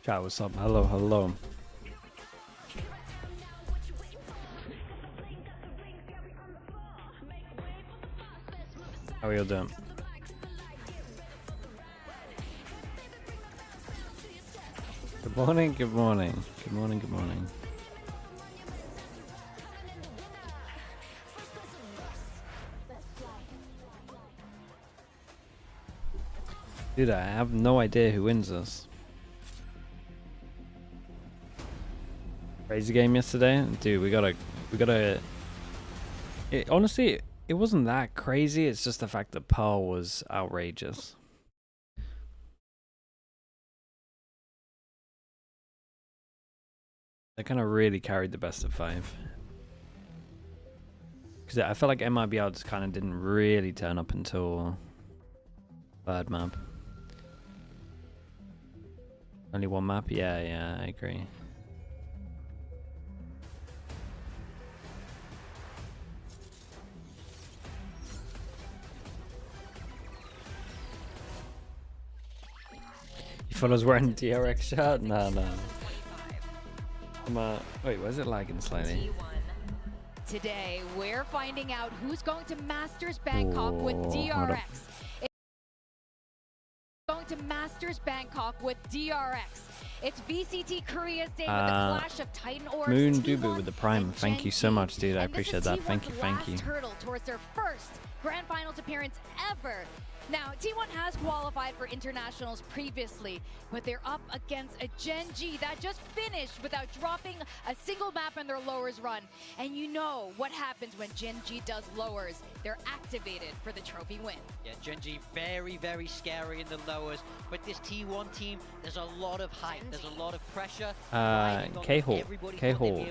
Chat, what's up? Hello, hello. How are you doing? Good morning, good morning. Good morning, good morning. Dude, I have no idea who wins this. Crazy game yesterday? Dude, we gotta... honestly, it wasn't that crazy. It's just the fact that Pearl was outrageous. They kind of really carried the best of 5. Because I felt like MIBR just kind of didn't really turn up until third map. Only one map? Yeah, I agree. You thought I was wearing a DRX shirt? No. Wait, why is it lagging slightly? Today, we're finding out who's going to Masters Bangkok with DRX. Going to Masters Bangkok with DRX. It's VCT Korea's day with a clash of Titan Orbs. Moon Dubu with the Prime. Thank you so much, dude. I appreciate that. Thank you. Hurdle towards their first Grand Finals appearance ever. Now, T1 has qualified for internationals previously, but they're up against a GENG that just finished without dropping a single map in their lowers run. And you know what happens when GENG does lowers. They're activated for the trophy win. Yeah, GENG very, very scary in the lowers. But this T1 team, there's a lot of hype, there's a lot of pressure. K-Hall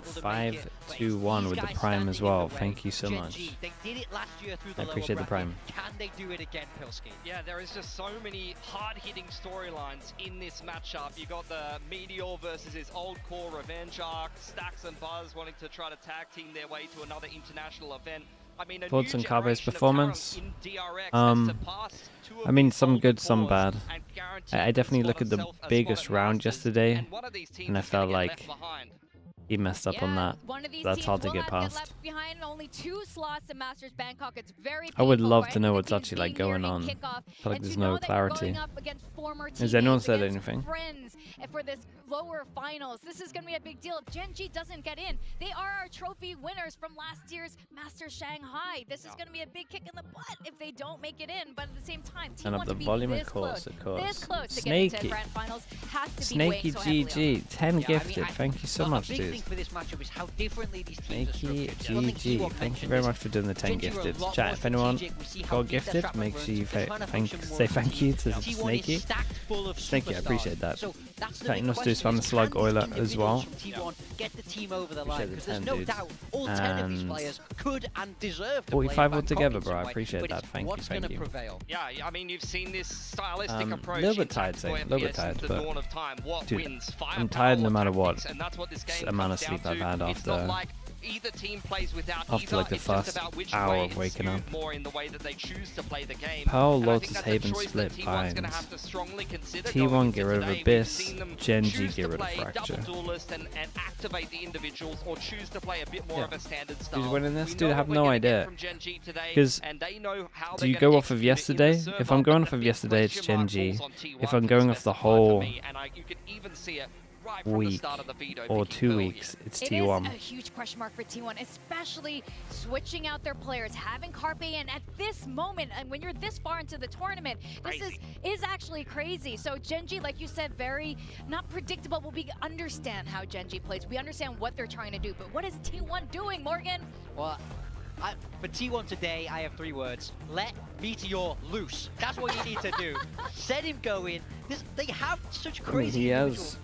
521 with the Prime as well. Thank you so much. They did it last year through the I appreciate the Prime. Can they do it again, Pilski? Yeah, there is just so many hard-hitting storylines in this matchup. You got the Meteor versus his old core Revenge Arc, Stax and Buzz wanting to try to tag team their way to another international event. I mean, thoughts on Carve's performance? I mean, some good, some bad. I definitely look at the biggest round yesterday, and I felt like he messed up on that. That's hard to get past. I would love to know what's actually like going on. I feel like there's no clarity. Has anyone said anything? For this lower finals, this is going to be a big deal. If GENG doesn't get in, they are our trophy winners from last year's Masters Shanghai. This is going to be a big kick in the butt if they don't make it in. But at the same time, Turn up the volume, of course. This close to Snaky. get into grand finals has to Snaky be GG, 10 gifted. Thank you so much, big dude. thing for this matchup is how differently these teams Snaky are structured. GG. Thank you very much for doing the 10 gifted. Chat, if anyone got gifted, make sure you say thank you to Snaky. Snaky, I appreciate that. Chat, you must do spam the slug oiler as well. Get the team over the line, Appreciate the because there's 10, no dudes. doubt all 10 of these players could and deserve to 45 play in altogether, Bangkok bro. I in some way, appreciate but that. it's Thank you, what's thank gonna you. prevail. Yeah, I mean, you've seen this stylistic approach. A little bit tired, saying. A little bit tired, but dude, I'm tired no matter what amount of sleep I've had after either team plays without like the first hour of waking up. More in the way that they choose to play the game. Pearl, Lotus, Haven, split Pines. T1 get rid of Abyss, GENG get rid of Fracture. And activate the individuals or choose to play a bit more of a standard style. Who's winning this? Dude, I have no idea. Because do you go off of yesterday? If I'm going off of yesterday, it's GENG. If I'm going off the whole week or 2 weeks, it's T1. It is a huge question mark for T1, especially switching out their players, having Carpe in at this moment, and when you're this far into the tournament, this is actually crazy. So GENG, like you said, very not predictable, but we understand how GENG plays. We understand what they're trying to do, but what is T1 doing, Morgan? Well, for T1 today, I have 3 words. Let Meteor loose. That's what you need to do. Set him going. They have such crazy individuals.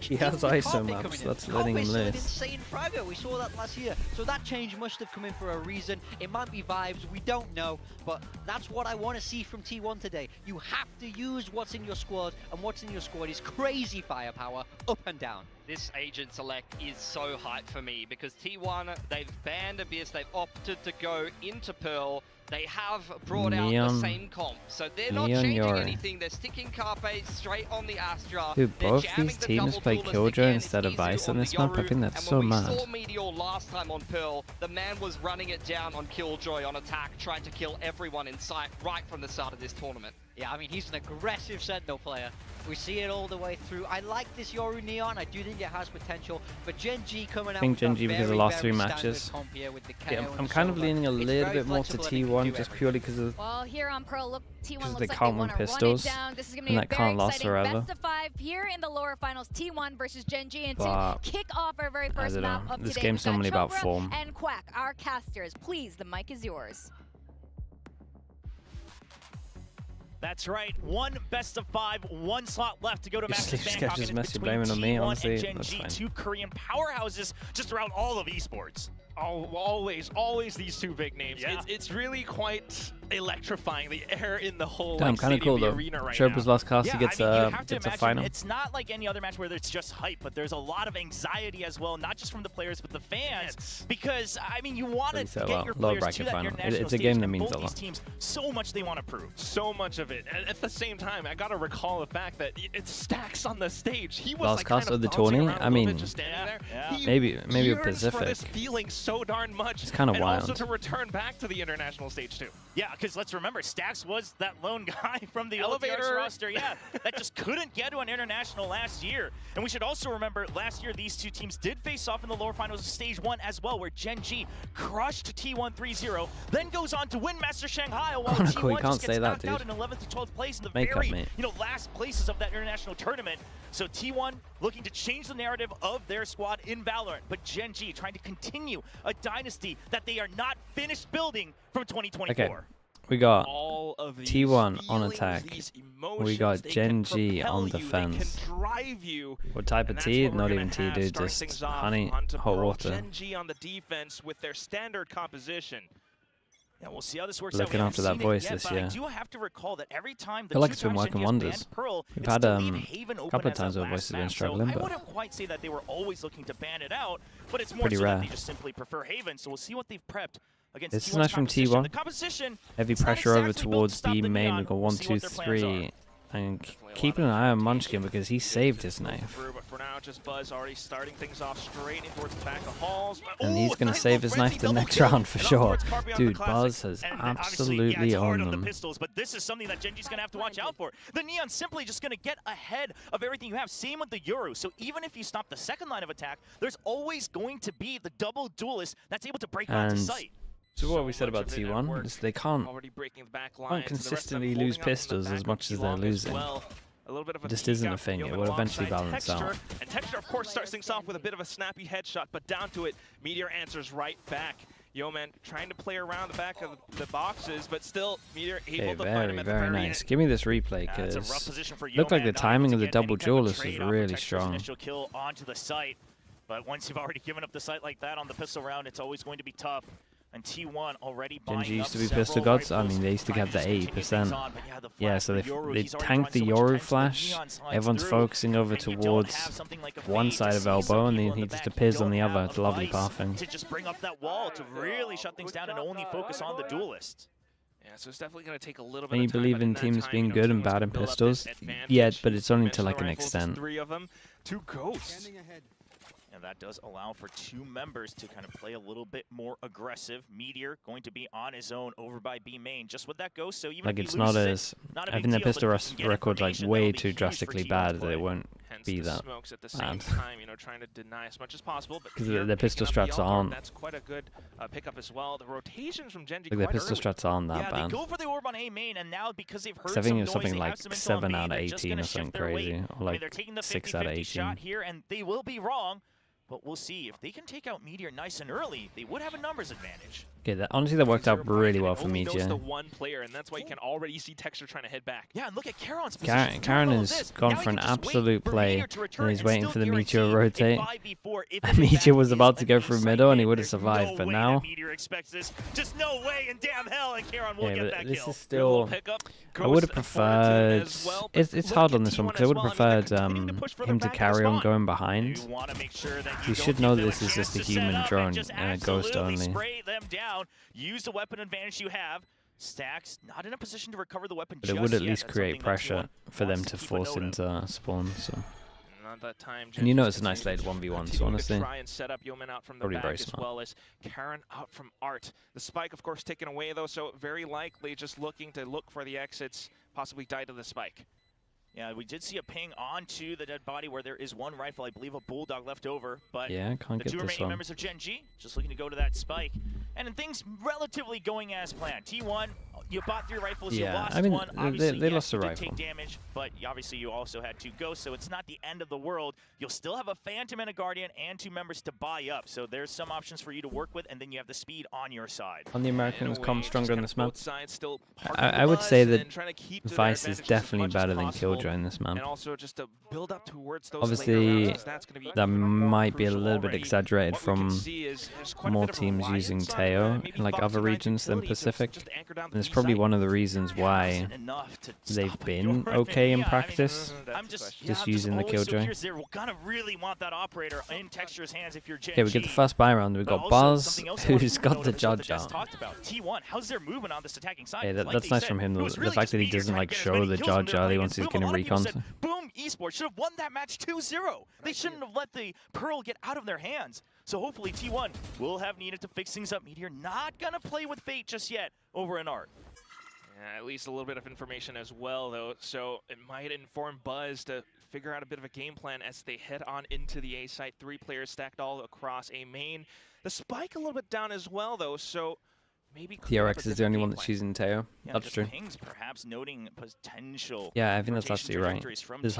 He has ISO maps, that's letting him loose. Insane fragger, we saw that last year. So that change must have come in for a reason. It might be vibes, we don't know. But that's what I want to see from T1 today. You have to use what's in your squad, and what's in your squad is crazy firepower, up and down. This agent select is so hyped for me because T1, they've banned Abyss, they've opted to go into Pearl. They have brought out the same comp, so they're not changing anything. They're sticking Carpe straight on the Astra. Dude, both these teams play Killjoy instead of Vice on this map. I think that's so mad. When we saw Meteor last time on Pearl, the man was running it down on Killjoy on attack, trying to kill everyone in sight right from the start of this tournament. Yeah, I mean, he's an aggressive Sentinel player. We see it all the way through. I like this Yoru Neon. I do think it has potential. But GENG coming out. I think GENG because of the last 3 matches. Yeah, I'm kind of leaning a little bit more to T1 just purely because of. Well, here on Pearl, look, T1 looks they like can't they win want to pistols, run it down. This is going to and be a that very can't last exciting forever. best of 5 here in the lower finals. T1 versus GENG, and But to kick off our very first I don't map know. of This today, game's we've got normally about Chobra form. and Quack, our casters. Please, the mic is yours. That's right. 1 best of 5, 1 slot left to go to Masters Bangkok. Just And it's messy between blaming on me, T1 honestly. and That's GENG, fine. 2 Korean powerhouses just throughout all of esports. Oh, always these 2 big names. Yeah. It's really quite electrifying, the air in the whole Damn, kind of cool though. Chobra's last cast, he gets a final. It's not like any other match where it's just hype, but there's a lot of anxiety as well, not just from the players but the fans. Because I mean, you want to get your players to that international it's a game that stage, means and a both lot. these teams so much they want to prove. So much of it. And at the same time, I gotta recall the fact that it's Stacks on the stage. He was Last like cast kind of the bouncing tourney. around I a little mean, bit, just standing there. He maybe a yearns Pacific. for this feeling so darn much. It's kind of wild. And also to return back to the international stage too. Yeah, because let's remember, Stacks was that lone guy from the Elevator roster, yeah, that just couldn't get to an international last year. And we should also remember, last year these 2 teams did face off in the lower finals of Stage 1 as well, where GENG crushed T1 3-0, then goes on to win Master Shanghai, while T1 just gets knocked out in 11th to 12th place in the last places of that international tournament. So T1 looking to change the narrative of their squad in Valorant, but GENG trying to continue a dynasty that they are not finished building from 2024. Okay. We got all of these T1 on feelings, attack. these emotions, We got they can GENG on propel you, defense. They can drive you. What type of And tea? that's what we're Not gonna even tea, have dude. starting Just things off honey, onto hot Pearl. water. GENG on the defense with their standard composition. Yeah, we'll see how this works Looking out. after that voice this year. I do have to recall that every time the I feel like it's been working wonders. Pearl, We've had a couple of times where voice has been struggling, so but I wouldn't quite say that they were always looking to ban it out, but it's more pretty so rare. that they just simply prefer Haven. So we'll see what they've prepped against This is T1's nice from composition. T1. The composition, Heavy it's not pressure over exactly built to towards stop B the main. Neon. We got We'll 1, see 2, what their plans 3. And keeping an eye on Munchkin because he saved his knife. But for now, just Buzz already starting things off straight in towards the back of Halls. And he's going to save his knife the next round for sure. Dude, Buzz has absolutely owned them. Pistols, but this is something that GENG's going to have to watch out for. The Neon's simply just going to get ahead of everything you have. Same with the Yoru. So even if you stop the second line of attack, there's always going to be the double duelist that's able to break onto site. So what we said about T1 is they can't consistently lose pistols as much as they're losing. It just isn't a thing. It will eventually balance out. And Texture, of course, starts things off with a bit of a snappy headshot, but down to it, Meteor answers right back. Yeoman trying to play around the back of the boxes, but still, Meteor able to find him at the very nice. Give me this replay, because looked like the timing of the double duelist was really strong. Initial kill onto the site, but once you've already given up the site like that on the pistol round, it's always going to be tough. And T1 already buying GENG used to be pistol gods. I mean, they used to get the 80%. Yeah, so they tanked the Yoru flash. Everyone's focusing over towards one side of elbow, and then he just appears on the other. It's lovely pathing. To just bring up that wall to really shut things down and only focus on the duelist. Yeah, so it's definitely going to take a little bit And you of time, believe in teams being good and bad in pistols? Yeah, but it's only to like an extent. 3 of them, 2 ghosts. And that does allow for 2 members to kind of play a little bit more aggressive. Meteor going to be on his own over by B main, just with that ghost. So even like if it's he not loses as it, I think the pistol record's like way too drastically bad that it won't be that smokes at the same time, you know, trying to deny as much as possible. Because the pistol strats aren't. That's quite a good pickup as well. The rotations from GENG. Like the pistol strats aren't that bad. They go for the orb on A main, and now because they've heard I think some it was something noise, like 7 out of 18 or something crazy, or like 6 out of 18. Shot here, and they will be wrong. But we'll see. If they can take out Meteor nice and early, they would have a numbers advantage. Okay, honestly, that worked out really well for Meteor. The one player, and that's why you can already see Texture trying to head back. Yeah, and look at Karon's position. Karon has gone for an absolute play, and he's waiting for the Meteor to rotate. And Meteor was about to go through middle, and he would have survived, but now... Meteor expects this. Just no way in damn hell, and Karon will get that kill. This is still... I would have preferred... It's hard on this one, because I would have preferred him to carry on going behind. You should know that this is just a human drone, ghost only. Spray them down. Use the weapon advantage you have. Stacks not in a position to recover the weapon. But it would at least create pressure for them to force into spawn. So. That time, And you know it's an isolated 1v1, so honestly, try and set up Yeoman out from the probably back very as smart. well as Karen out from Art. The spike, of course, taken away though, so very likely just looking to look for the exits, possibly die to the spike. Yeah, we did see a ping onto the dead body where there is one rifle, I believe a Bulldog left over, but yeah, can't the get two this remaining one. members of Gen G just looking to go to that spike. And in things relatively going as planned. T1, you bought 3 rifles, you lost I mean, one. Obviously, they yes, lost a you did rifle. take damage, but obviously you also had 2 ghosts, so it's not the end of the world. You'll still have a Phantom and a Guardian and 2 members to buy up, so there's some options for you to work with, and then you have the speed on your side. On the Americans come stronger in this map. I would say that Vice is definitely better than Killjoy in this map. And also just to build up towards those Obviously, that might be a little bit exaggerated from more teams using Teo in like other regions than Pacific. And it's probably one of the reasons why they've been okay in practice, just using the Killjoy. We'll kind of really want that operator in Texture's hands if you're Gen Okay, we get the first buy round. We've got Buzz, who's got the judge out. T1, how's their movement on this attacking side? Yeah, that's nice from him. The fact that he doesn't like show the judge early once he's getting recons. Boom, Esports should have won that match 2-0. They shouldn't have let the Pearl get out of their hands. So hopefully T1 will have needed to fix things up. Meteor not gonna play with Fate just yet over an Art. Yeah, at least a little bit of information as well, though. So it might inform Buzz to figure out a bit of a game plan as they head on into the A site. 3 players stacked all across A main. The spike a little bit down as well, though. So maybe TRX is the only one that's using Teo. Yeah, That's true. Pings perhaps noting potential. Yeah, I think that's absolutely right. There's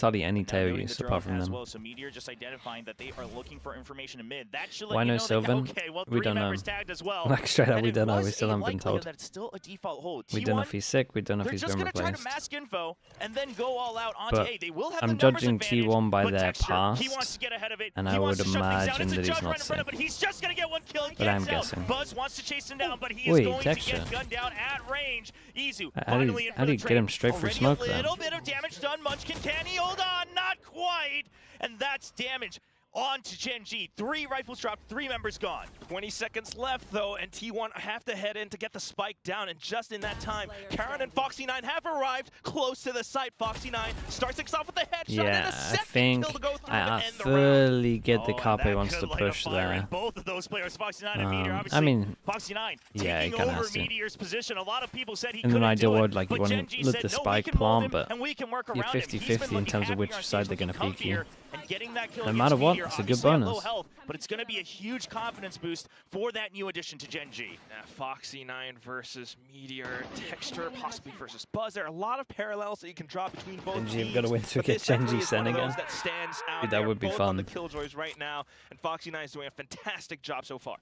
hardly any Teo use apart from them. Well, so Meteor just identifying that they are looking for information in mid. That should let Why you no know that, Sylvan? okay, well, We 3 don't know. members tagged as well. Like straight up, And we it don't know. We was still a haven't been likelihood told. that it's still a default hold. We don't know if T1, he's sick. We don't know if they're he's just been gonna try to replaced. mask info and then go all out onto But A. They will have I'm the numbers judging advantage, T1 by but their Texture, he wants past, to get ahead of it. and He I wants would to shut things down. imagine It's a that he's judge not right in front of sick. him, but he's just gonna get one kill. But I'm Gets out. guessing. Buzz wants to chase him down, but he is Wait, going Texture. to get gunned down at range. Izu How do finally you in for the get trade. him straight for Already smoke a then? little bit of damage done. Munchkin, can he hold on? Not quite. And that's damage on to Gen G. 3 rifles dropped, 3 members gone. 20 seconds left, though, and T1 have to head in to get the spike down, and just in that time, Karen and Foxy9 have arrived close to the site. Foxy9 starts things off with a headshot Yeah, and a I second think kill to go through I to end the round. fully get the Oh, and Carpe that wants could to light a push fire in there. both of those players, Foxy9 and Meteor. I Obviously, mean, Foxy9 yeah, he taking kinda over has to. Meteor's position. A lot of people said he In an couldn't ideal do it, world, like, you but want Gen to G let said, the no, we spike can mold plant, him, but and we can work you're around him. He's been 50-50 in looking terms of happy which on side stage, they're going to looking peek you. comfier, and getting that kill No against matter what, Meteor, it's a good obviously at low bonus. health, but it's going to be a huge confidence boost for that new addition to Gen G. Foxy9 versus Meteor, Texture possibly versus Buzz. There are a lot of parallels that you can draw between both Gen G teams. have got to win to but get this Gen definitely G is one sent of those again. that stands out. Dude, They that are would be both on the fun. Killjoys right now, and Foxy9 is doing a fantastic job so far.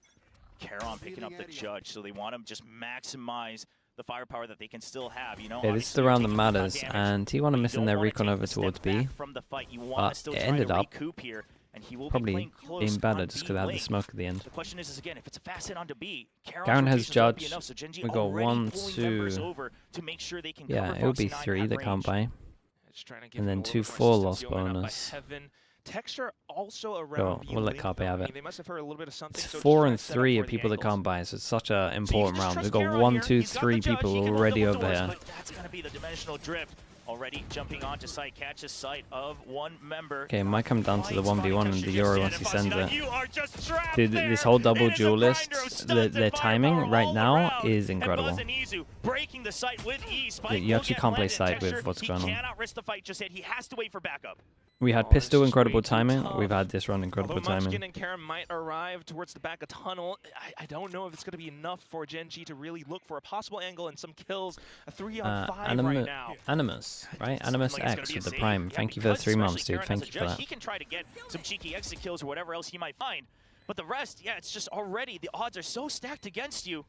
Caron picking up the judge, so they want to just maximize the firepower that they can still have. You know, Okay, this is the round that matters, and T1 are missing their recon over towards B, but it ended up here, and he will probably be close being better on just B because they had the link. smoke at the end. The question is again, if it's a fast hit onto B, Garen has judge. Enough, so Gen G We got already 1, pulling 2. members over to make sure they can Yeah, cover it would be Foxy9 3 at that can't range. buy. Just trying to give And him then a 2 little bit 4 more lost assistance. Yeoman up by bonus. Heaven. Texture also around Go, B we'll let link, Carpe though. have I mean, it. they must have heard a little bit of something. It's so just 4 trying and to set up 3 for of the people that angles. can't buy, so it's such an So you important just round. trust We've got Caron 1, here. 2, He's got the 3 judge. people He can already level over doors, here. but that's going to be the dimensional drift. Already jumping onto site, catches sight of one member. Okay, it might come down to the 1v1 and the Euro once he sends it. You are just trapped Dude, there. this whole double It is a duelist, grinder of stuns their and timing firepower right all now around. is And incredible. Buzz and Izu breaking the site with E. Spike Yeah, you will actually get can't play landed. side with Texture, what's going on. He cannot risk the fight just yet. He has to wait for backup. We had Oh, Pistol, this is incredible way too timing. tough. We've had this run, incredible Although Munchkin timing. and Karen might arrive towards the back of tunnel, I don't know if it's going to be enough for Gen G to really look for a possible angle and some kills. A 3-on-5 right now. Animus, right? Animus Like it's gonna X be a with the save. Prime. Yeah, Thank you for the because 3 months, especially dude. Karen Thank as you a for judge, that. He can try to get some cheeky exit kills or whatever else he might find. But the rest, yeah, it's just already the odds are so stacked against you.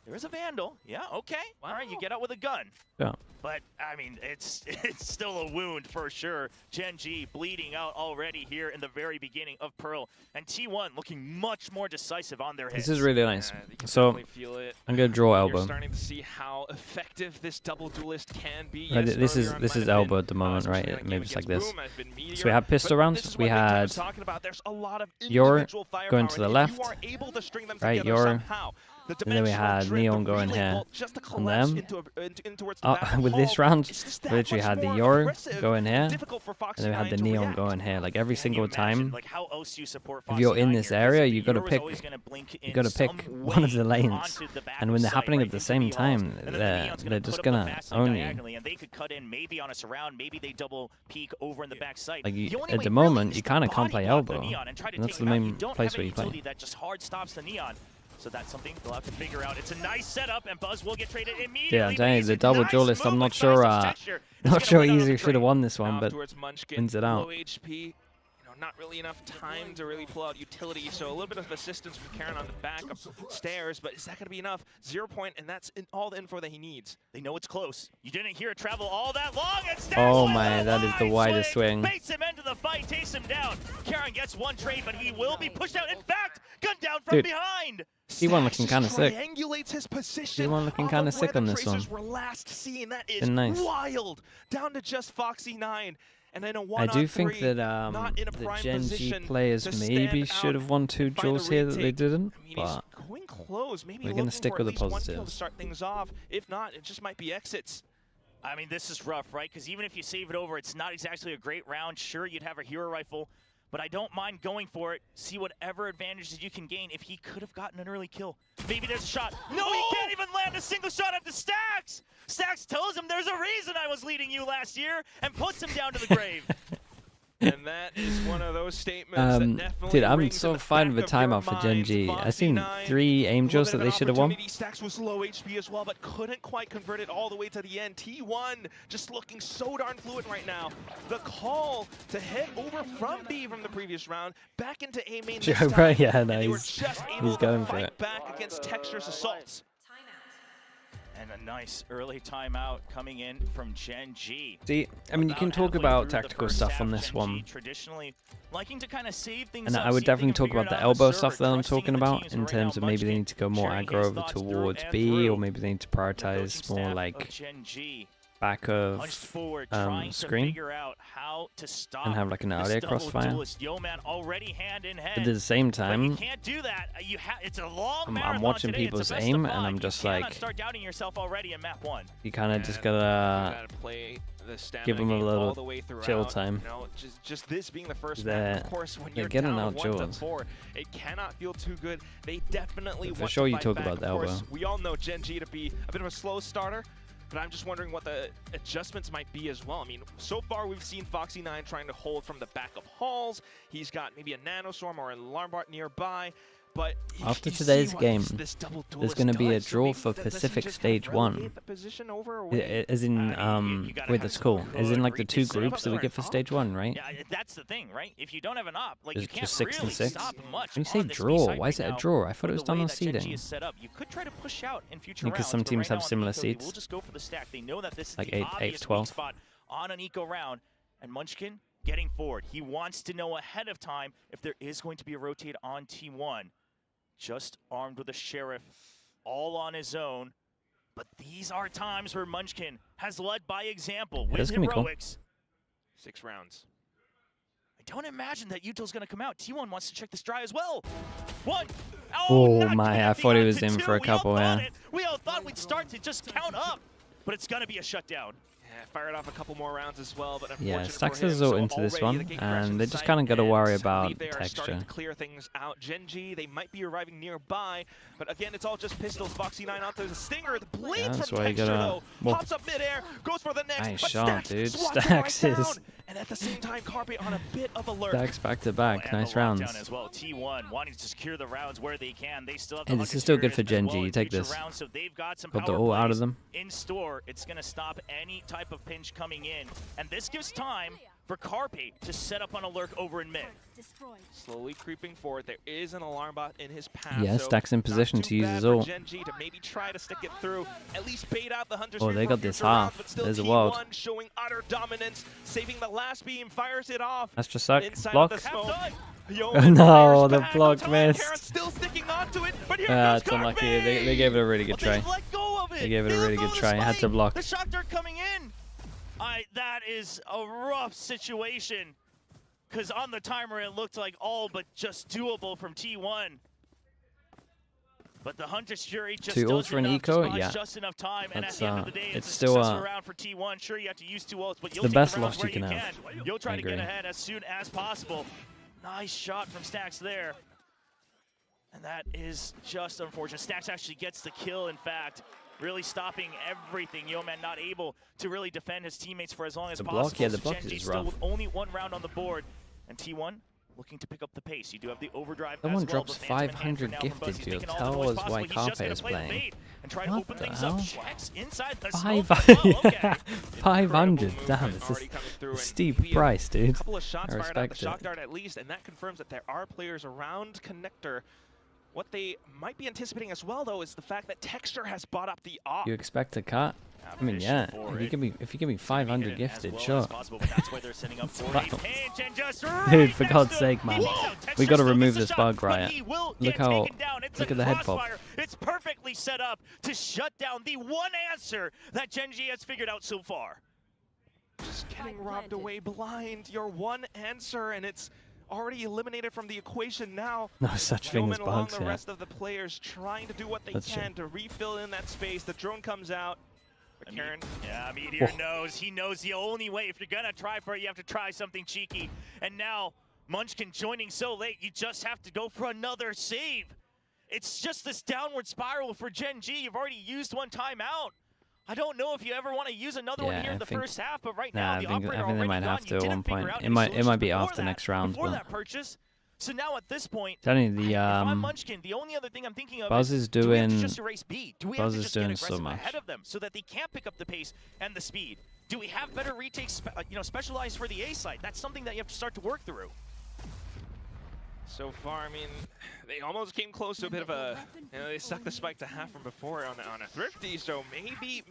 There is a Vandal. Yeah, okay. All right, you get out with a gun. Yeah. But, I mean, it's still a wound for sure. Gen G bleeding out already here in the very beginning of Pearl. And T1 looking much more decisive on their hits. This is really nice. You can So, definitely feel it. I'm going to draw You're elbow. starting to see how effective this double duelist can be. Right, Yes, this earlier on is might have elbow been, at the moment, especially right? in a game Maybe it's like against this. Boom, has been Meteor, So we had pistol but rounds. this is We what Big Time had was talking about. There's a lot of You're individual going firepower, to the and if left, you are able to string them right? together You're somehow, And then we had Neon going here on them. With this round, we literally had the Yoru go in here, and then we had the Neon go in here. Like every single time, if you're in this area, you got to pick one of the lanes. And when they're happening at the same time, they're just gonna own you. And they could cut in maybe on a surround, maybe they double peek over in the back side. Like at the moment, you kind of can't play elbow. And that's the main place where you play. That just hard stops the Neon. So that's something they'll have to figure out. It's a nice setup, and Buzz will get traded immediately. Yeah, I'm telling you, the double duelist, I'm not sure Easy should have won this one, but wins it out. Low HP, not really enough time to really pull out utility, so a little bit of assistance from Karen on the back of stairs, but is that going to be enough? 0 point, and that's all the info that he needs. They know it's close. You didn't hear it travel all that long, and oh my, that is the widest swing. Baits him into the fight, takes him down. Karen gets one trade, but he will be pushed out. In fact, gunned down from behind. T1 looking kind of sick. His position T1 looking kind of sick on this one. Were last seen. That is nice. Wild. Down to just Foxy9. And then I do think that the Gen G players maybe should have won 2 duels here that they didn't, but going close. Maybe we're going to stick with the positives. To start things off. If not, it just might be exits. I mean, this is rough, right? Because even if you save it over, it's not exactly a great round. Sure, you'd have a hero rifle, but I don't mind going for it. See whatever advantages you can gain. If he could have gotten an early kill, maybe there's a shot. No, he can't even land a single shot after Stacks. Stacks tells him there's a reason I was leading you last year and puts him down to the grave. And that is one of those statements that definitely dude, I'm so fine with a timeout for Gen G. I've seen 3 aim duels that they should have won. Stacks was low HP as well, but couldn't quite convert it all the way to the end. T1 just looking so darn fluid right now. The call to head over from B from the previous round back into A main this time, right? Yeah, no, he's going for it. Back against Texture's assaults. And a nice early timeout coming in from Gen G. See, I mean, you can talk about tactical stuff on this one. Traditionally liking to kind of save things and I would definitely talk about the elbow stuff that I'm talking about in terms of maybe they need to go more aggro over towards B, or maybe they need to prioritize more like back of screen and have like an earlier crossfire. But at the same time, I'm watching people's aim and I'm just like, you kind of just gotta give them a little chill time. Just this being the first map, of course, when you're getting down out 1-4, it cannot feel too good. They definitely for sure you talk about the elbow. We all know Gen G to be a bit of a slow starter, but I'm just wondering what the adjustments might be as well. I mean, so far we've seen Foxy9 trying to hold from the back of halls. He's got maybe a Nanoswarm or an Alarm Bot nearby. But after today's game, there's going to be a draw for Pacific Stage 1. As in, wait, that's cool. As in, like, the 2 groups that we get for Stage 1, right? Yeah, that's the thing, right? If you don't have an op, like, you can't just 6 really and 6. stop much. When you say draw, why is it a draw? I thought it was done on seeding. You could try to push out in future because some teams have similar seeds. We'll just go for the stack. They know that this is like the 8, 12 spot on an eco round, and Munchkin getting forward. He wants to know ahead of time if there is going to be a rotate on T1. Just armed with a Sheriff, all on his own. But these are times where Munchkin has led by example with heroics. Cool. 6 rounds. I don't imagine that Yuto's going to come out. T1 wants to check this dry as well. 1. Oh my, I thought he was in for a couple, yeah. We all thought we'd start to just count up, but it's going to be a shutdown. Yeah, fired off a couple more rounds as well, but yeah, Stacks is all into this one, and they just kind of got to worry about texture. To clear things out. Gen G, they might be arriving nearby, but again, it's all just pistols. Foxy9 onto the stinger. The blade from Texture, though, pops up midair, goes for the next. Nice shot, dude. Stacks is. And at the same time, Carpe on a bit of alert. Stacks back to back. Nice rounds. As well. T1 wanting to secure the rounds where they can. They still have hey, this is still good for Gen G. You take this. So they've got some the ult out of them. In store, it's going to stop any type of pinch coming in. And this gives time for Carpe to set up on a lurk over in mid. Slowly creeping forward. There is an alarm bot in his path. Yeah, Stacks in position to use his ult. Gen G to maybe try to stick it through, at least bait out the Hunter's they got this half. There's a world. Showing utter dominance, saving the last beam, fires it off. That's just suck. Block. No, the block missed. Still sticking onto it, but it's unlucky. They gave it a really good try. They gave it a really good try. Had to block. The shock dart coming in. That is a rough situation. Because on the timer, it looked like all but just doable from T1. But the Hunter's Fury just 2 ults for an eco, yeah. just enough time, and That's, at the end of the day, it's a still successful round for T1. Sure, you have to use 2 ults, but you'll the take best the rounds loss you where can have. You'll try I to get agree. ahead as soon as possible. Nice shot from Stacks there. And that is just unfortunate. Stacks actually gets the kill, in fact, really stopping everything. Yeoman not able to really defend his teammates for as long as The possible. block, yeah, the So block GENG is still rough. with only 1 round on the board, and T1 looking to pick up the pace. You do have the overdrive. Someone as well, drops but Phantom in hand for 500 now from gifted. Buzz. He's You'll making all the tell noise us possible. why He's just Carpe gonna is play the playing. bait and try to What open the things hell? up. Checks inside the 500. 500. Incredible Damn, movement it's already coming through, a and steep maybe price, dude. A couple of shots I fired out the respect shock it. dart at least, and that confirms that there are players around Connector. What they might be anticipating as well, though, is the fact that Texture has bought up the op. You expect a cut? I mean, yeah. If you give me 500 gifted, sure. Dude, for God's sake, man. We got to remove this bug, Riot. Look at the head pop. It's perfectly set up to shut down the one answer that GENG has figured out so far. Just getting robbed away blind. Your one answer, and it's already eliminated from the equation now. No such thing as Yeoman along bugs, the yeah. rest of the players trying to do what they That's can true. to refill in that space. The drone comes out. But Karen, Yeah, Meteor Whoa. knows. He knows the only way. If you're going to try for it, you have to try something cheeky. And now, Munchkin joining so late, you just have to go for another save. It's just this downward spiral for GENG. You've already used 1 timeout. I don't know if you ever want to use another one Yeah, here in I the think- first half, but right Nah, now, the I think operator they already might have gone. to You at didn't one figure point. out It any might solutions be before after that- next round, before but that purchase. So now at this point, Johnny, if I'm Munchkin, the only other thing I'm thinking of Buzz is do we have to doing- just erase B? Do we Buzz have to is just get doing so aggressive much. ahead of them so that they can't pick up the pace and the speed? Do we have better retakes, specialized for the A side? That's something that you have to start to work through. so far, I mean, they almost came close to a bit of a, they stuck the spike to half from before on a Thrifty, so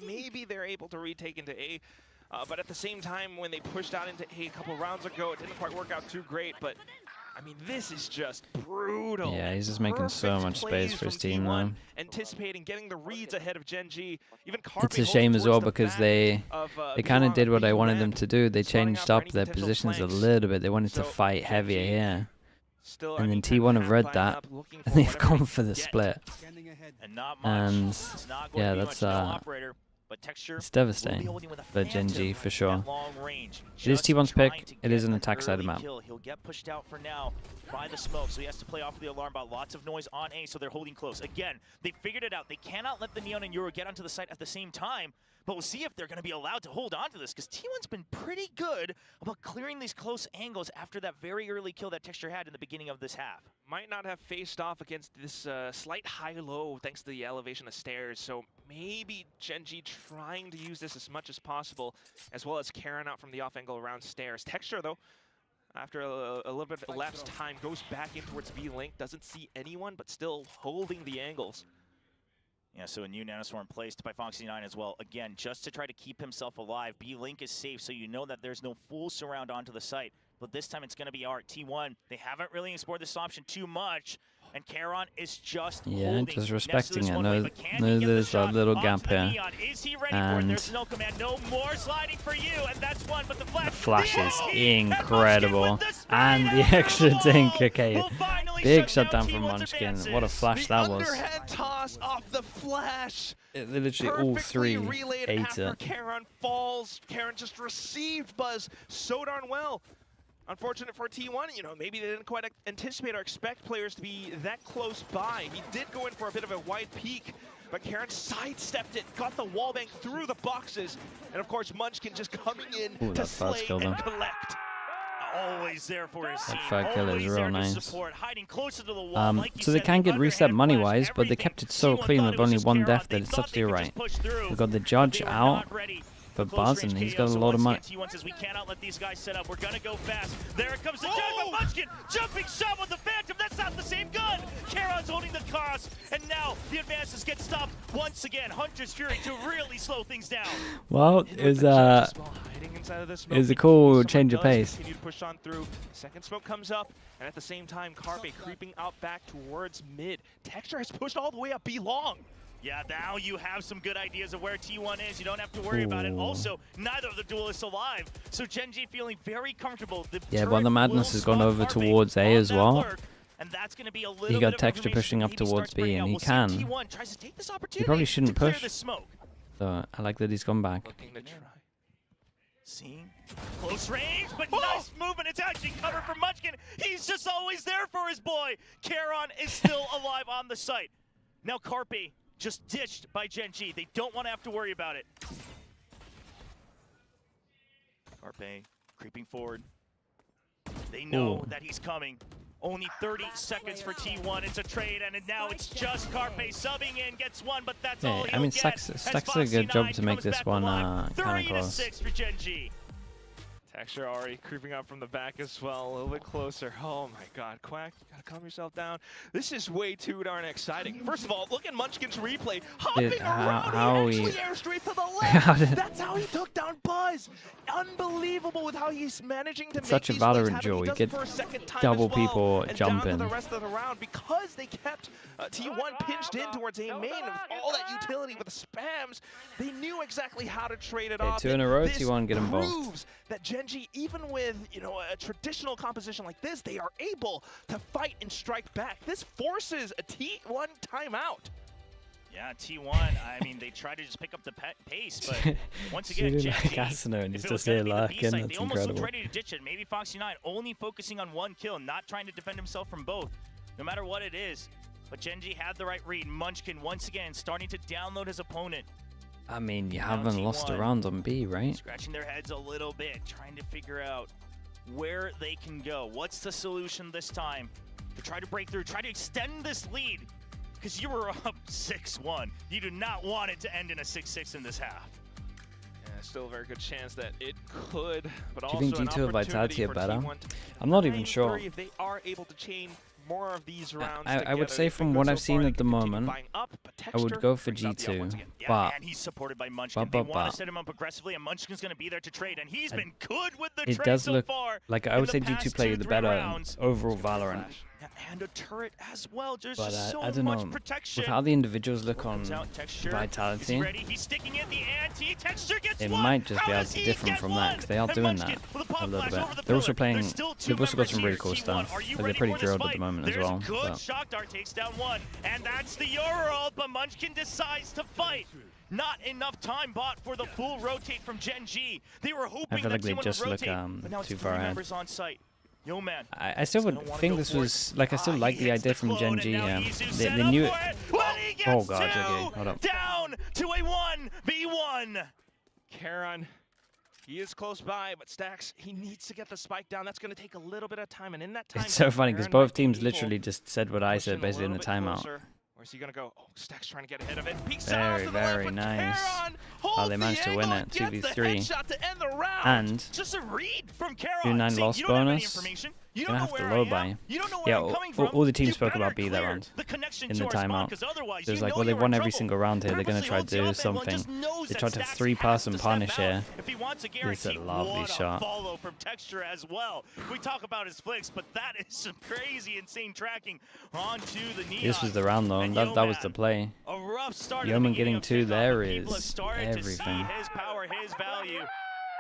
maybe they're able to retake into A. But at the same time, when they pushed out into A a couple rounds ago, it didn't quite work out too great. But I mean, this is just brutal. Yeah, he's just making so Perfect much space plays for his from team T1, now. anticipating, getting the reads ahead of GENG. Even Carpe It's a holding shame as well towards the because back they of, kind of Belong did what I being wanted them rammed, to do. They spotting changed out up for any their potential positions a flanks. little bit. They wanted to So, fight heavier GENG here. Still, And I then mean, T1 have read lining that, up, looking and for they've whatever gone they for the can get. split. And not much. And It's not going yeah, to be that's much, no operator, but Texture it's will be devastating holding with a for Phantom GENG for at sure. long range. It is Just T1's trying pick. to It is get an attack side early map. kill. He'll get pushed out for now by the smoke, so he has to play off of the alarm bot. Lots of noise on A, so they're holding close. Again, they figured it out. They cannot let the Neon and Euro get onto the site at the same time, but we'll see if they're going to be allowed to hold on to this, because T1's been pretty good about clearing these close angles after that very early kill that Texture had in the beginning of this half. Might not have faced off against this slight high-low thanks to the elevation of stairs, so maybe GENG trying to use this as much as possible, as well as Karen out from the off angle around stairs. Texture, though, after a little bit of elapsed time, goes back in towards B-Link, doesn't see anyone, but still holding the angles. Yeah, so a new Nanoswarm placed by Foxy9 as well. Again, just to try to keep himself alive. B-Link is safe, so you know that there's no full surround onto the site. But this time it's going to be Art. T1, they haven't really explored this option too much. And Charon is just holding just next to respecting this it. one No, way, but can he get the there's a shot little onto gap the here. Neon? Is he ready for it? And There's no command. No more sliding for you, and that's one. But the the flash, flash is incredible. And the extra dink, okay. Big shutdown from Munchkin. What a flash that was. Underhand toss off the flash. They literally all Perfectly three relayed ate after it. Karen falls. Karen just received Buzz so darn well. Unfortunate for T1, you know, maybe they didn't quite anticipate or expect players to be that close by. He did go in for a bit of a wide peek, but Karen sidestepped it, got the wallbang through the boxes, and of course Munchkin just coming in Ooh, to that first slay kill, and though. collect. Always there for his team. third kill is Always real there to nice. support, hiding closer to the wall, like you So they said, can the get reset underhand money-wise, flash, but they everything. kept it so T1 clean thought with it was only just one Charon. death They that it's thought actually they could right. just push through, We've got the but judge they were out not ready for close Buzz, range and he's KO. got a So lot of money. once again, T1 says we cannot let these guys set up. We're gonna go fast. There it comes the judge, but Munchkin jumping shot with the Phantom. That's not the same gun. Charon's holding the cross, and now the advances get stopped once again. Hunter's Fury to really slow things down. Well, it was a cool change of pace. Continue to push on through. Second smoke comes up, and at the same time, Carpe creeping out back towards mid. Texture has pushed all the way up B-Long. Yeah, now you have some good ideas of where T1 is. You don't have to worry about it. Ooh. Also, neither of the duelists alive. So GENG feeling very comfortable. The Yeah, but turret the madness will has gone spot over Carpe towards A on as that well. lurk, and that's going to be a little He bit got of Texture information pushing up maybe towards starts B, bringing and out. he We'll see can. if T1 tries to take this opportunity He probably shouldn't to clear push. the smoke. So I like that he's gone back. Looking to try. Seeing close range, but nice movement. It's actually covered for Munchkin. He's just always there for his boy. Charon is still alive on the site. Now Carpe just ditched by GENG. They don't want to have to worry about it. Carpe creeping forward. They know that he's coming. Only 30 seconds for T1. It's a trade, and now it's just Carpe subbing in, gets one, but that's all Yeah, he'll I mean, get. Stacks did a good job to make this one kind of close. 3-6 for GENG. Texture already creeping up from the back as well, a little bit closer. Oh my god, Quack, you gotta calm yourself down. This is way too darn exciting. First of all, look at Munchkin's replay. Hopping around, he actually airstraight to the left. That's how he took down Buzz. Unbelievable with how he's managing to make such a these plays Valorant happen. duel. He You does get it for a second time double as well. people And jumping. down to the rest of the round because they kept T1 pinched in towards A main with all that utility with the spams. They knew exactly how to trade it off. 2 in a row, This T1 get involved. proves that GENG, even with a traditional composition like this, they are able to fight and strike back. This forces a T1 timeout. Yeah, T1, I mean, they try to just pick up the pace, but once again, Shooting like GENG, Asano, and if he's it was just gonna here be the lurking. B-side, That's they almost looked incredible. ready to ditch it. Maybe Foxy9 only focusing on one kill, not trying to defend himself from both, no matter what it is. But GENG had the right read. Munchkin, once again, starting to download his opponent. I mean, you Now haven't lost a T1 round on B, right? Scratching their heads a little bit, trying to figure out where they can go. What's the solution this time? To try to break through, try to extend this lead. Because you were up 6-1. You do not want it to end in a 6-6 in this half. Yeah, still a very good chance that it could, but Do you also think G2 an or Vitality opportunity are for better? T1 to I'm not even 9-3 sure. If they are able to chain more of these rounds I would together. say They've from been what good I've so seen far. at They the continue moment, buying up, but I would Texture go for brings out the up once G2, again. Yeah, but and he's supported by Munchkin. They want to set him up aggressively, and Munchkin's going to be there to trade, and he's been good with the it trade does so look far. like I in would the say past G2 play the 2-3 better rounds. overall Valorant. Yeah, and a turret as well. There's But just so I don't much know, protection. with how the individuals look on Comes out, Texture. Is he Vitality, ready? He's sticking in the anti. Texture gets it one. might just How be able does to he differ get from that, one? because they are And doing Munchkin that with a pop a little flash bit. over the They're also pillar. playing, There's still two they've also got members some really here. cool T1, stuff. are you Like, they're ready pretty for this drilled at fight? the moment as There's well. a good But shock dart, takes down one. And that's the Euro, but Munchkin decides to fight. Not enough time bought for the full rotate from GENG. They were hoping I feel that like they T1 would just look rotate, but now it's too 3 far ahead. members on site. Yo, man. I still would think this was, like, I still like the idea from GENG. They knew it. Oh god, okay, hold up. Down to a 1v1. Charon, he is close by, but Stacks, he needs to get the spike down. That's going to take a little bit of time, and in that time, It's so funny because Charon both might be teams able literally just said what I push said in a basically in the little bit timeout. closer. Where's he going to go? Oh, Stacks trying to get ahead of it. Peeks out Very, to the left, very but nice. Charon Oh, holds they managed the to win angle it, and gets the 2v3. headshot to end the round. And Just a read from Charon. 2-9 See, loss you don't have any bonus. information. You Gonna don't have know to where low I am. buy. You don't know where Yeah, I'm coming all from. the teams You spoke about better B that clear round the connection in to the our spawn, timeout. 'cause otherwise It was you like, know well, they've you're won in every trouble. single round here. They're going to try to Purposely holds do you up, everyone something. just knows They that tried to Stacks 3-pass has and to step punish out. here. If he wants a It's a guarantee, lovely what shot. a follow from Texture as well. We talk about his flicks, but that is some crazy, insane tracking onto the Neon. This was the round though, and that was the play. A rough start. Yeoman getting 2 there People have is started everything. to see his power, his value.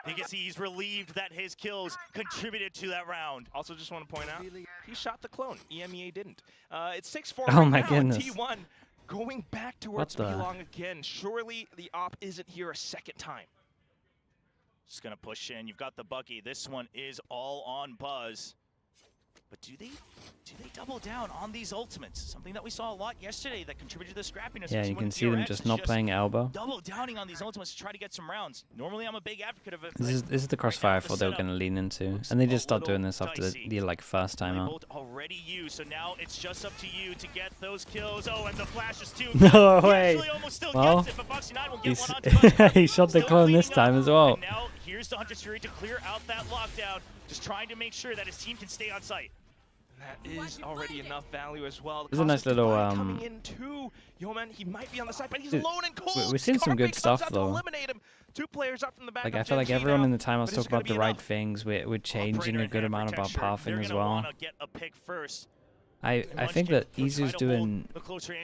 You can see he's relieved that his kills contributed to that round. Also, just want to point out, he shot the clone. EMEA didn't. It's 6-4 Oh right my now. goodness. T1 going back towards What the- B-Long again. Surely the op isn't here a second time. Just gonna push in. You've got the Bucky. This one is all on Buzz. But do they double down on these ultimates? Something that we saw a lot yesterday that contributed to the scrappiness. Yeah, of you can T1 see them TRX just is not playing elbow. double downing on these ultimates to try to get some rounds. Normally, I'm a big advocate of it. This is the crossfire I thought they were going to lean into. And they just stopped doing this after the like first timeout. Bolt already used, so now it's just up to you to get those kills. Oh, and the flashes too. No He way. actually almost still Well, gets it, but Foxy9 will get one onto Buzz. he shot the Still clone this cleaning up, time as well. And now here's the Hunter's Fury to clear out that lockdown, just trying to make sure that his team can stay on site. That is already enough value as well. There's a nice little coming in too. Yeoman, he might be on the side, but he's Dude, alone and cold. we're seeing some good Carpe stuff, comes out to though. eliminate him. 2 players up from the back. Like, of I feel like GENG everyone now, in the timeout but talking it's gonna about the be right enough. things. We're changing Operator a good and amount about Texture, pathing they're as gonna well. wanna get a pick first. I think that Izu's doing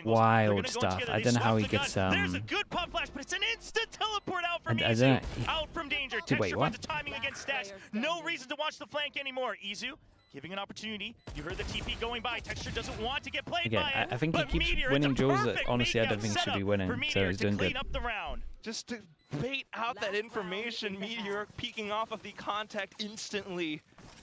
wild stuff. I don't know how he gets There's a good pop flash, but it's an instant teleport out from I Izu. don't- Out from danger. Wait, Texture what? finds the timing against Stacks. No reason to watch the flank anymore. Izu giving an opportunity. You heard the TP going by. Texture doesn't want to get played by it. I think he keeps Meteor, winning duels that perfect honestly I don't think he should be winning, so he's doing good. Up the round. Just to bait out that information, Meteor peeking off of the contact instantly.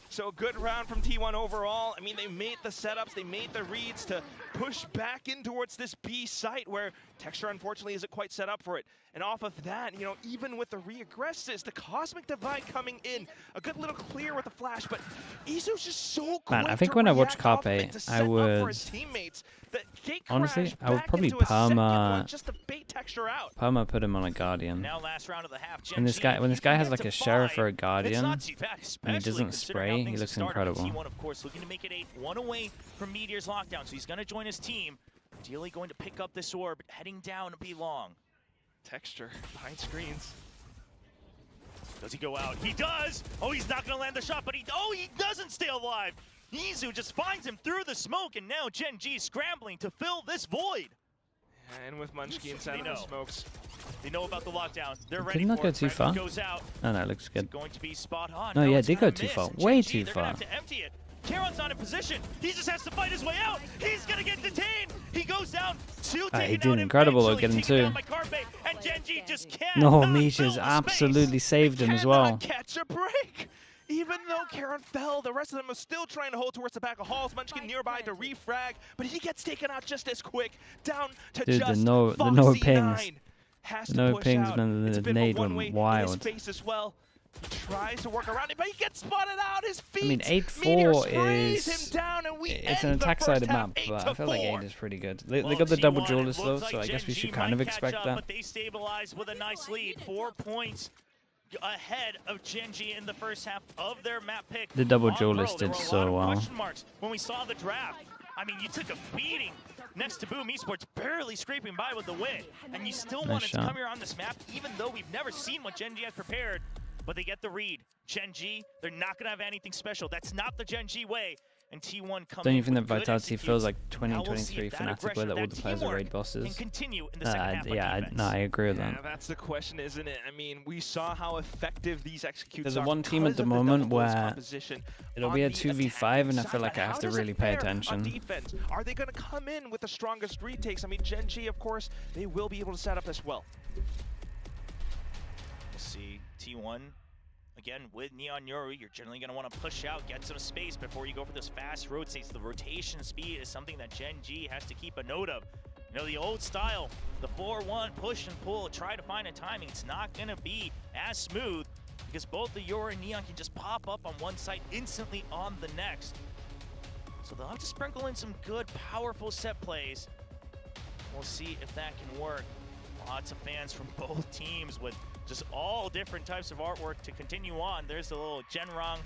So good round from T1 overall. I mean, they made the setups, they made the reads to push back in towards this B site where Texture unfortunately isn't quite set up for it. And off of that, you know, even with the re-aggressives, the Cosmic Divide coming in, a good little clear with the flash, but Izu's just so quick. Man, I think when I watch Carpe, I would honestly, I would probably perma put him on a Guardian. Now last round of the half, And this guy, when this guy has like a Sheriff or a Guardian, and he doesn't spray, he looks incredible. T1, of course, looking to make it 8-1 away from Meteor's lockdown, so he's going to join his team. Ideally going to pick up this orb, heading down to be long. Texture behind screens. Does he go out? He does! Oh, he's not going to land the shot, but he doesn't stay alive! Izu just finds him through the smoke, and now GENG scrambling to fill this void. And with Munchki inside of the smokes. They know about the lockdown. They're ready Did not for go it. too far. Goes out. Oh no, it looks good. Going to be spot on. No, No, yeah, it's it did go gonna too miss. far. And Way GENG, too they're gonna far. have to empty it. Karon's not in position. He just has to fight his way out. He's gonna get detained. He goes down. He did incredible at getting two. And GENG just can't. No, Misha's absolutely saved him as well. Catch a break. Even though Karon fell, the rest of them are still trying to hold towards the back of halls. Munchkin nearby to refrag, but he gets taken out just as quick. Down to Dude, just the no pings. Has The to no push pings, out. man. It's a The bit of a nade one-way went in wild. his face as well. He tries to work around it, but he gets spotted out. His feet. I mean, 8-4 is it's an attack-sided map, but I feel like 8 is pretty good. They got the double duelist though, so I guess we should kind of expect that. But they stabilize with a nice lead, 4 points ahead of GENG in the first half of their map pick. The double On duelist Pearl, did there were a so lot of well. question marks when we saw the draft. I mean, you took a beating next to Boom Esports, barely scraping by with the win, and you still wanted to come here on this map, even though we've never seen what GENG has prepared. But they get the read. GENG, they're not going to have anything special. That's not the GENG way. And T1 comes. Don't you think that Vitality feels like 2023 Fnatic, where all the players are raid bosses? No, I agree with that. That's the question, isn't it? I mean, we saw how effective these executes There's are. a one team at the moment where it'll be a 2v5, and I feel like I have to really pay attention. Defense? Are they going to come in with the strongest retakes? I mean, GENG, of course, they will be able to set up as well. We'll see T1. Again, with Neon Yoru, you're generally going to want to push out, get some space before you go for those fast rotates. The rotation speed is something that GENG has to keep a note of. You know, the old style, the 4-1, push and pull, try to find a timing. It's not going to be as smooth because both the Yoru and Neon can just pop up on one side instantly on the next. So they'll have to sprinkle in some good, powerful set plays. We'll see if that can work. Lots of fans from both teams with just all different types of artwork to continue on. There's the little Genrong,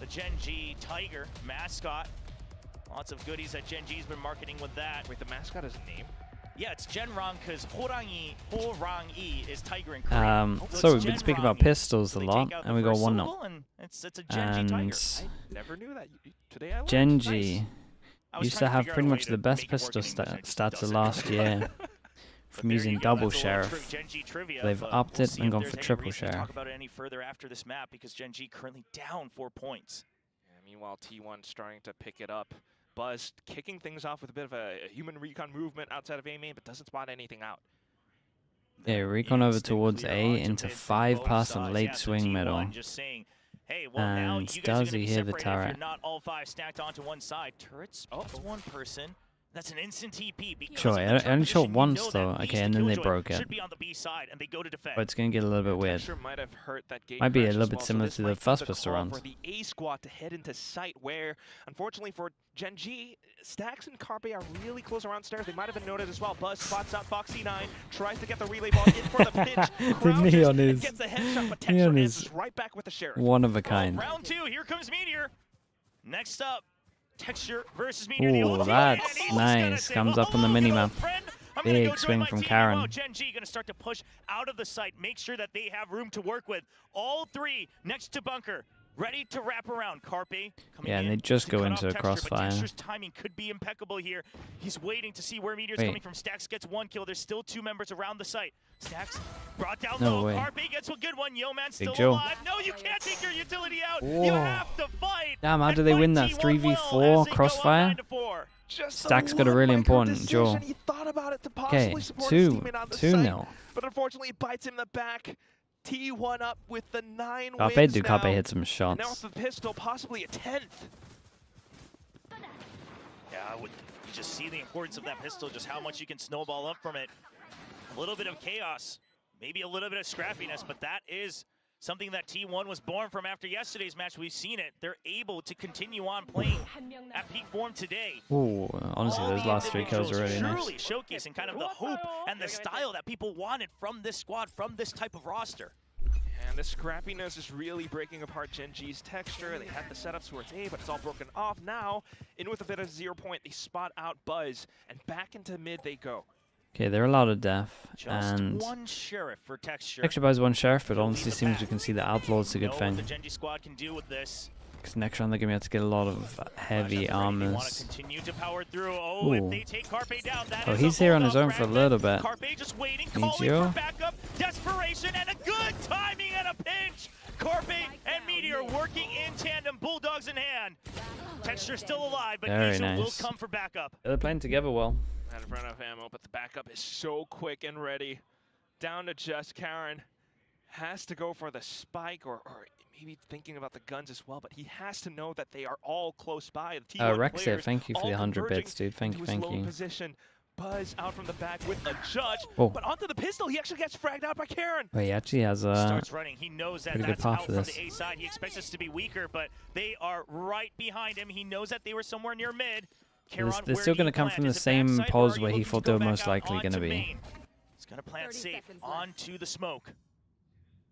the GENG Tiger mascot. Lots of goodies that GENG's been marketing with that. Wait, the mascot has a name? Yeah, it's Genrong because Horangi is tiger in Korean. So we've been speaking about pistols a lot, and we got 1-0. It's a GENG Tiger. I never knew that. Today I learned. GENG used to have pretty much the best pistol stats of last year. From using double sheriff, they've upped it and gone for triple sheriff. Talk about it any further after this map because GENG currently down 4 points. Yeah, meanwhile, T1 starting to pick it up. Buzz kicking things off with a bit of a human recon movement outside of A main, but doesn't spot anything out. Yeah, recon over towards A into 5 pass on late swing middle. Hey, well, now And you guys does he hear the turret? You're not all 5 stacked onto one side. Turret spots one person. That's an instant TP. Sure, I only shot once though. Okay, and then they broke it. Should be on the B side, and they go to defend. But it's gonna get a little bit weird. Might have hurt that Might be a little bit similar to the first pistol runs. For the A squad to head into sight, where unfortunately for GENG, Stax and Carpe are really close around stairs. They might have been noted as well. Buzz spots out Foxy9, tries to get the relay ball in for the pitch. The Neon is gets the headshot, but Texture answers right back with the sheriff. One of a kind. Round 2, here comes Meteor. Next up, Texture versus Meteor. Ooh, that's nice. Comes up on the minimap. Big swing from Karon. GENG gonna start to push out of the site, make sure that they have room to work with. All 3 next to bunker, ready to wrap around. Carpe coming Yeah, and in they just to go cut into off a Texture, but crossfire. Texture's timing could be impeccable here. He's waiting to see where Meteor's coming from. Stax gets 1 kill. There's still 2 members around the site. Stax brought down low. Carpe gets a good one. Yo man still alive. No, you can't take your utility out. You have to fight. Damn, how do they win that 3v4 crossfire? Stack's got a really important jaw. Okay, 2-0. But unfortunately, it bites him in the back. T1 up with the 9 Carpe wins do Carpe now. hit some And now with shots. the pistol, possibly a 10th. Yeah, you just see the importance of that pistol, just how much you can snowball up from it. A little bit of chaos, maybe a little bit of scrappiness, but that is something that T1 was born from after yesterday's match. We've seen it. They're able to continue on playing at peak form today. Ooh, honestly, those last 3 kills are really nice. Truly showcasing kind of the hope and the style that people wanted from this squad, from this type of roster. And the scrappiness is really breaking apart GENG's texture. They had the setups towards A, but it's all broken off. Now, in with a bit of 0 point, they spot out Buzz, and back into mid they go. Okay, they're a lot of death, Just and one sheriff for texture. extra Buzz 1 sheriff, but honestly seems we can see the Outlaw's a good Know thing. what the GENG squad can do with this. Because next round they're going to have to get a lot of heavy armors. Continue to power through. Oh, if Ooh. they take Carpe down, that Oh, is he's a here on his bulldog own for a fragment. little bit. Carpe just waiting, calling Meteor. for backup, desperation, and a good timing and a pinch. Carpe and Meteor working in tandem, bulldogs in hand. Texture still alive, but Very Meteor will nice. come for backup. They're playing together well. Out of run out of ammo, but the backup is so quick and ready. Down to just Karen. Has to go for the spike, or maybe thinking about the guns as well, but he has to know that they are all close by. The T1 Rexit, players thank you for all the 100 converging bits, dude. Thank you, into his thank low you. Position. Buzz out from the back with a judge, Oh. but onto the pistol. He actually gets fragged out by Karen. Wait, he actually has Starts running. He knows that pretty good that's path out for from this. the A side. He expects us to be weaker, but they are right behind him. He knows that they were somewhere near mid. Caron, They're where still do going you to come plant? from the Is it same backside, or pose are where you he looking thought to they go were back most out likely going to onto be. main? He's going to plant 30 safe seconds left. onto the smoke.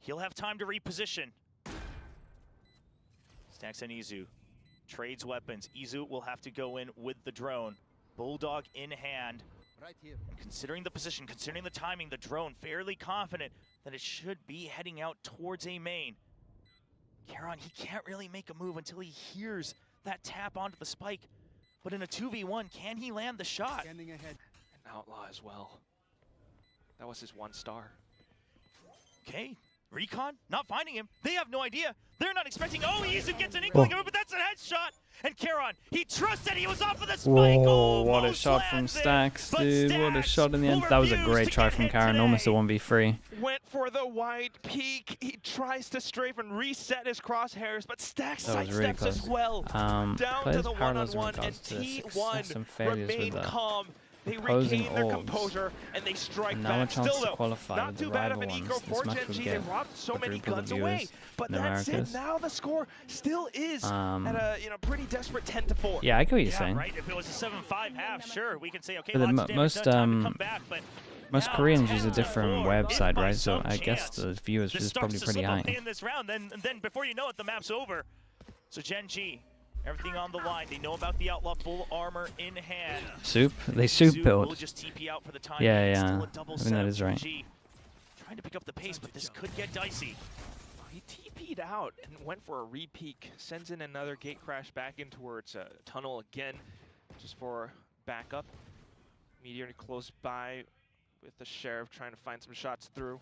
He'll have time to reposition. Stacks and Izu. Trades weapons. Izu will have to go in with the drone. Bulldog in hand. Right here. And considering the position, considering the timing, the drone fairly confident that it should be heading out towards a main. Caron, he can't really make a move until he hears that tap onto the spike. But in a 2v1, can he land the shot? Standing ahead. An outlaw as well. That was his 1 star. Okay, Recon not finding him. They have no idea. They're not expecting. Oh, Izu gets an inkling of it, but that's a headshot. And Caron, he trusted. He was off of the spike. Whoa, what a Almost shot from lands it, Stacks, but dude. What a Stacks shot in the end. will That was a refuse great to try get from hit Karen, almost a today. 1v3. Went for the wide peek. He tries to strafe and reset his crosshairs, but Stacks That was really sidesteps as close. well. Down to Players the parallels in one-on-one, and regards to success T1 and failures with remain that. calm. They Opposing regain their orbs. composure and they strike And now a back. chance Still to though, qualify not with the too bad of rival an eco ones. for This match would GENG. They get robbed so many quadruple the guns away, viewers but in that's it. Americas. Now the score still is at a pretty desperate 10-4. Yeah, I get what you're Yeah, saying. right. If it was a 7-5 half, sure, we can say, okay, But the lots of damage done, time to come back, but most now Koreans use a 10-4, different if website, by right? So some I guess chance the viewers this is probably starts to pretty slip away high. in this round, then before you know it, the map's over. So GENG, everything on the line. They know about the Outlaw, full armor in hand. Soup? They soup Izu build. will just TP out for the time Yeah, being. yeah. Still a double I think that setup is for right. GENG. Trying to pick up the pace, but this could get dicey. He TP'd out and went for a re-peek. Sends in another gate crash back in towards a tunnel again, just for backup. Meteor close by with the Sheriff trying to find some shots through.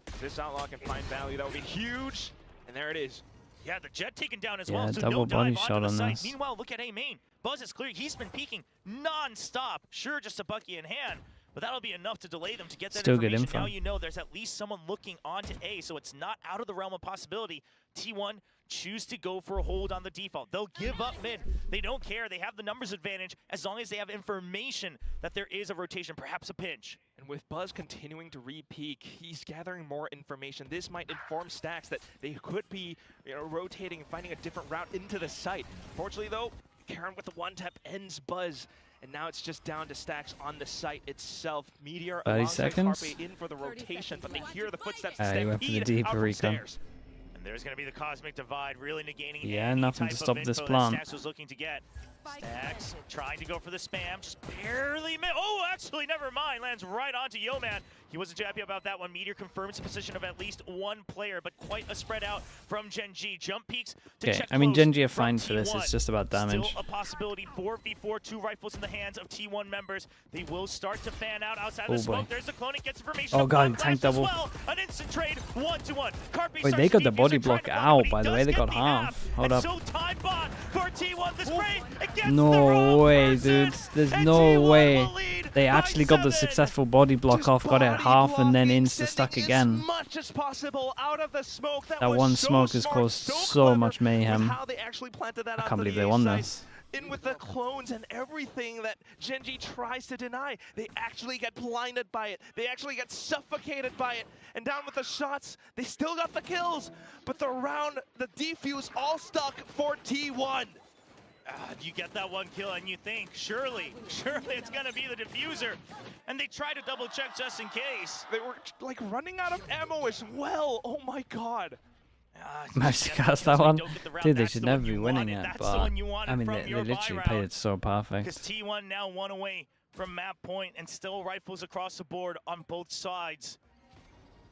If this Outlaw can find value, that would be huge. And there it is. Yeah, the Jet taken down as Yeah, well, so double no body dive onto shot the on site. this. Meanwhile, look at A main. Buzz is clear. He's been peeking non-stop. Sure, just a Bucky in hand, but that'll be enough to delay them to get that Still good information. info. Now you know there's at least someone looking onto A, so it's not out of the realm of possibility. T1 choose to go for a hold on the default. They'll give up mid. They don't care. They have the numbers advantage as long as they have information that there is a rotation, perhaps a pinch. And with Buzz continuing to re-peek, he's gathering more information. This might inform Stacks that they could be, rotating and finding a different route into the site. Fortunately, though, Karen with the one-tap ends Buzz. And now it's just down to Stacks on the site itself. Meteor 30 alongside seconds. Carpe in for the rotation, but they hear the footsteps He went for the stampede deeper out from recon. stairs. And there's going to be the cosmic divide, really negating Yeah, any nothing type to stop of this info plant. that Stacks was looking to get. Stacks trying to go for the spam, just barely missed. Oh, actually, never mind. Lands right onto Yeoman. He wasn't too happy about that one. Meteor confirms the position of at least one player, but quite a spread out from GENG. Jump peaks to check. I mean, close GENG are from fine for this. T1. It's just about damage. Still a possibility. 4v4, 2 rifles in the hands of T1 members. They will start to fan out outside of the smoke. There's the clone. It gets information. Oh god, tank double. Well. An instant trade, 1-1. Wait, they got the body block out, by the way. They got half. Hold up. So time bond for T1 the spray. No way, dude. There's no way. They actually got the successful body block off, got it at half, and then insta-stuck again. That one smoke has caused so much mayhem. I can't believe they won this. In with the clones and everything that GENG tries to deny. They actually get blinded by it. They actually get suffocated by it. And down with the shots, they still got the kills. But the round, the defuse all stuck for T1. You get that one kill and you think, surely it's gonna be the diffuser. And they try to double check just in case. They were like running out of ammo as well. Oh my god. Managed to cast that one. Dude, they should never be winning it, but I mean, they literally played it so perfect. Because T1 now 1 away from map point and still rifles across the board on both sides.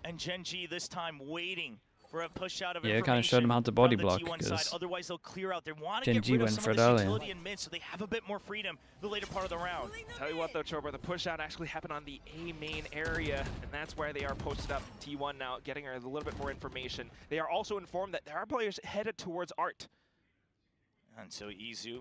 And GENG this time waiting for a push out of it kind of showed them how to body block, because otherwise they'll clear out. They want to get GENG rid of went some for of it this earlier. utility in mid, so they have a bit more freedom the later part of the round. Tell you what though, Chober, the push out actually happened on the A main area, and that's where they are posted up. T1 now getting a little bit more information. They are also informed that there are players headed towards Art. And so Izu,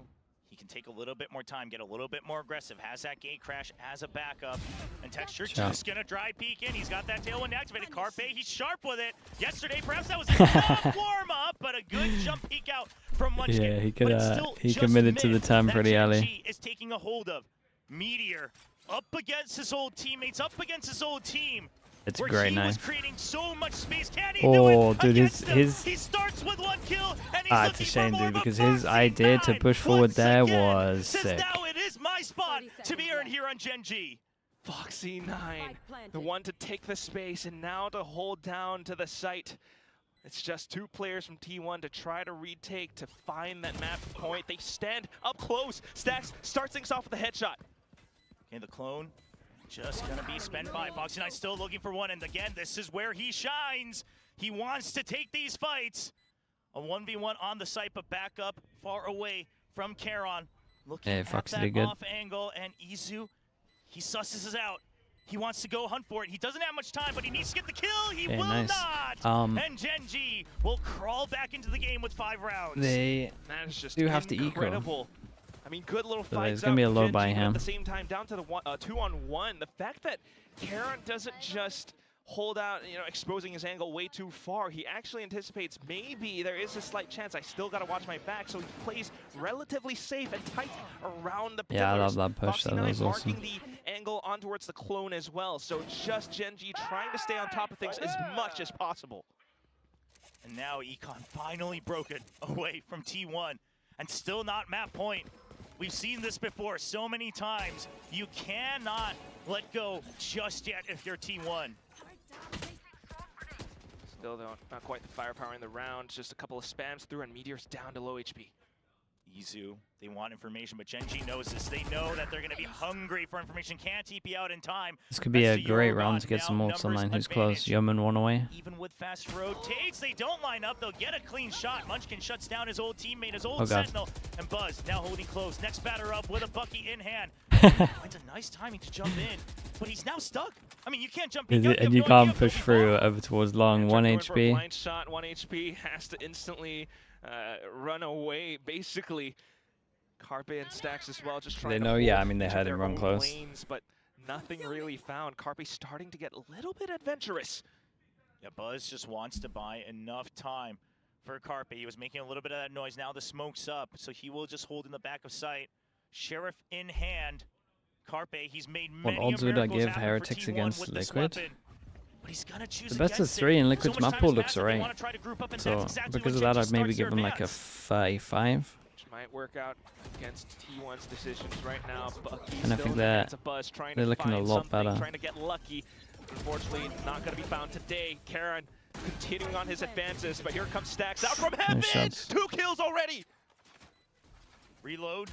he can take a little bit more time, get a little bit more aggressive, has that gate crash as a backup, and Texture just gonna dry peek in. He's got that tailwind activated. Carpe, he's sharp with it. Yesterday, perhaps that was a tough warm-up, but a good jump peek out from Munchkin. Yeah, he could. He committed to the time pretty early. Is taking a hold of Meteor up against his old teammates, up against his old team. It's a great knife. Creating so much space. Can he oh, do it? Dude, he starts with 1 kill, and he's it's a shame, dude, because his idea to push forward there was sick. Now it is my spot to be earned here on GENG. Foxy9, the one to take the space and now to hold down to the site. It's just 2 players from T1 to try to retake, to find that map point. They stand up close. Stacks starts things off with a headshot. Okay, the clone just gonna be spent by Foxy9, still looking for one, and again, this is where he shines. He wants to take these fights. A 1v1 on the site, but back up far away from Charon. Looking at that off angle, and Izu, he susses us out. He wants to go hunt for it. He doesn't have much time, but he needs to get the kill. He will not. And GENG will crawl back into the game with 5 rounds. They do have to eco. I mean, good little So fights. there's gonna be a low by him. At the same time, down to the 2-on-1. The fact that Charon doesn't just hold out, exposing his angle way too far. He actually anticipates maybe there is a slight chance. I still got to watch my back, so he plays relatively safe and tight around the pillars. Yeah, I love that push. That was awesome. Marking the angle on towards the clone as well. So just GENG trying to stay on top of things as much as possible. And now Econ finally broken away from T1 and still not map point. We've seen this before so many times. You cannot let go just yet if you're T1. Still though, not quite the firepower in the round. Just a couple of spams through and Meteor's down to low HP. Izu, they want information, but GENG knows this. They know that they're going to be hungry for information. Can't TP out in time. This could be a great round to get some ults online. Who's close? Yeoman 1 away. Even with fast rotates, they don't line up. They'll get a clean shot. Munchkin shuts down his old teammate, his old Sentinel. And Buzz now holding close. Next batter up with a Bucky in hand. It's a nice timing to jump in, but he's now stuck. I mean, you can't jump in. And you can't push through over towards long. 1 HP. Blind shot, 1 HP, has to instantly run away, basically. Carpe and Stacks as well, just trying to hold I mean, they had him run close. Lanes, but nothing really found. Carpe starting to get a little bit adventurous. Yeah, Buzz just wants to buy enough time for Carpe. He was making a little bit of that noise. Now the smoke's up, so he will just hold in the back of sight. Sheriff in hand. Carpe, he's made many What odds would I give Heretics against Liquid? But he's gonna choose the best of 3 in Liquid's map pool looks alright. So because of that, I'd maybe give him like a 35. Which might work out against T1's decisions right now. And I think they're looking a lot better. Trying to get lucky. Unfortunately, not going to be found today. Charon continuing on his advances, but here comes Stacks out from heaven. 2 kills already. Reload.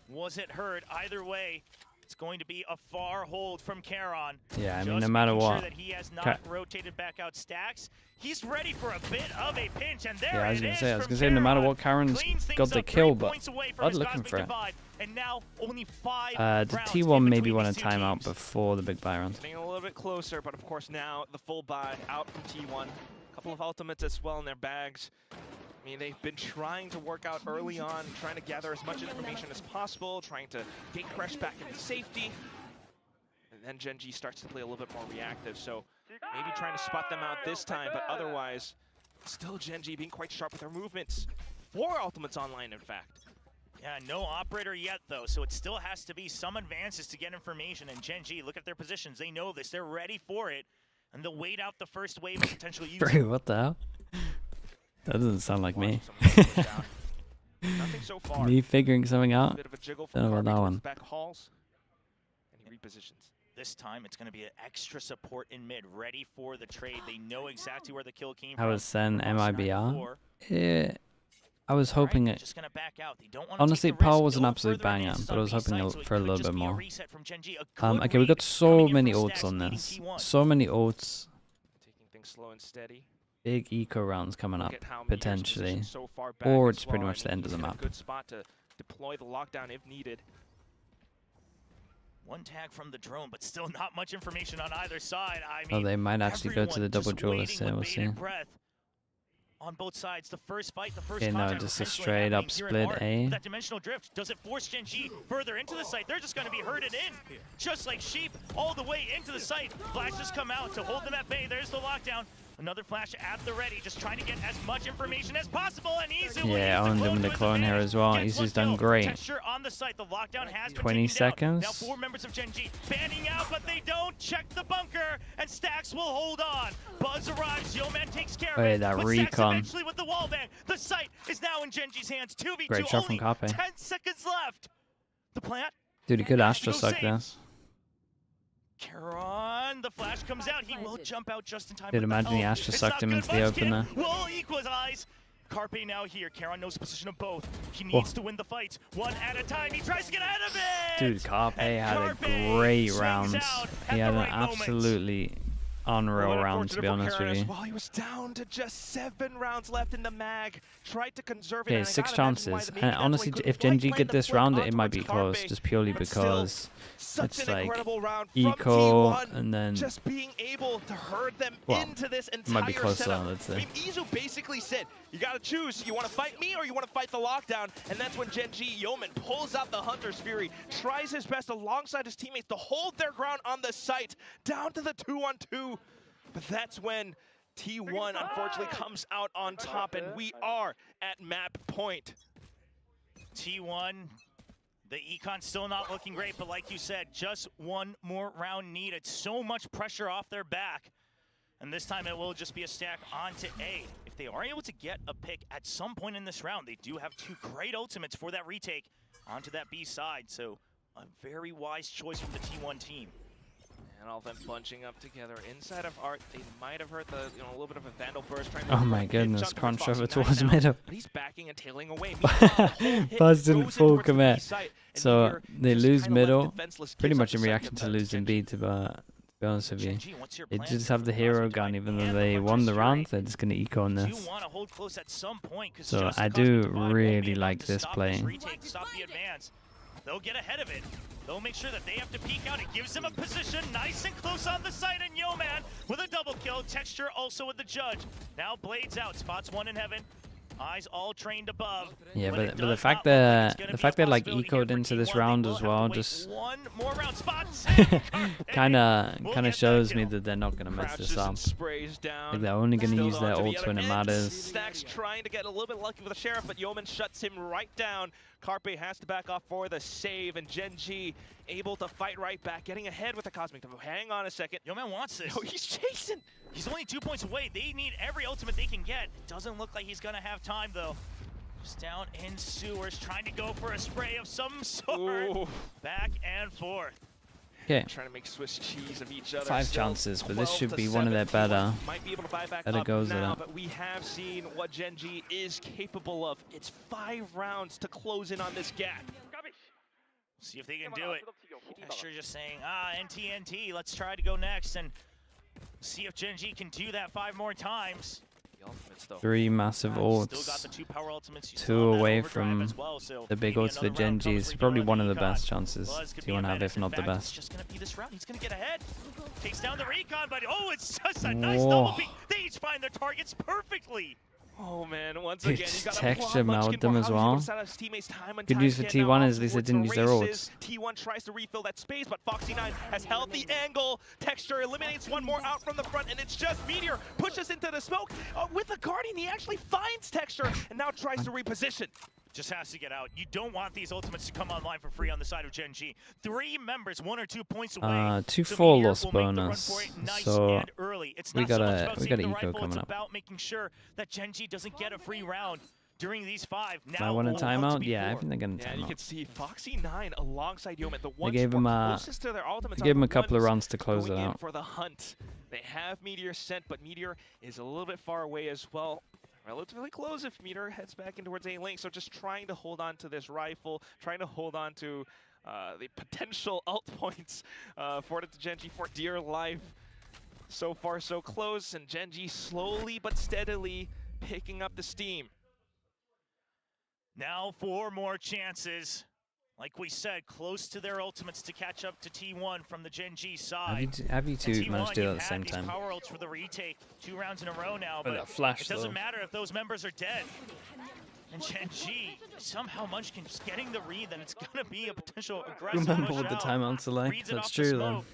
Was it heard? Either way, it's going to be a far hold from Charon. Yeah, I mean, Just no matter making what. sure that he has not rotated back out stacks. He's ready for a bit of a pinch, and there Yeah, I was it gonna is say, from no matter Charon. what, Karen's Cleans got things the up, kill, 3 but points away from I'm his looking Cosmic for it. Divide, and now only 5 The rounds T1 in maybe between want a these two timeout teams. before the big buy round. Getting a little bit closer, but of course now the full buy out from T1. A couple of ultimates as well in their bags. I mean, they've been trying to work out early on, trying to gather as much information as possible, trying to get Crash back into safety. And then GENG starts to play a little bit more reactive, so maybe trying to spot them out this time, but otherwise, still GENG being quite sharp with their movements. 4 ultimates online, in fact. Yeah, no operator yet, though, so it still has to be some advances to get information. And GENG, look at their positions. They know this. They're ready for it. And they'll wait out the first wave and potentially use it. Bro, what the hell? That doesn't sound like me. Nothing so far. Me figuring something out? Bit of a jiggle Don't know from about that Carby one. towards back halls. And he repositions. This time, it's going to be an extra support in mid, ready for the trade. They know exactly where the kill came I from. was saying MIBR. 4. Yeah, I was hoping Right, it. just gonna back out. They don't wanna Honestly, take the Power risk, was an go absolute further banger, against but I was some hoping B-sides, so it for a could little just bit be a more. reset from GENG. A good Okay, we got read so coming in many from ults Stacks on leading this. T1. So many ults. Taking things slow and steady. Big eco rounds coming Look up, at how Meteor's potentially. positioned so far back Or as it's pretty well. much I the mean, end of he's the in map. a good spot to deploy the lockdown if needed. One tag from the drone, but still not much information on either side. I Oh, mean, they might actually go to the everyone double just duelist waiting here, with we'll see. bated breath. On both sides, the first fight, the first Okay, no, contact just a potentially straight up happening here in split Art. A. That dimensional drift, does it force GENG further into the site? They're just going to be herded in, just like sheep, all the way into the site. Flashes come out to hold them at bay. There's the lockdown. Another flash at the ready, just trying to get as much information as possible. And Izu Yeah, I owned him in the clone here as well. Izu's done great. Texture on the site. The lockdown has been 20 taken down. seconds. Now 4 members of GENG banning out, but they don't check the bunker, and Stacks will hold on. Buzz arrives, Yeoman takes care of Oh, yeah, it. that but Stacks recon. eventually with the wall bang. The site is now in GENG's hands. 2v2, Great shot from only Carpe. 10 seconds left. The plant. Dude, he could has to Astra go suck save. this. Charon, the flash comes out. He will jump out just in time. Dude, but the imagine he hell, Astra it's sucked not him good into the much, open kid. there. Will equalize. Carpe now here. Charon knows the position of both. He needs to win the fight one at a time. He tries to get ahead of it. Dude, Carpe And had a Carpe great swings round. out He at had the an right moment. absolutely unreal Well, round, to be unfortunate honest for with Karis, you. while he was down to just 7 rounds left in the mag, tried to conserve it. Okay, and I 6 gotta imagine why chances. maybe that's And why honestly, he couldn't if quite GENG land get the this flick round, on it might be towards close, Carpe, just purely but still, because such it's an like incredible round eco from T1, and then just being able to herd them well, into this it might be entire close setup. though, let's I say. mean, Izu basically said, you gotta choose, you wanna fight me or you wanna fight the lockdown, and that's when GENG Yeoman pulls out the Hunter's Fury, tries his best alongside his teammates to hold their ground on the site, down to the 2-on-2, but that's when T1 unfortunately comes out on top, and we are at map point. T1, the econ still not looking great, but like you said, just one more round needed. So much pressure off their back. And this time it will just be a stack onto A. If they are able to get a pick at some point in this round, they do have 2 great ultimates for that retake onto that B side. So a very wise choice from the T1 team. And all of them bunching up together inside of Art. They might have heard the, a little bit of a Vandal burst trying to Oh my pinch goodness, onto crunch Foxy over 9 towards now, middle. But he's backing and tailing away. Meanwhile, the whole hit Buzzed in goes full in towards the commit. B site, and So Meteor they just lose kinda left middle, defenseless, pretty gives much up in the reaction second to losing Genji. B, to be honest with you. GENG, what's your They plan just for have the the hero Cosmic gun, Divide even though and they the won the Hunter's round, Fury? they're just gonna eco on Do this. you want to hold close at some point? 'Cause So just the I Cosmic do Divide won't be really enough like to this stop play. retake, stop the advance. They'll get ahead of it. They'll make sure that they have to peek out. It gives them a position nice and close on the site, and Yeoman with a double kill. Texture also with the judge. Now Blades out, spots 1 in heaven. Eyes all trained above. Yeah, But but it the does fact not look like it's that gonna be a like possibility ecoed here for into this T1. They round will as have to well wait just one more round. Spots. kind of We'll get that shows me kill. that they're not gonna mess Crouches this up. and sprays down. Like they're only gonna Still use their onto the ults other when it end. matters. Stacks trying to get a little bit lucky with the Sheriff, but Yeoman shuts him right down. Carpe has to back off for the save, and GENG able to fight right back, getting ahead with the Cosmic Divide. Hang on a second. Yeoman wants this. Oh, he's chasing. He's only 2 points away. They need every ultimate they can get. It doesn't look like he's gonna have time though. Just down in sewers, trying to go for a spray of some sort. Ooh. Back and forth. Okay. Trying to make Swiss cheese of each other. 5 Still chances, but this 12 should to be one of 7. their better. Might be able to buy back Better up goes now, at but we have seen what GENG is capable of. It's 5 rounds to close in on this gap. See if they can do it. Texture just saying, NT, let's try to go next and see if GENG can do that 5 more times. 3 massive ults. Still got the 2 power ultimates. 2 away from the big ults for GENG. It's probably one of the best chances T1 have, if not the best. It's just going to be this round. He's going to get ahead. Takes down the recon, but it's just a nice double peek. They each find their targets perfectly. Oh man, once again, you got Texture mellowed them as well. Good news for T1 is at least they didn't use their ults. T1 tries to refill that space, but Foxy9 has held the angle. Texture eliminates one more out from the front, and it's just Meteor pushes into the smoke. With the Guardian, he actually finds Texture and now tries to reposition. Just has to get out. You don't want these ultimates to come online for free on the side of GENG. 3 members, 1 or 2 points away. 2 full loss bonus. So we got a eco coming up. About making sure that GENG doesn't get a free round during these 5. Now I want a timeout. Yeah, I think they're gonna timeout. You can see Foxy9 alongside Yomet. They gave him a couple of rounds to close it out. For the hunt, they have Meteor sent, but Meteor is a little bit far away as well. Relatively close if Meteor heads back in towards A-Link, so just trying to hold on to this rifle, trying to hold on to the potential ult points for it to GENG for dear life. So far so close, and GENG slowly but steadily picking up the steam. Now 4 more chances. Like we said, close to their ultimates to catch up to T1 from the GENG side. Have you two managed to do it at the same time? Power ults for the retake 2 rounds in a row now, but that flash, it doesn't matter if those members are dead. And GENG, somehow Munchkin just getting the read, then it's going to be a potential aggressive Remember with the timeout select? That's true though.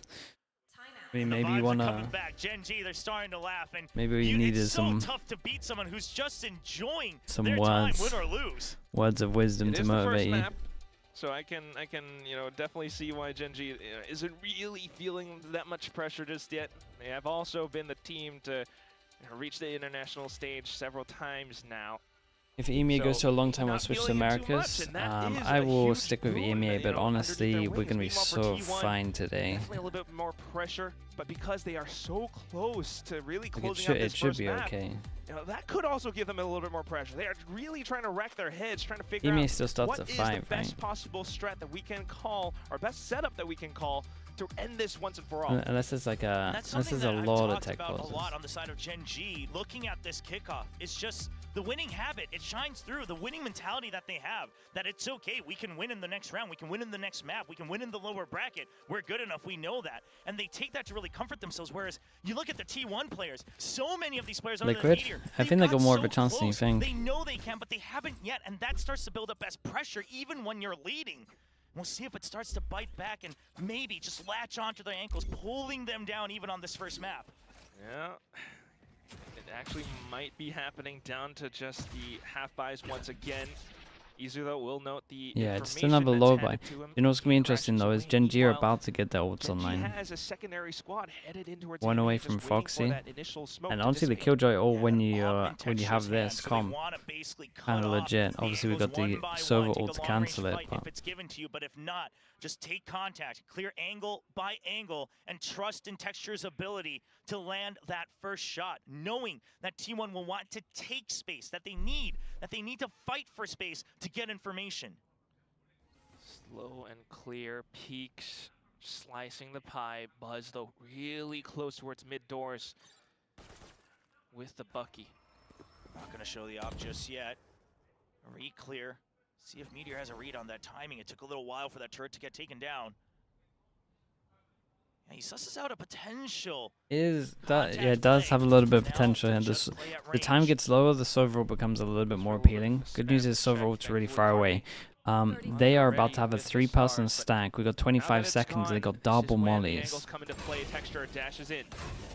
I mean, maybe you wanna. GENG, they're starting to laugh, and maybe we needed some. Tough to beat someone who's just enjoying some their words, time, win or lose. Words of wisdom to motivate you. So I can definitely see why GENG isn't really feeling that much pressure just yet. They have also been the team to reach the international stage several times now. If EMEA goes to a long time, I'll switch to Americas. I will stick with EMEA, but honestly, we're going to be so fine today. Definitely a little bit more pressure, but because they are so close to really closing out this first map, okay. That could also give them a little bit more pressure. They are really trying to rack their heads, trying to figure EMEA out still starts what at is 5, the best possible strat that we can call, or best setup that we can call to end this once and for all. Unless it's like a, unless there's a lot of tech pauses. A lot on the side of GENG, looking at this kickoff, it's just the winning habit. It shines through the winning mentality that they have. That it's okay. We can win in the next round. We can win in the next map. We can win in the lower bracket. We're good enough. We know that, and they take that to really comfort themselves. Whereas you look at the T1 players, so many of these players are Liquid. I think they got more of a chance than you think. They know they can, but they haven't yet, and that starts to build up as pressure, even when you're leading. We'll see if it starts to bite back and maybe just latch onto their ankles, pulling them down even on this first map. Yeah, it actually might be happening down to just the half buys once again. Easier though, we'll note the it's still another low buy. You know what's going to be interesting though is GENG are about to get their ults online. Has a secondary squad headed in towards 1 away from Foxy. And honestly the Killjoy ult when you have this comp kind of legit. Obviously we got the Sova ult to cancel it. If it's given to you, but if not, just take contact, clear angle by angle, and trust in Texture's ability to land that first shot, knowing that T1 will want to take space, that they need to fight for space to get information. Slow and clear peaks, slicing the pie. Buzz though really close towards mid doors with the Bucky. Not gonna show the op just yet. Read clear. See if Meteor has a read on that timing. It took a little while for that turret to get taken down. Yeah, he susses out a potential. It does have a little bit of potential, and the time gets lower, the Sova becomes a little bit more appealing. Good news is Sova ult's really far away. They are about to have a 3-person stack. We got 25 seconds. They got double mollies.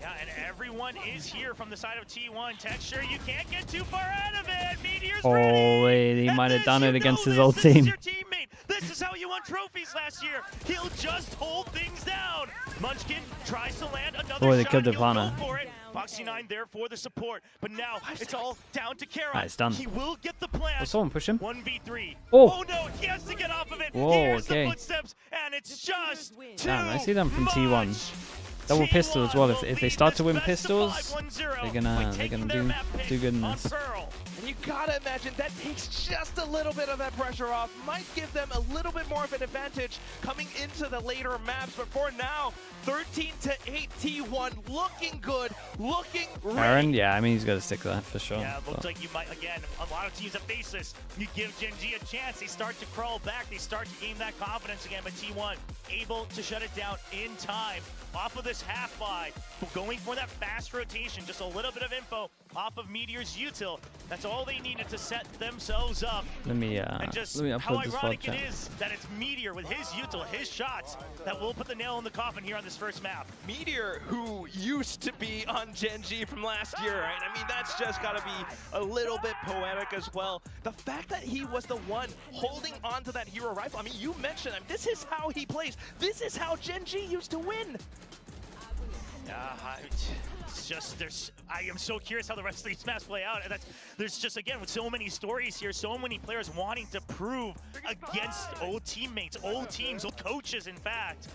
Yeah, and everyone is here from the side of T1. Texture, you can't get too far out of it. Meteor's ready. Oh wait, he might have done it against his old team. This is how you won trophies last year. He'll just hold things down. Munchkin tries to land another shot. They killed the He'll go planner. for it. Foxy9 there for the support, but now it's all down to Kara. It's done. He will get the plan. Will someone push him? 1v3. Oh. Oh no, he has to get off of it. Whoa, Here's okay. the footsteps, and it's just Damn, I see them from T1. Double pistol as well. If they start to win pistols, they're gonna do good in this. And you gotta imagine that takes just a little bit of that pressure off, might give them a little bit more of an advantage coming into the later maps, but for now, 13-8 T1, looking good, looking ready. Aaron, yeah, I mean he's got to stick to that for sure. Yeah, it looks like you might, again, a lot of teams that face this, you give GENG a chance, they start to crawl back, they start to gain that confidence again, but T1 able to shut it down in time off of this half buy, going for that fast rotation, just a little bit of info off of Meteor's util. That's all they needed to set themselves up. Let me and just let me how upload this ironic VOD it chat. is that it's Meteor with his util, his shots, that will put the nail in the coffin here on this first map. Meteor, who used to be on GENG from last year, right? I mean, that's just got to be a little bit poetic as well. The fact that he was the one holding on to that hero rifle, I mean, you mentioned him. This is how he plays. This is how GENG used to win. It's just, I am so curious how the rest of these maps play out. And there's just, again, with so many stories here, so many players wanting to prove against old teammates, old teams, old coaches, in fact.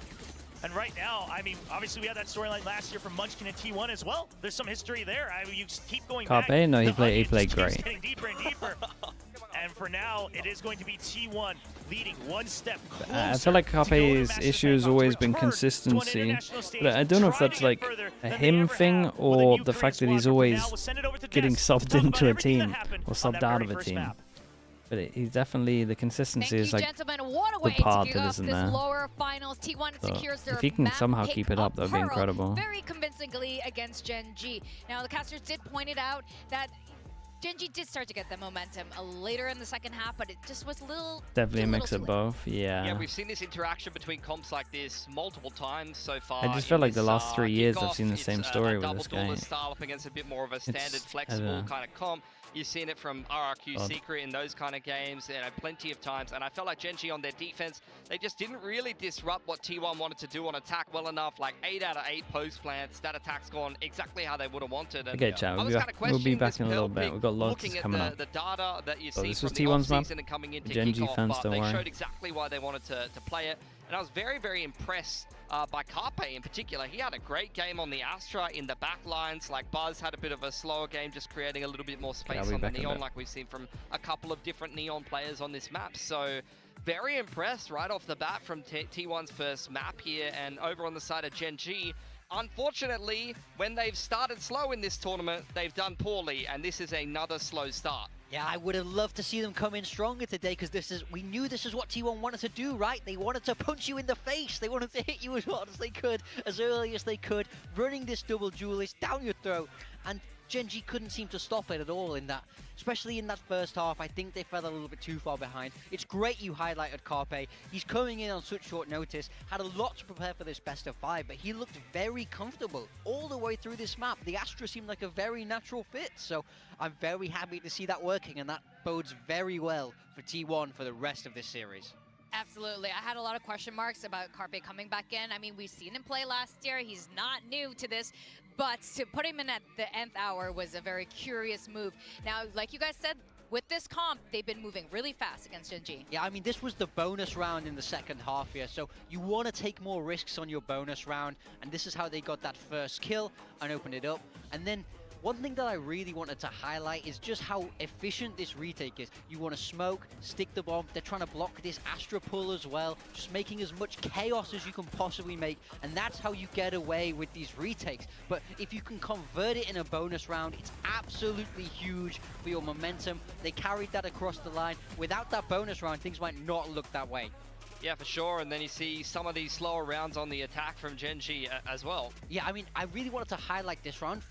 And right now, I mean, obviously we had that storyline last year from Munchkin and T1 as well. There's some history there. I mean, you just keep going back. Carpe? No, he played keeps great. getting deeper and deeper. And for now, it is going to be T1 leading one step closer. I feel like Carpe's issue has always been consistency, but I don't know if that's like a him thing or the fact that he's always getting subbed into a team or subbed out of a team. But he's definitely, the consistency is like the part that isn't there. So if he can somehow keep it up, that would be incredible. Very convincingly against GENG. Now the casters did point it out that GENG did start to get the momentum later in the second half, but it just was a little... Definitely a mix of both, yeah. Yeah, we've seen this interaction between comps like this multiple times so far. I just feel like the last 3 years I've Kickoff, seen the same story with this guy. Double style up against a bit more of a standard, flexible kind of comp. You've seen it from RRQ Secret in those kind of games, plenty of times. And I felt like GENG on their defense, they just didn't really disrupt what T1 wanted to do on attack well enough. Like 8 out of 8 post plants, that attack's gone exactly how they would have wanted. And okay, chat, we'll be back in a little bit. We've got Lotus coming up. The data that you So see this from was the T1's map. offseason and coming into GENG Kickoff, fans, but don't they worry. showed exactly why they wanted to play it. And I was very, very impressed by Carpe in particular. He had a great game on the Astra in the back lines. Like Buzz had a bit of a slower game, just creating a little bit more space on the Neon, like we've seen from a couple of different Neon players on this map. So very impressed right off the bat from T1's first map here. And over on the side of GENG, unfortunately, when they've started slow in this tournament, they've done poorly, and this is another slow start. Yeah, I would have loved to see them come in stronger today, because we knew this is what T1 wanted to do, right? They wanted to punch you in the face. They wanted to hit you as hard as they could, as early as they could, running this double duelist down your throat. And GENG couldn't seem to stop it at all in that, especially in that first half. I think they fell a little bit too far behind. It's great you highlighted Carpe. He's coming in on such short notice, had a lot to prepare for this best of 5, but he looked very comfortable all the way through this map. The Astra seemed like a very natural fit, so I'm very happy to see that working, and that bodes very well for T1 for the rest of this series. Absolutely. I had a lot of question marks about Carpe coming back in. I mean, we've seen him play last year. He's not new to this, but to put him in at the nth hour was a very curious move. Now, like you guys said, with this comp, they've been moving really fast against GENG. Yeah, I mean, this was the bonus round in the second half here, so you want to take more risks on your bonus round, and this is how they got that first kill and opened it up. And then one thing that I really wanted to highlight is just how efficient this retake is. You want to smoke, stick the bomb. They're trying to block this Astra pull as well, just making as much chaos as you can possibly make, and that's how you get away with these retakes. But if you can convert it in a bonus round, it's absolutely huge for your momentum. They carried that across the line. Without that bonus round, things might not look that way. Yeah, for sure. And then you see some of these slower rounds on the attack from GENG as well. Yeah, I mean, I really wanted to highlight this round.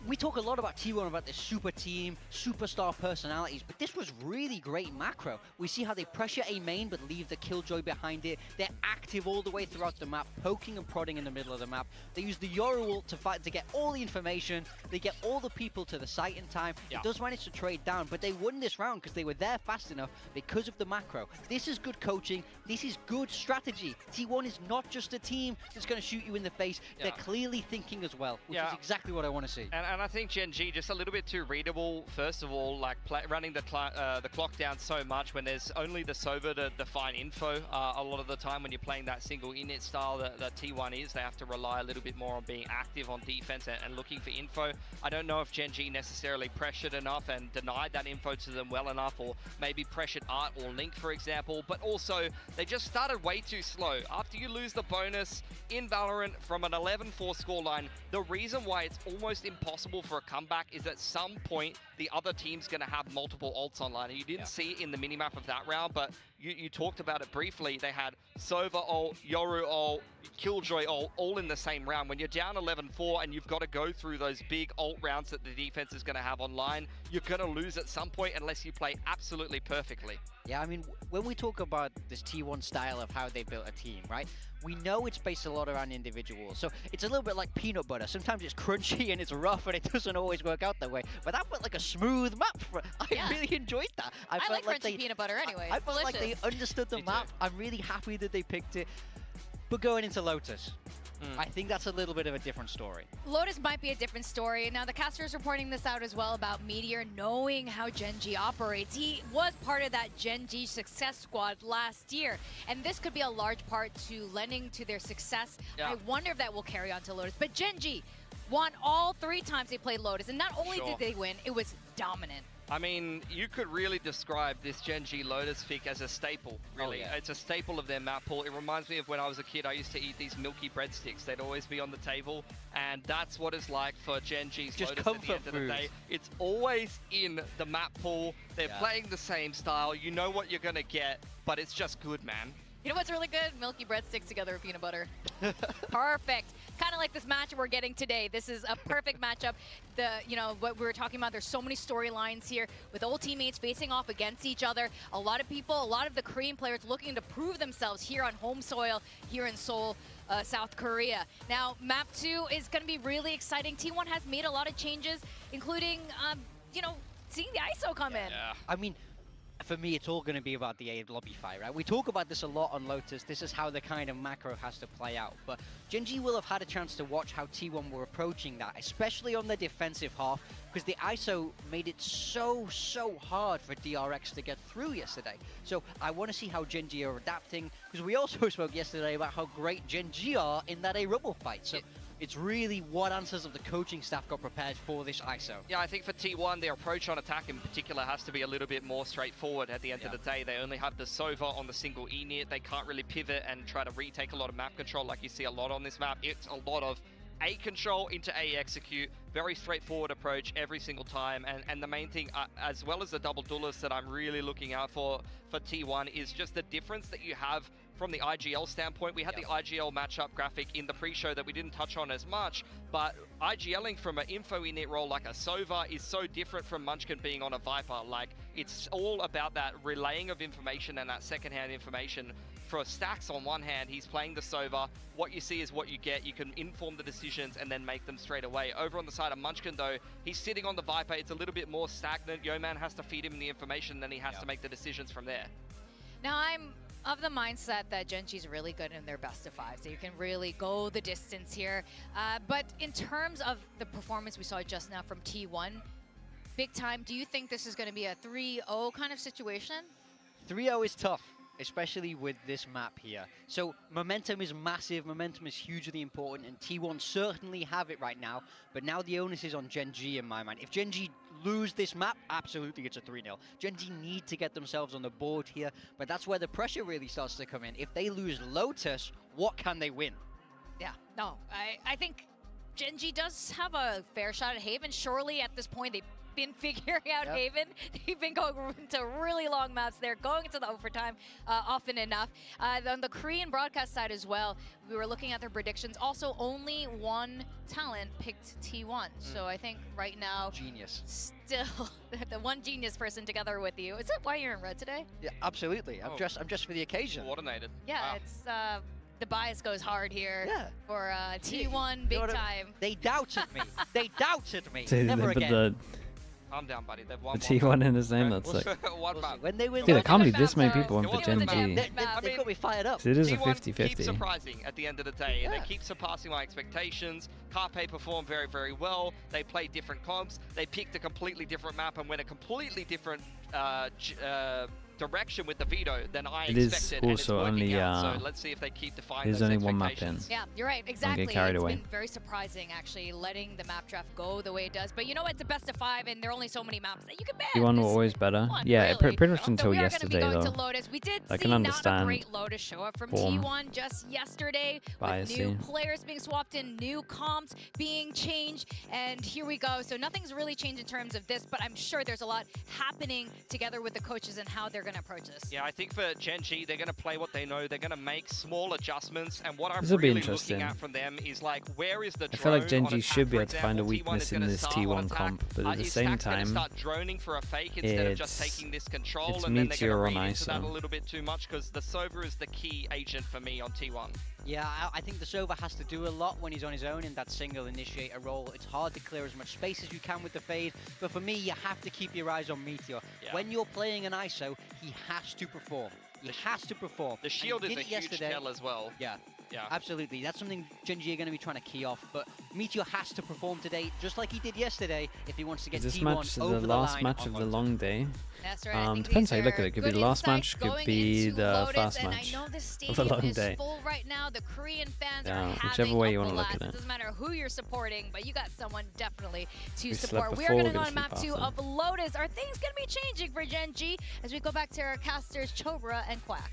We talk a lot about T1, about this super team, superstar personalities, but this was really great macro. We see how they pressure a main but leave the Killjoy behind it. They're active all the way throughout the map, poking and prodding in the middle of the map. They use the Yoru ult to get all the information. They get all the people to the site in time. Yeah. It does manage to trade down, but they won this round because they were there fast enough because of the macro. This is good coaching. This is good strategy. T1 is not just a team that's going to shoot you in the face. They're clearly thinking as well, which is exactly what I want to see. And I think GENG just a little bit too readable. First of all, like running the clock down so much when there's only the Sova to define info. A lot of the time when you're playing that single init style that T1 is, they have to rely a little bit more on being active on defense and looking for info. I don't know if GENG necessarily pressured enough and denied that info to them well enough, or maybe pressured Art or Link, for example, but also they just started way too slow. After you lose the bonus in Valorant from an 11-4 scoreline, the reason why it's almost impossible for a comeback is at some point the other team's going to have multiple ults online. And you didn't see it in the minimap of that round, but you talked about it briefly. They had Sova ult, Yoru ult, Killjoy ult, all in the same round. When you're down 11-4 and you've got to go through those big ult rounds that the defense is going to have online, you're going to lose at some point unless you play absolutely perfectly. Yeah, I mean, when we talk about this T1 style of how they built a team, right? We know it's based a lot around individuals. So it's a little bit like peanut butter. Sometimes it's crunchy and it's rough and it doesn't always work out that way. But that felt like a smooth map. I really enjoyed that. I like crunchy peanut butter anyway. I felt like they understood the map. I'm really happy that they picked it. But going into Lotus, I think that's a little bit of a different story. Lotus might be a different story. Now, the caster is reporting this out as well about Meteor knowing how GENG operates. He was part of that GENG success squad last year, and this could be a large part to lending to their success. I wonder if that will carry on to Lotus. But GENG won all 3 times they played Lotus, and not only did they win, it was dominant. I mean, you could really describe this GENG Lotus pick as a staple, really. It's a staple of their map pool. It reminds me of when I was a kid, I used to eat these milky breadsticks. They'd always be on the table, and that's what it's like for GENG's just Lotus comfort at the end of the day. It's always in the map pool. They're playing the same style. You know what you're going to get, but it's just good, man. You know what's really good? Milky breadsticks together with peanut butter. Perfect. Kind of like this match we're getting today. This is a perfect matchup. What we were talking about, there's so many storylines here with old teammates facing off against each other. A lot of people, a lot of the Korean players looking to prove themselves here on home soil, here in Seoul, South Korea. Now, map 2 is going to be really exciting. T1 has made a lot of changes, including, seeing the ISO come in. Yeah. I mean, for me, it's all going to be about the A lobby fight, right? We talk about this a lot on Lotus. This is how the kind of macro has to play out. But GENG will have had a chance to watch how T1 were approaching that, especially on the defensive half, because the ISO made it so hard for DRX to get through yesterday. So I want to see how GENG are adapting, because we also spoke yesterday about how great GENG are in that A Rumble fight. So it's really what answers of the coaching staff got prepared for this ISO. Yeah, I think for T1, their approach on attack in particular has to be a little bit more straightforward at the end of the day. They only have the Sova on the single E-Nit. They can't really pivot and try to retake a lot of map control like you see a lot on this map. It's a lot of A control into A execute. Very straightforward approach every single time. And the main thing, as well as the double duelists that I'm really looking out for T1, is just the difference that you have from the IGL standpoint. We had the IGL matchup graphic in the pre-show that we didn't touch on as much, but IGLing from an info init role like a Sova is so different from Munchkin being on a Viper. Like, it's all about that relaying of information and that secondhand information. For Stacks, on one hand, he's playing the Sova. What you see is what you get. You can inform the decisions and then make them straight away. Over on the side of Munchkin, though, he's sitting on the Viper. It's a little bit more stagnant. Yeoman has to feed him the information, then he has to make the decisions from there. Now, I'm of the mindset that GENG's really good in their best of 5, so you can really go the distance here. But in terms of the performance we saw just now from T1, big time, do you think this is going to be a 3-0 kind of situation? 3-0 is tough, especially with this map here. So momentum is massive, momentum is hugely important, and T1 certainly have it right now, but now the onus is on GENG in my mind. If GENG lose this map, absolutely it's a 3-0. GENG need to get themselves on the board here, but that's where the pressure really starts to come in. If they lose Lotus, what can they win? Yeah, no, I think GENG does have a fair shot at Haven. Surely at this point they've been figuring out Haven. They've been going into really long maps. They're going into the overtime often enough. On the Korean broadcast side as well, we were looking at their predictions. Also, only one talent picked T1. So I think right now, genius. Still, the one genius person together with you. Is that why you're in red today? Yeah, absolutely. I'm just for the occasion. Coordinated. Yeah, it's the bias goes hard here for T1 big time. They doubted me. They doubted me. Never again. Calm down, buddy. They've won. T1 in his name, that's like... One map. When they win, Dude, I can't believe map this many there. people went for It wasn't Gen a G. bad map. they've got me fired up. It is a T1 keeps 50-50. surprising at the end of the day. Yeah. They keep surpassing my expectations. Carpe performed very, very well. They played different comps. They picked a completely different map and went a completely different direction with the veto than I It is expected. And it's also working only, out. So let's see if they keep defining there's those only one map in. expectations. Yeah, you're right. Exactly. carried It's away. been very surprising, actually, letting the map draft go the way it does. But you know what? It's a best of 5, and there are only so many maps that you can ban. T1 were There's always better. one, Yeah, really. pretty much So until we are yesterday, going to be though. going to Lotus. We did I see can not a understand great Lotus show up from form. T1 just yesterday, with Biasy. new players being swapped in, new comps being changed, and here we go. So nothing's really changed in terms of this, but I'm sure there's a lot happening together with the coaches and how they're going to approach this. Yeah, I think for Gen G, they're going to play what they know. They're going to make small adjustments, and what I'm This'll be really interesting. looking at from them is like, where is the drone I feel like Gen on G attack, should be for able to find a example? T1 weakness is in gonna this start on T1 attack. comp, but at the Is same Stack's gonna time, start droning for a fake instead of just taking this control, it's and then they're Meteor going on to read into that a ISO. little bit too much, because the Sova is the key agent for me on T1. Yeah, I think the Sova has to do a lot when he's on his own in that single initiator role. It's hard to clear as much space as you can with the fade, but for me, you have to keep your eyes on Meteor. Yeah. When you're playing an ISO, he has to perform. He has to perform. The shield And is he a did it huge yesterday. tell as well. Yeah, Yeah. absolutely. That's something Gen G are going to be trying to key off, but Meteor has to perform today, just like he did yesterday, if he wants to get Is this T1 match over the the last line match on of the Lotus. long day? That's right. I think Depends how these you look at are it. Could be good the last insights match, could going be into the Lotus, first and match I know the of a stadium long is day. full right now. The Korean fans Yeah, are whichever having way a you wanna look blast. at it. It doesn't matter who you're supporting, but you got someone definitely to We slept support. We are before, going to we're go on gonna map sleep 2 after. of Lotus. Are things going to be changing for Gen G as we go back to our casters, Chobra and Quack?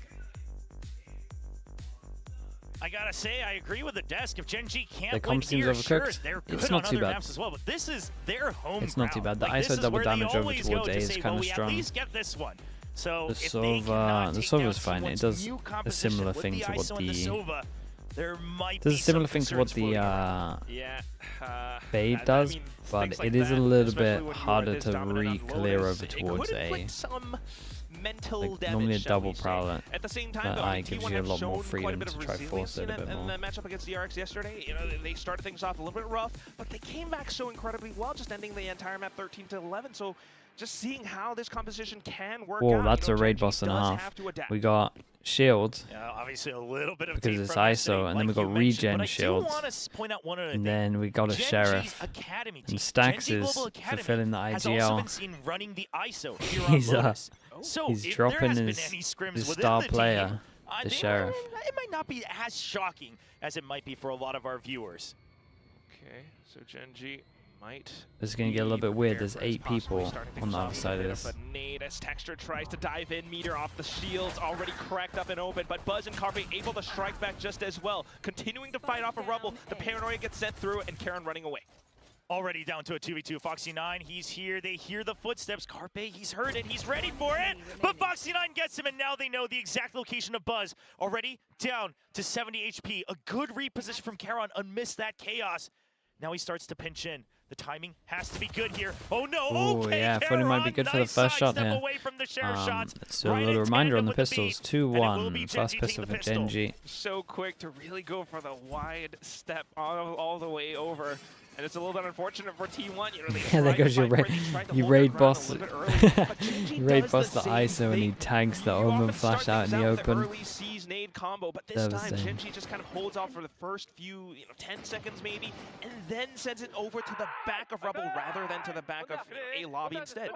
I gotta say, I agree with the desk. If Gen G The can't win comp seems here, sure, overcooked. they're good It's on not too other bad. maps as well, but this is their home It's not too ground. bad. The Like, ISO this is double where they damage over always towards go A to is say, kinda well, we strong. at least get this one. So The if they Sova, cannot the take Sova down is fine. It T1's does new a composition similar with thing the to what ISO and the Sova, there might does be a similar some thing to what concerns the for you. Yeah. Fade I does, mean, but things like it is a that, little especially bit when you are harder this to dominant on re-clear Lotus, over it towards could A. inflict some mental Like, damage, normally a shall we double say. prowler At the same time, that though, I I mean, gives T1 you a have lot more shown quite freedom bit to of try force resilience it a bit in more. the matchup against DRX yesterday. You know, they started things off a little bit rough, but they came back so incredibly well, just ending the entire map 13-11. So just seeing how this composition can work Whoa, out. that's you a know, raid Gen G boss and a does half. have to adapt. We got shield, Yeah, obviously a little bit of because tape it's from yesterday, ISO, and then we like got you mentioned, regen but shield, I do want to point out one other and thing. then we got a Gen G's sheriff, Academy team, and Stacks Gen G is Global Academy fulfilling the has also IGL. been seen running the ISO here He's, on Lotus. So he's if dropping there has his- been any scrims his within star the player, team, the they- sheriff. It might not be as shocking as it might be for a lot of our viewers. Okay, so Gen G might. It's gonna get a little bit weird. There's 8 people on the other side of this. A nade as Texture tries to dive in, Meteor off the shields, already cracked up and open, but Buzz and Carpe able to strike back just as well. Continuing to fight off a Rumble, the Paranoia gets sent through, and Karen running away. Already down to a 2v2. Foxy9, he's here. They hear the footsteps. Carpe, he's heard it. He's ready for it. But Foxy9 gets him, and now they know the exact location of Buzz. Already down to 70 HP. A good reposition from Karon amidst that chaos. Now he starts to pinch in. The timing has to be good here. Oh no, Ooh, okay, yeah, fully might be Karon, good for the nice first shot sidestep here. away from the sheriff shots. Let's do a Right little in reminder on tandem the with the pistols. beat. And it will 2-1, be Gen first G pistol taking for the Gen G. So quick to really go for the wide step all the way over. And it's a little bit unfortunate for T1. You know, they Yeah, there tried to goes your fight for raid. it, they tried to You hold their raid ground boss. a little bit early, but Gen G You raid does boss the same ISO and he thing. tags the You omen often flash start out in things the with open. early C's nade combo, but this time Devastating. Gen G just kind of holds off for the first few 10 seconds maybe, and then sends it over to the back of Rebel rather than to the back of a lobby instead.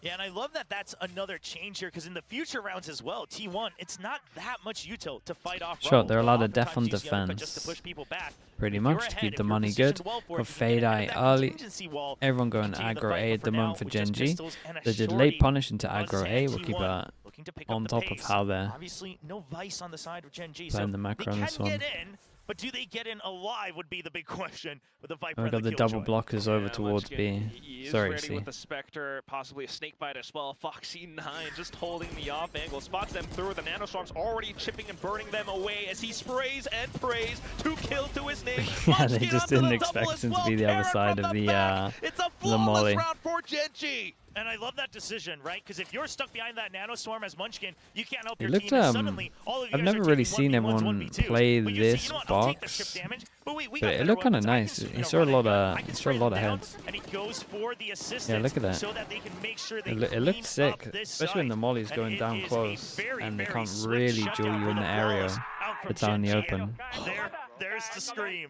Yeah, and I love that that's another change here, because in the future rounds as well, T1, it's not that much util to fight off Sure, Rumble. they're allowed to Oftentimes def on use the open just to defense. push people back. Pretty If you're much to ahead, keep if the you're money positioned good. well for it, Got you can Fade get Eye that early. contingency wall Everyone to going continue the aggro fight, A but at for the now, moment for with Gen just G. pistols and a They did shorty, late punish into Buzz aggro and A. We'll keep T1 it looking to pick up on the top of pace. how they're Obviously, no Vice on the side of Gen G, playing so the macro they on can this one. get in, but do they get in alive would be the big question with the Viper We and got the double Killjoy. blockers over Yeah, towards Munchkin, B. he is Sorry, ready C. with the Spectre, possibly a snake bite as well. Foxy9 just holding the off angle, spots them through. The nanoswarms already chipping and burning them away as he sprays and prays. 2 kills to his name. Yeah, they Munchkin just onto didn't the expect double as him to well. be the other Karen side from of the back. It's a flawless molly. round for Gen G. And I love that decision, right? Because if you're stuck behind that Nano Swarm as Munchkin, you can't help It your looked, team. And suddenly, all of you I've guys never are really taking seen 1v1s, anyone 1v2s. play But you say, this you know what, I'll take the box, chip damage, but we but got it better looked kind of weapons. nice. I can You spin saw a lot around, I of, can saw a spray lot of down, heads. and he goes for the assistance. Yeah, look at that. So that they can make sure they It looked sick, especially when the molly's And going it down is a close very, and they very can't slick really shutdown duel you for in the the area. Flawless out from It's out in the GENG. open. There's the scream.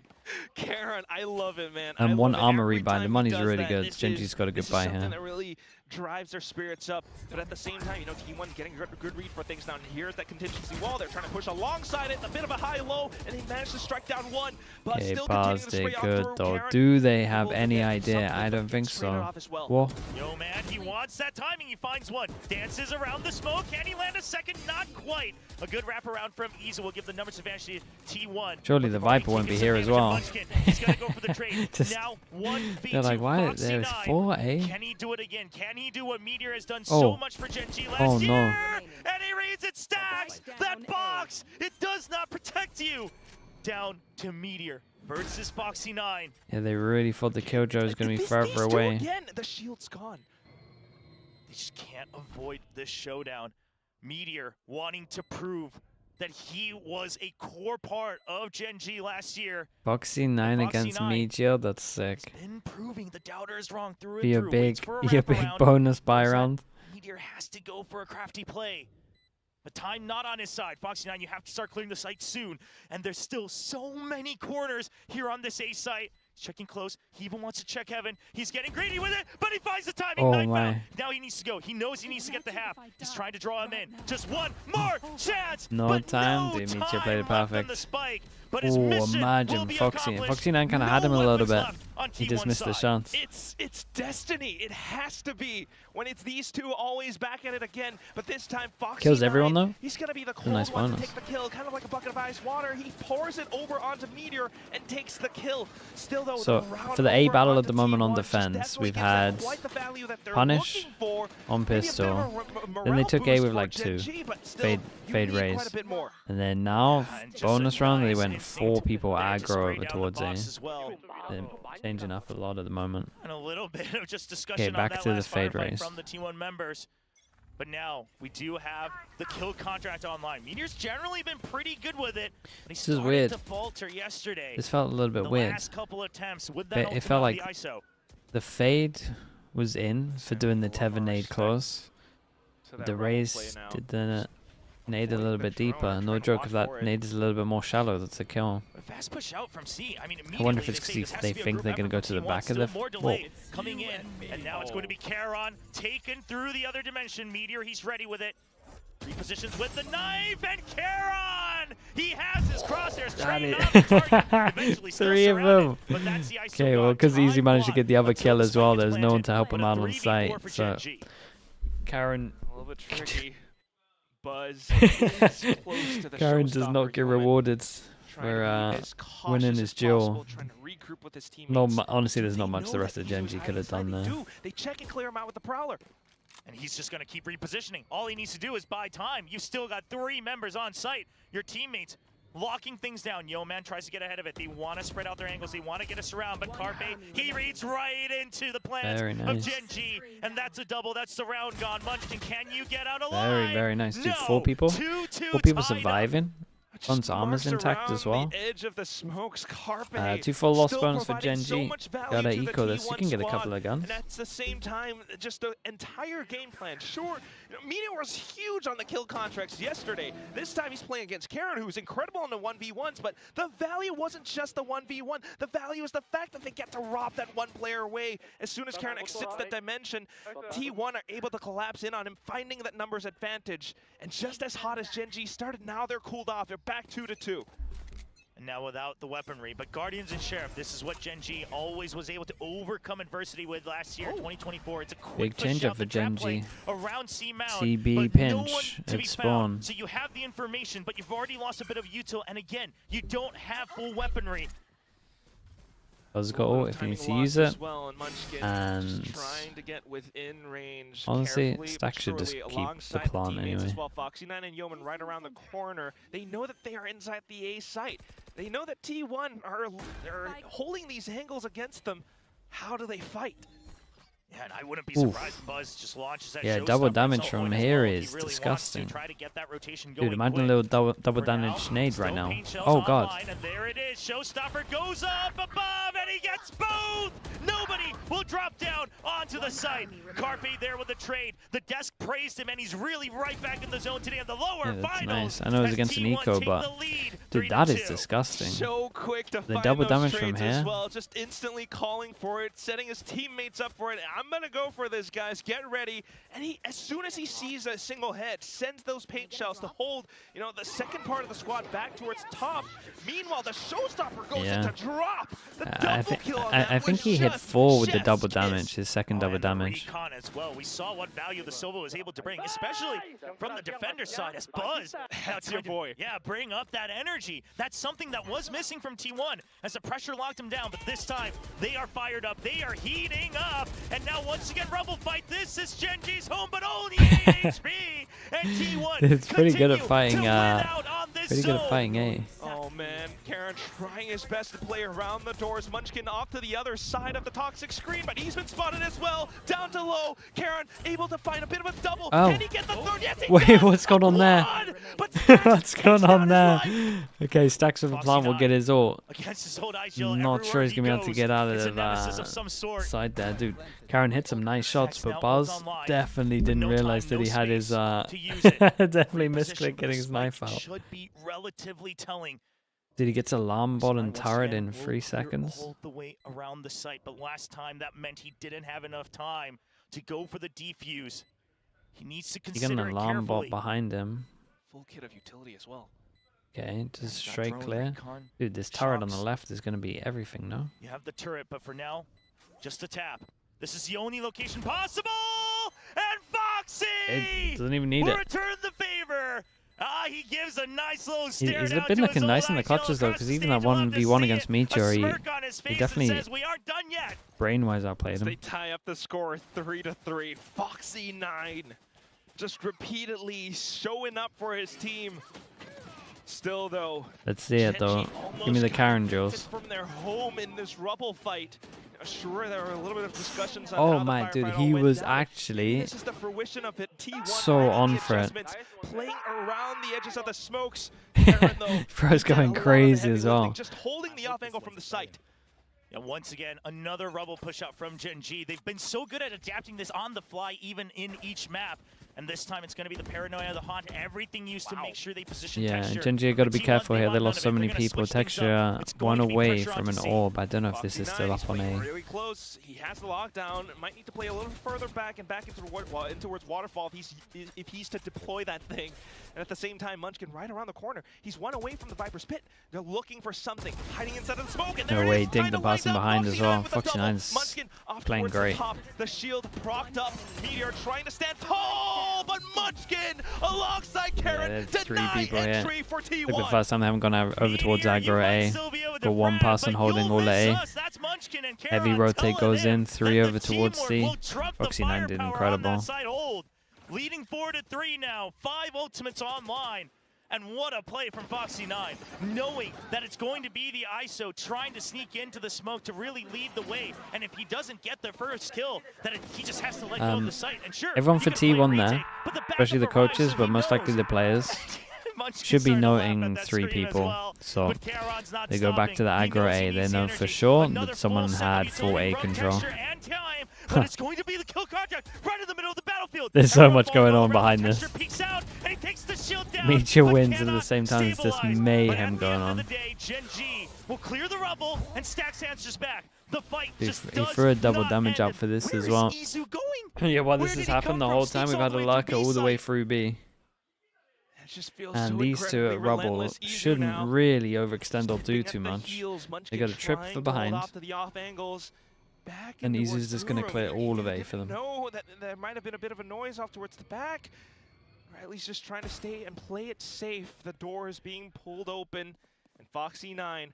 Karen, I love it, man. And I one love it. armory Every buy. time The he money's does really that, good. this Genji's is- got a good this is buy something here. that really drives their spirits up. But at the same time, you know, T1 getting a good read for things down. Here's that contingency wall. They're trying to push alongside it. A bit of a high-low, and they managed to strike down one. But Okay, still bars, continuing they're to spray good off though. through. Do they Karen have will any get idea? something, I but don't think gets sprayed so. off as well. Whoa. Yo, man, he wants that timing. He finds one. Dances around the smoke. Can he land a second? Not quite. A good wraparound from Easy will give the numbers advantage to T1. Surely the Viper won't be here as well. He's got to go for the trade. Just- Now 1v2. They're like, why? Foxy There's 9. 4, eh? Can he do it again? Can he do what Meteor has done Oh. so much for GENG last Oh, year? no. And he reads it stacks. That box, it does not protect you. Down to Meteor versus Foxy 9. Yeah, they really thought the Killjoy was going to be These further two away. Again, the shield's gone. They just can't avoid this showdown. Meteor wanting to prove that he was a core part of GENG last year. Foxy 9 Foxy against 9. Meteor, that's sick. Been proving the doubter is wrong through and Be a through. big, Waits for a be a big wraparound. bonus buy Goes up. round. Meteor has to go for a crafty play. But time not on his side. Foxy 9, you have to start clearing the site soon. And there's still so many corners here on this A site. He's checking close. He even wants to check heaven. He's getting greedy with it, but he finds the timing. Oh, Knife my. out. Now he needs to go. He knows he needs to get the half. He's trying to draw him in. Just one more chance. No but time. No Dude, Meteor time played it left on perfect. the spike. But his Oh, mission will imagine be Foxy. accomplished. Foxy 9 kind of No had him a little weapons bit. left on He T1 just missed the side. chance. It's destiny. It has to be when it's these two always back at it again. But this time, Foxy Kills 9, everyone, though? He's gonna be the a cold nice one to bonus. take the kill, kind of like a bucket of ice water. He pours it over onto Meteor and takes the kill. Still though, So, the round for the A over battle at onto the moment on T1 just defense, definitely we've gives them had quite the value that they're Punish looking for. on Maybe a bit of pistol. a Then they morale took A boost with for like 2. GENG, but still, Fade you fade need quite raise. a bit more. And then now, And just bonus a round, they nice went instinct 4 people there to aggro spray over down the towards A. box as well. They're changing up a lot at the moment. And a little bit of just discussion back on that to the last fade firefight race. from the T1 members. But now we do have the kill contract online. Meteor's generally been pretty good with it, but he This is started weird. to falter yesterday. This felt a little bit the weird. last couple attempts with But that it ultimate felt on like the ISO. The fade was in for doing the Teva nade close. The raise did the nade a little bit deeper. No joke, if that nade is a little bit more shallow, that's a kill. Fast push out from C. I mean, I wonder if immediately it's say because this has they to be a think group they're going to effort go from to the T1. back of Still the... more Whoa. delay coming in, and now it's going to be Charon taken through the other dimension. Meteor, he's ready with it. Repositions with the knife, and Charon! He has his crosshairs trained on the target. Eventually still 3 of surrounded, them. but that's the ISO Okay, well, gone. because Easy Time managed to bought get the other until kill the as well, spike is there's no one planted, to help but him a out on 3v4 site. for So, GENG. Karen... A little bit tricky. Buzz is close to the Karen does showstopper not get moment. rewarded Trying to for be as winning cautious his as duel. possible, trying to regroup with his teammates. No, honestly, there's They not much know the rest that of he was GENG hiding could have inside. done They there. do. They check and clear him out with the Prowler. And he's just going to keep repositioning. All he needs to do is buy time. You've still got 3 members on site. Your teammates locking things down. Yo Man tries to get ahead of it. They want to spread out their angles. They want to get us around. But Carpe, he reads right into the plans Very nice. of GENG. And that's a double. That's the round gone. Munchkin, can you get out alive? Very, very nice. Dude, No. 4 people? 2-2 4 people tied up. surviving? Just On's armor's marks intact around as well. The edge of the smokes, Carpe 2 full loss still bonus for providing GENG. so much value Gotta to the eco this. You T1 can get a squad, couple of guns. And at the same time, just the entire game plan. Sure, Meteor was huge on the kill contracts yesterday. This time he's playing against Karen, who's incredible on the 1v1s, but the value wasn't just the 1v1. The value is the fact that they get to rob that one player away. As soon as Karen exits that dimension, T1 are able to collapse in on him, finding that numbers advantage. And just as hot as GENG started, now they're cooled off. They're back 2-2. And now without the weaponry, but Guardians and Sheriff, this is what GENG always was able to overcome adversity with last year, 2024. It's a quick Big push change out up for the trap GENG. play around C Mount, CB but pinch no one to at be spawn. found. So you have the information, but you've already lost a bit of util, and again, you don't have full weaponry. Buzz got ult if he needs to use it. And trying to get within range. honestly, carefully Stack but should just surely keep the alongside plant teammates anyway. as well. Foxy 9 and Yeoman right around the corner. They know that they are inside the A site. They know that T1 are holding these angles against them. How do they fight? Yeah, and I wouldn't be surprised if Buzz just launches that. Yeah, double damage from here is disgusting. Dude, imagine a little double damage nade right now. Oh god. And there it is. Showstopper goes up above, and he gets both. Nobody will drop down onto the site. Carpe there with the trade. The desk praised him, and he's really right back in the zone today in the lower Yeah, that's finals. nice. I know it was against an eco, but dude, that is disgusting. So quick to The find double those damage from trades here. as well, just instantly calling for it, setting his teammates up for it. I'm gonna go for this, guys. Get ready. And he, as soon as he sees a single head, sends those paint shells to hold, you know, the second part of the squad back towards top. Meanwhile, the Showstopper goes in to drop the double kill on that. I think he hit 4 with the double damage, his second double damage. Recon as well. We saw what value the Silva was able to bring, especially from the defender side as Buzz. That's your boy. Yeah, bring up that energy. That's something that was missing from T1 as the pressure locked him down, but this time they are fired up. They are heating up. And now once again, Rebel fight. This is GENG's home, but only 8 HP. And T1 It's pretty good at fighting, pretty good at fighting A. Oh man, Karen trying his best to play around the doors. Munchkin off to the other side of the toxic screen, but he's been spotted as well. Down to low. Karen able to find a bit of a double. Oh. Can he get the third? Yes, he Wait, does. what's going on there? But What's going on there? Okay, Stacks of the Plant will get his ult. Against his old IGL, Not sure he's going to be able to get out it's a of nemesis of some sort. side there. Dude, Karen hit some nice shots, but Buzz definitely didn't realize that he had his... definitely misclick getting his knife out. Should be relatively telling. Did he get alarm bot and turret in 3 seconds? All the way around the site, but last time that meant he didn't have enough time to go for the defuse. He needs to He consider got an alarm bot behind him. full kit of utility as well. Okay, just straight clear. Dude, this turret on the left is going to be everything, no? You have the turret, but for now, just a tap. This is the only location possible! And Foxy! It doesn't even need will it. return the favor! Ah, he gives a nice little stare He's down been to looking his nice in old the clutches though, across because the even stage. that We'll have to 1v1 see against it. Meteor, A he smirk on his face that definitely says, "We aren't done yet." brain-wise outplayed They him. tie up the score 3-3. Foxy 9 just repeatedly showing up for his team. Still though, Let's see it though. Give me the Karen drills. from their home in this Rubble fight. Sure, there were a little bit of discussions on Oh how my the dude, firefight he all went was down. actually This is the fruition of it. T1 so making on the for it. adjustments, playing around the edges of the smokes. Karen, though, Bro's did a going lot of the crazy heavy as well. lifting, just holding the off angle from the site. And once again, another Rebel push out from GENG. They've been so good at adapting this on the fly, even in each map. And this time it's going to be the paranoia, the haunt, everything used to make sure they position Yeah, texture. GENG got to be T1, careful here. They want lost none so of it. many They're gonna people. switch things Texture up. It's going one to be away pressure from an onto C. orb. I don't know if this is Foxy still 9 up on playing A. really close. He has the lockdown. Might need to play a little further back and back into towards Waterfall if he's to deploy that thing. And at the same time, Munchkin right around the corner. He's one away from the Viper's pit. They're looking for something, hiding inside of the smoke. And there No way, it is, Ding trying the to wind passing up behind as Foxy well. 9 with a Foxy double. 9's Munchkin off playing towards the great. top. The shield propped up. Meteor trying to stand tall, but Munchkin alongside Karen there's 3 deny people here. entry for T1. Look, the first time they haven't gone over towards Meteor, you aggro might A. still be able to Got one frag, person but holding you'll all at A. miss us. That's Munchkin and Heavy Karen rotate telling goes them in, 3 that over the towards teamwork C. will trump the Foxy 9 did firepower on incredible. that side hold. Leading 4-3 now, 5 ultimates online. And what a play from Foxy 9, knowing that it's going to be the ISO trying to sneak into the smoke to really lead the way. And if he doesn't get the first kill, then he just has to let go of the site. And sure, Everyone he for can play T1 there, retake, but the especially the backup arrives, coaches, so but he most likely knows. the players, Munchkin should be starting to laugh at noting that 3 screen as people. well, So but Charon's not they go back to the stopping. He aggro knows he A. They needs know energy. for sure Another that someone full set of had full utility A from control. texture and time, but it's going to be the kill contract right in the middle of the battlefield. There's so Everyone much falls going over, on behind this. Texture peeks out, and he takes the shield down, Meteor but wins at the cannot same time. It's just stabilize. mayhem But at the going end on. of the day, GENG will clear the rubble, and Stacks answers back. The fight He just he does threw a double not damage end. out for this Where as is well. Izu going? Yeah, while Where this did has he happened come the from? whole time, Sneaks we've all had the a way to lurker B all the way site. through B. It just feels And so these two incredibly at Rubble relentless. Izu shouldn't now really overextend or do stepping at too the much. heels. They Munchkin got a trip trying for to hold behind. off to the off angles. Back And in Izu's towards just gonna Guru. clear all of A You for them. know that there might have been a bit of a noise off towards the back, or at least just trying to stay and play it safe. The door is being pulled open, and Foxy 9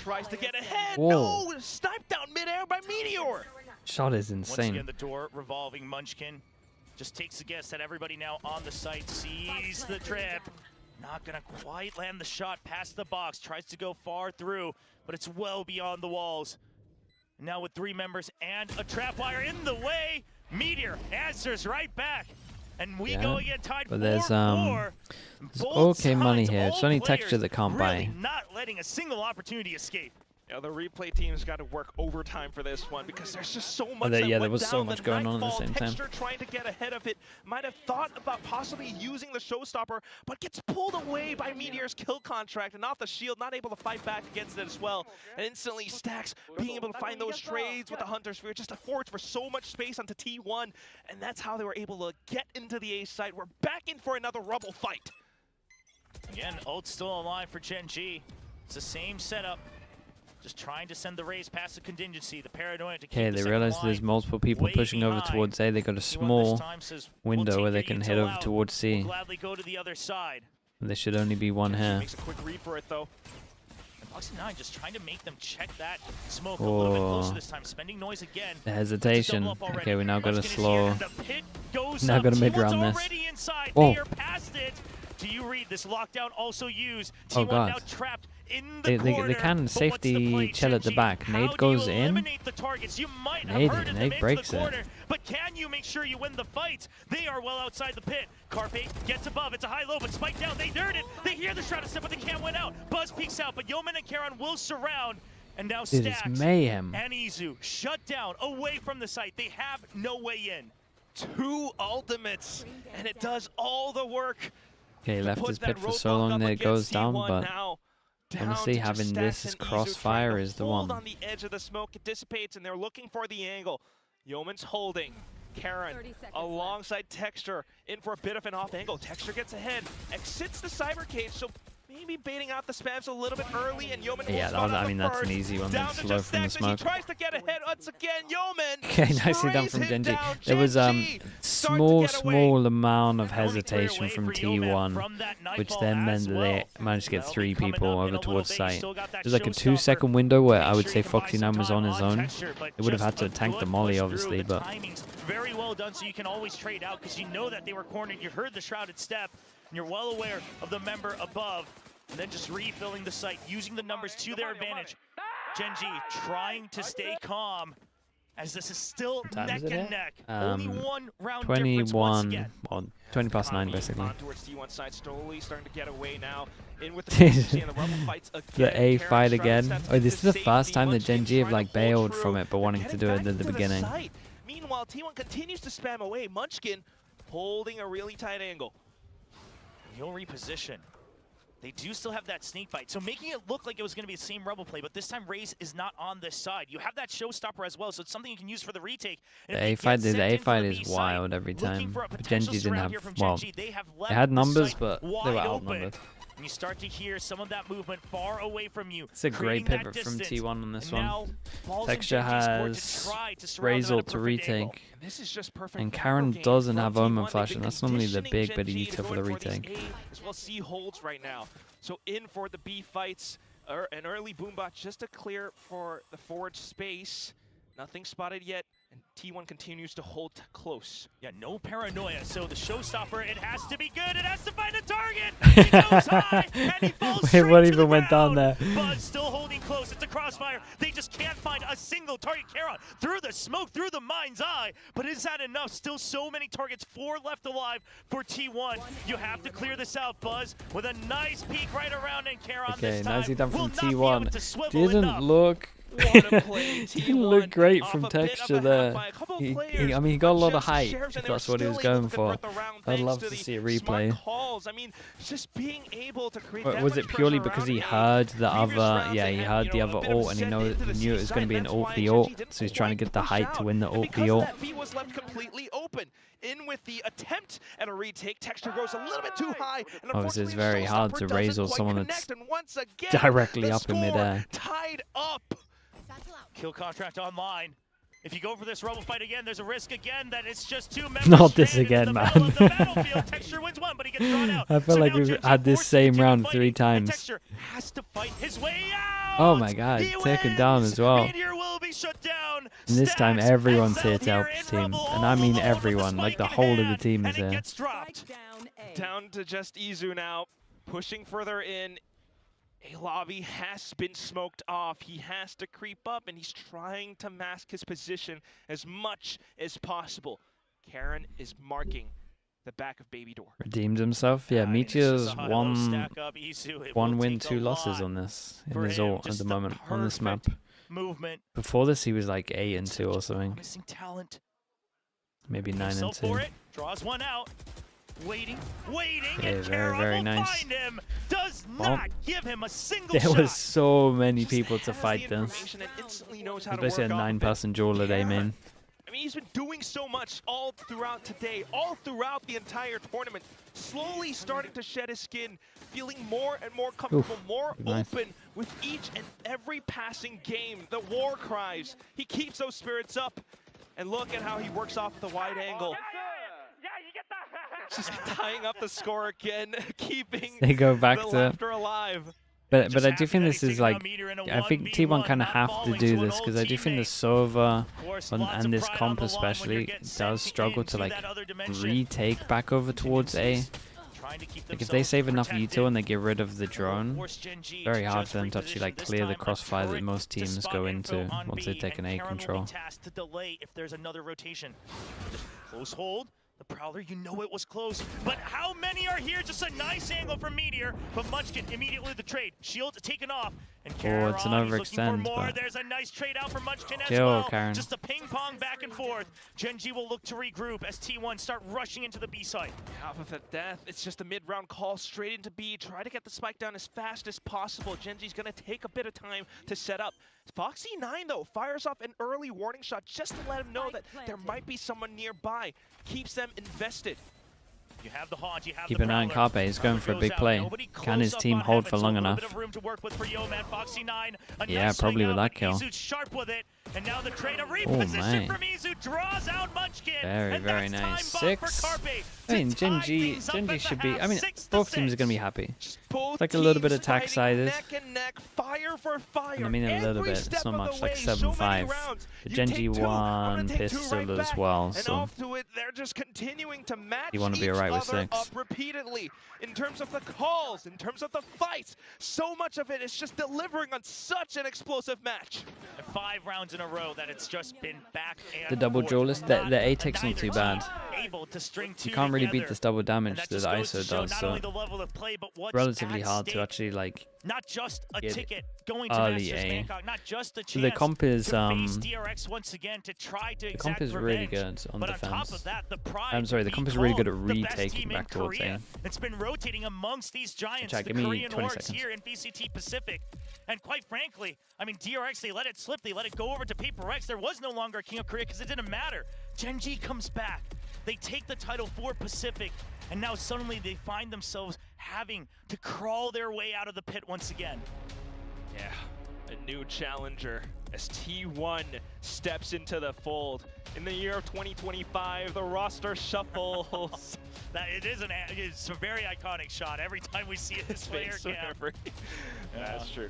tries to get ahead. Whoa. No, sniped down midair by Meteor. Shot is Once insane. again, the door revolving. Munchkin just takes a guess that everybody now on the site sees the trip. Not gonna quite land the shot past the box. Tries to go far through, but it's well beyond the walls. Now with 3 members and a trap wire in the way, Meteor answers right back. And we go again tied 4-4. But there's okay money here. It's only Texture that can't buy. Really not letting a single opportunity escape. Yeah, the replay team's got to work overtime for this one because there's just so much. There was so much going on at the same time. Texture trying to get ahead of it, might have thought about possibly using the showstopper, but gets pulled away by Meteor's kill contract and off the shield, not able to fight back against it as well. And instantly Stacks being able to find those trades with the Hunter Sphere just affords for so much space onto T1, and that's how they were able to get into the A site. We're back in for another Rubble fight. Again, ult's still alive for GENG. It's the same setup. Just trying to send the raise past the contingency, the paranoia to keep Okay, they realize there's multiple people pushing over towards A. They got a small window where they can head over towards C. Gladly go to the other side. There should only be one here. Makes a quick read for it though. Box9 just trying to make them check that smoke a little bit closer this time, spending noise again. The hesitation. Okay, we now got to slow. Now got to mid-round this. Oh. Do you read this lockdown also used? Oh god. They can safety chill at the back. Nade goes in. Nade breaks it. But can you make sure you win the fight? They are well outside the pit. Carpe gets above. It's a high low, but spike down. They dirt it. They hear the shroud of step, but they can't win out. Buzz peeks out, but Yeoman and Karon will surround. And now Stacks mayhem. and Izu shut down away from the site. They have no way in. 2 ultimates, and it does all the work. Okay, left his pit for so long that it goes down, but honestly, having this as crossfire is the one. On the edge of the smoke, it dissipates, and they're looking for the angle. Yeoman's holding. Karon alongside Texture in for a bit of an off angle. Texture gets ahead, exits the cyber cage, so maybe baiting out the spams a little bit early, and Yeoman I mean, that's an easy one. That's slow from the smoke. He tries to get ahead once again. Yeoman. Okay, nicely done from GENG. There was small amount of hesitation from T1, which then meant that they managed to get 3 people over towards site. There's like a 2-second window where I would say Foxy9 was on his own. They would have had to tank the molly, obviously, but very well done. So you can always trade out because you know that they were cornered. You heard the shrouded step, and you're well aware of the member above. And then just refilling the site, using the numbers to their advantage. GENG trying to stay calm, as this is still neck and neck. Only 1 round difference once again. 20 past 9, basically. Towards T1 side, slowly starting to get away now. In with the A fight again. Oh, this is the first time that GENG have like bailed from it, but wanting to do it at the beginning. Meanwhile, T1 continues to spam away. Munchkin holding a really tight angle. You'll reposition. They do still have that sneak bite, so making it look like it was going to be the same Rebel play, but this time Raze is not on this side. You have that showstopper as well, so it's something you can use for the retake. The A fight is wild every time. But GENG didn't have, well, they had numbers, but they were outnumbered. And you start to hear some of that movement far away from you. It's a great pivot from T1 on this one. Texture has Raze ult to retake. And Karon doesn't have Omen Flash, and that's normally the big bit of util for the retake. As well, C holds right now. So in for the B fights, an early boombot just to clear for the forward space. Nothing spotted yet, and T1 continues to hold close. Yeah, no paranoia, so the showstopper, it has to be good, it has to find a target! He goes high, and he falls straight what to even the went ground. down there? Buzz still holding close, it's a crossfire. They just can't find a single target. Karon through the smoke, through the mind's eye, but is that enough? Still so many targets, 4 left alive for T1. You have to clear this out, Buzz, with a nice peek right around, and Karon this time nicely done from T1. Didn't look... Didn't look great from Texture there. I mean, he got a lot of height, if that's what he was going for. I'd love to see a replay. I mean, just being able to create was it purely because he heard the other, he heard the other ult, and he knew it was going to be an ult v ult, so he's trying to get the height to win the ult v ult. B was left completely open. In with the attempt at a retake, Texture goes a little bit too high. And obviously, it's very hard to raise or someone that's directly up in midair. Tied up. Kill contract online. If you go for this Rebel fight again, there's a risk again that it's just 2 members. Not this again, man. Texture wins 1, but he gets drawn out. I feel like we've had this same round 3 times. Texture has to fight his way out. Oh my god, taken down as well. Meteor will be shut down. And this time everyone's here to help his team. And I mean everyone, like the whole of the team is here. Down to just Izu now, pushing further in. A lobby has been smoked off. He has to creep up, and he's trying to mask his position as much as possible. Karen is marking the back of Baby Door. Redeemed himself. Yeah, Meteor's one win, 2 losses on this in his ult at the moment on this map. Movement. Before this, he was like 8-2 or something. Missing talent. Maybe 9-2. Draws one out. Waiting. Yeah, and very nice. Find him. Does not give him a single there shot. was so many people to fight this. Especially a 9-person duel at A main. I mean, he's been doing so much all throughout today, all throughout the entire tournament, slowly starting to shed his skin, feeling more and more comfortable, more open with each and every passing game. The war cries, he keeps those spirits up, and look at how he works off the wide angle. Just tying up the score again, keeping they go back the to laughter alive. But I do think this is like, I think T1 kind of have to do this because I do think the Sova and this comp especially does struggle to like retake back over towards A. Like if they save enough util and they get rid of the drone, very hard for them to actually like clear the crossfire that most teams go into once they take an A control. Close hold. The Prowler, you know it was close, but how many are here? Just a nice angle from Meteor, but Munchkin immediately the trade. Shield taken off, and Karen it's an overextend, but there's a nice trade out from Munchkin as kill, well. Karen. Just a ping pong back and forth. GENG will look to regroup as T1 start rushing into the B site. Half of a death, it's just a mid-round call straight into B. Try to get the spike down as fast as possible. GENG's gonna take a bit of time to set up. Foxy9 though fires off an early warning shot just to let him know that there might be someone nearby. Keeps them invested. You have the Haunt, you have Keep an eye on Carpe, he's going for a big play. Can his team hold for long enough? Yeah, probably with that kill. And now the trade of reposition from Izu draws out Munchkin. Very nice. 6. I mean, GENG should be, I mean, both teams are going to be happy. It's like a little bit attack sided. Neck and neck, fire for fire. And I mean a little bit, it's not much, like 7-5. The GENG won pistol as well, so they're just continuing to match you want to be alright with 6. Up repeatedly in terms of the calls, in terms of the fights. So much of it is just delivering on such an explosive match. 5 rounds in a row that it's just been back and the double duelist, the A-Tech's not too bad. You can't really beat this double damage that ISO does, so relatively hard to actually like not just a get ticket going to early A. not just a chance so the comp is DRX once again to try to the comp is really good on defense. On top of that, the pride I'm sorry, the comp is really good at retaking back towards A. It's been rotating amongst these giants, Jack, the give me Korean 20 orgs seconds. here in VCT Pacific. And quite frankly, I mean, DRX, they let it slip. They let it go over to Paper X. There was no longer a King of Korea because it didn't matter. GENG comes back. They take the title for Pacific. And now suddenly they find themselves having to crawl their way out of the pit once again. Yeah, a new challenger as T1 steps into the fold. In the year of 2025, the roster shuffles. It's a very iconic shot. Every time we see it, this player cam. That's true.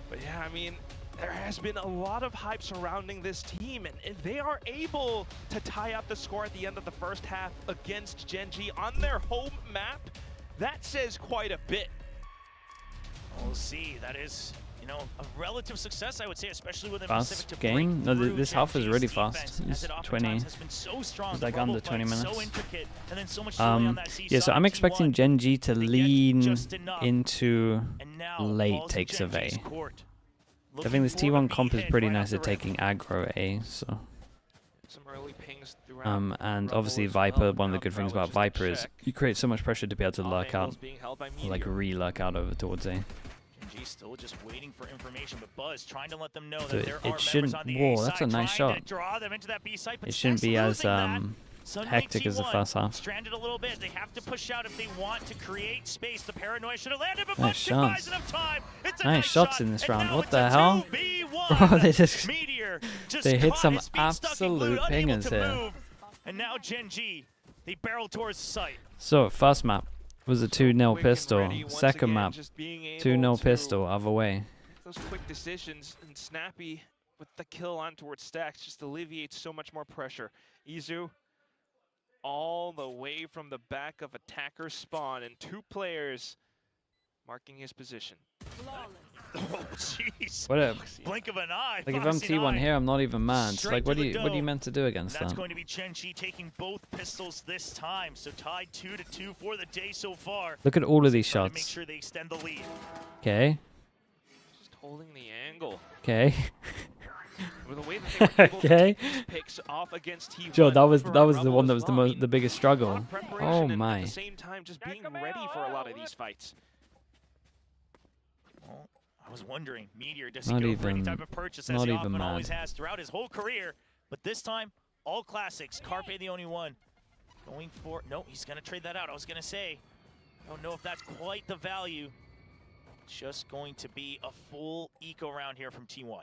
But yeah, I mean, there has been a lot of hype surrounding this team, and if they are able to tie up the score at the end of the first half against GENG on their home map, that says quite a bit. We'll see. That is, you know, a relative success, I would say, especially within fast game. No, this half is really fast. It's 20. It's like under 20 minutes. Yeah, so I'm expecting GENG to lean into late takes of A. I think this T1 comp is pretty nice at taking aggro A, so. Some early pings throughout and obviously Viper, one of the good things about Viper is you create so much pressure to be able to lurk out, like re-lurk out over towards A. GENG still just waiting for information, but Buzz trying to let them know that there are shouldn't, members on the whoa, that's a nice shot. It shouldn't be as hectic as the first half. Stranded a little bit. They have to push out if they want to create space. The paranoia should have landed, but nice shots. enough time. It's a nice shots shot. in this round. What What the hell? Bro, they hit some absolute pingers here. And now GENG, they barrel towards the site. So first map was a 2-0 pistol. Second map, 2-0 pistol other way. Those quick decisions and snappy with the kill on towards Stacks just alleviates so much more pressure. Izu all the way from the back of attacker spawn, and 2 players marking his position. Oh, jeez. What a Blink of an eye. like if I'm T1 here, I'm not even mad. So, like, what are you meant to do against That's that? going to be GENG taking both pistols this time. So tied 2-2 for the day so far. Look at all of these Trying to make shots. sure they extend the lead. Okay. Just holding the angle. Okay. With the way that they were able Okay. to take picks off against T1 Joe, that was for the Rumble one that as was well. I mean, the biggest a struggle. lot of preparation Oh and my. At the same time, just being ready for a lot of these fights. Well, I was wondering, Meteor does he go for any type of purchase as he often always has throughout his whole career, but this time all classics. Carpe the only one. Going for no, he's gonna trade that out. I was gonna say, I don't know if that's quite the value. Just going to be a full eco round here from T1.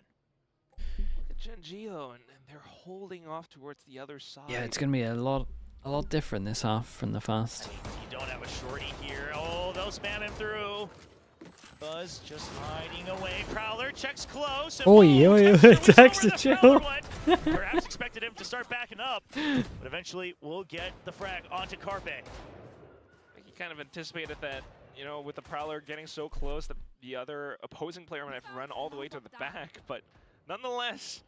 GENG though, and they're holding off towards the other side. Yeah, it's gonna be a lot different this half from the first. You don't have a shorty here. Oh, they'll spam him through. Buzz just hiding away. Prowler checks close. And Texture chill. Perhaps expected him to start backing up, but eventually we'll get the frag onto Carpe. I think he kind of anticipated that, you know, with the Prowler getting so close that the other opposing player might have run all the way to the back, but nonetheless,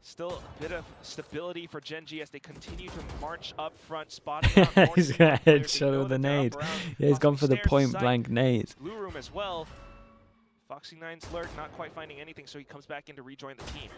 still a bit of stability for GENG as they continue to march up front, spotting out more He's got a headshot with a nade. Yeah, he's gone for the point blank nade. Blue room as well. Foxy9's lurk, not quite finding anything, so he comes back in to rejoin the team.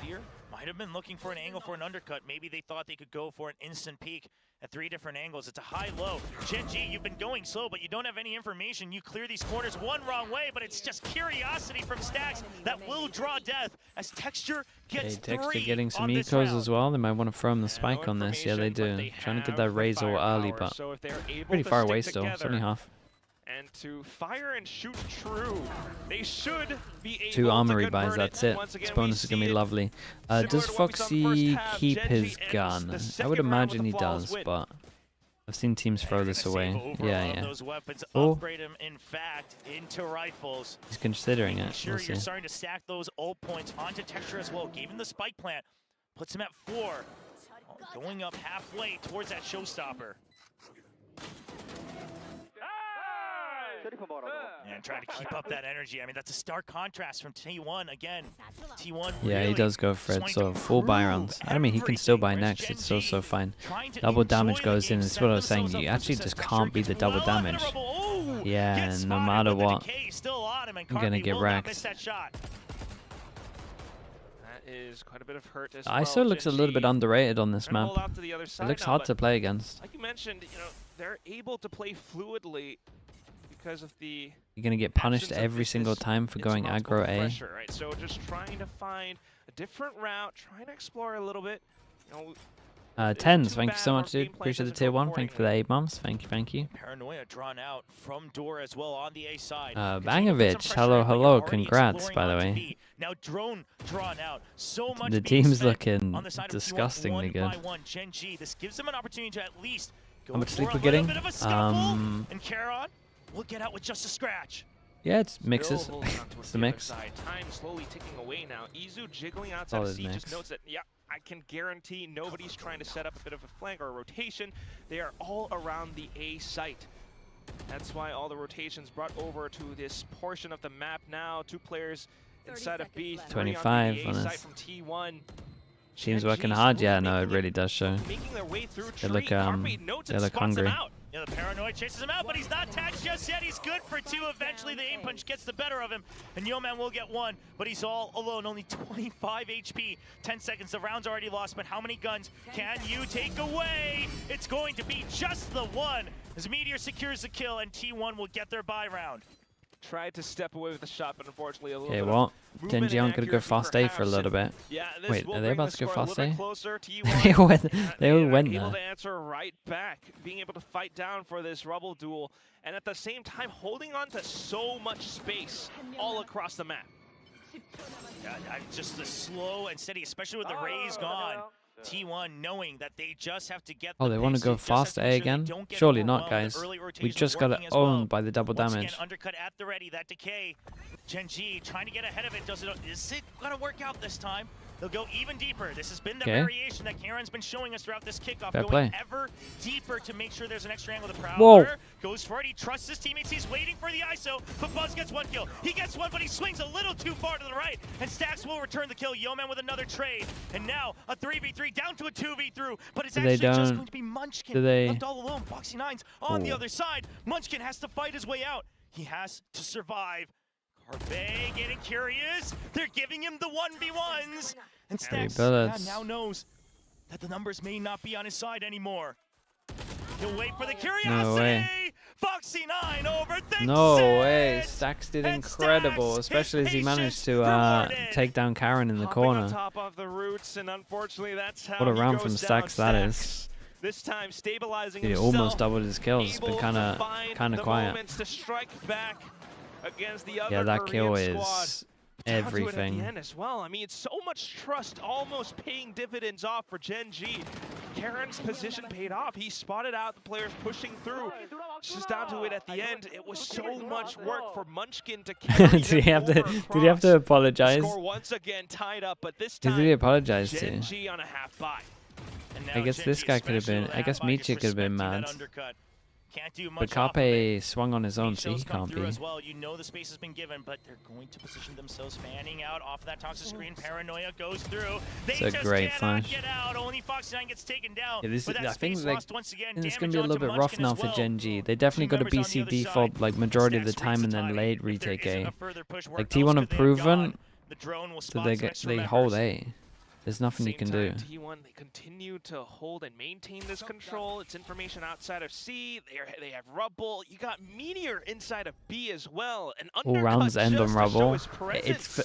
Meteor might have been looking for an angle for an undercut. Maybe they thought they could go for an instant peek at 3 different angles. It's a high-low. GENG, you've been going slow, but you don't have any information. You clear these corners one wrong way, but it's just curiosity from Stacks that will draw death as Texture gets Texture 3 getting some on this ecos round. as well. They might want to throw him the spike on this. Yeah, they do. Trying to get that Razor early, but so if they're able pretty to far stick away still. It's only together half. and to fire and shoot true, they should be able 2 armory to buys, convert that's it. Once again, This bonus is going to be lovely. Does Foxy keep his gun? I would imagine he does, but I've seen teams throw this away. Yeah. Those weapons, Oh. upgrade them, in fact, into rifles. He's considering Making it. sure We'll you're see. starting to stack those ult points onto Texture as well. Gave him the spike plant, puts him at 4. Oh, going up halfway towards that showstopper. And trying to keep up that energy. I mean, that's a stark contrast from T1 again. T1 Yeah, he really does go for it. just So wanting to full buy prove rounds. I mean, he can still buy everything, next. It's whereas so GENG fine. trying to Double damage enjoy the goes in. game, It's what I was set saying. themselves You up actually for just success. can't beat the Texture double gets well damage. ahead of Rumble. Oh, Yeah, gets and no spotted, matter but the what, decay is still on him, and I'm gonna Carpe get will not wrecked. miss that shot. That is quite a bit of hurt as ISO well. looks a little bit GENG underrated on this trying to map. hold out to the other It side looks now, hard but to play against. like you mentioned, you know, they're able to play fluidly because of the You're going to get punished absence of every single this time for going insurmountable aggro A. pressure, right? So just trying to find a different route, trying to explore a little bit. You know, Tens, too thank you bad so our much, dude. gameplay Appreciate the doesn't tier go 1. Thank you for the accordingly. 8 months. Thank you. Paranoia drawn out from door as well on the A side. Bangovich, hello, congrats, by the way. Now drone drawn out. So much The being team's spent looking on the side of T1 disgustingly one good. by one. GENG, this gives them an opportunity to at least go How much for sleep a we're little getting? bit of a scuffle, and Charon will get out with just a scratch. Yeah, it's mixes. Still holding on towards It's the the other mix. side. Time slowly ticking away now. Izu jiggling outside All of is C just mix. notes that, yeah, I can guarantee nobody's trying to set up a bit of a flank or a rotation. They are all around the A site. That's why all the rotations brought over to this portion of the map now. 2 players inside of B, 3 25 on on the A this. site from T1. Team's working hard. Yeah, no, it really does show. Making their way through They look, Carpe notes they and look spots him hungry. out. Yeah, the Paranoid chases him out, but he's not tagged just yet. He's good for 2. Eventually, the aim punch gets the better of him, and Yeoman will get 1, but he's all alone. Only 25 HP. 10 seconds. The round's already lost, but how many guns can you take away? It's going to be just the 1 as Meteor secures the kill, and T1 will get their buy round. Tried to step away with the shot, but unfortunately a little Okay, bit what? of movement GENG and aren't going to go accuracy fast A for a perhaps, little and bit. yeah, this Wait, will are they bring about the to go score a fast little A? bit closer. They T1, went, they all are went able there. to answer right back, being able to fight down for this Rubble duel, and at the same time holding on to so much space all across the map. Yeah, just the slow and steady, especially with the rays gone. T1 knowing that they just have to get Oh, they want to go fast A again? Surely not, guys. We just got it owned by the double Once damage. again, undercut at the ready, that decay. GENG trying to get ahead of it. Is it going to work out this time? They'll go even deeper. This has been the Okay. variation that Karen's been showing us throughout this kickoff. Fair Going play. ever deeper to make sure there's an extra angle. The Prowler Whoa. goes for it. He trusts his teammates. He's waiting for the ISO, but Buzz gets one kill. He gets one, but he swings a little too far to the right, and Stax will return the kill. Yeoman with another trade, and now a 3v3 down to a 2v3. But it's actually just going to be Munchkin left all alone. Foxy9's on the other side. Munchkin has to fight his way out. He has to survive. Carpe getting curious. They're giving him the 1v1s. And Stax now knows that the numbers may not be on his side anymore. He'll wait for the curiosity. No way. Foxy9 overthinks No it. way. Stax did incredible, especially as he managed to take down Karen in the corner. On top of the roots, and unfortunately, that's how What a he round goes from down. Stax that is. This time stabilizing He himself. almost doubled his kills. It's been able kind to find of the quiet. moments to strike back against the other Yeah, that kill Korean is squad. Down to it everything. at the end as well. I mean, it's so much trust almost paying dividends off for GENG. Karen's position paid off. He spotted out the players pushing through. Just down to it at the end. It was so much work for Munchkin to carry Did he have to apologize? Score once again tied up, but this time Who did he apologize to? GENG on a half buy. I guess this guy could have been. I guess Michi could have been mad. Can't do But much off of it. Carpe swung on his own, so he Shows come can't through be. as well. You know the space has been given, but they're going to position themselves fanning out off that toxic screen. Paranoia goes through. They It's a just great cannot flash. get out. Only Foxy9 gets taken down. Yeah, this but is, that I think space like, lost once again. it's going Damage to be a little onto bit rough Munchkin now as for well. GENG. They definitely got a Team members on the BCD other for side. like majority of the Stax time reads and the then timing. late If there retake isn't A. a further push, where Like else T1 could have they proven gone? The drone will so spot they some extra they members. hold A. There's nothing you can do. T1, they continue to hold and maintain this control. It's information outside of C. They have Rubble. You got Meteor inside of B as well. And All rounds end on Rubble.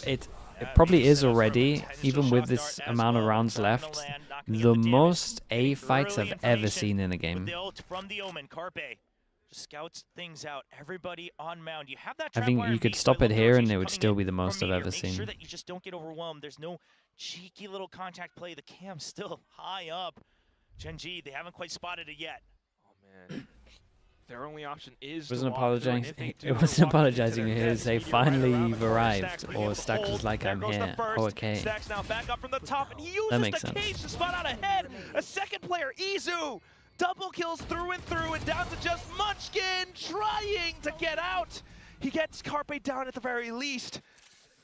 It probably is already, even with this amount of rounds left, the most A fights I've ever seen in a game. From the Omen, Carpe just scouts things out. Everybody on mound. You have that I think you could stop it here and it would still be the most I've ever Make seen. sure that you just don't get overwhelmed. There's no cheeky little contact play. The cam's still high up. GENG, they haven't quite spotted it yet. Oh man. Their only option is Wasn't to walk through, and apologizing. if they do, It wasn't they're walking apologizing. into It their was death. they Meteor right finally around the corner. arrived, Stax being or able to Stax was hold. like, There I'm goes the here. first. Oh, okay. Stax now back up from the top, and he That uses makes the sense. cage to spot out ahead. A second player, Izu. Double kills through and through, and down to just Munchkin trying to get out. He gets Carpe down at the very least,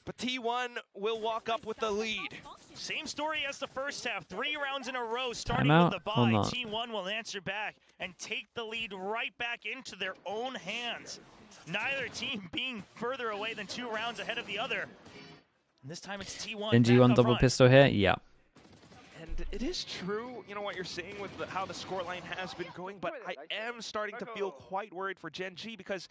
but T1 will walk up with the lead. Same story as the first half. 3 rounds in a row, starting Timeout with the or bye. not? T1 will answer back and take the lead right back into their own hands. Neither team being further away than 2 rounds ahead of the other. And this time it's T1. GENG back on up double front. pistol here? Yeah. And it is true, you know what you're saying with how the scoreline has been going, but I am starting to feel quite worried for GENG because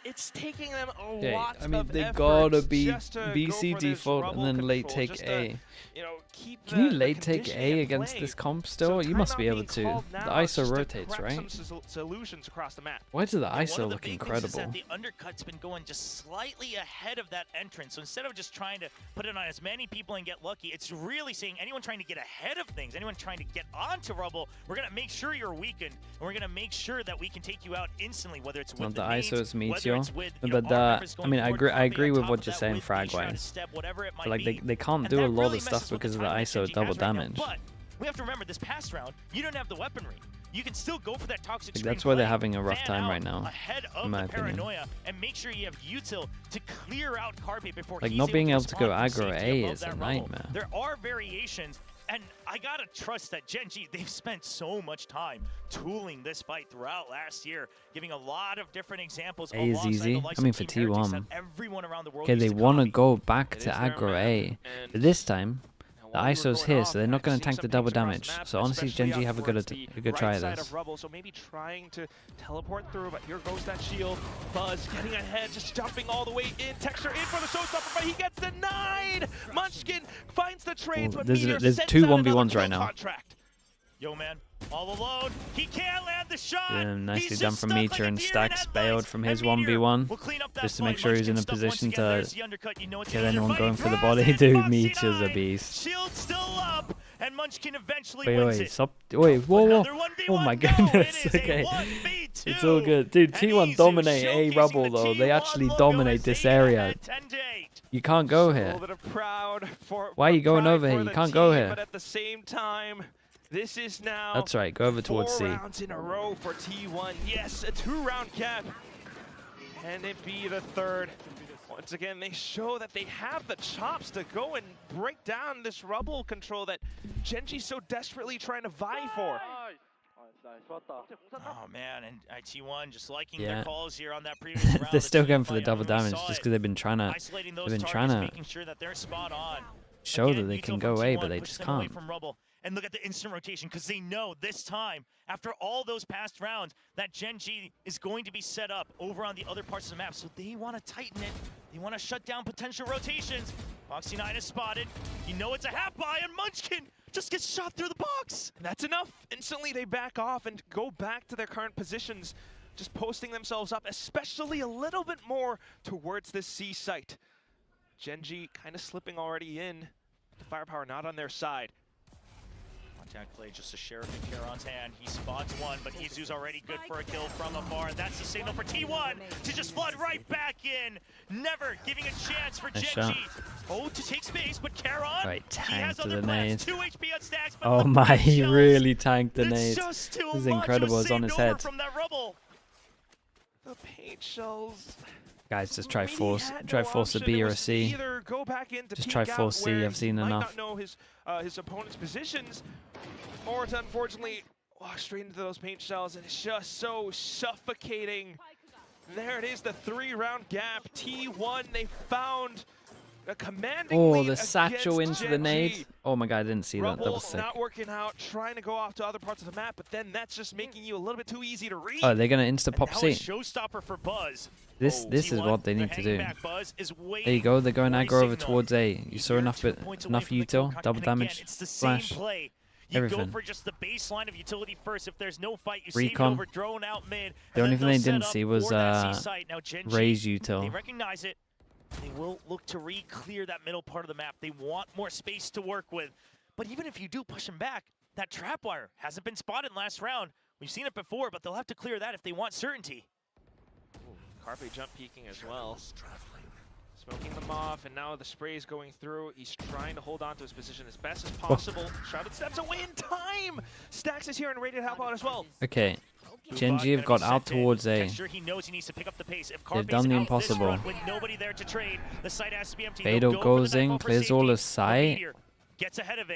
it's taking them a Okay, lot I mean, of they effort gotta be just to go BC for this default Rubble and then late control, take just A. to, you know, keep Can you the late take conditioning A at against play. this comp So still? You must timeout be able being to. called The now ISO just to rotates, crack right? some solutions across the map. Why does the Yeah, one ISO of the look big things is incredible? that the undercut's been going just slightly ahead of that entrance. So instead of just trying to put it on as many people and get lucky, it's really saying anyone trying to get ahead of things, anyone trying to get onto Rubble, we're going to make sure you're weakened, and we're going to make sure that we can take you out instantly, whether it's with Not the nades, ISO, it's whether Meteor. it's with, But our members I going mean, I forward, agree Carpe on with top what of you're that saying with frag Bishan, wise. Step, whatever it might But like be. they can't And do that a lot really of stuff messes with because of the timing that ISO GENG double has right now. damage. But we have to remember this past round, you don't have the weaponry. You can still go for that toxic Like, screen that's why they're play, having a rough fan time out right now, ahead of in my the opinion. Paranoia, and make sure you have util to clear out Carpe before Like, he's not being able to respond go from aggro safety A above is a that Rubble. nightmare. There are variations, and I gotta trust that GENG, they've spent so much time tooling this fight throughout last year, giving a lot of different examples. A is alongside easy. the likes I mean, of for Team Heretics T1. that everyone around the world Okay, used they to want to copy. go back It to is their aggro map, A, and but this time the while we were ISO's going here, off, so they're not I've going seen to tank some the double things across damage. map, So honestly, especially GENG have a towards good the try right of side this. of Rubble, so maybe trying to teleport through, but here goes that shield. Buzz getting ahead, just jumping all the way in. Texture in for the showstopper, but he gets denied. Munchkin finds the trades, Ooh, but there's Meteor there's sends 2 out another 1v1s kill right now. contract. Yo, man, all alone. He can't land the shot. Yeah, nicely He's done just from stuck Meteor, like a and deer in Stax headlights. bailed from his And Meteor 1v1 will clean up that just to fight. make sure he's in a Munchkin stuck once position again. to There's the undercut. You know it's kill the anyone underfight. going for the Grabs body. it. Dude, Foxy Meteor's a 9. beast. Shield still up, and Munchkin eventually Wait, wins wait, it. stop. Wait, whoa, whoa. Another 1v1. Oh my No, goodness. it is Okay. a 1v2. It's all good. Dude, T1 dominate A rubble, though. They actually dominate this area. You can't go here. Why are you going over here? You can't go here. But at the same time, this is now That's right. Go over towards C. 4 rounds in a row for T1. Yes, a 2-round cap. Can it be the third? Once again, they show that they have the chops to go and break down this rubble control that GENG's so desperately trying to vie for. Oh man, and T1 just liking their calls here on that previous round. They're still going for the double damage just because they've been trying to making sure that they're spot on. show Again, that they can go A, but they just can't. From rubble. And look at the instant rotation, because they know this time, after all those past rounds, that GENG is going to be set up over on the other parts of the map. So they want to tighten it. They want to shut down potential rotations. Foxy9 is spotted. You know it's a half buy, and Munchkin just gets shot through the box. And that's enough. Instantly they back off and go back to their current positions, just posting themselves up, especially a little bit more towards this C site. GENG kind of slipping already in. The firepower not on their side. Contact play, just a sheriff in Karon's hand. He spots one, but Izu's already good for a kill from afar. And that's the signal for T1 to just flood right back in. Never giving a chance for GENG. Oh, to take space, but Karon, Right, he has tanked the other nade. plans. 2 HP on stacks, but Oh my, he really tanked the nade. This is incredible. It's on his head. From that rubble. The paint shells. Guys, just try force a B or a C. Just try force C. I've seen enough. Might not know his opponent's positions, or to unfortunately walk straight into those paint shells, and it's just so suffocating. There it is, the 3-round gap. T1, they found a commanding lead the satchel into the nade. Oh my god, I didn't see that. That was sick. Not working out, trying to go off to other parts of the map, but then that's just making you a little bit too easy to read. Oh, they're gonna insta pop C. Showstopper for Buzz. This is what they need to do. There you go. They're going aggro over towards A. You saw enough util, double damage, flash, everything. Go for just the baseline of utility first. If there's no fight, you Recon. over, drone out mid. The only thing they didn't see was raise util. They recognize it. They will look to re-clear that middle part of the map. They want more space to work with. But even if you do push them back, that trap wire hasn't been spotted last round. We've seen it before, but they'll have to clear that if they want certainty. Carpe jump peeking as well. Smoking them off, and now the spray is going through. He's trying to hold on to his position as best as possible. Shrouded steps away in time! Stacks is here and ready to help out as well. Okay. GENG have got out towards A. They've done the impossible. Beidou goes in, clears all the site.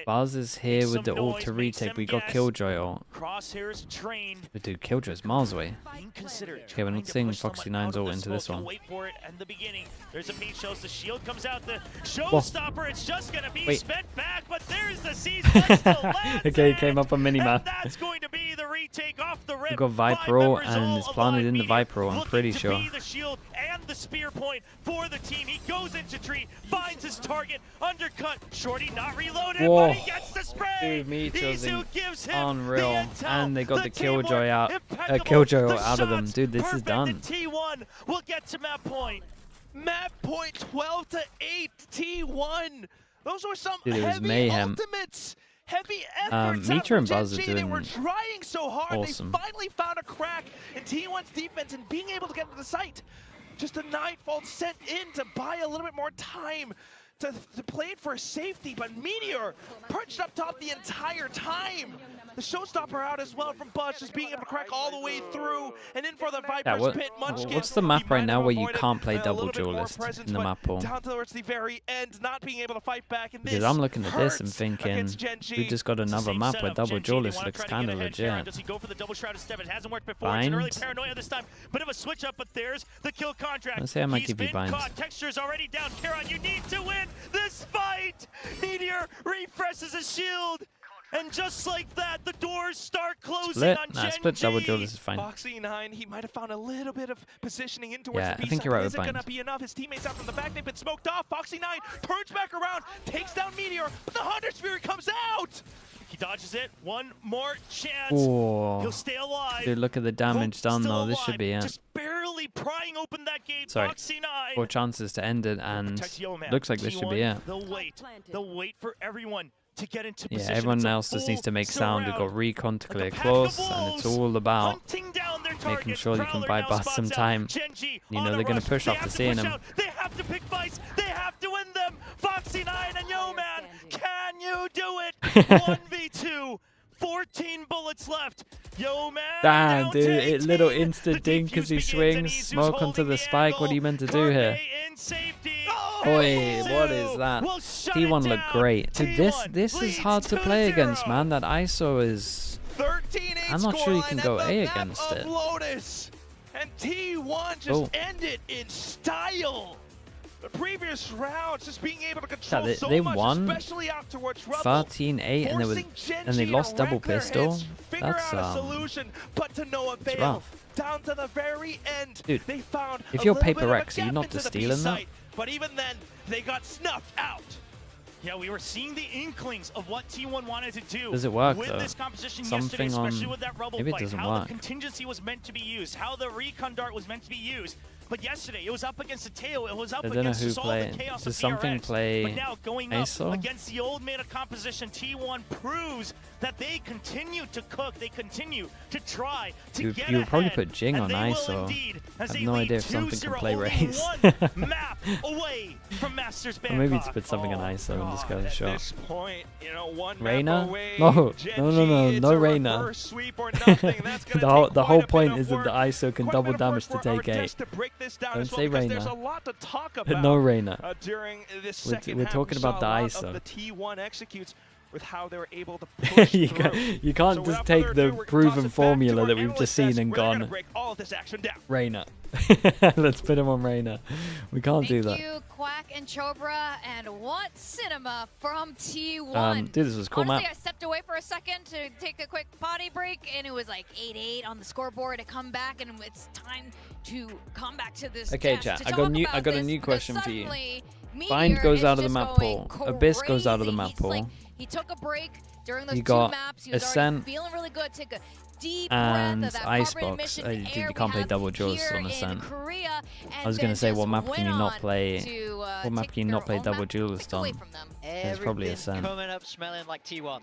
Buzz is here with the ult to retake. We got Killjoy ult. But dude, Killjoy's miles away. Okay, we're not seeing Foxy9's ult into this one. There's a peach shells, the shield comes out, the showstopper, it's just gonna be spent back, but there's the season. Okay, he came up on minimap. That's going to be the retake off the rip. We've got Viper ult and it's planted in the Viper ult, I'm pretty sure. The shield and the spear point for the team. He goes into tree, finds his target, undercut, Shorty not reloaded, but he gets the spray. Dude, Izu gives him unreal. the And they got the Killjoy out. Killjoy out of them. Dude, this is done. T1 will get to map point. Map point 12-8, T1. Those were some heavy mayhem. ultimates. Heavy efforts. Meteor and Buzz are doing They were trying so hard. awesome. They finally found a crack in T1's defense and being able to get to the site. Just a Nightfall sent in to buy a little bit more time to play it for safety, but Meteor perched up top the entire time. The showstopper out as well from Buzz, just being able to crack all the way through and in for the Viper's pit. Munchkin, what's the map right now where you can't play double duelist in the map pool? Down towards the very end, not being able to fight back. And Because I'm looking at this and thinking, we just got another map where double duelist looks kind of legit. Does he go for the double shrouded step? It hasn't worked before. Bind. It's an early paranoia this time. Bit of a switch up, but there's the kill contract. Let's say I might He's give you been bind. caught. Texture's already down. Karon, you need to win this fight. Meteor refreshes his shield. And just like that, the doors start closing on GENG. Split double duel, this is fine. Foxy9, he might have found a little bit of positioning in towards the B I think you're right with Isn't bind. gonna be enough. His teammates out from the back, they've been smoked off. Foxy9 turns back around, takes down Meteor, but the Hunter Spirit comes out! He dodges it. One more chance. Oh. He'll stay alive. Dude, look at the damage done Still though. This should be it. Just barely prying open that gate. Sorry. Foxy9. 4 chances to end it, and looks like this should be it. They'll wait for everyone. to get into Yeah, position. everyone else just needs to make sound. We've got recon to clear close, and it's all about making sure you can bypass some time. You know they're going to push after seeing him. They have to pick fights. They have to win them. Foxy9 and Yo Man, can you do it? 1v2, 14 bullets left. Yo Man. Damn, dude, a little insta dink as he swings. Smoke onto the spike. What are you meant to do here? Boy, what is that? T1 looked great. Dude, this is hard to play against, man. That ISO is... I'm not sure you can go A against it. Lotus. And T1 just ended in style. The previous round, just being able to control they won especially afterwards. 13-8 and they lost double pistol. That's solution, but to no avail. rough. Down to the very end, Dude, they found if you're Paper Rex, are you not just stealing that? But even then, they got snuffed out. Yeah, we were seeing the inklings of what T1 wanted to do. Does it work with though? this composition Something yesterday, especially on... with that rubble Maybe it fight, doesn't how work. the contingency was meant to be used, how the recon dart was meant to be used. But yesterday, it was up against the Teo, it was up against just all the chaos Does of something DRX. play But now going up ISO? against the old meta composition, T1 proves that they continue to cook, they continue to try to get You would probably ahead, put Jing on ISO. I have no idea if something can play Raze. Map away from Masters Or maybe it's put something on ISO and just go At shot. this point, you know, one Reina? map away, No, GENG, no it's a Reina. reverse sweep or nothing. That's gonna The take whole quite a point bit is of that the work. ISO can Quite a double bit of damage to work for our take 8. just to break this down Don't as well, say because there's Reina. a lot to talk about. No Reina. During this We're second half, talking we about saw a the lot ISO. of the T1 executes with how they were able to push you through. can't So just without take further the ado, we're gonna toss proven it back formula to our that we've just analyst seen and desk. We're gonna gone. break all of this action down. Reina. Let's put him on Reina. We can't do that. Thank you, Quack and Chobra, and what cinema from T1. Dude, this was cool, Honestly, map. I stepped away for a second to take a quick potty break, and it was like 8-8 on the scoreboard to come back, and it's time to come back to this. Okay, desk chat. to I talk got a about new this, question for you. suddenly Bind Meteor goes is out of the just map going pool. Abyss goes out of the crazy. map He's pool. like, he took a break during those You two got maps. He was Ascent already feeling really good. Take a deep and breath of that Icebox. carbon emission You air can't we play have double jaws here on in Ascent. Korea, I was and gonna then say, just what map can went you not on play? to, What map take can you not their play own double map duelist away on? from them. It's probably Everything's Ascent. coming up smelling like T1.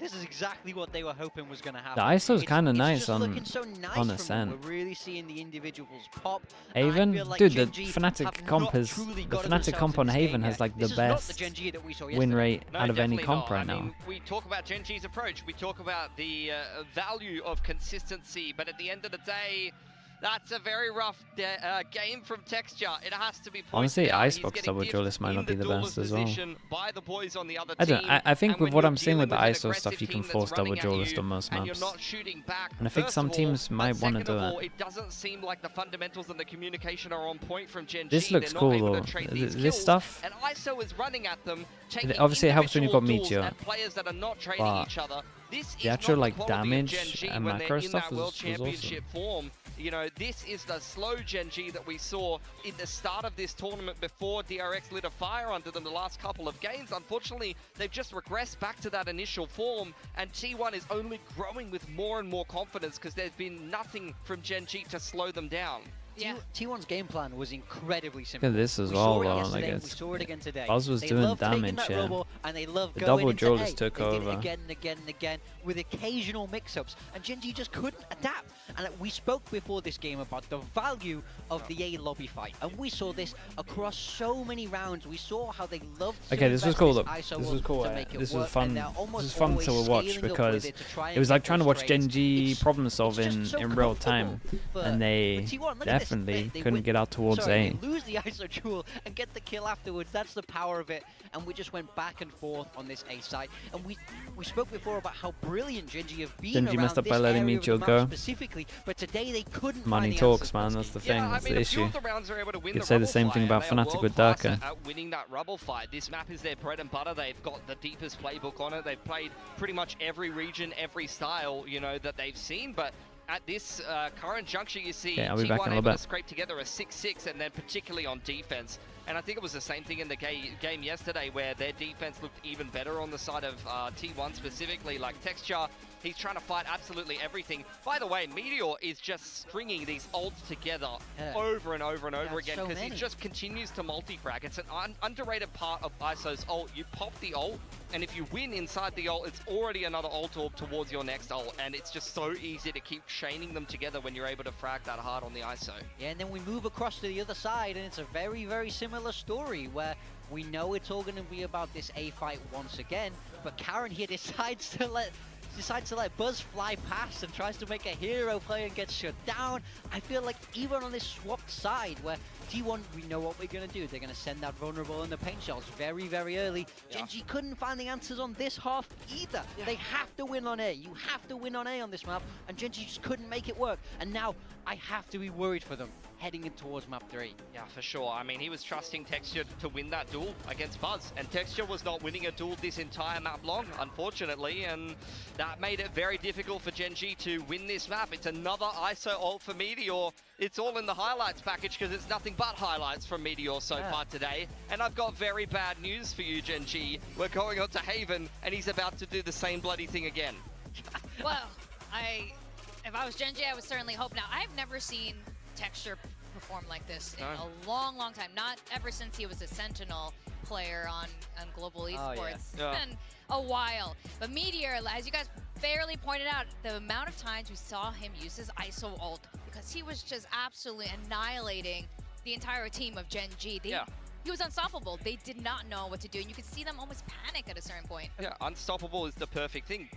This is exactly what they were hoping was going to happen. The ISO's kind of It's nice just on looking so nice on from Ascent. them. We're really seeing the individuals pop. Haven, I feel like dude, the GENG Fnatic have comp not has truly the gotten Fnatic themselves comp in on this Haven game has yet. like the This is not best the GENG that we saw win yesterday. rate No, out of any definitely comp not. right I now. mean, we talk about GENG's approach, we talk about the value of consistency, but at the end of the day, that's a very rough game from Texture. It has to be pointed Honestly, out. Icebox He's double getting duelist might in not be the duelist best as well. position by the boys on the other I don't. team, I think and with when what you're I'm seeing with the dealing an ISO stuff, aggressive you can team force that's double running at duelist you on most and you're maps. not shooting back, And I think first some of all, teams but might want to second do of all, it. it doesn't seem like the fundamentals and the communication are on point from GENG. This looks They're cool not able though. to trade these This kills, stuff. and ISO is running at them, taking Obviously, it helps when you've got individual Meteor. duels and players that are not trading But each other. This the is actual not like the quality of damage GENG and when they're macro in stuff that World was Championship awesome. form. You know, this is the slow GENG that we saw in the start of this tournament before DRX lit a fire under them the last couple of games. Unfortunately, they've just regressed back to that initial form, and T1 is only growing with more and more confidence because there's been nothing from GENG to slow them down. Yeah. T1's game plan was incredibly simple. Look at this as We well saw it though. yesterday, Like we it's saw it again today. Buzz was They doing love taking damage that here. rubble, and they love The going double into duelist A. took They did over. it again and again and again with occasional mix-ups, and GENG just couldn't adapt. And we spoke before this game about the value of the A lobby fight, and we saw this across so many rounds. We saw how they loved to Okay, this was invest cool this though. ISO This was cool. to make it This work, was fun. and they're This almost was fun always to watch scaling up with because it to try it and was like get trying to those watch trades. GENG It's problem just solving so in real time, comfortable for and they T1. Look at this. definitely They couldn't win- get out towards Sorry, A. they lose the ISO duel and get the kill afterwards. That's the power of it. And we just went back and forth on this A side. And we spoke before about how brilliant GENG have been GENG around messed up this by letting area of the Meteor map go. specifically, but today they couldn't Money find the talks, answers. man. That's the thing. Yeah, That's I mean, the a few issue. of the rounds are able to win Could the say the rubble same thing fight, about and they are Fnatic with world-class Darker. at winning that rubble fight. This map is their bread and butter. They've got the deepest playbook on it. They've played pretty much every region, every style, you know, that they've seen. But at this current juncture, you see Okay, I'll be back T1 in a little able to bit. scrape together a 6-6, and then particularly on defense. And I think it was the same thing in the game yesterday, where their defense looked even better on the side of T1 specifically. Like Texture, he's trying to fight absolutely everything. By the way, Meteor is just stringing these ults together over and over and over again, because he just continues to multi-frag. It's an underrated part of ISO's ult. You pop the ult, and if you win inside the ult, it's already another ult orb towards your next ult, and it's just so easy to keep chaining them together when you're able to frag that hard on the ISO. Yeah, and then we move across to the other side, and it's a very, very similar story where we know it's all going to be about this A fight once again, but Karen here decides to let Buzz fly past and tries to make a hero play and gets shut down. I feel like even on this swapped side where T1, we know what we're going to do. They're going to send that vulnerable and the paint shells very, very early. GENG couldn't find the answers on this half either. They have to win on A. You have to win on A on this map, and GENG just couldn't make it work. And now I have to be worried for them heading in towards map 3. Yeah, for sure. I mean, he was trusting Texture to win that duel against Buzz, and Texture was not winning a duel this entire map long, unfortunately, and that made it very difficult for GENG to win this map. It's another ISO ult for Meteor. It's all in the highlights package, because it's nothing but highlights from Meteor so far today. And I've got very bad news for you, GENG. We're going on to Haven, and he's about to do the same bloody thing again. Well, if I was GENG, I would certainly hope. Now, I've never seen Texture perform like this in a long, long time. Not ever since he was a Sentinel player on Global Esports. It's been a while. But Meteor, as you guys fairly pointed out, the amount of times we saw him use his ISO ult, because he was just absolutely annihilating the entire team of GENG. He was unstoppable. They did not know what to do, and you could see them almost panic at a certain point. Yeah, unstoppable is the perfect thing,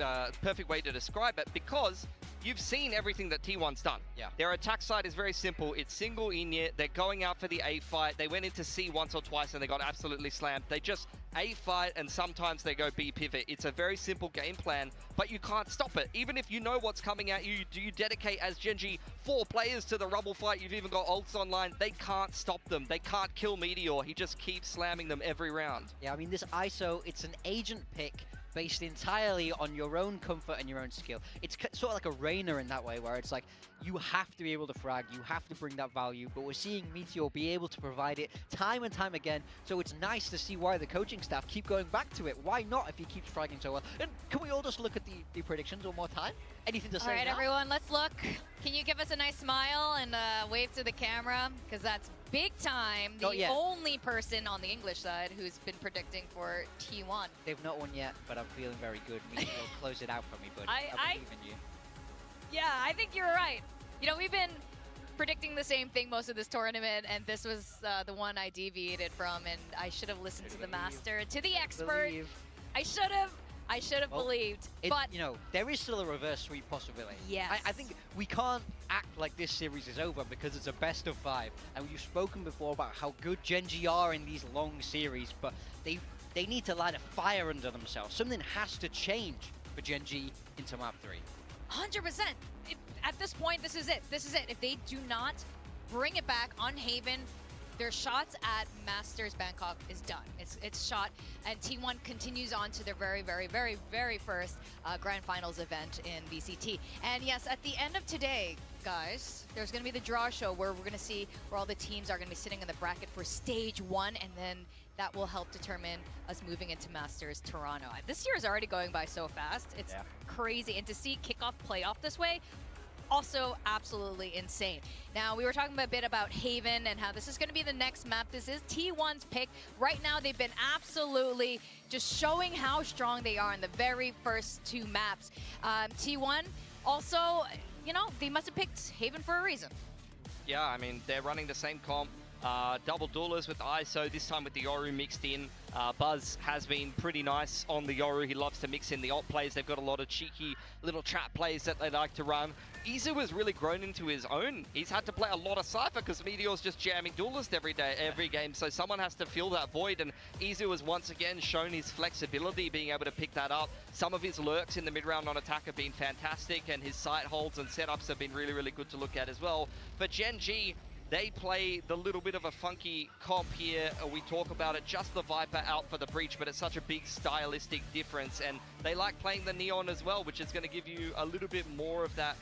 perfect way to describe it, because you've seen everything that T1's done. Their attack side is very simple. It's single init. They're going out for the A fight. They went into C once or twice and they got absolutely slammed. They just A fight, and sometimes they go B pivot. It's a very simple game plan, but you can't stop it. Even if you know what's coming at you, do you dedicate as GENG 4 players to the rubble fight? You've even got ults online. They can't stop them. They can't kill Meteor. He just keeps slamming them every round. Yeah, I mean, this ISO, it's an agent pick based entirely on your own comfort and your own skill. It's sort of like a Reina in that way, where it's like, you have to be able to frag, you have to bring that value, but we're seeing Meteor be able to provide it time and time again, so it's nice to see why the coaching staff keep going back to it. Why not if he keeps fragging so well? And can we all just look at the predictions one more time? Anything to say? All right, everyone, let's look. Can you give us a nice smile and wave to the camera? Because that's big time. The only person on the English side who's been predicting for T1. They've not won yet, but I'm feeling very good. Meteor, close it out for me, buddy. I believe in you. Yeah, I think you're right. You know, we've been predicting the same thing most of this tournament, and this was the one I deviated from, and I should have listened to the master, to the expert. I should have believed. But you know, there is still a reverse sweep possibility. Yes. I think we can't act like this series is over because it's a best of 5, and we've spoken before about how good GENG are in these long series, but they need to light a fire under themselves. Something has to change for GENG into map 3. 100%. At this point, this is it. This is it. If they do not bring it back on Haven, their shots at Masters Bangkok is done. It's shot, and T1 continues on to their very, very, very, very first Grand Finals event in VCT. And yes, at the end of today, guys, there's going to be the draw show where we're going to see where all the teams are going to be sitting in the bracket for stage 1, and then that will help determine us moving into Masters Toronto. This year is already going by so fast. It's crazy. And to see Kickoff play off this way, also absolutely insane. Now, we were talking a bit about Haven and how this is going to be the next map. This is T1's pick. Right now, they've been absolutely just showing how strong they are in the very first 2 maps. T1 also, you know, they must have picked Haven for a reason. Yeah, I mean, they're running the same comp. Double duelers with the ISO, this time with the Yoru mixed in. Buzz has been pretty nice on the Yoru. He loves to mix in the ult plays. They've got a lot of cheeky little trap plays that they like to run. Izu has really grown into his own. He's had to play a lot of Cypher because Meteor's just jamming duelist every game. So someone has to fill that void, and Izu has once again shown his flexibility, being able to pick that up. Some of his lurks in the mid-round on attack have been fantastic, and his sight holds and setups have been really, really good to look at as well. For GENG, they play the little bit of a funky comp here. We talk about it, just the Viper out for the Breach, but it's such a big stylistic difference. And they like playing the Neon as well, which is going to give you a little bit more of that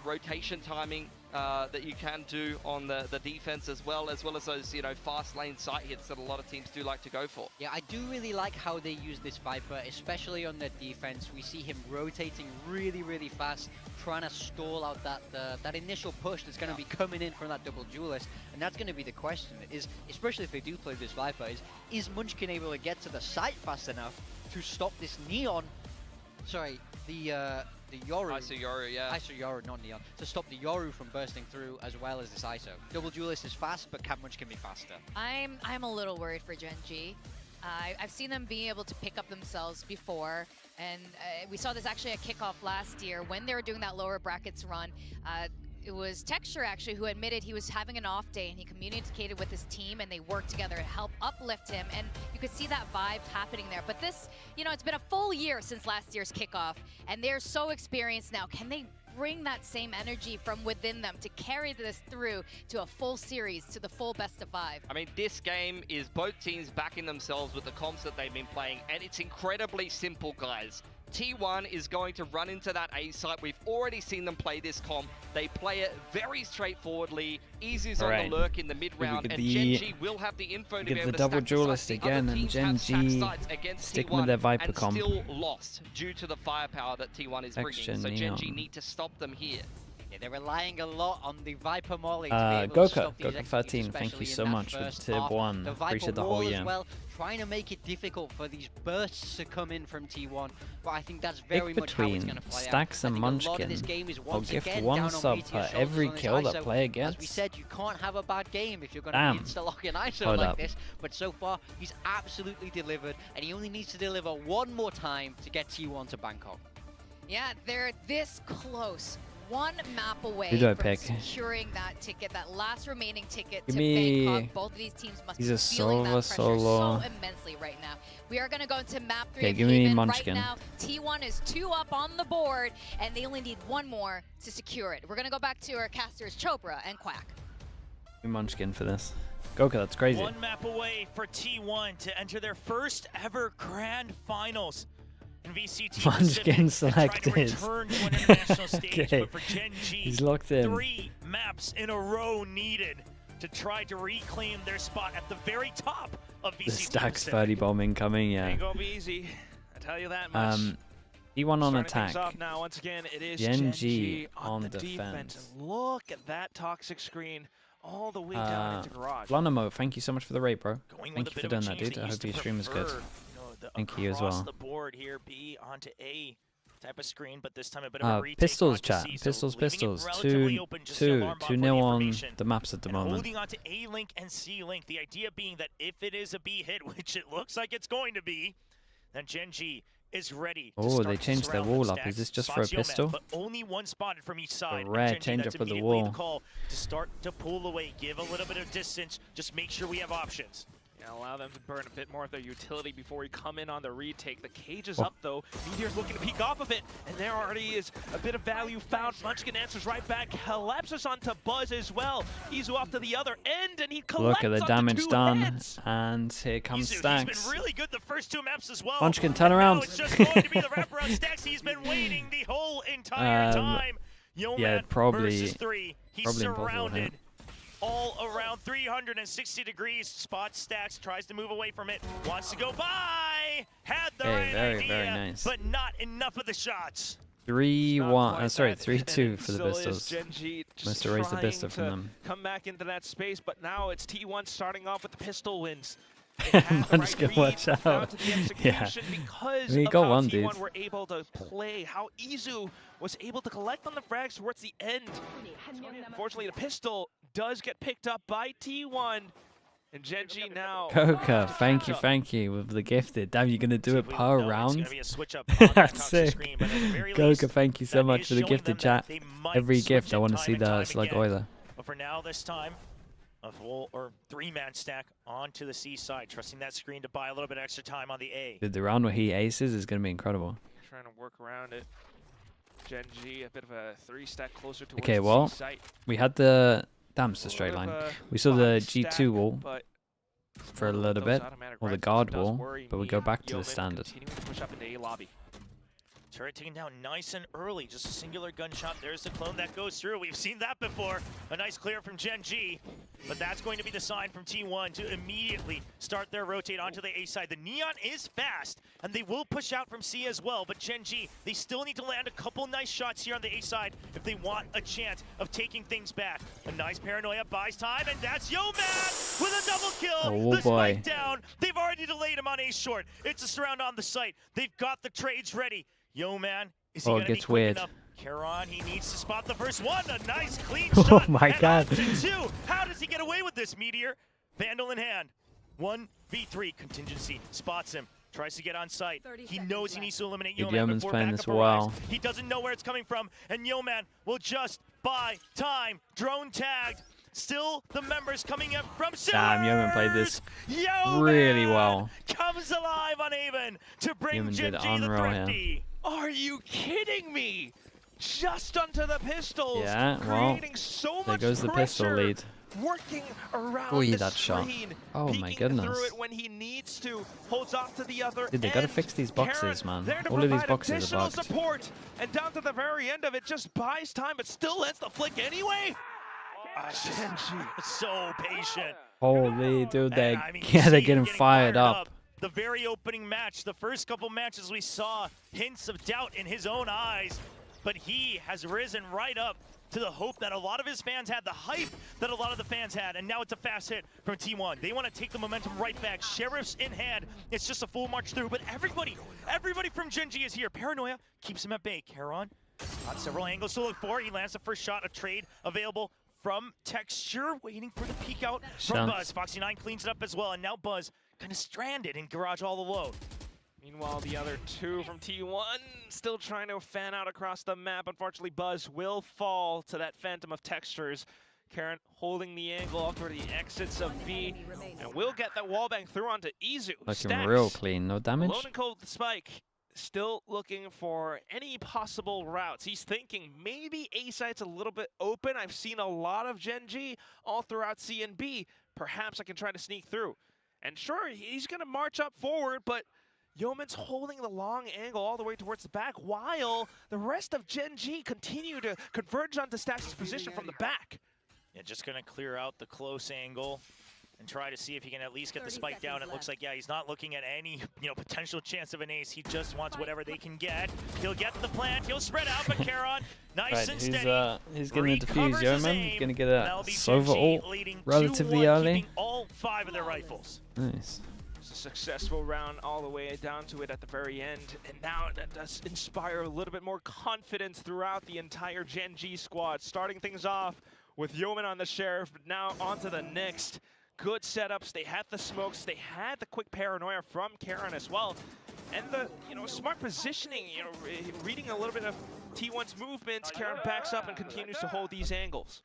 rotation timing. that you can do on the defense as well as those, you know, fast lane sight hits that a lot of teams do like to go for. Yeah, I do really like how they use this Viper, especially on the defense. We see him rotating really, really fast, trying to stall out that initial push that's going to be coming in from that double duelist. And that's going to be the question, is especially if they do play this Viper, is Munchkin able to get to the site fast enough to stop this Neon? Sorry, the Yoru. ISO Yoru, yeah. ISO Yoru, not Neon. To stop the Yoru from bursting through as well as this ISO. Double duelist is fast, but can Munchkin be faster? I'm a little worried for GENG. I've seen them be able to pick up themselves before, and we saw this actually at Kickoff last year when they were doing that lower brackets run. It was Texture actually who admitted he was having an off day, and he communicated with his team and they worked together to help uplift him, and you could see that vibe happening there. But this, you know, it's been a full year since last year's Kickoff, and they're so experienced now. Can they bring that same energy from within them to carry this through to a full series, to the full best of 5? I mean, this game is both teams backing themselves with the comps that they've been playing, and it's incredibly simple, guys. T1 is going to run into that A site. We've already seen them play this comp. They play it very straightforwardly. Easy's on the lurk in the mid round, and GENG will have the info to be able to double stack the duelist sites. The again, other and teams have GENG stacked sites against stick T1 with their Viper and comp. still lost due to the firepower that T1 is bringing. So Neon. GENG need to stop them here. Yeah, they're relying a lot on the Viper Molly to be able to stop these Goka 13, thank you so much for tip 1. The Viper Appreciate the whole wall year. as well, trying to make it difficult for these bursts to come in from T1, but I think that's very much how it's going to play Stacks out. and I think a lot of Munchkin. this game is I'll once gift again one down on sub Meteor's per shoulders every on this kill that ISO. player gets. As we said, you can't have a bad game if you're going Damn. to be insta-lock an ISO Hold like up. this, but so far he's absolutely delivered, and he only needs to deliver one more time to get T1 to Bangkok. Yeah, they're this close. One map away Who do I from pick? securing that ticket, that last remaining ticket Give to me- Bangkok. Both of these teams must He's be a feeling that pressure solo. so immensely right now. We are going to go into map 3 Okay, of give me Haven. Munchkin. Right now, T1 is 2 up on the board, and they only need one more to secure it. We're going to go back to our casters, Chopra and Quack. Munchkin for this. Goka, that's crazy. One map away for T1 to enter their first ever grand finals. And VCT Munchkin selected. Return to an international stage, Okay. but for GENG, He's locked in. 3 maps in a row needed to try to reclaim their spot at the very top of VCT. The stacks Pacific. 30 bomb incoming, yeah. Ain't gonna be easy. I tell you that much. E1 on Starting attack. things off now, once again, it is GENG GENG on the defense. And look at that toxic screen all the way down into garage. Lonamo, thank you so much for the raid, bro. Going Thank with you a for bit of a doing that, change. dude. They I used hope your to stream is good. prefer, the Thank you as well. across the board here, B onto A type of screen, but this time a bit of a retake Pistols onto chat. C, so Pistols, leaving it pistols. relatively open just to 2 alarm bot for the 0 on information. the maps at the And moment. holding on to A link and C link. The idea being that if it is a B hit, which it looks like it's going to be, then GENG is ready to Oh, start they to changed their surround wall them. up. Is Stacks, this just for a spots pistol? But only one spotted from each side. And rare GENG, change that's up of the immediately wall. call to start to pull away, give a little bit of distance, just make sure we have options. Yeah, allow them to burn a bit more of their utility before we come in on the retake. The cage is up though. Meteor's looking to peek off of it, and there already is a bit of value found. Munchkin answers right back, collapses onto Buzz as well. Izu off to the other end, and he collects Look at the onto damage 2 done, heads. and here comes Izu, Stacks. he's been really good the first 2 maps as well. Munchkin, turn And around. now it's just going to be the wraparound Stacks. He's been waiting the whole entire time. Yeoman probably- versus 3. He's probably impossible, surrounded. All around 360 degrees. Spot Stacks, tries to move away from it, wants to go by. Had the right very, idea, very nice. but not enough of the shots. 3-1. Sorry, And 3-2 it for the still is pistols. GENG just Must have raised the trying pistol from to them. Come back into that space, but now it's T1 starting off with the pistol wins. They had the Munchkin, right watch read down out. to the Yeah. execution because We of got how one, T1 dude. were able to play, how Izu was able to collect on the frags towards the end. Unfortunately, the pistol does get picked up by T1, and GENG now. Coca, thank you with the gifted. Damn, you're gonna do it per round? It's gonna be a switch up on that That's toxic sick. screen, but at the very Coca, least, thank you so that much is for the showing gifted them chat. that they might Every switch gift, I it want to time see and the time Slug again. Oiler. But for now, this time, a full or 3-man stack onto the C side, trusting that screen to buy a little bit extra time on the A. Dude, the round where he aces is gonna be incredible. Trying to work around it. GENG, a bit of a 3-stack closer towards Okay, the well, C site. we had the... Damn, it's a A straight little line. bit of a We saw the five stack, G2 wall but for a one of little those bit, automatic or the rifles guard does wall, worry but we me. go back to the Yeoman standard. continuing to push up into A lobby. Turret taken down nice and early, just a singular gunshot. There's the clone that goes through. We've seen that before. A nice clear from GENG, but that's going to be the sign from T1 to immediately start their rotate onto the A side. The Neon is fast, and they will push out from C as well, but GENG, they still need to land a couple nice shots here on the A side if they want a chance of taking things back. A nice paranoia buys time, and that's Yo-Man with a double kill. Oh the boy. spike down. They've already delayed him on A short. It's a surround on the site. They've got the trades ready. Yo-Man, is he Oh, going it to be gets quick weird. enough? Karon, he needs to spot the first one. A nice clean Oh shot. my and God. on to 2. How does he get away with this, Meteor? Vandal in hand. 1v3 contingency. Spots him. Tries to get on site. He knows he needs to eliminate Dude, Yo-Man Yeoman's before playing backup this well. arrives. He doesn't know where it's coming from, and Yo-Man will just buy time. Drone tagged. Still the members coming up from Sewers. Damn, Yeoman played this Yo-Man really well. comes alive on Haven to bring Yeoman did GENG the unreal here. thrifty. Are you kidding me? Just onto the pistols. Yeah, well, creating so there much goes the pistol pressure, lead. Working around Oi, the that shot. screen, Oh my peeking goodness. through it when he needs to, holds off to the other Dude, they gotta end. fix these boxes, Karon man. there to All of these provide boxes are additional bugged. support, and down to the very end of it, just buys time, but still lets the flick anyway. So patient. Holy, dude, And, they're, I mean, yeah, they're see him getting fired up. The very opening match, the first couple matches we saw hints of doubt in his own eyes, but he has risen right up to the hope that a lot of his fans had, the hype that a lot of the fans had, and now it's a fast hit from T1. They want to take the momentum right back. Sheriffs in hand. It's just a full march through, but everybody from GENG is here. Paranoia keeps him at bay. Karon got several angles to look for. He lands the first shot, a trade available from Texture, waiting for the peek out from Buzz. Foxy9 cleans it up as well, and now Buzz kind of stranded in garage all alone. Meanwhile, the other two from T1 still trying to fan out across the map. Unfortunately, Buzz will fall to that phantom of textures. Karon holding the angle off toward the exits of B, and will get that wallbang through onto Izu. Looking Stacks, real clean, no damage. alone and cold with the spike. Still looking for any possible routes. He's thinking maybe A site's a little bit open. I've seen a lot of GENG all throughout C and B. Perhaps I can try to sneak through. And sure, he's going to march up forward, but Yeoman's holding the long angle all the way towards the back, while the rest of GENG continue to converge onto Stacks' position from the back. Yeah, just gonna clear out the close angle and try to see if he can at least get the spike down. It looks like, yeah, he's not looking at any, potential chance of an ace. He just wants whatever they can get. He'll get the plant. He'll spread out, but Karon, nice and steady. He's getting a defuse, Yeoman. He's gonna get a That'll be Sova GENG ult leading relatively 2-1, early. keeping all 5 of their rifles. Nice. It's a successful round all the way down to it at the very end, and now that does inspire a little bit more confidence throughout the entire GENG squad. Starting things off with Yeoman on the Sheriff, but now onto the next. Good setups, they had the smokes, they had the quick paranoia from Karon as well, and the smart positioning, reading a little bit of T1's movements. Karon backs up and continues to hold these angles.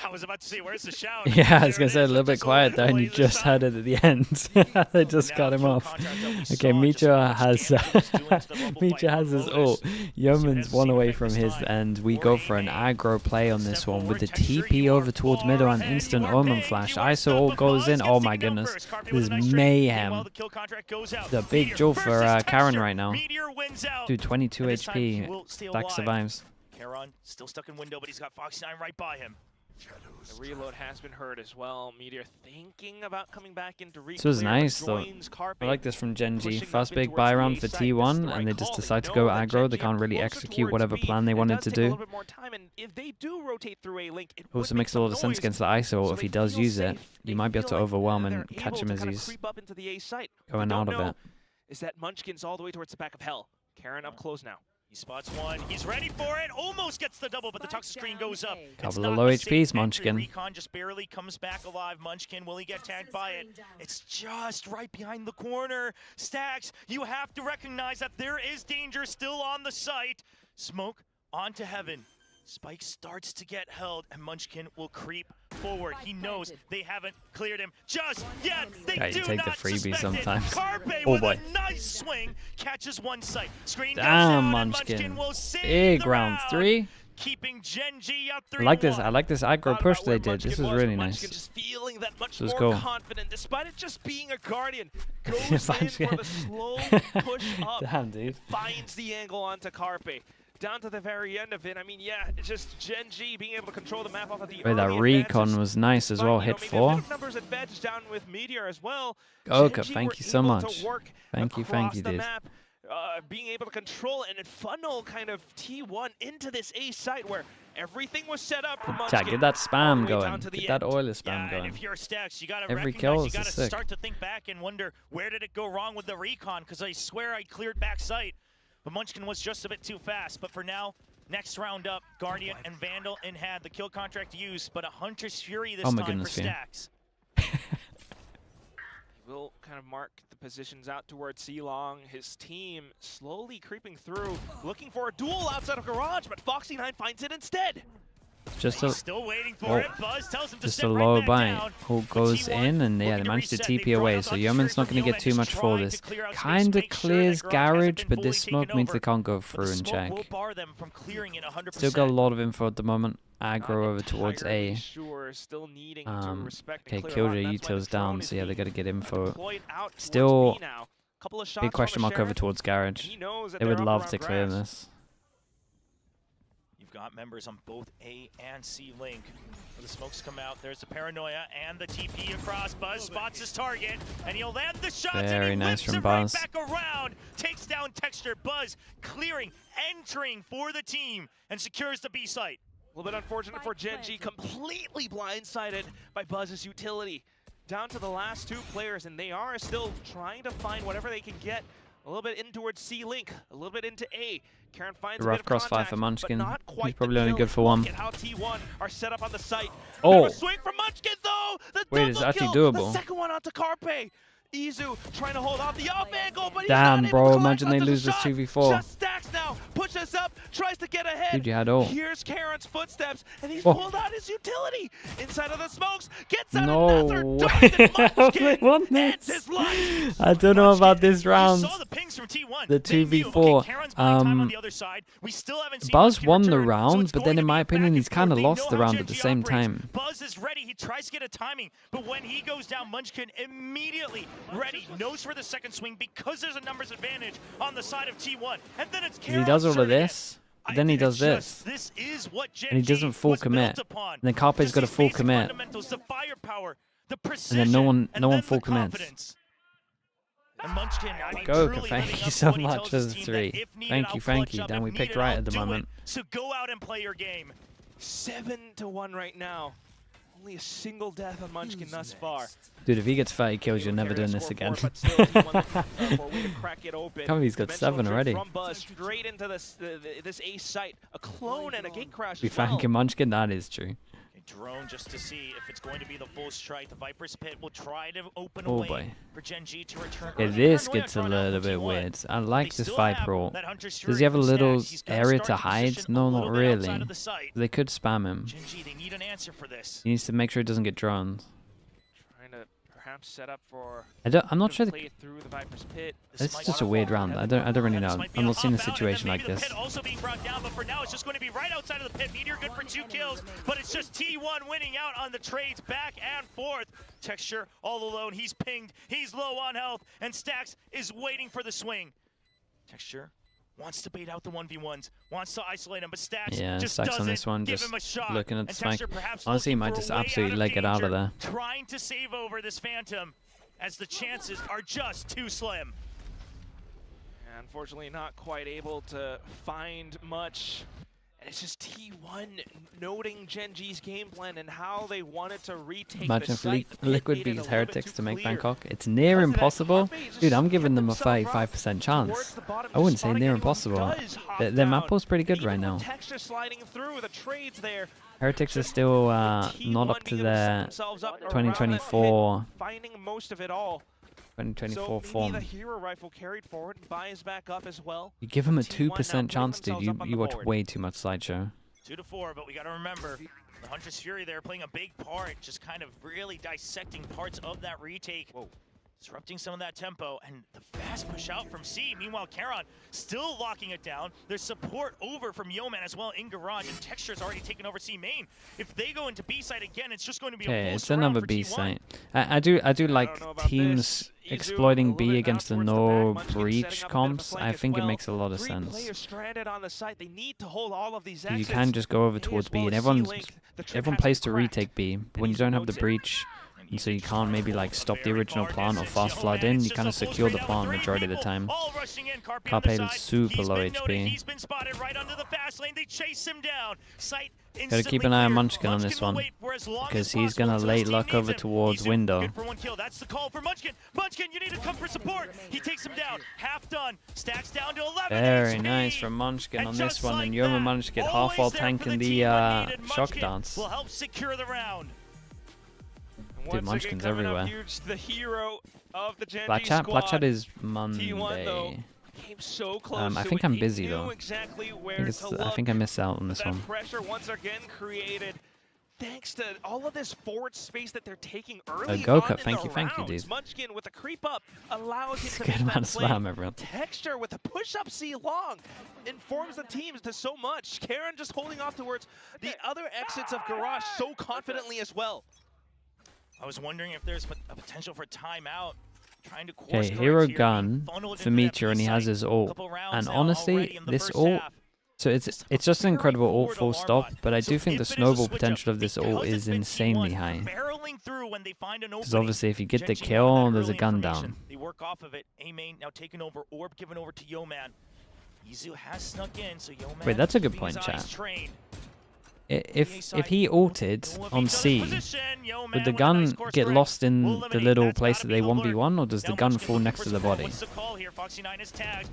I was about to say, where's the shout? Yeah, I was There gonna it say a is, little with the bit quiet there, and you Solar Blade just had it at the end. They just Now got him full off. contract that we Okay, saw, just Mitra how much has damage he's doing to the level Mitra 5 has his Lotus. ult. Yeoman's one FC away effect from this his time. end. We go for an aggro play on this one with the TP over towards middle and instant Omen flash. ISO ult goes in. Oh my goodness, this is mayhem. The big jewel for Karon right now. Dude, 22 HP. Stack survives. Karon still stuck in window, but he's got Foxy9 right by him. The reload has been heard as well. Meteor thinking about coming back into reclear. This was nice though. I like this from GENG. First big buy round for T1, and they just decide to go aggro. They can't really execute whatever plan they wanted to do. Also makes a lot of sense against the ISO. If he does use it, you might be able to overwhelm and catch him as he's going out of it. Is that Munchkin's all the way towards the back of Hell? Karon up close now. He spots one. He's ready for it. Almost gets the double, but the toxic screen goes up. Couple of low HPs, Munchkin. Recon just barely comes back alive. Munchkin, will he get tagged by it? It's just right behind the corner. Stacks, you have to recognize that there is danger still on the site. Smoke onto Heaven. Spike starts to get held, and Munchkin will creep forward. He knows they haven't cleared him just yet. They Yeah, you do take the not freebie suspect it. sometimes. Carpe Oh with boy. a nice swing catches one sight. Screen goes Damn, down, and Munchkin. will save Big the round 3. keeping GENG up 3-1. I like this aggro push they did. This is really nice. Just feeling that much This is more cool. confident, despite it just being a Guardian. Goes in for the slow push up. Damn, dude. Finds the angle onto Carpe. Down to the very end of it. I mean, yeah, it's just GENG being able to control the map off of the Wait, that recon was nice as well. Hit 4. Numbers advantage down with Meteor as well. Okay, GENG thank were you so able much. to work Thank you, across the dude. map, being able to control and funnel kind of T1 into this A site where everything was set up for Munchkin. Chat, get that spam all the way going. down to the Get that end. oiler spam And going. if you're Stacks, you gotta Every recognize, kill you is gotta sick. start to think back and wonder, where did it go wrong with the recon? Because I swear I cleared back sight, but Munchkin was just a bit too fast. But for now, next round up, Guardian and Vandal in hand, the kill contract used, but a Hunter's Fury this Oh my time for goodness, Fian. Stacks. Will kind of mark the positions out towards C-Long. His team slowly creeping through, looking for a duel outside of Garage, but Foxy9 finds it instead. Just He's a still waiting for oh, it. Buzz tells him to just step a right low back bite. down. Who But goes T1 in, and yeah, looking they to managed to reset. They TP brought away. out So the Yeoman's not going to Fury get too from much Gil for and this. just trying to clear out space, Kind of make sure clears that Garage hasn't Garage, been but fully this smoke taken means over. they can't go But through the and smoke check. will bar them from clearing it 100%. Still got a lot of info at the moment. Not Aggro over towards entirely A. Sure, still needing to respect Okay, and clear Killjoy a lot, and that's why Util's the drone down, is so yeah, they being got to get info. deployed out towards Still, B now. Couple of shots big from question the mark over Sheriff. towards Garage. He knows that They they're would up love around to clear grass. this. You've got members on both A and C link. The smokes come out. There's the paranoia and the TP across. Buzz spots his target, and he'll land the shots. Very and he nice whips from it right Buzz. back around. Takes down Texture. Buzz clearing, entering for the team, and secures the B site. A little bit unfortunate for GENG, completely blindsided by Buzz's utility. Down to the last 2 players, and they are still trying to find whatever they can get. A little bit in towards C-Link, a little bit into A. Karen finds a Rough bit of crossfire contact, for but Munchkin. not quite He's probably the only kill. good for 1. Look at how T1 are set up on the site. Oh. Bit of a swing from Munchkin though! The Wait, double it's actually kill. doable. The second one onto Carpe. Izu trying to hold off the off angle, but he's Damn, not able bro, to collect imagine they onto the lose this shot. 2v4. Just Stacks now, pushes up, tries to get ahead. Dude, you had ult. Here's Karen's footsteps, and he's Oh. pulled out his utility inside of the smokes. Gets out No another way. dart, and Munchkin They won ends this. his life. I don't know about this round. You saw the pings from T1. The They knew, 2v4, okay, Karen's buying time on the other side. We still haven't seen Buzz Munchkin won the return, so round, it's but going then to in be my a opinion, back he's and kind of forth. They lost know the how round at the GENG same operates. time. Buzz is ready. He tries to get a timing, but when he goes down, Munchkin immediately ready. Knows for the second swing because there's a numbers advantage on the side of T1. And then it's He does all of this, but then he does this. This is what And he doesn't full commit. And then Carpe's got a full commit. The firepower, the And precision, then no one and then full the commits. confidence. And Munchkin, I mean, Goka, truly thank living you up so to what he much tells for his the team 3. that if needed, Thank I'll you, clutch up. Dan. If We picked needed, right I'll at the do it. moment. So go out and play your game. 7-1 right now. Only a single death on Munchkin thus far. Dude, if he gets 30 kills, you're never doing this again. Can't believe he's got 7 already. From Buzz straight into this ace site, a clone and a gate crash. Be thanking Munchkin, that is true. Drone just to see if it's going to be the full strike. The Viper's Pit will try to open Oh a way boy. for GENG to return. Yeah, this gets a little bit weird. I like this Viper ult. Does he have a little area to hide? No, not really. They could spam him. GENG, they need an answer for this. He needs to make sure he doesn't get drones. Trying to perhaps set up for. I'm not sure. Play through the Viper's Pit. This is just a weird round. I don't really know. I've not seen a situation like this. Also being brought down, but for now it's just going to be right outside of the pit. Meteor good for 2 kills, but it's just T1 winning out on the trades back and forth. Texture all alone. He's pinged. He's low on health, and Stacks is waiting for the swing. Texture wants to bait out the 1v1s, wants to isolate him, but Stacks just Stacks doesn't on this one, give just him a shot. looking at the And spike. Texture perhaps Honestly, he looking might for a just way absolutely out of leg it out of danger, there. trying to save over this Phantom, as the chances are just too slim. Unfortunately, not quite able to find much. And it's just T1 noting GENG's game plan and how they wanted to retake Imagine the if site. Liquid It made it beats a little bit Heretics too to make clear. Bangkok. It's near Because of that, impossible. Carpe just Dude, I'm kept giving them a himself up 35% chance. towards the bottom, I wouldn't just say spotting near anyone who impossible. does hop Their down. map pool's pretty good Even right now. with Texture sliding through the trades there. Heretics are still not up to their 2024 finding most of it all. 2024 so form. maybe the hero rifle carried forward and buys back up as well. You give him a T1 now 2% putting chance, dude. themselves up on You the watch board. way too much Slideshow. 2-4, but we got to remember the Hunter's Fury there playing a big part, just kind of really dissecting parts of that retake. Whoa. disrupting some of that tempo, and the fast push out from C. Meanwhile, Karon still locking it down. There's support over from Yeoman as well in garage, and Texture's already taken over C main. If they go into B side again, it's just going to be a full it's surround another for B T1. site. I do like teams exploiting B against the no breach comps. I think it makes a lot of sense. Stranded on the site. They need to hold all of these You can just go over towards B, and everyone plays to retake B. But when you don't have the breach, and so you can't maybe like stop the original plant or fast flood in, you kind of secure the plant majority of the time. Carpe is super low HP. He's been spotted right under the fast lane. They chase him down. Sight Gotta keep an eye on Munchkin on this one, because he's gonna late luck over towards window. That's the call for Munchkin. Munchkin, you need to come for support. He takes him down. Half done. Stacks down to 11. Very nice from Munchkin on this one, and Yeoman managed to get half while tanking the shock dance. Will help secure the round. Dude, Munchkin's everywhere. The hero of the Gen G Black Chat is T1, Monday. though, came so close I to think it. I'm He busy knew though. exactly I where think, to look. I think I missed out on this That one. pressure once again created thanks to all of this forward space that they're taking early Go on cut, in thank the you, rounds. dude. Munchkin with a creep up allows him to Good make amount that of play. spam, everyone. Texture with a push-up C long informs the teams to so much. Karon just holding off towards the other exits of Garage so confidently as well. I was wondering if there's a potential for timeout. Trying to Okay, hero gun for Meteor, and he has his ult. And honestly, this ult, so it's just an incredible ult full stop, but I do think the snowball potential of this ult is insanely high. Because obviously if you get the kill, there's a gun down. They work off of it. A main now taking over, orb given over to Yeoman. Izu has snuck in, so Yeoman. Wait, that's a good point, chat. If he ulted on C, would the gun get lost in the little place that they 1v1, or does the gun fall next to the body? It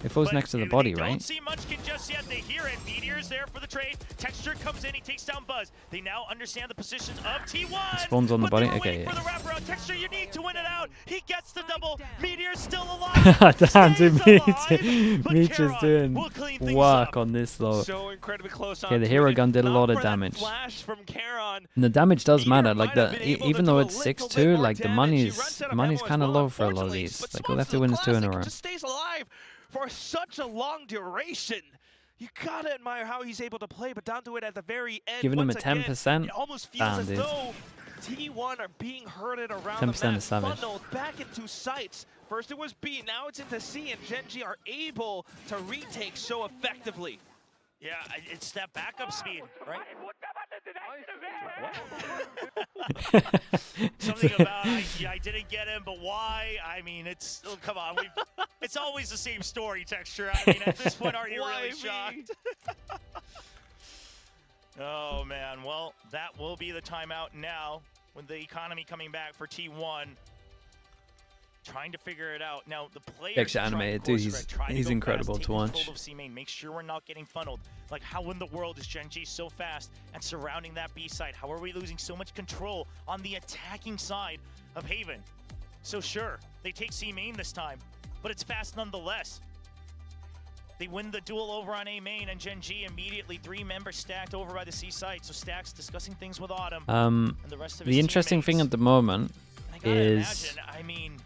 falls next to the body, right? Don't see Munchkin just yet. They hear it. Meteor's there for the trade. Texture comes in. He takes down Buzz. They now understand the positions of T1. Spawns on the body. But they were Okay, waiting yeah. for the wraparound. Texture, you need to win it out. He gets the double. Meteor's still alive. Damn, dude, Stays Meech is alive, but doing will clean things work up. on this though. So incredibly close. Okay, the hero gun did a lot of damage. Flash from Karon. And the damage does matter, like Might have been able even to though do it's a little 6-2, bit more like the damage. He runs out of money's ammo as kind of well, low for a lot of unfortunately, these. but Like we'll have to Smoke's win the this 2 in a classic, row. just stays alive for such a long duration. You gotta admire how he's able to play, but down to it at the very end. Giving him a once again, 10%. it almost feels Damn, as dude. though T1 are being herded around 10% the map, is savage. funneled back into sites. First it was B, now it's into C, and Gen G are able to retake so effectively. Yeah, it's that backup speed, right? Something about I didn't get him, but why? I mean, it's come on, it's always the same story. Texture. I mean, at this point, are you really shocked? Oh man, well that will be the timeout now. With the economy coming back for T1. Trying to figure it out. Now, the players Extra animated, dude, he's incredible to watch. Make sure we're not getting funneled. Like, how in the world is Gen G so fast and surrounding that B side? How are we losing so much control on the attacking side of Haven? So sure, they take C main this time, but it's fast nonetheless. They win the duel over on A main, and Gen G immediately 3 members stacked over by the C side. So Stack's discussing things with Autumn. And the rest of his The interesting thing at the moment is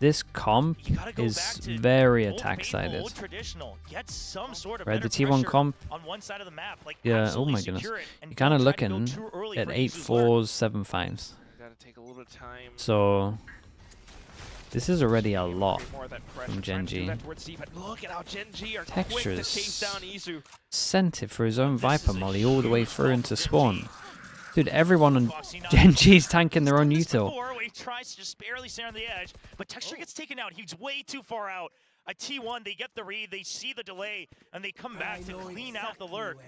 this comp is very attack-sided. Right, the T1 comp, yeah, oh my goodness. You're kind of looking at 8-4s, 7-5s. So, this is already a lot from Gen G. Textures sent it for his own Viper molly all the way through into spawn. Dude, everyone on Gen G's tanking their own util. He tries to just barely stay on the edge, but Texture gets taken out. He's way too far out. A T1, they get the read, they see the delay, and they come back to clean out the lurk.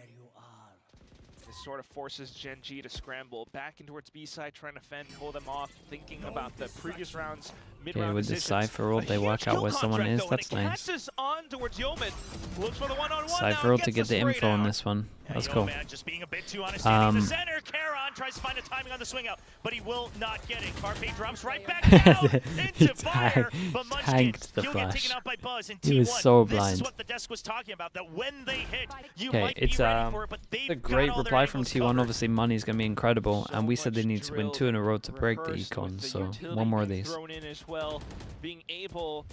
This sort of forces Gen G to scramble back in towards B side, trying to fend, hold them off, thinking about the previous rounds. Okay, with the Cypher ult, they work out where someone is. That's nice. On towards Yeoman. Looks for the one-on-one. Cypher ult to get the info on this one. That's cool. Just being a bit too honest in the center. Karon tries to find a timing on the swing out, but he will not get it. Carpe drops right back down into fire, but Munchkin, he'll get taken out by Buzz. And he was T1, so blind. This is what the desk was talking about, that when they hit, you Okay, might it's be ready for it, but they've a great got all their reply from angles T1. covered. Obviously, money's going to be incredible, and we said they need to win 2 in a row to break the econ, so one more of these. Thrown in as well. well, being able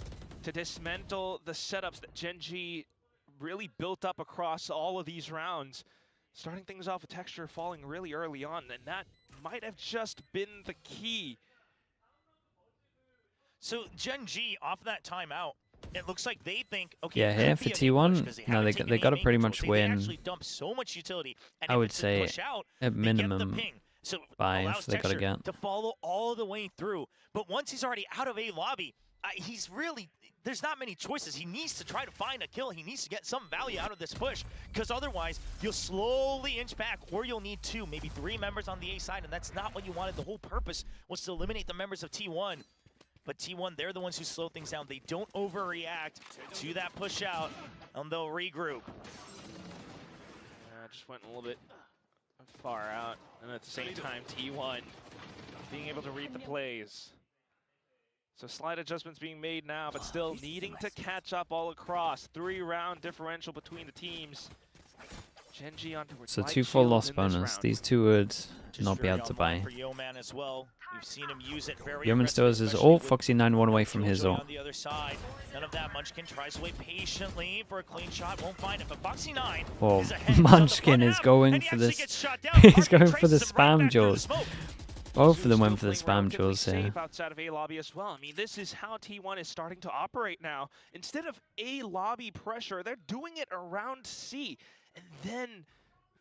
to dismantle the setups that GENG really built up across all of these rounds. Starting things off with Texture falling really early on, and that might have just been the key. So GENG off that timeout, it looks like they think, okay, Yeah, here for T1, no, they got to pretty much win. So much utility, and I would say at minimum so 5 they got to get. To follow all the way through. But once he's already out of A lobby, he's really, there's not many choices. He needs to try to find a kill. He needs to get some value out of this push, because otherwise you'll slowly inch back, or you'll need 2, maybe 3 members on the A side, and that's not what you wanted. The whole purpose was to eliminate the members of T1. But T1, they're the ones who slow things down. They don't overreact to that push out, and they'll regroup. Just went a little bit far out, and at the same time, T1 being able to read the plays. So slight adjustments being made now, but still needing to catch up all across. 3-round differential between the teams. GENG onto So 2 full loss bonus. These 2 would not be able to buy. Yeoman as well. We've seen him use it very Yeoman still has his ult. Foxy 9 1 away from his ult. On the other side, none of that. Munchkin tries to wait patiently for a clean shot, won't find it. But Foxy 9. Well, Munchkin is going for this. He's going for the spam jaws. Both of them went for the spam jaws here. Outside of A lobby as well. I mean, this is how T1 is starting to operate now. Instead of A lobby pressure, they're doing it around C, and then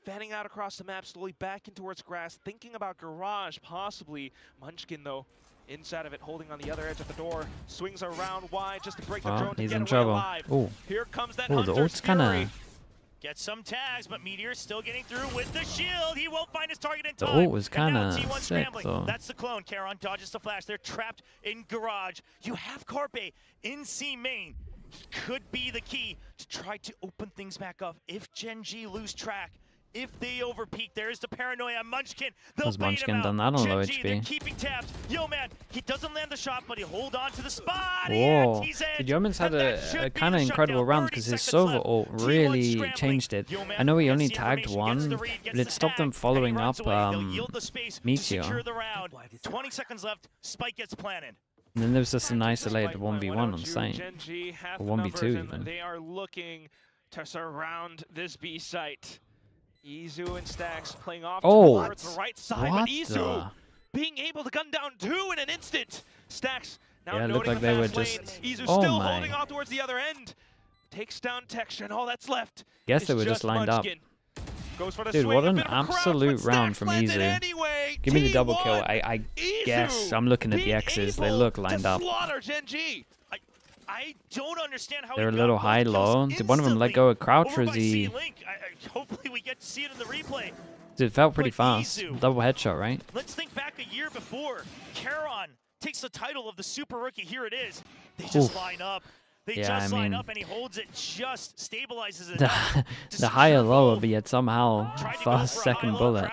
fanning out across the map, slowly back in towards grass, thinking about garage, possibly. Munchkin, though, inside of it, holding on the other edge of the door, swings around wide just to break the drone. He's to get in trouble. Alive. Here comes that the ult's kind of. Gets some tags, but Meteor's still getting through with the shield. He won't find his target in The time. ult was kind of sick, though. That's the clone. Charon dodges the flash. They're trapped in garage. You have Carpe in C main. He could be the key to try to open things back up. If GENG lose track, if they overpeak, there's the paranoia. Munchkin, Has Munchkin done that on low GENG, HP? they're keeping tabs. Yo, man, he doesn't land the shot, but he hold on to the spot. Whoa, Dude, Yeoman's had a kind of incredible round because his Silver ult really changed it. I know he only tagged 1, but it stopped them following up Meteor. 20 seconds left, Spike gets planted. And then there was just an isolated 1v1 on site. Or 1v2 even. They are looking to surround this B site. Izu and Stacks playing off towards the right side, but Izu being able to gun down 2 in an instant. Stacks now looked like they were just. Izu still holding off towards the other end. Takes down Texture, and all that's left. Guess they were just lined up. Goes for the Dude, swing, what an crouch, absolute round from Izu. Anyway. Give me the double kill. I guess I'm looking at the X's. They look lined up. I don't understand how they're a little high-low. Did one of them let go of crouch, or is he? Hopefully we get to see it in the replay. Dude, it felt pretty fast. Double headshot, right? Let's think back a year before. Charon takes the title of the super rookie. Here it is. They just line up. They just line up, and he holds it, just stabilizes it. The higher lower, but yet somehow first, second bullet.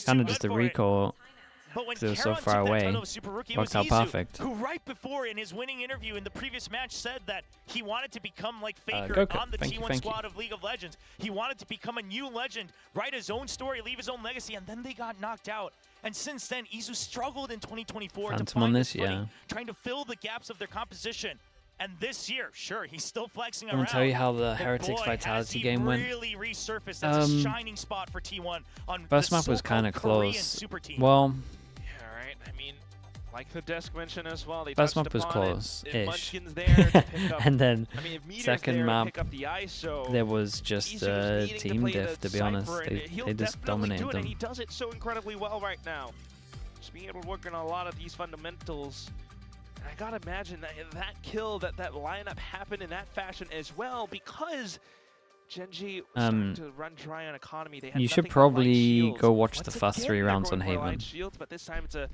Kind of just a recoil. But when they were so far away, worked out perfect. Who right before in his winning interview in the previous match said that he wanted to become like Faker on the T1 squad of League of Legends. He wanted to become a new legend, write his own story, leave his own legacy, and then they got knocked out. And since then, Izu struggled in 2024 to find his footing, trying to fill the gaps of their composition. And this year, sure, he's still flexing around. I'm gonna tell you how the Heretics Vitality game went. Really resurfaced as a shining spot for T1 on first map was kind of close. Well, like the desk mentioned as well, first map was close-ish. And then second map, there was just a team diff, to be honest. They just dominated them. And he does it so incredibly well right now. Just being able to work on a lot of these fundamentals. And I gotta imagine that kill, that lineup happened in that fashion as well, because GENG was starting to run dry on economy. They had you should probably go watch the first 3 rounds on Haven. Shields, but this time it's a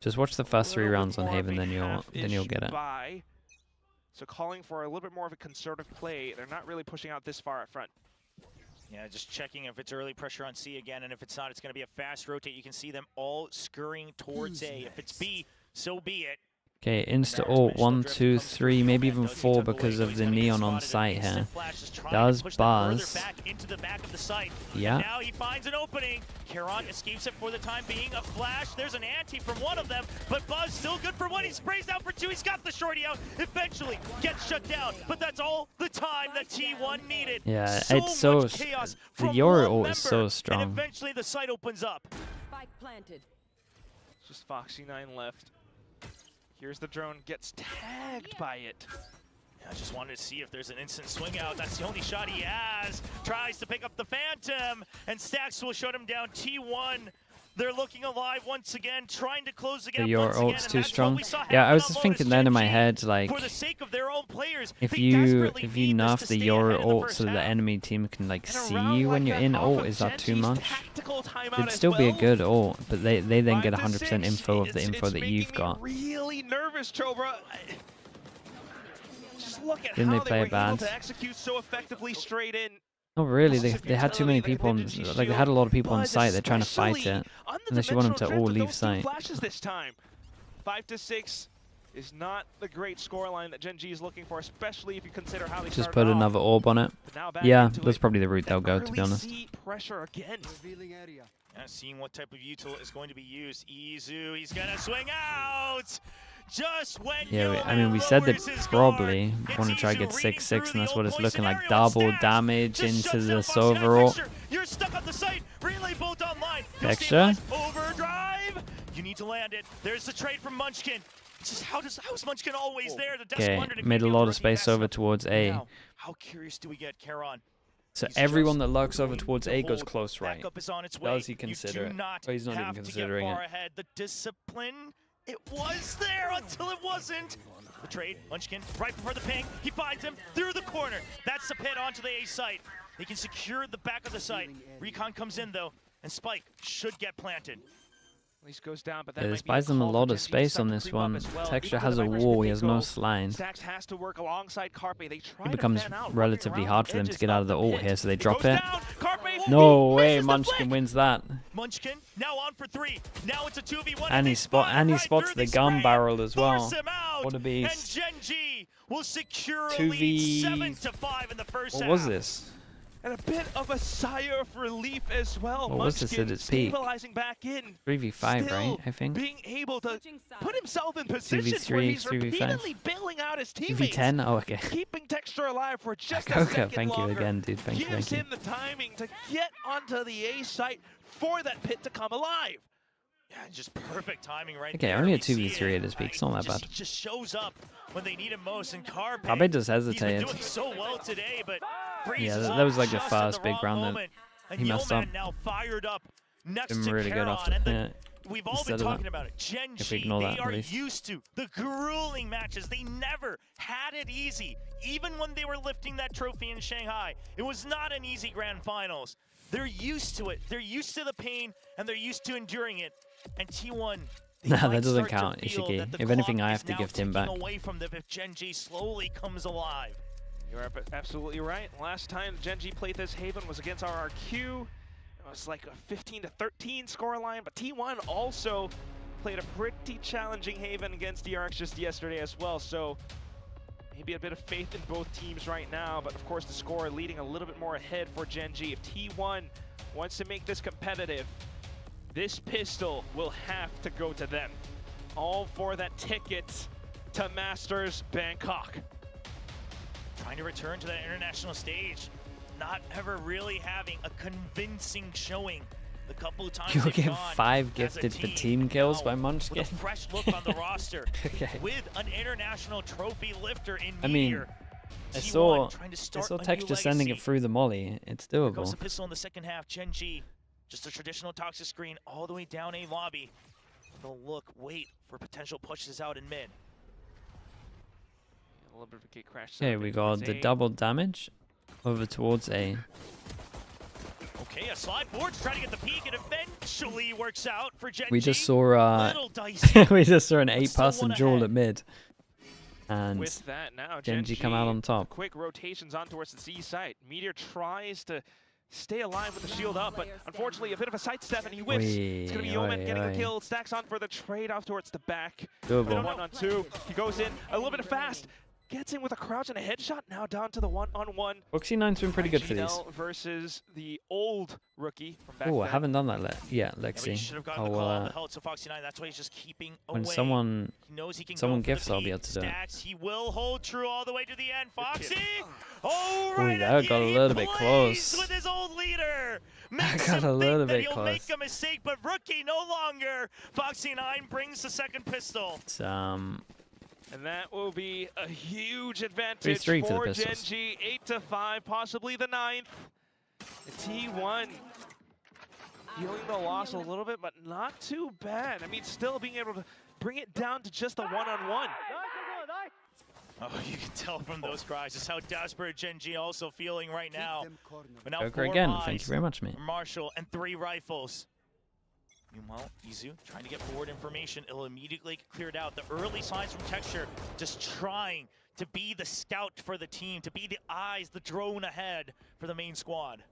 just watch the first 3 rounds on Haven, then you'll get it. So calling for a little bit more of a conservative play. They're not really pushing out this far up front. Yeah, just checking if it's early pressure on C again, and if it's not, it's going to be a fast rotate. You can see them all scurrying towards A. If it's B, so be it. Okay, insta ult 1, 2, 3, maybe even 4 because of the neon on site here. Does Buzz. Yeah. Now he finds an opening. Charon escapes it for the time being. A flash. There's an anti from one of them, but Buzz still good for one. He sprays out for two. He's got the shorty out. Eventually gets shut down. But that's all the time that T1 needed. Yeah, so it's so... much chaos The from Yoru one ult is so member, strong. And eventually the site opens up. Spike planted. Just Foxy9 left. Here's the drone, gets tagged by it. I just wanted to see if there's an instant swing out. That's the only shot he has. Tries to pick up the Phantom, and Stacks will shut him down. T1, they're looking alive once again, trying to close the gap. Your once again, ult's and too that's strong. what we saw Yeah, I happen was on just Lotus. thinking then in my GENG, head, like, for the sake of their own players, if they you desperately need this nerf to the stay Yoru ahead in the ult first so that the half. enemy team can like And see around you when like you're that in off ult, of is that too Genji's much? tactical timeout It'd as still be a well. good ult, but they then get 5 to 100% 6. info of the info that you've got. Really nervous, Chobra. Just look at Didn't how they play were it bad? able to execute so effectively straight in. Not really, Lots of they had too many utility, people, they like they had a lot of people on Buzz site, they're trying to fight especially it. on the Unless you want them to dimensional all drift with leave those two site. Flashes this time. 5 to 6 is not the great scoreline that GENG is looking for, especially if you consider how they Just started put off. another orb on it. But now back Yeah, into that's it. probably the route they'll go, to be Early honest. C pressure again. Seeing what type of util is going to be used. Izu, he's gonna swing out! Just when Yeah, I mean, we said they lowers his probably guard, want to it's try Izu to get reading 6-6, through and that's the what old it's boy looking like. scenario. Double Stacks damage just into shuts the down Sova Foxy9 ult. pressure. You're stuck on the site. Relay bolt online. You'll Extra. stabilize. Overdrive. You need to land it. There's the trade from Munchkin. It's just how is Munchkin always there? The Okay, Wonder to made a clean lot the of space rookie over mess up. towards A. Now, how curious do we get, Karon? So He's everyone just that lurks over going towards to A goes hold. close right. Backup is on its way. Does he consider You it? do not Oh, he's not even have to considering get far it. ahead. The discipline, it was there until it wasn't. The trade, Munchkin, right before the ping. He finds him through the corner. That's the pit onto the A site. He can secure the back of the site. Recon comes in though, and Spike should get planted. At least goes down, but Yeah, that this might be a buys them a call for lot GENG of to space start on to this creep up one. as well. Texture Even has though a the Vipers wall, did he has no go, slime. Stacks has to work alongside Carpe. They try It to becomes fan out, relatively working hard around for them the to get out of the edges ult of here, so they pit. drop Goes it. down. Carpe No way, misses the Munchkin flick. wins that. Munchkin now on for 3. Now it's a 2v1. And he right spots through the gun spray barrel as well. force him out, What a beast. And GENG will secure a 2v lead 7-5 in the first What half. was this? And a bit of a sigh of relief as well. What was this Munchkin at its peak? stabilizing back in. 3v5, Still right? I think. being able to Switching sides. put himself in position 2v3, where he's 3v5. repeatedly bailing out his teammates. V10? Oh, okay. Keeping Texture alive for just a Okay, second thank you longer. again, dude. Thank you, Gives thank you. him the timing to get onto the A site for that pit to come alive. Yeah, just perfect timing right Okay, there. only a We see 2v3 it. at his peak. It's not that bad. He just shows up when they need him most. And Carpe, Carpe just he's been hesitated. doing so well today, but Yeah, freezes that was like the just in first big wrong round that moment. And he messed Yeoman up. now fired up next Been to really good Karon, after. and Yeah. we've all Instead been of talking that. about it. If we GENG, ignore they that, at are least. used to the grueling matches. They never had it easy, even when they were lifting that trophy in Shanghai. It was not an easy grand finals. They're used to it. They're used to the pain, and they're used to enduring it. And T1, they Nah, that might doesn't start to count, feel Ishiki. that the If anything, clock I is have to now gift him ticking back. away from them if GENG slowly comes alive. You're absolutely right. Last time GENG played this Haven was against RRQ. It was like a 15-13 scoreline, but T1 also played a pretty challenging Haven against DRX just yesterday as well. So maybe a bit of faith in both teams right now, but of course the score leading a little bit more ahead for GENG. If T1 wants to make this competitive, this pistol will have to go to them. All for that ticket to Masters Bangkok. Trying to return to that international stage, not ever really having a convincing showing. The couple of times You'll they've get gone 5 as a gifted for team, team kills now by Munchkin. with a fresh look on the roster, Okay. with an international trophy lifter in I mean, Meteor. I T1 saw trying to start a new Texture sending it legacy. through the molly. It's Here goes doable. the pistol in the second half. GENG, just a traditional toxic screen all the way down A lobby. They'll look, wait for potential pushes out in mid. A little bit of a gate crash. Okay, we got the double damage over towards A. Okay, a slide forward to try to get the peak, and eventually works out for GENG. We just saw Little dicey. we just saw an But still 8-person one duel ahead. at mid. And With that now, GENG come out on top. Quick rotations on towards the C site. Meteor tries to stay alive with the shield up, but unfortunately a bit of a sidestep and he whiffs. It's going to be Yeoman getting a kill. Stacks on for the trade off towards the back. Doable. 1-on-2. He goes in a little bit fast. Gets in with a crouch and a headshot. Now down to the 1-on-1. Foxy9's been pretty good for these. IGL versus the old rookie from back Oh, I then. haven't done that yet, Yeah, but he Lexi. should have gotten the I'll, call on the Held to Foxy9. That's why he's just keeping when away. someone He knows he can Someone go for gifts, the I'll be able to do it. stats. He will hold true all the way to the end. Foxy! Oh, Ooh, right that got a little bit close. with his old leader. That Makes got him a little think that bit he'll close. make a mistake, but Rookie no longer. Foxy9 brings the second pistol. It's, And that will be a huge advantage 3-3 for the for pistols. GENG. 8-5, possibly the 9th. The T1 feeling the loss a little bit, but not too bad. I mean, still being able to bring it down to just a one-on-one. Oh, you can tell from those cries just how desperate GENG also feeling right now. But now Joker 4 again. buys Thank you very much, mate. for Marshall and 3 rifles. Meanwhile, Izu trying to get forward information. It'll immediately get cleared out. The early signs from Texture just trying to be the scout for the team, to be the eyes, the drone ahead for the main squad.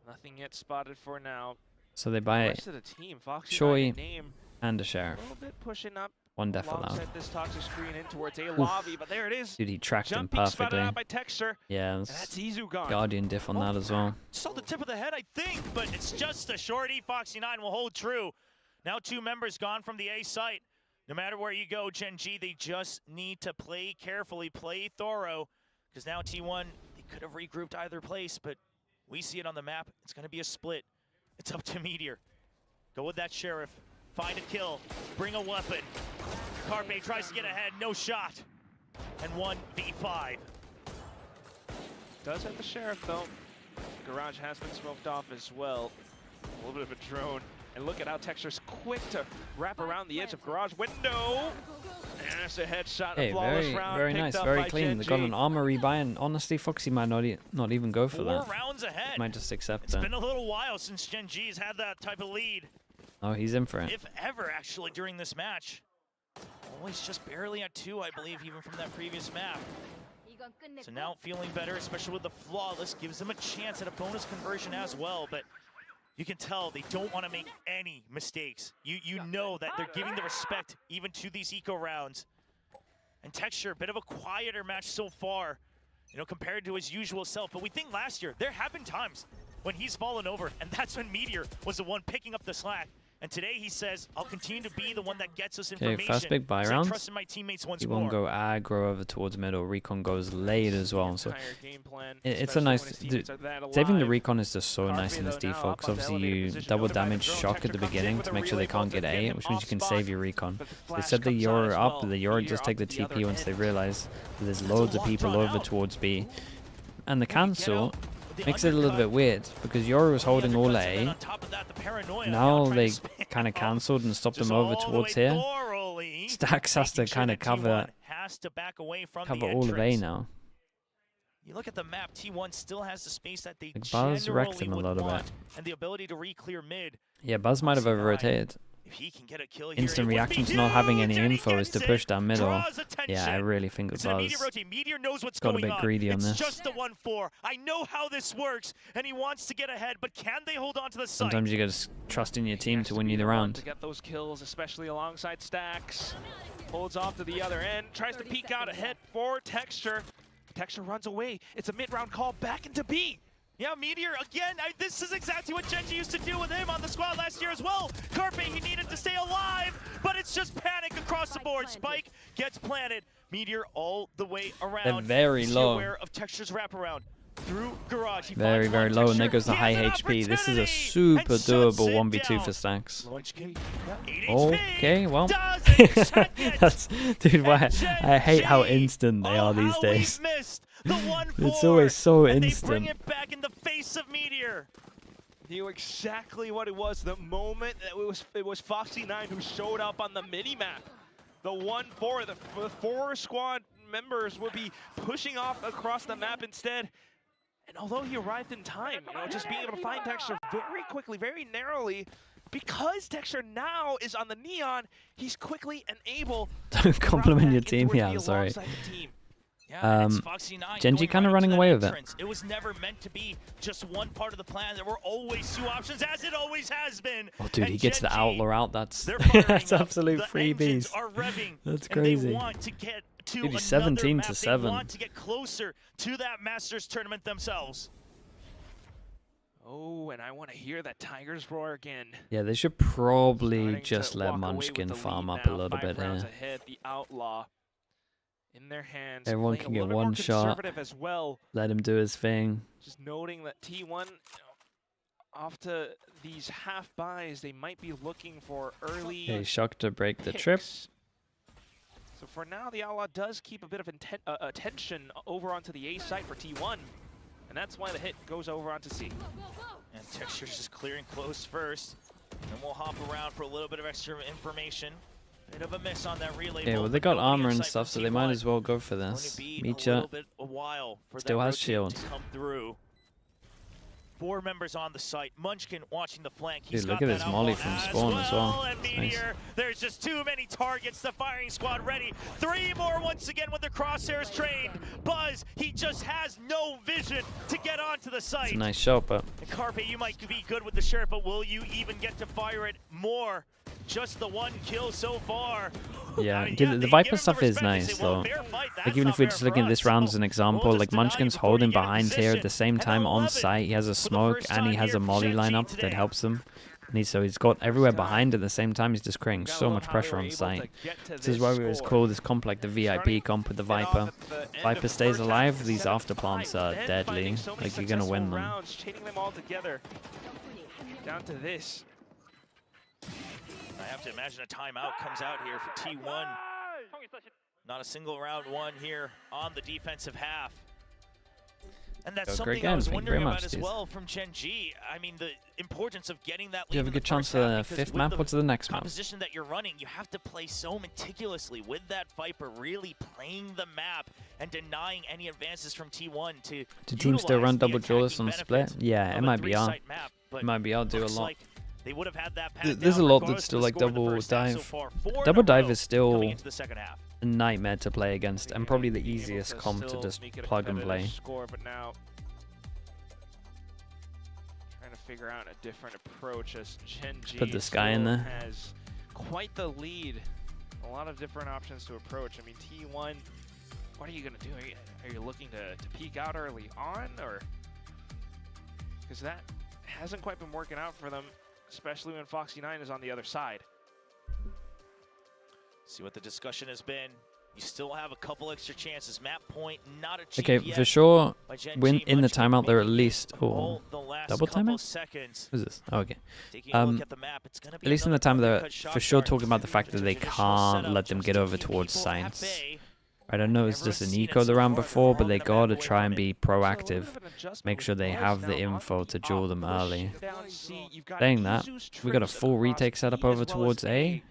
Nothing yet spotted for now. So they The buy rest of the team, Foxy Choi name, and a a sheriff. little bit pushing up. One def allowed. Alongside this toxic screen in towards a lobby, but there it is. Dude, he tracked him Jump being spotted perfectly. out by Texture. Yeah, And it's that's Izu gone. Guardian diff on that as well. Saw the tip of the head, I think, but it's just a shorty. Foxy9 will hold true. Now 2 members gone from the A site. No matter where you go, GENG, they just need to play carefully, play thorough, because now T1, they could have regrouped either place, but we see it on the map. It's going to be a split. It's up to Meteor. Go with that sheriff. Find a kill. Bring a weapon. Carpe tries to get ahead. No shot. And 1v5. Does have the sheriff though. Garage has been smoked off as well. A little bit of a drone. And look at how Texture's quick to wrap around the edge of garage window. And that's a headshot. Hey, a flawless very, round very picked nice, up very by clean. They got an GENG. armory buy, and honestly, Foxy might not even go for 4 that. rounds ahead. Might just accept It's that. been a little while since GENG's had that type of lead, Oh, he's in for it. if ever, actually, during this match. Always just barely at 2, I believe, even from that previous map. So now feeling better, especially with the flawless, gives them a chance at a bonus conversion as well. But you can tell they don't want to make any mistakes. You know that they're giving the respect even to these eco rounds. And Texture, a bit of a quieter match so far, you know, compared to his usual self. But we think last year, there have been times when he's fallen over, and that's when Meteor was the one picking up the slack. And today he says, I'll continue to be the one that gets us information. Okay, first big buy because I round. trust in my teammates once He more. won't go aggro over towards middle. Recon goes late as well. So Entire game plan, it's a especially nice. when his teammates are that Saving the alive. recon is just so Carpe, nice in this though, now default. up Because on the obviously elevated you position, double noted by the damage drone. shock at Texture the comes in beginning with to a make sure they relay can't bolt to get get A, him which means off you can spot. save your recon. But the They flash said the comes out Euro as up, well. the Euro Meteor just up take the the other TP once they end. realize that there's That's a loads of lot people drawn over out. towards B. And the Can we get cancel out the makes it a little undercut? bit weird because Euro was holding all And then A. on top of that, the paranoia, Now trying they to spam kind of off. cancelled and stopped Just them over all the towards way here. thoroughly, Stacks has to making sure kind of that cover T1 has to back away from the all of A entrance. now. You look at the map, T1 still has the space that they Like, Buzz wrecked generally him a would little bit. want, and the ability to re-clear mid. Yeah, Buzz might have Foxy9, over-rotated. If he can get a kill here, Instant it would be reaction to not having any huge, and he info is to gets push it, down middle. draws Yeah, I attention. really think It's that an Buzz immediate rotate. Meteor knows what's got a going bit on. greedy on It's this. just a 1-4. I know how this works, and he wants to get ahead, but can they hold on to the site? Sometimes you gotta trust in your He team has to to win be you the one round. to get those kills, especially alongside Stacks. Holds off to the other end, tries to peek out ahead for Texture. Texture runs away. It's a mid-round call back into B. Yeah, Meteor, again, this is exactly what GENG used to do with him on the squad last year as well. Carpe, he needed to stay alive, but it's just panic across the board. Spike gets planted. Meteor all the way around. They're very Is he low. aware of Texture's wraparound through garage. He Very, finds very one low, and there Texture. goes the He high has an HP. This is a opportunity super and shuts doable it 1v2 down. for Stacks. Launch key, 8 Okay, HP, well. doesn't check it. That's, dude, why? I hate how GENG. instant they are these how days. we've missed the 1-4, It's always so and instant. they bring it back in the face of Meteor. Knew exactly what it was the moment that it was Foxy9 who showed up on the mini-map. The 1-4, the 4 squad members would be pushing off across the map instead. And although he arrived in time, you know, just being able to find Texture very quickly, very narrowly, because Texture now is on the neon, he's quickly and able to Don't compliment drop your back team. in Yeah, towards I'm the sorry. alongside the team. Yeah, and it's Foxy9 Genji going kinda right running into away that with it. entrance. It was never meant to be just one part of the plan. There were always 2 options, as it always has been. Oh, dude, And he gets the GENG, Outlaw out. That's they're firing that's up. absolute The engines freebies. are revving. That's And crazy. they want to get to Dude, he's another 17 map. to They 7. want to get closer to that Masters tournament themselves. Oh, and I want to hear that Tiger's roar again. Yeah, they should probably Starting just to let walk away Munchkin with the farm lead up a now, little 5 bit rounds here. ahead, the Outlaw in their hands. Everyone playing can a get little bit more one shot. conservative as well. Let him do his thing. Just noting that T1, you know, after these half buys, they might be looking for early Okay, Shock to break the picks. trip. So for now, the Outlaw does keep a bit of attention over onto the A site for T1. And that's why the hit goes over onto C. And Texture's just clearing close first. And we'll hop around for a little bit of extra information. Bit of a miss on that relay. Yeah, well, they got armor and stuff, so they might as well go for this. Mecha still has shield. Come through. 4 members on the site. Munchkin watching the flank. He's Dude, look at this molly from spawn as well. And Nice. Meteor, there's just too many targets. The firing squad ready. 3 more once again with the crosshairs trained. Buzz, he just has no vision to get onto the site. It's a nice shot, but And Carpe, you might be good with the shirt, but will you even get to fire it more? Just the 1 kill so far. yeah, I mean, the they Viper give him stuff the is respect. They nice say, well, though. fair fight, Like that's even not if we're fair just for looking at us. this round as an So example, we'll like just deny you Munchkin's before you holding get in behind here at the position. same And time on 11 site. He has a for the smoke first and he time has here a for molly GENG lineup today. that helps him. And so he's got everywhere behind at the same time. He's just creating so much pressure on site. This is why we always call this comp like the VIP comp with the Viper. Viper stays alive, these afterplants are deadly. Like you're gonna win them. Chaining them all together. Down to this. I have to imagine a timeout comes out here for T1. Not a single round won here on the defensive half. And that's So, great something I was game. Thank you wondering very about much, as dudes. well from GENG. I mean, the importance of getting that lead. You have a in the good chance first for the half, because 5th with map. the What's the next map? composition that you're running, you have to play so meticulously with that Viper, really playing the map and denying any advances from T1 to Do teams still run utilize the double duelists on attacking split? benefits Yeah, of it a might be on. 3-site map, but It might be. I'll do a looks lot. like they would have had that pat There's a down lot regardless that's still of the like score in the double first half so dive. far. 4 in a Double dive row is still coming into the second half. a nightmare to play against, and probably the easiest comp to just plug and play. Score, but now trying to figure out a different approach as GENG Put this guy in there. has quite the lead. A lot of different options to approach. I mean, T1, what are you going to do? Are you looking to peek out early on, or because that hasn't quite been working out for them, especially when Foxy9 is on the other side. See what the discussion has been. You still have a couple extra chances. Map point not achieved Okay, yet for sure, by GENG. when in the Munchkin timeout, they're at making least all the last double couple timeout? seconds. What is this? Oh, okay. Taking a look at the map, it's gonna be At least in the another time, they're uppercut shot for sure dart. talking about the fact that they Traditional can't setup let them just get to over keep towards people at science. bay. I don't know, it's Never just an seen it eco the so round far. before, They're but they throwing the map gotta away try from and it. be proactive. Make sure they have the info to duel them early. Saying that, we got a full retake set up over towards A.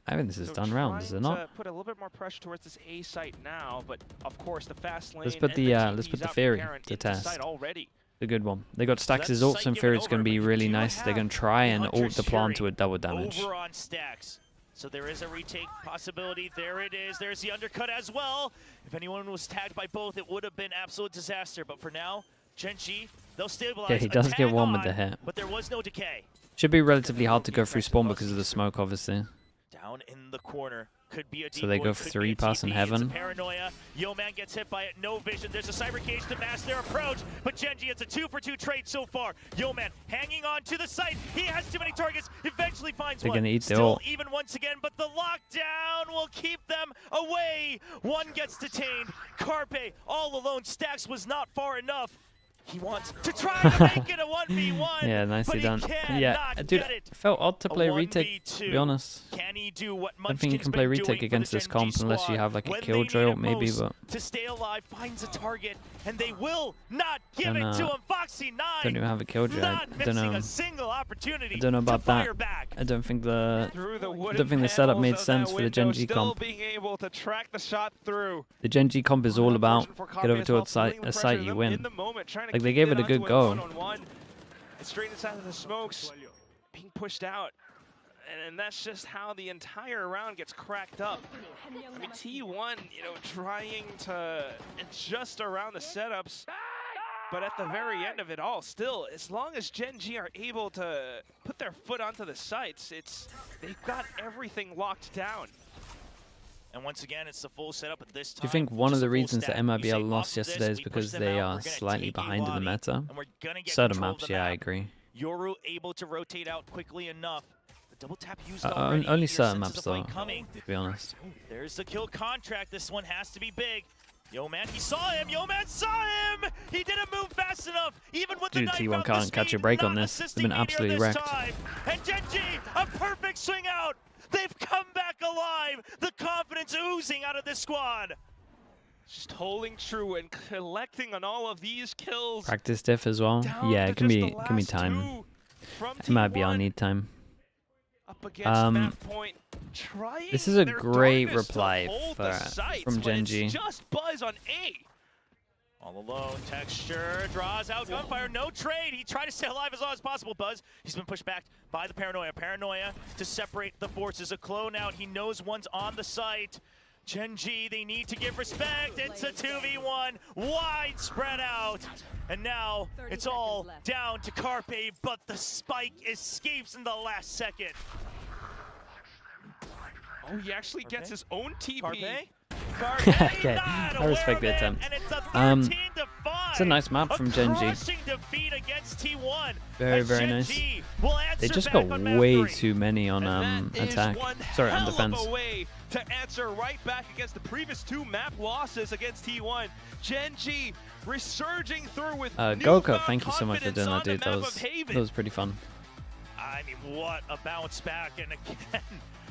I think this is done round, is it not? Put a little bit more pressure towards this A site now, but of course the fast lane. Let's put the Fury to test. Already. The good one. They got Stacks' that's ults, Sight and given Fury's over, gonna be but you really do nice. They're have gonna try and Hunter's ult the plan to Fury a double damage. Over on Stacks. So there is a retake possibility. There it is. There's the undercut as well. If anyone was tagged by both, it would have been absolute disaster. But for now, GENG, they'll stabilize. Yeah, he A does tag get one with on, the hit. but there was no decay. Should be relatively hard to go through spawn because of the smoke, obviously. Down in the corner. Could be a So they decoy, go could be 3 a pass in TP. heaven. It's a paranoia. Yo Man gets hit by it. No vision. There's a cyber cage to mask their approach. But GENG, it's a 2-for-2 trade so far. Yo Man hanging on to the site. He has too many targets. Eventually finds They're one. gonna eat the Still ult. even once again, but the lockdown will keep them away. One gets detained. Carpe all alone. Stacks was not far enough. He wants to try to make it a 1v1. Yeah, but nicely he done. Yeah, cannot dude, get it. it felt odd to A play retake, to 1v2. be honest. Can he do what I don't think you can play retake against this comp unless you have like a killjoy ult maybe, but to stay alive finds a target and they will not give Don't, it to him. Foxy9 don't even have a killjoy. I not don't missing know. a single opportunity I don't know about to fire that. back. I don't think the Don't think the setup made sense for the GENG Still comp. being able to track the shot through. The GENG comp is all about get over to a site, you win. In the moment, trying to Like they keep gave it a onto good go. one-on-one. And straight inside of the smokes, being pushed out. And that's just how the entire round gets cracked up. I mean, T1, trying to adjust around the setups, but at the very end of it all, still, as long as GENG are able to put their foot onto the sites, they've got everything locked down. And once again, it's the full setup at this time. Do you think one of the reasons that We MIBR say lost off of this, yesterday is we because push them they out, are we're gonna slightly take a behind in the lobby, meta? and we're gonna get Certain control of maps, the yeah, I map. agree. Yoru able to rotate out quickly enough. The double tap used Only Your certain senses maps of play though, coming. to be honest. There's the kill contract. This one has to be big. Yo man, he saw him. Yo man saw him. He didn't move fast enough. Even with Dude, the T1 knife out, can't the catch a speed, break on not this. They've assisting been Meteor absolutely this wrecked. time. And GENG, a perfect swing out. They've come back alive. The confidence oozing out of this squad. Just holding true and collecting on all of these kills. Practice diff as well. Down Yeah, to it can just be the can be last time. two from It might be. I'll T1. need time. Up against map point, trying This is a their great darndest to reply hold the sights, from but it's GENG. just Buzz on A. All alone, Texture draws out gunfire, no trade. He tried to stay alive as long as possible, Buzz. He's been pushed back by the Paranoia. Paranoia to separate the forces. A clone out, he knows one's on the site. GENG, they need to give respect. It's a 2v1, wide spread out. And now it's all down to Carpe, but the spike escapes in the last second. Oh, he actually gets his own TP. Carpe? Okay, I respect the attempt. It's a nice map from GENG. Very, very nice. They just got way too many on attack. Sorry, on defense. Way to answer right back against the previous two map losses against T1. GENG resurging through with Goka, thank you so much for doing that, dude. That was pretty fun. I mean, what a bounce back, and again,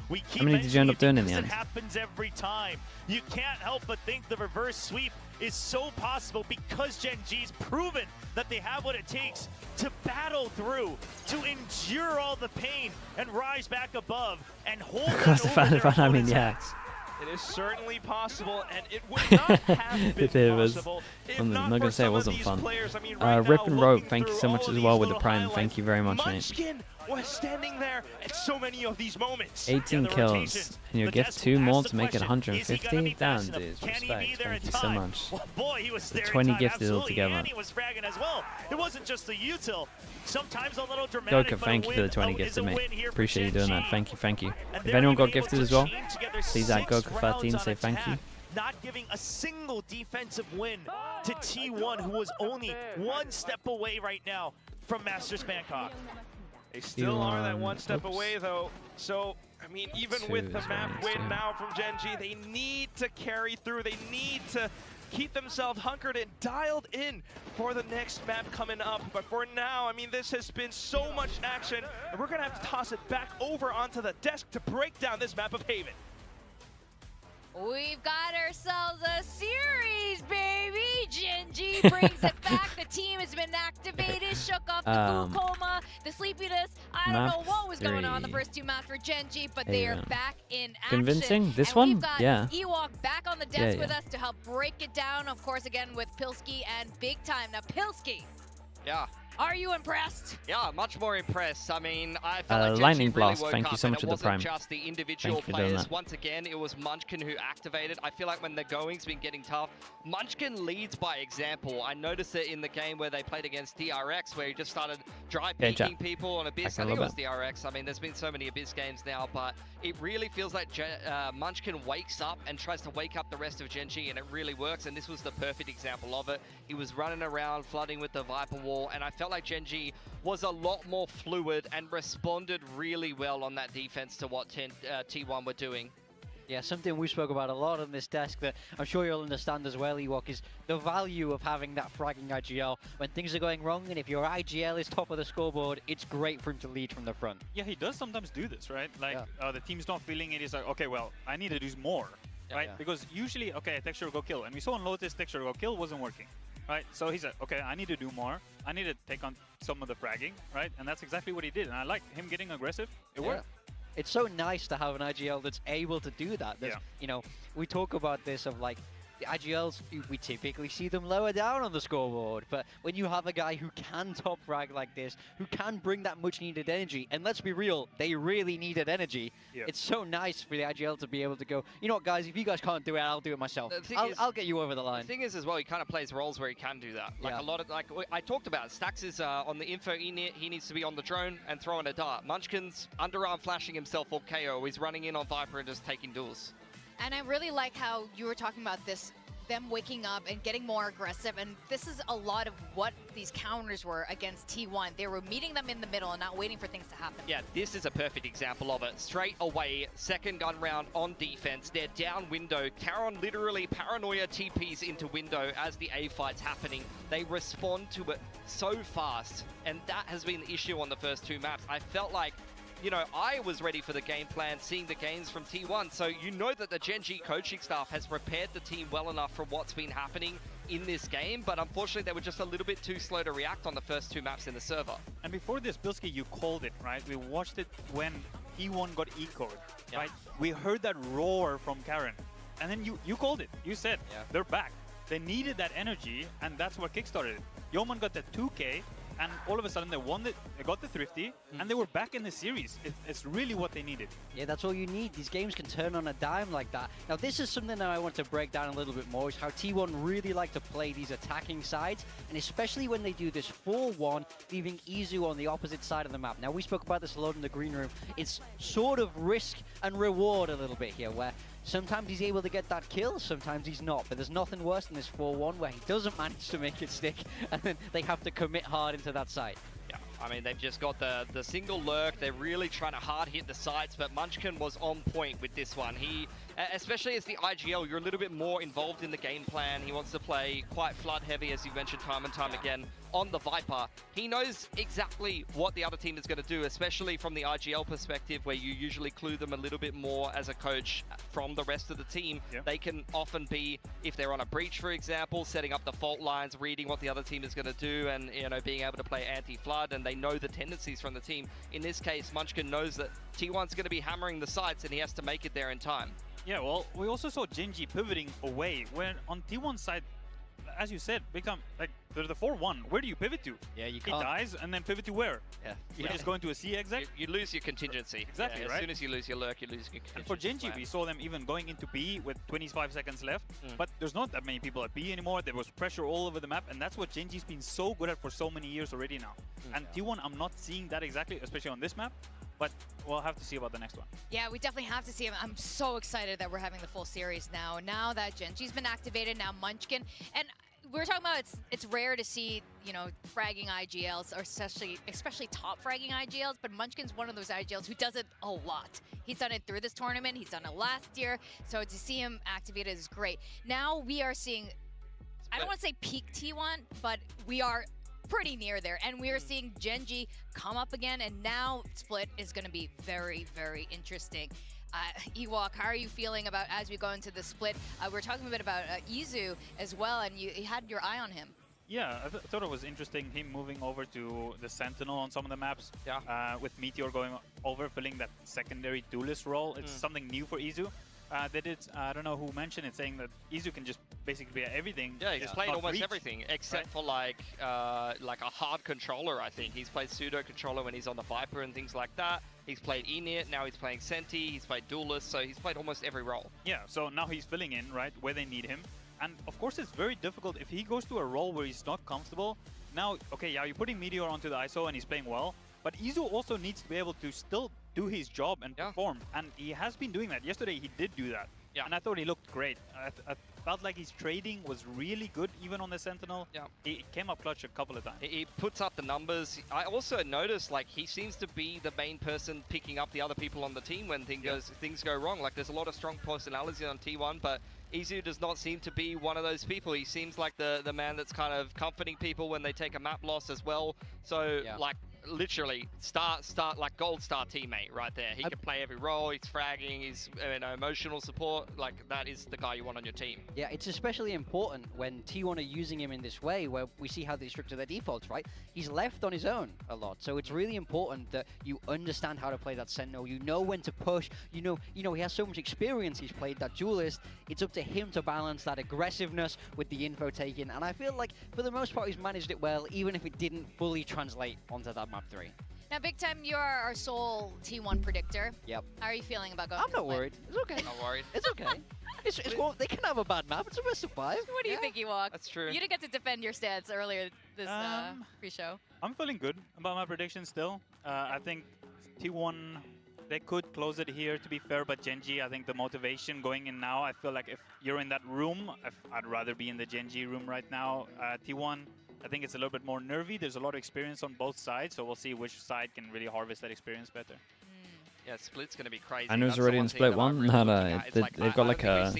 we keep How many did you end up doing in the end? It happens every time. You can't help but think the reverse sweep is so possible because GENG's proven that they have what it takes to battle through, to endure all the pain and rise back above and hold on over their I mean, yeah. attacks. It is certainly possible, and it would not have been possible if I'm not not for gonna say it some of wasn't these fun. players. I mean, right Rip now, and Rope, looking thank you through so much all as of well these with the little Prime. highlights, Thank you very much, mate. Munchkin was standing there at so many of these moments. 18 kills, and you'll get 2 more to make it 150? Damn, dude. Respect. Thank you so much. Well, boy, he was there 20 in time, gifted absolutely, altogether. and he was fragging as well. It wasn't just the util. Sometimes a little dramatic, Goka, but thank a you for the win 20 is a gifted, mate. win here for Appreciate you doing that. GENG. Thank you, thank you. And If they're anyone even got able gifted to as well, chain together please at 6 Goka13 rounds say on thank you. attack, not giving a single defensive win to T1, who was only 1 step away right now from Masters Bangkok. They still are that 1 step Oops. away, though. So, I mean, even 2 with the is map what he needs win to. now from GENG, they need to carry through. They need to keep themselves hunkered and dialed in for the next map coming up. But for now, I mean, this has been so much action, and we're going to have to toss it back over onto the desk to break down this map of Haven. We've got ourselves a series, baby! GENG brings it back. The team has been activated, shook off the food coma, the sleepiness. I don't know what was going on the first 2 maps for GENG, but they are back in action. Convincing? This and one? We've got Yeah. Ewok back on the desk Yeah, with yeah. us to help break it down, of course, again with Pilski and Big Time. Now, Pilski, Yeah. are you impressed? Yeah, much more impressed. I mean, I felt like Lightning GENG really Blast, woke thank you up, so and much it for the wasn't Prime. just the individual Thank you for doing players. that. Once again, it was Munchkin who activated. I feel like when the going's been getting tough, Munchkin leads by example. I noticed it in the game where they played against DRX, where he just started dry peeking people on Abyss. I think it was DRX. I mean, there's been so many Abyss games now, but it really feels like Munchkin wakes up and tries to wake up the rest of GENG, and it really works, and this was the perfect example of it. He was running around, flooding with the Viper Wall, and I felt like GENG was a lot more fluid and responded really well on that defense to what T1 were doing. Yeah, something we spoke about a lot on this desk that I'm sure you'll understand as well, Ewok, is the value of having that fragging IGL when things are going wrong, and if your IGL is top of the scoreboard, it's great for him to lead from the front. Yeah, he does sometimes do this, right? Like, the team's not feeling it, he's like, okay, well, I need to do more, right? Yeah. Because usually, okay, Texture go kill, and we saw on Lotus, Texture go kill wasn't working, right? So he's like, okay, I need to do more, I need to take on some of the fragging, right? And that's exactly what he did, and I like him getting aggressive, it worked. It's so nice to have an IGL that's able to do that. You know, we talk about this of like, the IGLs, we typically see them lower down on the scoreboard, but when you have a guy who can top frag like this, who can bring that much needed energy, and let's be real, they really needed energy, it's so nice for the IGL to be able to go, you know what guys, if you guys can't do it, I'll do it myself. I'll get you over the line. The thing is as well, he kind of plays roles where he can do that. Like a lot of, like I talked about, Stax is on the info, he needs to be on the drone and throwing a dart. Munchkin's underarm flashing himself for KO, he's running in on Viper and just taking duels. And I really like how you were talking about this, them waking up and getting more aggressive, and this is a lot of what these counters were against T1. They were meeting them in the middle and not waiting for things to happen. Yeah, this is a perfect example of it. Straight away, second gun round on defense. They're down window. Karon literally paranoia TPs into window as the A fight's happening. They respond to it so fast, and that has been the issue on the first two maps. I felt like, you know, I was ready for the game plan, seeing the games from T1. So you know that the GENG coaching staff has prepared the team well enough for what's been happening in this game, but unfortunately they were just a little bit too slow to react on the first two maps in the server. And before this, Bilski, you called it, right? We watched it when T1 got ecoed, right? We heard that roar from Karon. And then you called it. You said, they're back. They needed that energy, and that's what kickstarted it. Yeoman got that 2K, and all of a sudden they won it, they got the Thrifty, and they were back in the series. It's really what they needed. Yeah, that's all you need. These games can turn on a dime like that. Now, this is something that I want to break down a little bit more, is how T1 really like to play these attacking sides, and especially when they do this 4-1, leaving Izu on the opposite side of the map. Now, we spoke about this a lot in the green room. It's sort of risk and reward a little bit here, where sometimes he's able to get that kill, sometimes he's not. But there's nothing worse than this 4-1 where he doesn't manage to make it stick, and then they have to commit hard into that site. Yeah, I mean, they've just got the single lurk. They're really trying to hard hit the sides, but Munchkin was on point with this one. He, especially as the IGL, you're a little bit more involved in the game plan. He wants to play quite flood heavy, as you mentioned time and time again, on the Viper. He knows exactly what the other team is going to do, especially from the IGL perspective, where you usually clue them a little bit more as a coach from the rest of the team. They can often be, if they're on a breach, for example, setting up the fault lines, reading what the other team is going to do, and, you know, being able to play anti-flood, and they know the tendencies from the team. In this case, Munchkin knows that T1's going to be hammering the sites, and he has to make it there in time. Yeah, well, we also saw GENG pivoting away, when on T1's side, as you said, become like they're the 4-1. Where do you pivot to? Yeah, you can't. He dies, and then pivot to where? Yeah. Just going to a C exec? You lose your contingency. Exactly, As right? soon as you lose your lurk, you lose your contingency. And for GENG, we saw them even going into B with 25 seconds left, but there's not that many people at B anymore. There was pressure all over the map, and that's what GENG's been so good at for so many years already now. And T1, I'm not seeing that exactly, especially on this map, but we'll have to see about the next one. Yeah, we definitely have to see him. I'm so excited that we're having the full series now. Now that GENG's been activated, now Munchkin. And we were talking about it's rare to see, you know, fragging IGLs, or especially top fragging IGLs, but Munchkin's one of those IGLs who does it a lot. He's done it through this tournament, he's done it last year, so to see him activated is great. Now we are seeing, I don't want to say peak T1, but we are pretty near there, and we are seeing GENG come up again, and now Split is going to be very, very interesting. Ewok, how are you feeling about as we go into the split? We're talking a bit about Izu as well, and you had your eye on him. Yeah, I thought it was interesting, him moving over to the Sentinel on some of the maps. With Meteor going over, filling that secondary duelist role. It's something new for Izu. They did, I don't know who mentioned it, saying that Izu can just basically be everything. Yeah, he's played almost everything, except for like a hard controller, I think. He's played pseudo controller when he's on the Viper and things like that. He's played Init, now he's playing Senti, he's played Duelist, so he's played almost every role. Yeah, so now he's filling in, right, where they need him. And of course it's very difficult if he goes to a role where he's not comfortable. Now, okay, yeah, you're putting Meteor onto the ISO and he's playing well, but Izu also needs to be able to still do his job and perform, and he has been doing that. Yesterday he did do that, and I thought he looked great. I felt like his trading was really good, even on the Sentinel. He came up clutch a couple of times. He puts up the numbers. I also noticed, like, he seems to be the main person picking up the other people on the team when things go wrong. Like, there's a lot of strong personality on T1, but Izu does not seem to be one of those people. He seems like the man that's kind of comforting people when they take a map loss as well. So, like, literally like gold star teammate right there. He can play every role. He's fragging. He's emotional support. Like, that is the guy you want on your team. Yeah, it's especially important when T1 are using him in this way, where we see how they structure their defaults, right? He's left on his own a lot, so it's really important that you understand how to play that Sentinel. You know when to push. You know he has so much experience. He's played that duelist. It's up to him to balance that aggressiveness with the info taking, and I feel like for the most part he's managed it well, even if it didn't fully translate onto that map 3. Now, Big Time, you're our sole T1 predictor. Yep. How are you feeling about going? I'm not worried. It's okay. Not worried. It's okay. They can have a bad map. It's a best of 5. What do you think, Ewok? That's true. You didn't get to defend your stance earlier this pre-show. I'm feeling good about my prediction still. I think T1 They could close it here, to be fair, but GenG, I think the motivation going in now, I feel like if you're in that room, I'd rather be in the GenG room right now. T1, I think it's a little bit more nervy. There's a lot of experience on both sides, so we'll see which side can really harvest that experience better. Yeah, Split's going to be crazy. And it was already in Split 1? No, they've got like a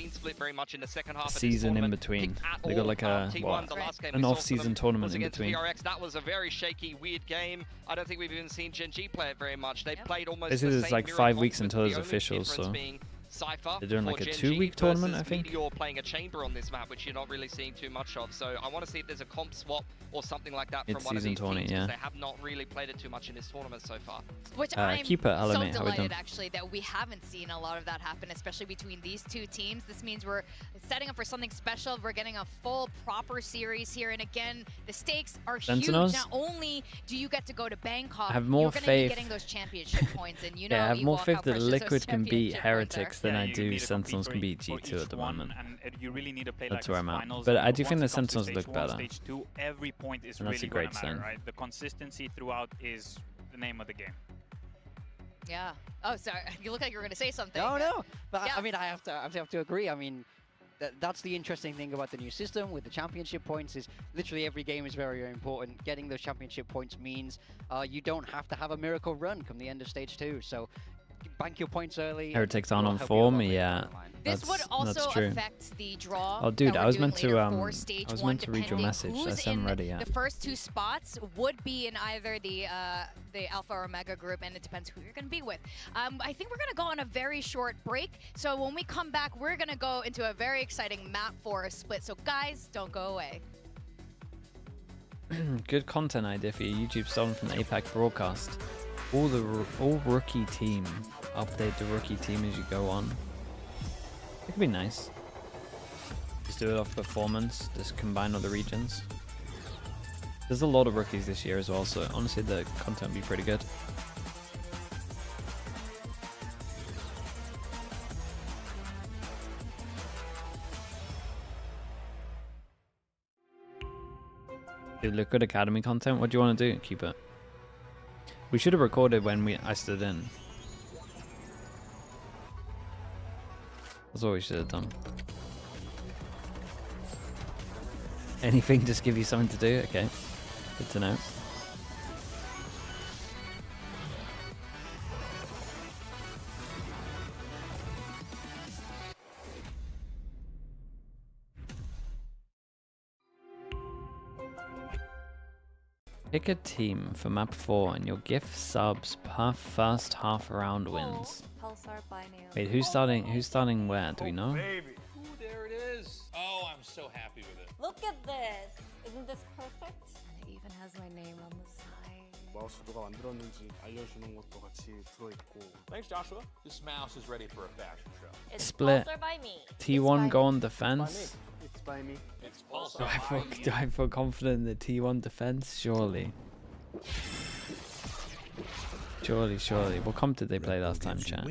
season in between. They got like a, what, an off-season tournament in between. That was a very shaky, weird game. I don't think we've even seen GenG play it very much. They played almost this is like 5 weeks until there's officials, so they're doing like a 2-week tournament, I think. You're playing a chamber on this map, which you're not really seeing too much of. So I want to see if there's a comp swap or something like that from one of these teams, because they have not really played it too much in this tournament so far. Which I'm so delighted, actually, that we haven't seen a lot of that happen, especially between these two teams. This means we're setting up for something special. We're getting a full, proper series here. And again, the stakes are huge. Not only do you get to go to Bangkok, I have more faith. Getting those championship points. And you know, I have more faith that Liquid can beat Heretics than I do Sentinels can beat G2 at the moment. You really need to play that's where I'm at. But I do think the Sentinels look better. Stage 2, every point is and that's really a great matter, right? The consistency throughout is the name of the game. Yeah. Oh, sorry. You look like you were going to say something. No. But yeah. I mean, I have to agree. I mean, that's the interesting thing about the new system with the championship points is literally every game is very, very important. Getting those championship points means you don't have to have a miracle run come the end of stage 2. So bank your points early. Heretics on form, yeah. This would also affect the draw. Oh, dude, I was meant to read your message. I haven't ready yet. The first 2 spots would be in either the Alpha or Omega group, and it depends who you're going to be with. I think we're going to go on a very short break. So when we come back, we're going to go into a very exciting map for a split. So guys, don't go away. Good content idea for your YouTube stolen from the APAC broadcast. All rookie team. Update the rookie team as you go on. It could be nice. Just do it off performance. Just combine all the regions. There's a lot of rookies this year as well, so honestly the content will be pretty good. Dude, Liquid Academy content. What do you want to do? Keep it. We should have recorded when I stood in. That's what we should have done. Anything, just give you something to do? Okay. Good to know. Pick a team for map 4 and you'll gift subs per first half round wins. Wait, who's starting where? Do we know? Baby. Ooh, there it is. Oh, I'm so happy with it. Look at this. Isn't this perfect? It even has my name on the side. 마우스 누가 만들었는지 알려주는 것도 같이 들어있고. Thanks, Joshua. This mouse is ready for a fashion show. It's Split. by me. T1 go on defense. It's by me. It's Pulsar Do I feel confident in the T1 defense? Surely. Surely. What comp did they play last time, chat?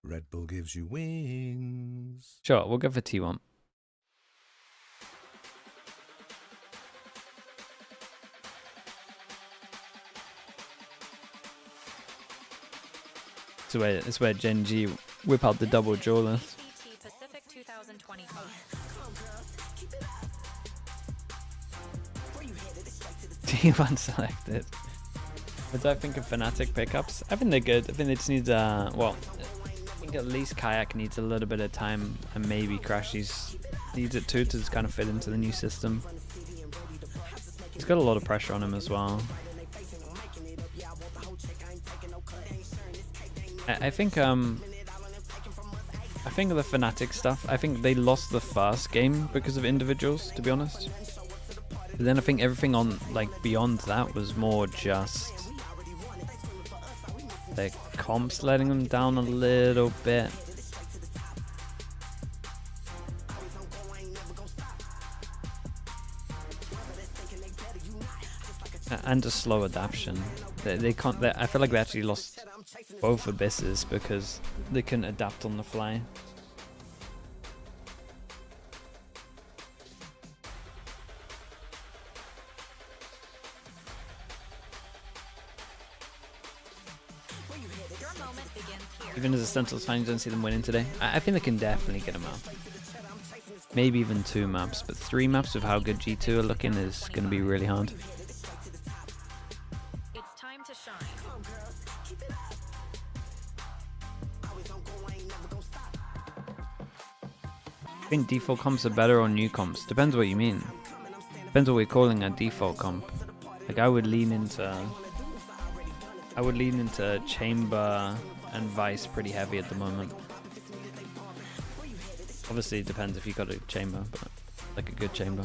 Red Bull gives you wings. Sure, we'll go for T1. It's where Gen G whip out the double jawler. VCT Pacific 2025. T1 selected. What do I think of Fnatic pickups? I think they're good. I think they just need well, I think at least Kayak needs a little bit of time, and maybe Crashies needs it too to just kind of fit into the new system. He's got a lot of pressure on him as well. I think the Fnatic stuff, I think they lost the first game because of individuals, to be honest. But then I think everything on, like, beyond that was more just their comps letting them down a little bit. And a slow adaptation. They can't. I feel like they actually lost both Abysses because they couldn't adapt on the fly. Even as a Sentinels fan, you don't see them winning today. I think they can definitely get a map. Maybe even 2 maps, but 3 maps with how good G2 are looking is going to be really hard. It's time to shine. I think default comps are better on new comps. Depends what you mean. Depends what we're calling a default comp. Like I would lean into Chamber and Vice pretty heavy at the moment. Obviously it depends if you got a Chamber, but like a good Chamber.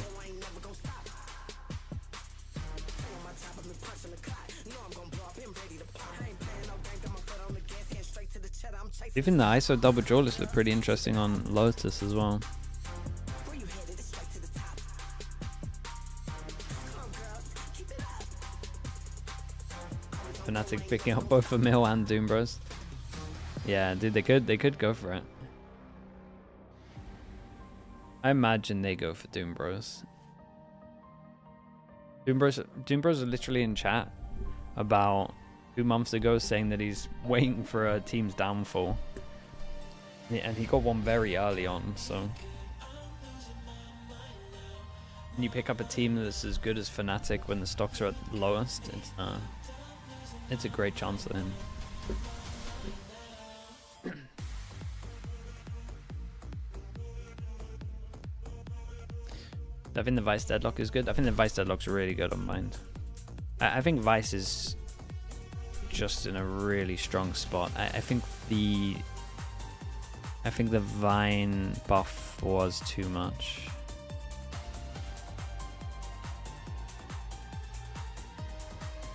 Even the ISO double jawless look pretty interesting on Lotus as well. Fnatic picking up both Emil and Doom Bros. Yeah, dude, they could go for it. I imagine they go for Doom Bros. Doom Bros are literally in chat about 2 months ago saying that he's waiting for a team's downfall. Yeah, and he got one very early on, so when you pick up a team that's as good as Fnatic when the stocks are at lowest, it's a great chance for him. I think the Vice Deadlock is good. I think the Vice Deadlock's really good on Mind. I think Vice is just in a really strong spot. I think the Vine buff was too much.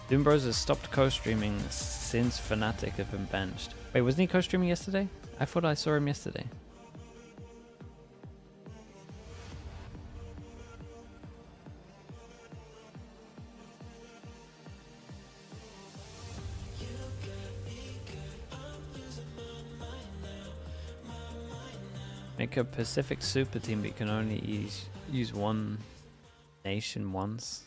Doom Bros has stopped co-streaming since Fnatic have been benched. Wait, wasn't he co-streaming yesterday? I thought I saw him yesterday. Make a Pacific super team, but you can only use one nation once.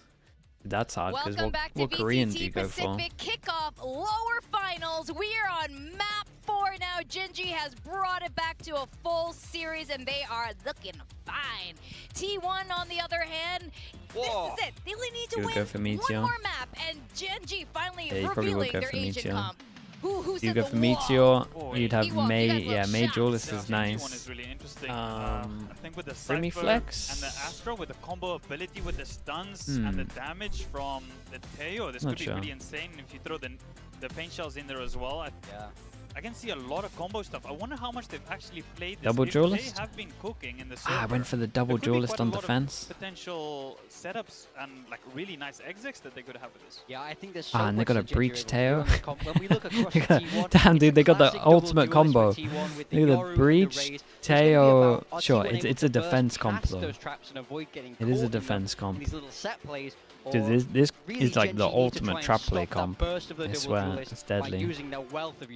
That's hard, because what Korean do you go for? Pacific Kickoff lower finals. We are on map 4 now. GENG has brought it back to a full series, and they are looking fine. T1, on the other hand, this is it. They only need to win one more map, and GENG finally revealing their Asian comp. You go for Meteor, you'd have May, yeah, May Jawless is nice. One is really interesting. I think with the Flex and the Astro, with the combo ability with the stuns and the damage from the Teo, this could be pretty insane if you throw the paint shells in there as well. I can see a lot of combo stuff. I wonder how much they've actually played this. Double Jawless? They have been cooking in the server. I went for the double Jawless on defense. Potential setups and like really nice exits that they could have with this. Yeah, I think there's so and they got a breach Teo. When we look across T1, damn, dude, they got the ultimate combo. Look at the breach Teo. Sure, it's a defense comp though. It is a defense comp. Dude, this is like the ultimate trap play comp. I swear, it's deadly.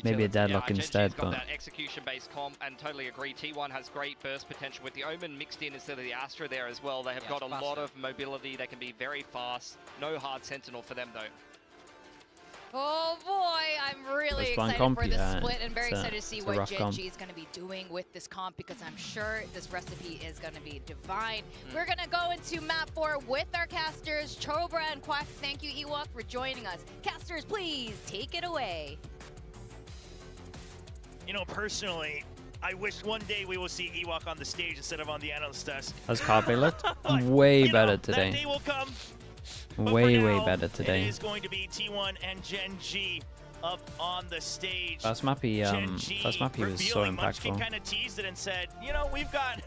Maybe a deadlock instead, but that execution-based comp, and totally agree. T1 has great burst potential with the Omen mixed in instead of the Astra there as well. They have got a lot of mobility. They can be very fast. No hard Sentinel for them though. Oh boy, I'm really excited for this split and very excited to see what GENG is going to be doing with this comp, because I'm sure this recipe is going to be divine. We're going to go into map 4 with our casters, Chobra and Quack. Thank you, Ewok, for joining us. Casters, please take it away. You know, personally, I wish one day we will see Ewok on the stage instead of on the analyst desk. How's Carpe looked? Way better today. That day will come. Way better today. It is going to be T1 and GENG up on the stage. First map he was so impactful. Munchkin kind of teased it and said, you know, we've got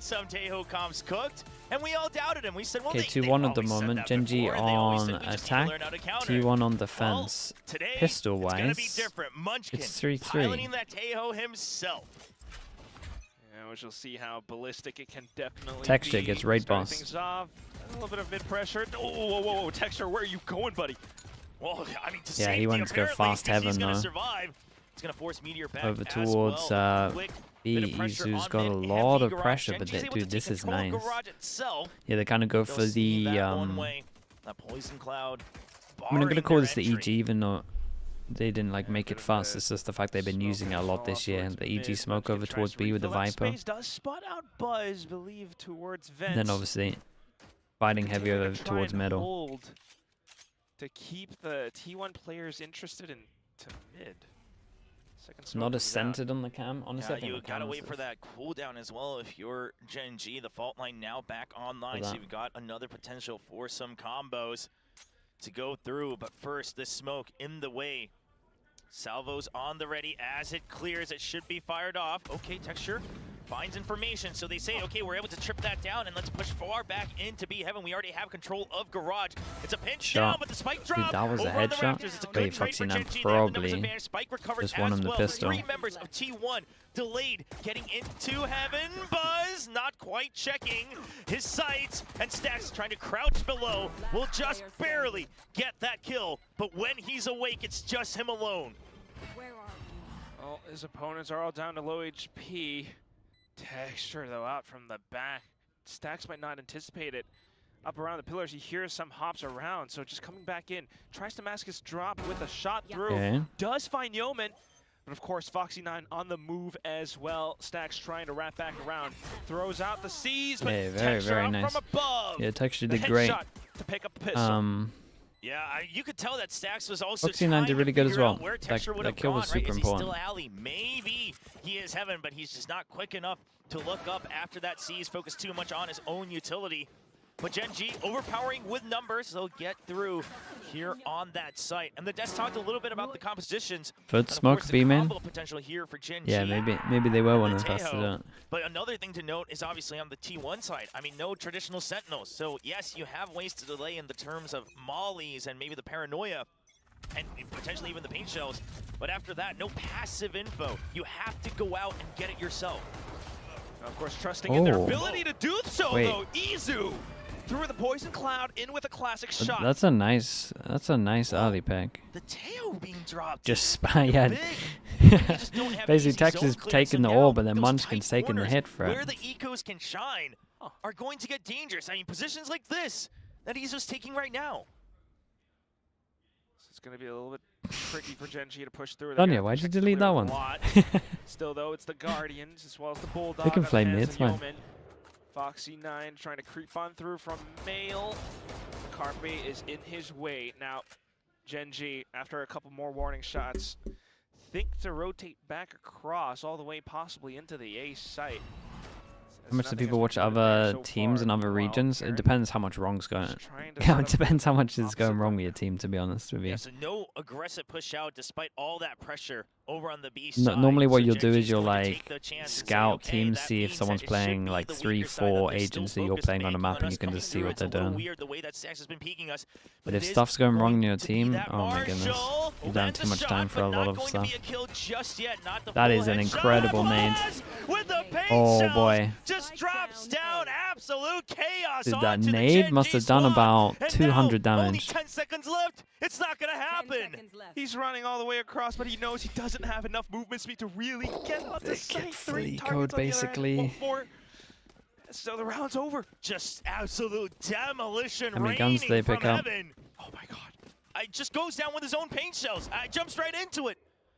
some Tejo comps cooked, and we all doubted him. We said, well, okay, 2-1 at the moment. GENG on attack, T1 on defense. Well, pistol wise, it's gonna be different. Munchkin it's 3-3. piloting that Tejo himself. Yeah, we shall see how ballistic it can definitely Texture be. gets raid boss. Things off. A little bit of mid pressure. Oh, whoa, Texture, where are you going, buddy? Well, I mean, yeah, he wanted to go fast heaven though. It's gonna force Meteor back over towards B. Izu's got a lot of pressure, but dude, this is nice. Yeah, they kind of go for the poison cloud. I mean, I'm gonna call this the EG, even though they didn't like make it fast. It's just the fact they've been using it a lot this year. The EG smoke over towards B with the Viper. Does spot out Buzz, believe, towards Vents. Then obviously fighting heavy over towards middle. Hold to keep the T1 players interested in to mid. Not as centered on the cam. Honestly, I think you gotta wait for that cooldown as well. If you're GENG, the fault line now back online, so you've got another potential for some combos to go through. But first, this smoke in the way. Salvo's on the ready. As it clears, it should be fired off. Okay, Texture finds information, so they say, okay, we're able to trip that down, and let's push far back into B Heaven. We already have control of Garage. It's a pinch down, but the spike drop. Dude, that was a headshot. Wait, Foxy9 probably just won him the pistol. 3 members of T1 delayed getting into Heaven. Buzz not quite checking his sights, and Stacks trying to crouch below. Will just barely get that kill, but when he's awake, it's just him alone. Well, his opponents are all down to low HP. Texture, though, out from the back. Stacks might not anticipate it. Up around the pillars, he hears some hops around, so just coming back in. Tries to mask his drop with a shot through. Okay. Does find Yeoman, but of course, Foxy9 on the move as well. Stacks trying to wrap back around. Throws out the C's, but very nice. From above. Yeah, Texture did great. To pick up a pistol. Yeah, you could tell that Stacks was also Foxy9 did really good as well. That kill was super important. Still alley? Maybe he is Heaven, but he's just not quick enough to look up after that C's focused too much on his own utility. But GENG overpowering with numbers, they'll get through here on that site. And the desk talked a little bit about the compositions. Third smoke B-man. Potential here for GENG. Yeah, maybe they were one of the fastest to do it. But another thing to note is obviously on the T1 side. I mean, no traditional sentinels. So yes, you have ways to delay in the terms of mollies and maybe the paranoia, and potentially even the paint shells. But after that, no passive info. You have to go out and get it yourself. Of course, trusting in their ability to do so, though. Izu through the poison cloud, in with a classic shot. That's a nice early pick. The Teo being dropped. Just spy, yeah. Basically, Texas taking the orb, and then Munchkin's taking the hit for it. Where the ecos can shine are going to get dangerous. I mean, positions like this that Izu's taking right now. It's going to be a little bit tricky for GENG to push through. Donya, why'd you delete that one? Still, though, it's the Guardians as well as the Bulldog. They can flame me, it's fine. Foxy9 trying to creep on through from Mail. Carpe is in his way. Now, GENG, after a couple more warning shots, think to rotate back across all the way possibly into the A site. How much do people watch other teams in other regions? It depends how much wrong's going. Yeah, it depends how much is going wrong with your team, to be honest with you. Yeah, so no aggressive push out despite all that pressure over on the B side. Normally what you'll do is you'll like scout teams, see if someone's playing like 3-4 agency, you're playing on a map and you can just see what they're doing. But if stuff's going wrong in your team, oh my goodness, you don't have too much time for a lot of stuff. That is an incredible nade. Oh boy. Just drops down, absolute chaos. Dude, that nade must have done about 200 damage. Only 10 seconds left. It's not gonna happen. He's running all the way across, but he knows he doesn't have enough movement speed to really get on the site. Free code basically. So the round's over. Just absolute demolition. How many guns do they pick up? Oh my god. It just goes down with his own paint shells. Jumps right into it.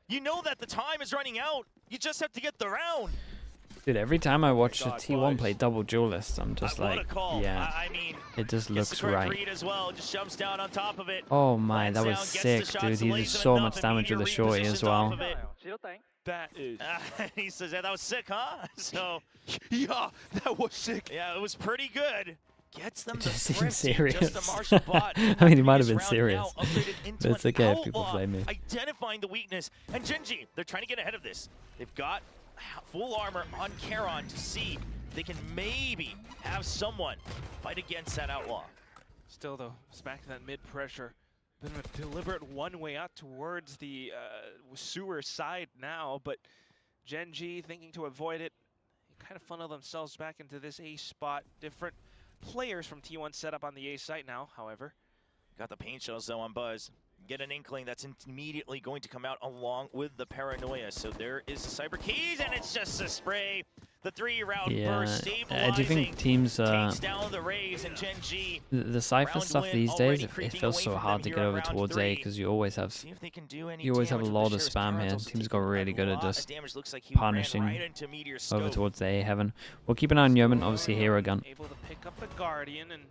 You know that the time is running out. You just have to get the round. Dude, every time I watch a T1 play double duelists, I'm just like, yeah, I mean, it just looks right. As well. Just jumps down on top of it. Oh my, that was sick, dude. He did so much damage with the shorty as well. That is. He says, yeah, that was sick, huh? So, yeah, that was sick. Yeah, it was pretty good. Gets them It just seems serious. Just a Marshall bot. I mean, he might have been serious. But it's okay if people blame me. Identifying the weakness. And GENG, they're trying to get ahead of this. They've got full armor on Charon to see if they can maybe have someone fight against that outlaw. Still, though, smack that mid pressure. Been a deliberate one-way out towards the sewer side now, but GENG thinking to avoid it. They kind of funnel themselves back into this A spot. Different players from T1 set up on the A site now, however. Got the paint shells, though, on Buzz. Get an inkling that's immediately going to come out along with the paranoia. So there is the cyber keys, and it's just a spray. The 3-round Yeah. burst Do you stabilizing, think teams takes down the Rays, and GENG the Cypher round stuff win these already days, it creeping feels away so from hard them to get here in over round towards 3. A because you always have See if they can do any a lot damage of with the spam Sheriff's here. Guards. Teams Also got taking really a good at lot just of damage. Looks like he ran punishing right into Meteor's over scope. towards the A heaven. We'll keep an eye on Yeoman, obviously hero gun. Able to pick up the Guardian and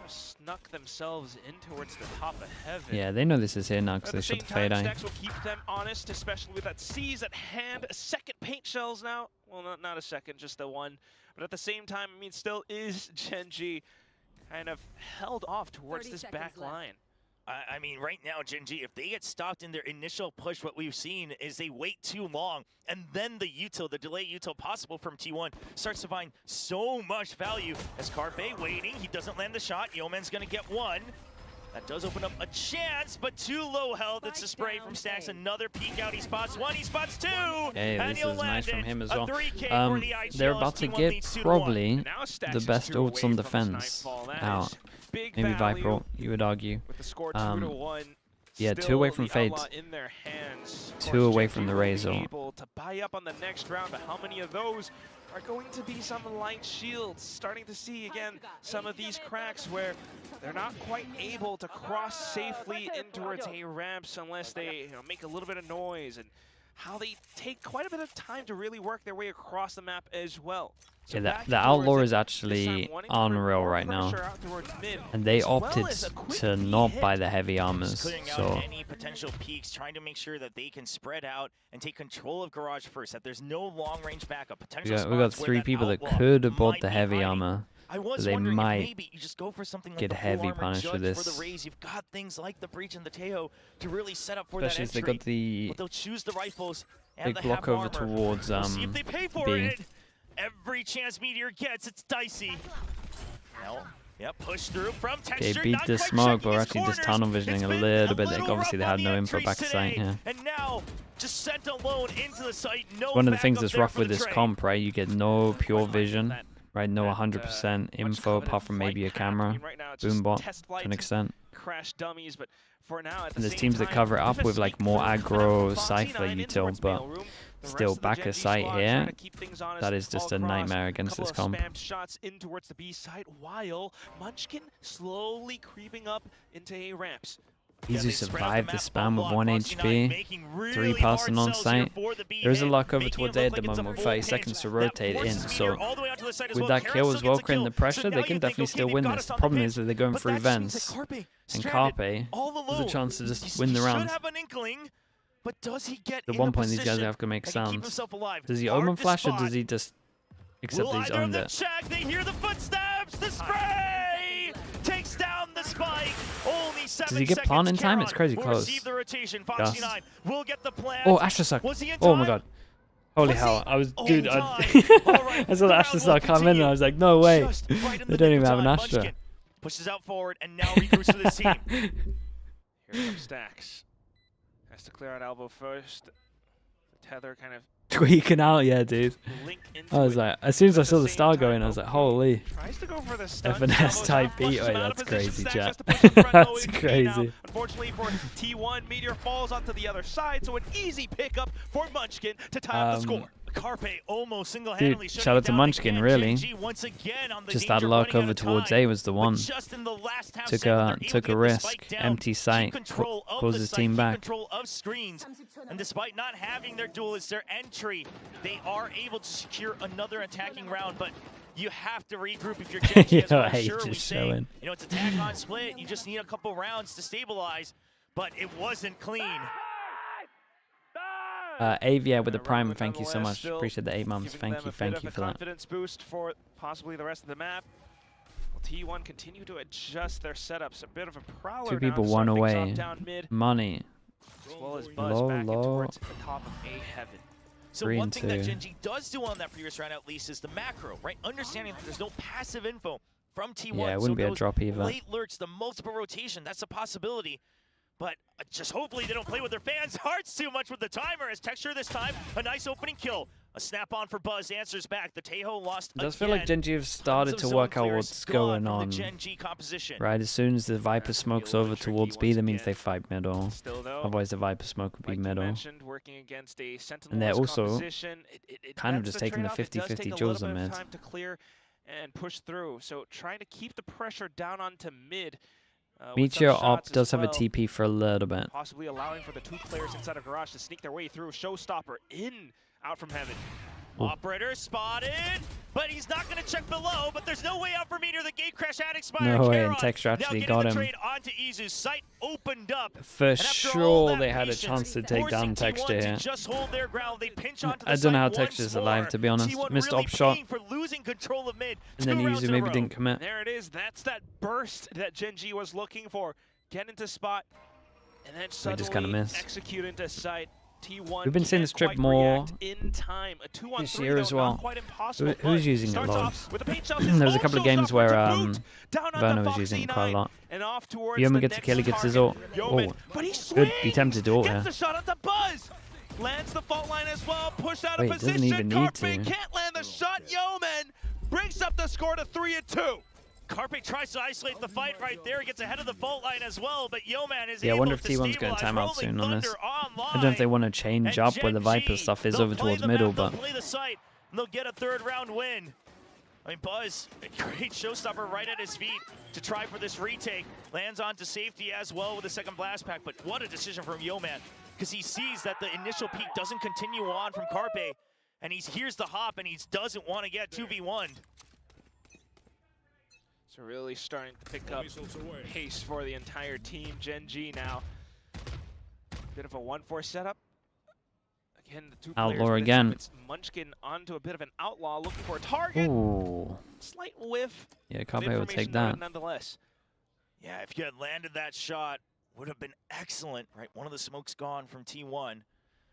snuck themselves in towards the top of heaven. Yeah, they know this is here now because At they the shot same the time, Fade Eye. Stacks will keep them honest, especially with that Seize at hand. A second paint shells now. Well, not a second, just the one. But at the same time, I mean, still is GENG kind of held off towards this back line. I mean, right now, GENG, if they get stopped in their initial push, what we've seen is they wait too long, and then the util, the delay util possible from T1 starts to find so much value as Carpe waiting. He doesn't land the shot. Yeoman's going to get one. That does open up a chance, but too low health. It's a spray from Stacks. Another peek out. He spots one, he spots two. Hey, and this he'll is land nice from it. him as A well. 3K for the IGL They're as about to T1 get leads 2-1. probably Now Stacks the is best 2 ults away on from defense Nightfall. That out. is big Maybe value. Viper, you would argue. With the score 2-1. Yeah, 2 Still away from the Fades. outlaw in their hands. Of 2 course, away GENG from the will be Razor. able to buy up on the next round, but how many of those are going to be some light shields? Starting to see again some of these cracks where they're not quite able to cross safely in towards A ramps unless they make a little bit of noise, and how they take quite a bit of time to really work their way across the map as well. So Yeah, the Outlaw is actually unreal right now, and they opted to not buy the heavy armors, Clearing out so any potential peaks, trying to make sure that they can spread out and take control of Garage first, that there's no long-range backup. Potential we got spots where 3 that people that Outlaw could have bought might the be heavy hiding. armor. I was They wondering if might maybe you just go for something like get the heavy full armor punished judge with this. for the Rays. You've got things like the Breach and the Teo to really set up for Especially that as they entry. got the But they'll choose the rifles and big the block half over armor. towards We'll see if they pay for B. it. Every chance Meteor gets, it's dicey. Well, yeah, push through from Okay, Texture. beat not the quite smoke, checking but we're his actually just corners. tunnel visioning It's a been little bit. little Obviously, they rough had on no the info entries back to site today. here. And now, just sent alone into the site. No One of the things backup that's there rough for with the this trade. comp, right? You get no pure vision, right? No 100% info apart from maybe a camera, boombot to an extent. Crash dummies, but for now, at the And there's same teams that time, cover it up defense with like more aggro Cypher util, but still back a site here. That is just a nightmare against this comp. Spammed shots in towards the B side, while Munchkin slowly creeping up into A ramps. Easy survived the spam with 1 HP, 3 passing on site. There is a luck over towards A at the moment with 30 seconds to rotate in, so with that kill as well, creating the pressure, they can definitely still win this. The problem is that they're going through vents, and Carpe has a chance to just win the round. But does he get At one point, these guys have to make sounds. Does he omen flash, or does he just accept that he's owned it? Check. They hear the footsteps. The spray takes down the spike. Only 7 Does he get plant in time? It's crazy close. The rotation. Yes. Will get the plant. Oh, Astra suck. Oh my god. Holy hell. I was, dude, I saw the Astra suck come in and I was like, no way. They don't even have an Astra. Pushes out forward and now regroups for this team. Here comes Stacks. Has to clear out elbow first. The tether kind of Tweaking out, yeah, dude. I was like, as soon as I saw the star going, I was like, holy. Tries to go for the stun. FNS type beat. Wait, that's crazy, chat. That's That's crazy. Unfortunately for T1, Meteor falls onto the other side, so an easy pickup for Munchkin to tie up the score. Carpe almost single-handedly Dude, shout out to Munchkin, really. Just that luck over towards A was the one. Took a risk, empty sight, pulls his team back. And despite not having their duelists, their entry, they are able to secure another attacking round, but you have to regroup if you're GENG. Yo, hey, just showing. You know, it's attack on split, you just need a couple rounds to stabilize, but it wasn't clean. Avia with the prime, thank you so much. Appreciate the 8 months. Thank you for that. Confidence boost for possibly the rest of the map. Will T1 continue to adjust their setups? A bit of a prowler. 2 people, now, 1 starting things away. off down mid, Money. as well as Buzz back in low. towards the top of A heaven. So 3 one and thing that 2. GENG does do on that previous round at least is the macro, right? Understanding that there's no passive info from T1. Yeah, it wouldn't be a those drop either. late lurks, the multiple rotation, that's a possibility. But just hopefully they don't play with their fans' hearts too much with the timer as Texture this time, a nice opening kill. A snap on for Buzz, answers back. The Taeho lost It does feel like Gen G have started to work out what's going on. Right, as soon as the Viper smokes over towards B, that means they fight middle. Otherwise the Viper smoke would be middle. And they're also kind of just taking the 50-50 duels on mid. To clear and push through. So trying to keep the pressure down onto mid. Meteor Op does have a TP for a little bit. Possibly allowing for the two players inside of Garage to sneak their way through. Showstopper out from heaven. Ooh. Operator spotted, but he's not going to check below, but there's no way out for Meteor. The gate crash had expired. No way, and Texture actually got him. Onto Izu's sight opened up. For sure they had a chance to take down Texture here. I don't know how Texture's alive, to be honest. Missed op shot. And then Izu maybe didn't commit. There it is. That's that burst that Gen G was looking for. Get into spot, and then suddenly execute into sight. T1 we've been seeing this trip more in time. this year as well. Who's using it loads? There was a couple of games where Verno was using it quite a lot. Yoma gets a kill, he gets his ult. Oh, good. He tempted to ult here. Lands the fault line as well. Pushed out of position. Doesn't even need to. Can't land the shot. Yeoman brings up the score to 3-2. Carpe tries to isolate the fight right there. He gets ahead of the fault line as well, but Yeoman is I wonder if T1's going to time out soon on this. I don't know if they want to change up where the Viper stuff is over towards middle, but... Play the site, and they'll get a third round win. I mean, Buzz, a great showstopper right at his feet to try for this retake. Lands onto safety as well with a second blast pack, but what a decision from Yeoman, because he sees that the initial peak doesn't continue on from Carpe, and he hears the hop, and he doesn't want to get 2v1'd. So really starting to pick up pace for the entire team. Gen G now. Bit of a 1-4 setup. Again, the two Outlaw players again. It's Munchkin onto a bit of an outlaw, looking for a target. Ooh. Slight whiff. Yeah, Carpe will take that. Nonetheless. Yeah, if you had landed that shot, would have been excellent. Right, one of the smokes gone from T1.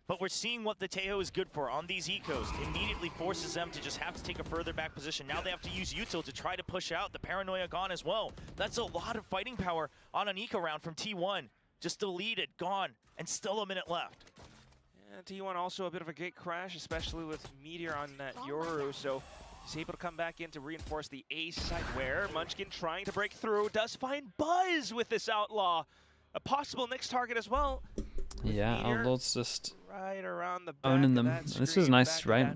But we're seeing what the Taeho is good for on these ecos. Immediately forces them to just have to take a further back position. Now they have to use Util to try to push out. The Paranoia gone as well. That's a lot of fighting power on an eco round from T1. Just deleted, gone, and still a minute left. Yeah, T1 also a bit of a gate crash, especially with Meteor on that Yoru, so he's able to come back in to reinforce the A site where Munchkin trying to break through, does find Buzz with this outlaw. A possible next target as well. Yeah, Outlaw's just right around the back owning them. This was nice, right?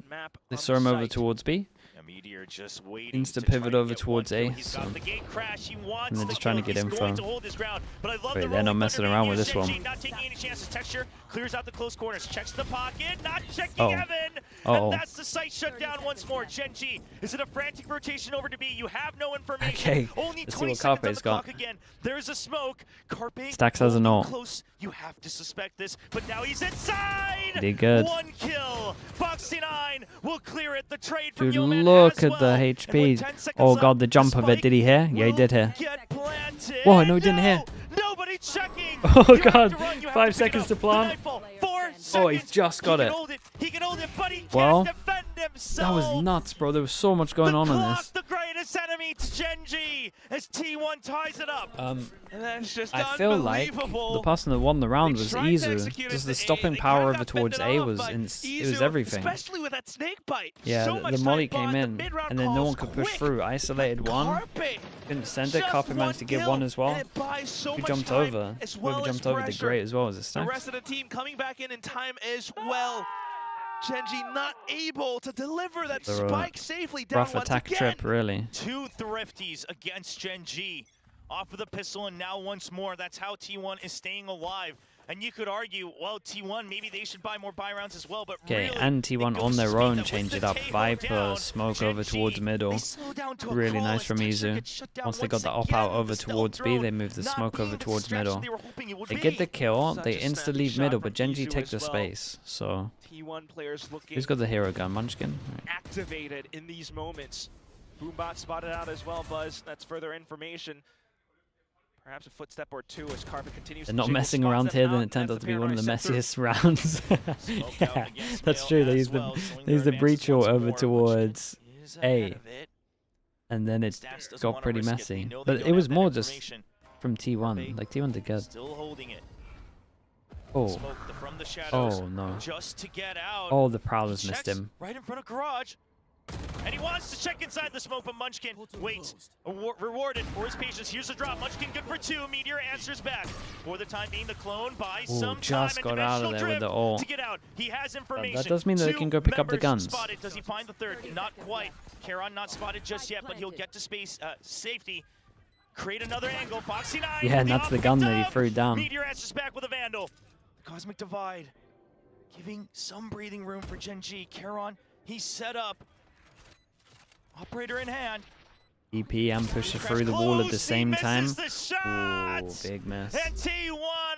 They saw him over towards B. Meteor just waiting Insta pivot over towards A. So. The gate crash. He wants and they're just trying to get info. Wait, they're not messing around with this one. Not taking any chances. Texture clears out the close corners, checks the pocket, not checking Evan. And that's the site shut down once more. Gen G, is it a frantic rotation over to B? You have no information. Okay, only let's 20 see what seconds Carpe's on the got. clock again. There's a smoke. Carpe Stacks has an ult. Close. You have to suspect this, but now he's inside. Did good. One kill. Foxy9 will clear it. The trade from Dude, Yeoman look as at the well. HP. Oh god, the jump of it. Did he hear? Yeah, he did hear. Whoa, no, he didn't hear. Nobody checking. Oh god, 5 seconds to plant. 4 seconds. Oh, he's just got it. He can hold it, but he Well, can't defend himself. that was nuts, bro. There was so much going on in this. The greatest enemy to Gen G as T1 ties it up. That's just I feel like the person that won the round was Izu. Just the stopping power over towards A was it was everything. Especially with that snake bite. Yeah, so the molly came in, and then no one could push through. Isolated one. Couldn't send it. Carpe managed to get one as well. Who jumped over? Whoever jumped over did great as well as a stack. The rest of the team coming back in time as well. Gen G not able to deliver that spike safely down rough once attack again. trip, really. 2 thrifties against Gen G. Off of the pistol and now once more. That's how T1 is staying alive. And you could argue, well, T1, maybe they should buy more buy rounds as well, but okay, really, and T1 on their own change it up. Viper, smoke over towards middle. Really nice from Izu. Once they got the op out over towards B, they moved the smoke over towards middle. They get the kill, they insta leave middle, but Gen G take the space. So, T1 players looking who's got the hero gun? Munchkin? Right. Activated in these moments. Boombot spotted out as well, Buzz. That's further information. Perhaps a footstep or two as Carpe continues. They're not messing around here, then it turned out to be one of the messiest rounds. Yeah, that's true. They used the breach ult over towards A, and then it got pretty messy. But it was more just from T1. Like T1 did good. Still holding it. Oh. Smoke from the shadows. Oh no. Just to get out. Oh, the Prowlers missed him. Right in front of Garage. And he wants to check inside the smoke, but Munchkin waits. Rewarded for his patience. Here's the drop. Munchkin good for 2. Meteor answers back. For the time being, the clone buys some just time got and out of there with the ult. to get out. He has information. That does mean that they can go pick up the guns. Spotted. Does he find the third? Not quite. Charon not spotted just yet, but he'll get to space safety. Create another angle. Foxy 9. Yeah, and that's the gun that he threw down. Meteor answers back with a Vandal. The Cosmic Divide giving some breathing room for GENG. Charon, he's set up. Operator in hand. EP and pusher through the wall at the same time. Ooh, big miss. And T1,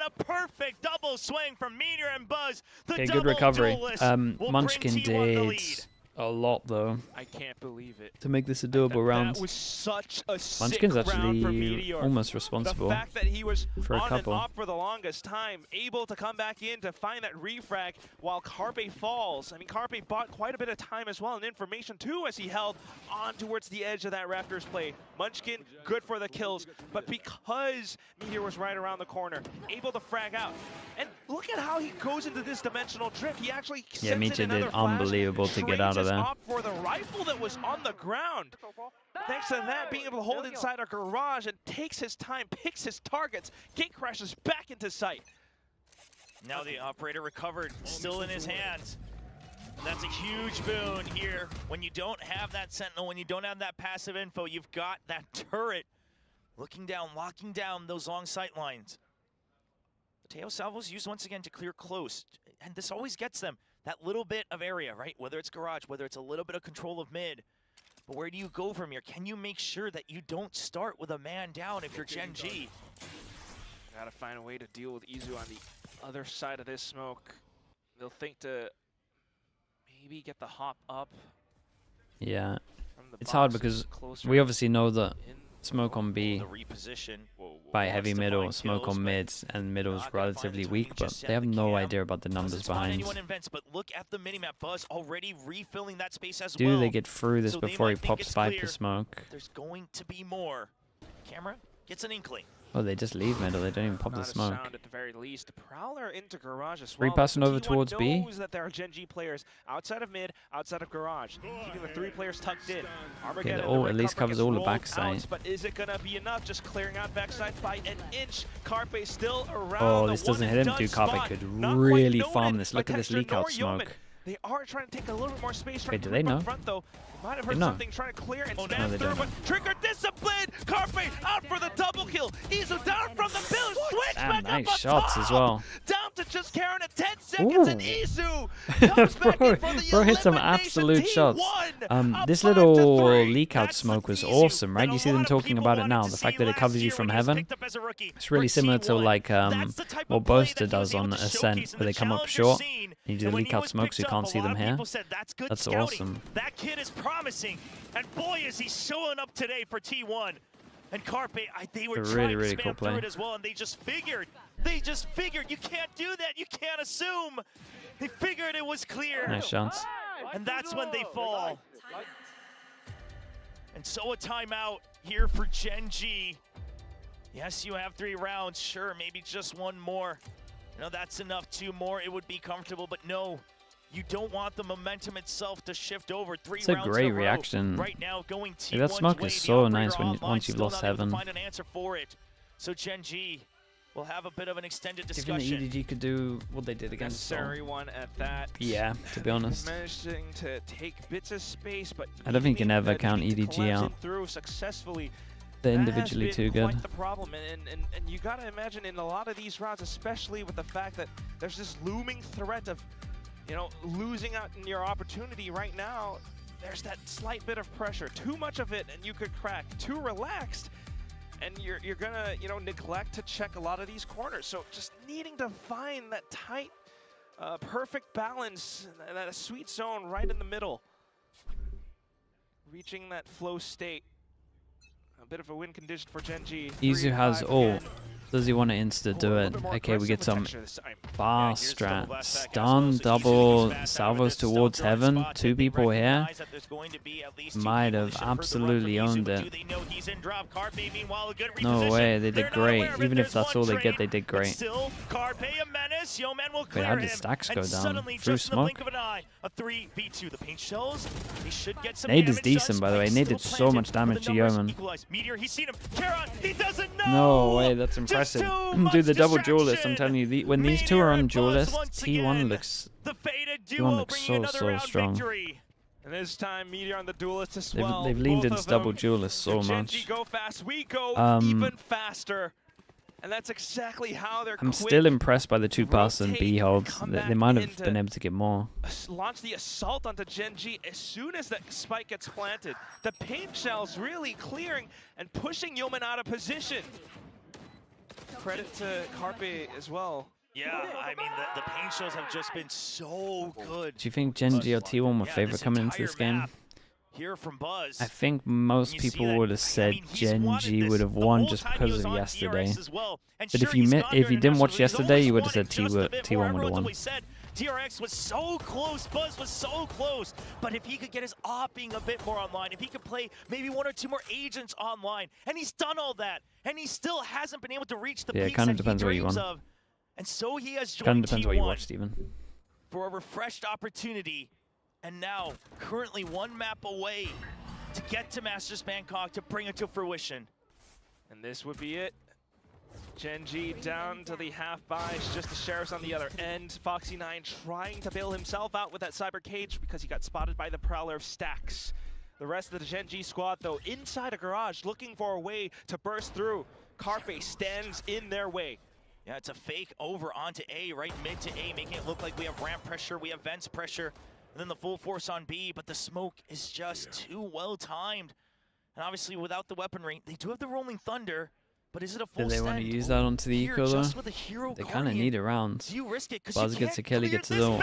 a perfect double swing from Meteor and Buzz. Okay, good recovery. Munchkin did a lot though. I can't believe it. To make this a doable round. That was such a Munchkin's sick round for actually Meteor. almost responsible. The fact that he was for a on couple. and off for the longest time, able to come back in to find that refrag while Carpe falls. I mean, Carpe bought quite a bit of time as well and information too as he held on towards the edge of that Raptors play. Munchkin, good for the kills, but because Meteor was right around the corner, able to frag out. And look at how he goes into this dimensional drift. He actually Meteor did unbelievable to get out of there. For the rifle that was on the ground. Thanks to that, being able to hold inside our garage and takes his time, picks his targets, gate crashes back into sight. Now the operator recovered, still in his hands. That's a huge boon here. When you don't have that sentinel, when you don't have that passive info, you've got that turret looking down, locking down those long sight lines. Teo Salvo's used once again to clear close, and this always gets them that little bit of area, right? Whether it's garage, whether it's a little bit of control of mid. But where do you go from here? Can you make sure that you don't start with a man down if you're GENG? Gotta find a way to deal with Izu on the other side of this smoke. They'll think to maybe get the hop up. Yeah, it's hard because we obviously know that smoke on B by heavy middle, smoke on mids, and middle's relatively weak, but they have no idea about the numbers behind. But look at the minimap. Buzz already refilling that space as Do well. they get through this before he pops Viper smoke? There's going to be more. Camera gets an inkling. Oh, they just leave middle. They don't even pop the smoke. Sound at the very least. Prowler into garage as well. Repassing over towards B. Knows that there are GENG players outside of mid, outside of garage, keeping the 3 players tucked in. Okay, at least covers all the backside. But is it gonna be enough? Just clearing out backside by an inch. Carpe still around. Oh, this doesn't hit him too. Carpe could really farm this. Look at this leak out smoke. They are trying to take a little bit more space. Wait, do they know? Front, though. They might have heard something trying to clear and stand they through, don't but Trigger discipline! Carpe out for the double kill! Izu down from the bill, switch back nice up on shots top! as well. Down to just Karen at 10 seconds, and Izu comes back in for the Bro hit some elimination. absolute shots. This little leak out smoke was awesome, right? You see them talking about it now. The fact that it covers you from heaven. It's really similar to like what Boaster does on Ascent, where they come up short. You do the leak out smoke so you can't see them here. That's awesome. That kid is promising, and boy is he showing up today for T1. And Carpe, they were trying to spam through it as well, and they just figured, you can't do that, you can't assume. They figured it was clear. Nice shots. And that's when they fall. And so a timeout here for GENG. Yes, you have 3 rounds, sure, maybe just 1 more. No, that's enough. 2 more, it would be comfortable, but no. You don't want the momentum itself to shift over. 3 it's a rounds great in a row. reaction. Right now, going T1's that smoke way, is so nice operator once you've lost heaven. Find an answer for it. So GENG will have a bit of an extended Given discussion. the EDG could do what they did against necessary one at that. Yeah, to be honest. Managing to take bits of space, but I don't think you can ever count EDG out. Through successfully. They're individually too good. Quite the problem, and you gotta imagine in a lot of these rounds, especially with the fact that there's this looming threat of, losing out in your opportunity right now. There's that slight bit of pressure. Too much of it, and you could crack. Too relaxed, and you're gonna neglect to check a lot of these corners. So just needing to find that tight, perfect balance, and that sweet zone right in the middle. Reaching that flow state. A bit of a win condition for GENG. Izu has ult. Does he want to insta do it? Okay, we get some bar strat. Stun, double, salvos towards heaven. 2 people here. Might have absolutely owned it. No way, they did great. Even if that's all they get, they did great. Wait, how did stacks go down? Through smoke? Nade is decent, by the way. Nade did so much damage to Yeoman. No way, that's impressive. Dude, the double duelist, I'm telling you, when these two are on duelist, T1 looks so strong. And this time, Meteor on the duelist as well. They've leaned into double duelist so much. Go fast, we go even faster. And that's exactly how they're I'm still impressed by the 2 and B holds. They might have been able to get more. Launch the assault onto GENG as soon as that spike gets planted. The paint shell's really clearing and pushing Yeoman out of position. Credit to Carpe as well. Yeah, I mean, the paint shells have just been so good. Do you think GENG or T1 were favorite coming into this game? Here from Buzz. I think most people would have said GENG would have won just because of yesterday. But if you didn't watch yesterday, you would have said T1 would have won. TRX was so close, Buzz was so close, but if he could get his opping a bit more online, if he could play maybe 1 or 2 more agents online, and he's done all that, and he still hasn't been able to reach the peaks it kind of depends that what he you dreams want. of. And so he has joined Kind of depends what you T1 watched, even. for a refreshed opportunity, and now currently 1 map away to get to Masters Bangkok to bring it to fruition. And this would be it. GENG down to the half buys, just the Sheriffs on the other end. Foxy9 trying to bail himself out with that Cyber Cage because he got spotted by the Prowler of Stacks. The rest of the GENG squad, though, inside a garage, looking for a way to burst through. Carpe stands in their way. Yeah, it's a fake over onto A, right mid to A, making it look like we have ramp pressure, we have vents pressure, and then the full force on B, but the smoke is just too well timed. And obviously without the weaponry, they do have the Rolling Thunder, but is it a full Do they want to use that onto the eco though? They kind of need it round. Buzz gets a kill, he gets his ult.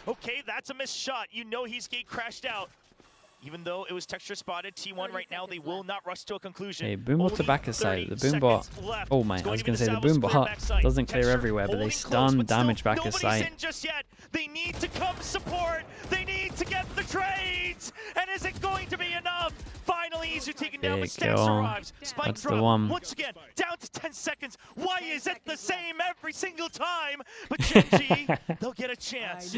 Okay, that's a missed shot. You know he's gate crashed out. Even though it was texture spotted, T1 right now, they will not rush to a conclusion. Hey, Boombot to back side. The Boombot. Oh my, I was going to say the Boombot doesn't clear everywhere, but they stun damage back his side. Just yet. They need to come support. They need to get the trades. And is it going to be enough? Finally, Izu taken down, but Stacks arrives. Spike drop. Once again, down to 10 seconds. Why is it the same every single time? But GENG, they'll get a chance.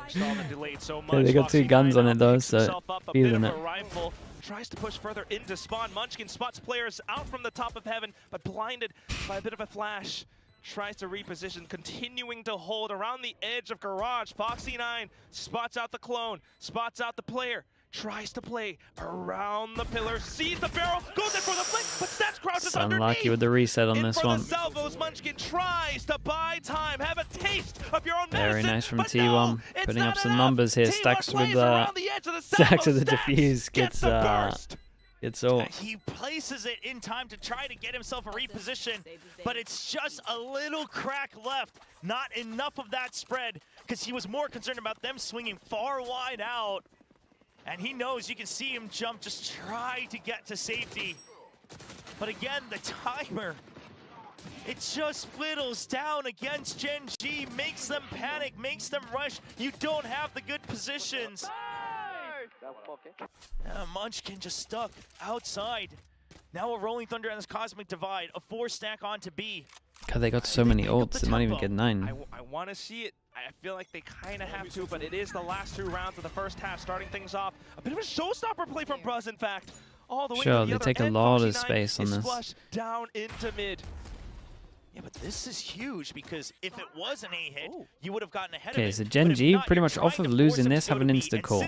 Saw the delayed so much. Yeah, they got 2 guns on it though, so feeling it. Rifle tries to push further into spawn. Munchkin spots players out from the top of heaven, but blinded by a bit of a flash. Tries to reposition, continuing to hold around the edge of garage. Foxy9 spots out the clone, spots out the player. Tries to play around the pillar, sees the barrel, goes in for the flick, but Stats crouches underneath. Unlucky with the reset on this one. Salvos, Munchkin tries to buy time, have a taste of your own Very medicine, nice from but T1, no, putting up some enough. numbers here. T1 Stacks with plays around the edge of the Stacks with the Stacks defuse gets ult. He places it in time to try to get himself a reposition, but it's just a little crack left. Not enough of that spread, because he was more concerned about them swinging far wide out. And he knows, you can see him jump, just try to get to safety. But again, the timer, it just whittles down against GENG, makes them panic, makes them rush. You don't have the good positions. Munchkin just stuck outside. Now a Rolling Thunder and this Cosmic Divide, a 4-stack onto B. God, they got so many ults, they might even get 9. I want to see it. I feel like they kind of have to, but it is the last 2 rounds of the first half, starting things off. A bit of a showstopper play from Buzz, in fact. All the way Sure, to the they other take a end. lot of Foxy9 space on is this. flushed down into mid. Yeah, but this is huge, because if it was an A hit, you would have gotten ahead of Okay, it. so GENG pretty much off of losing this have an insta call.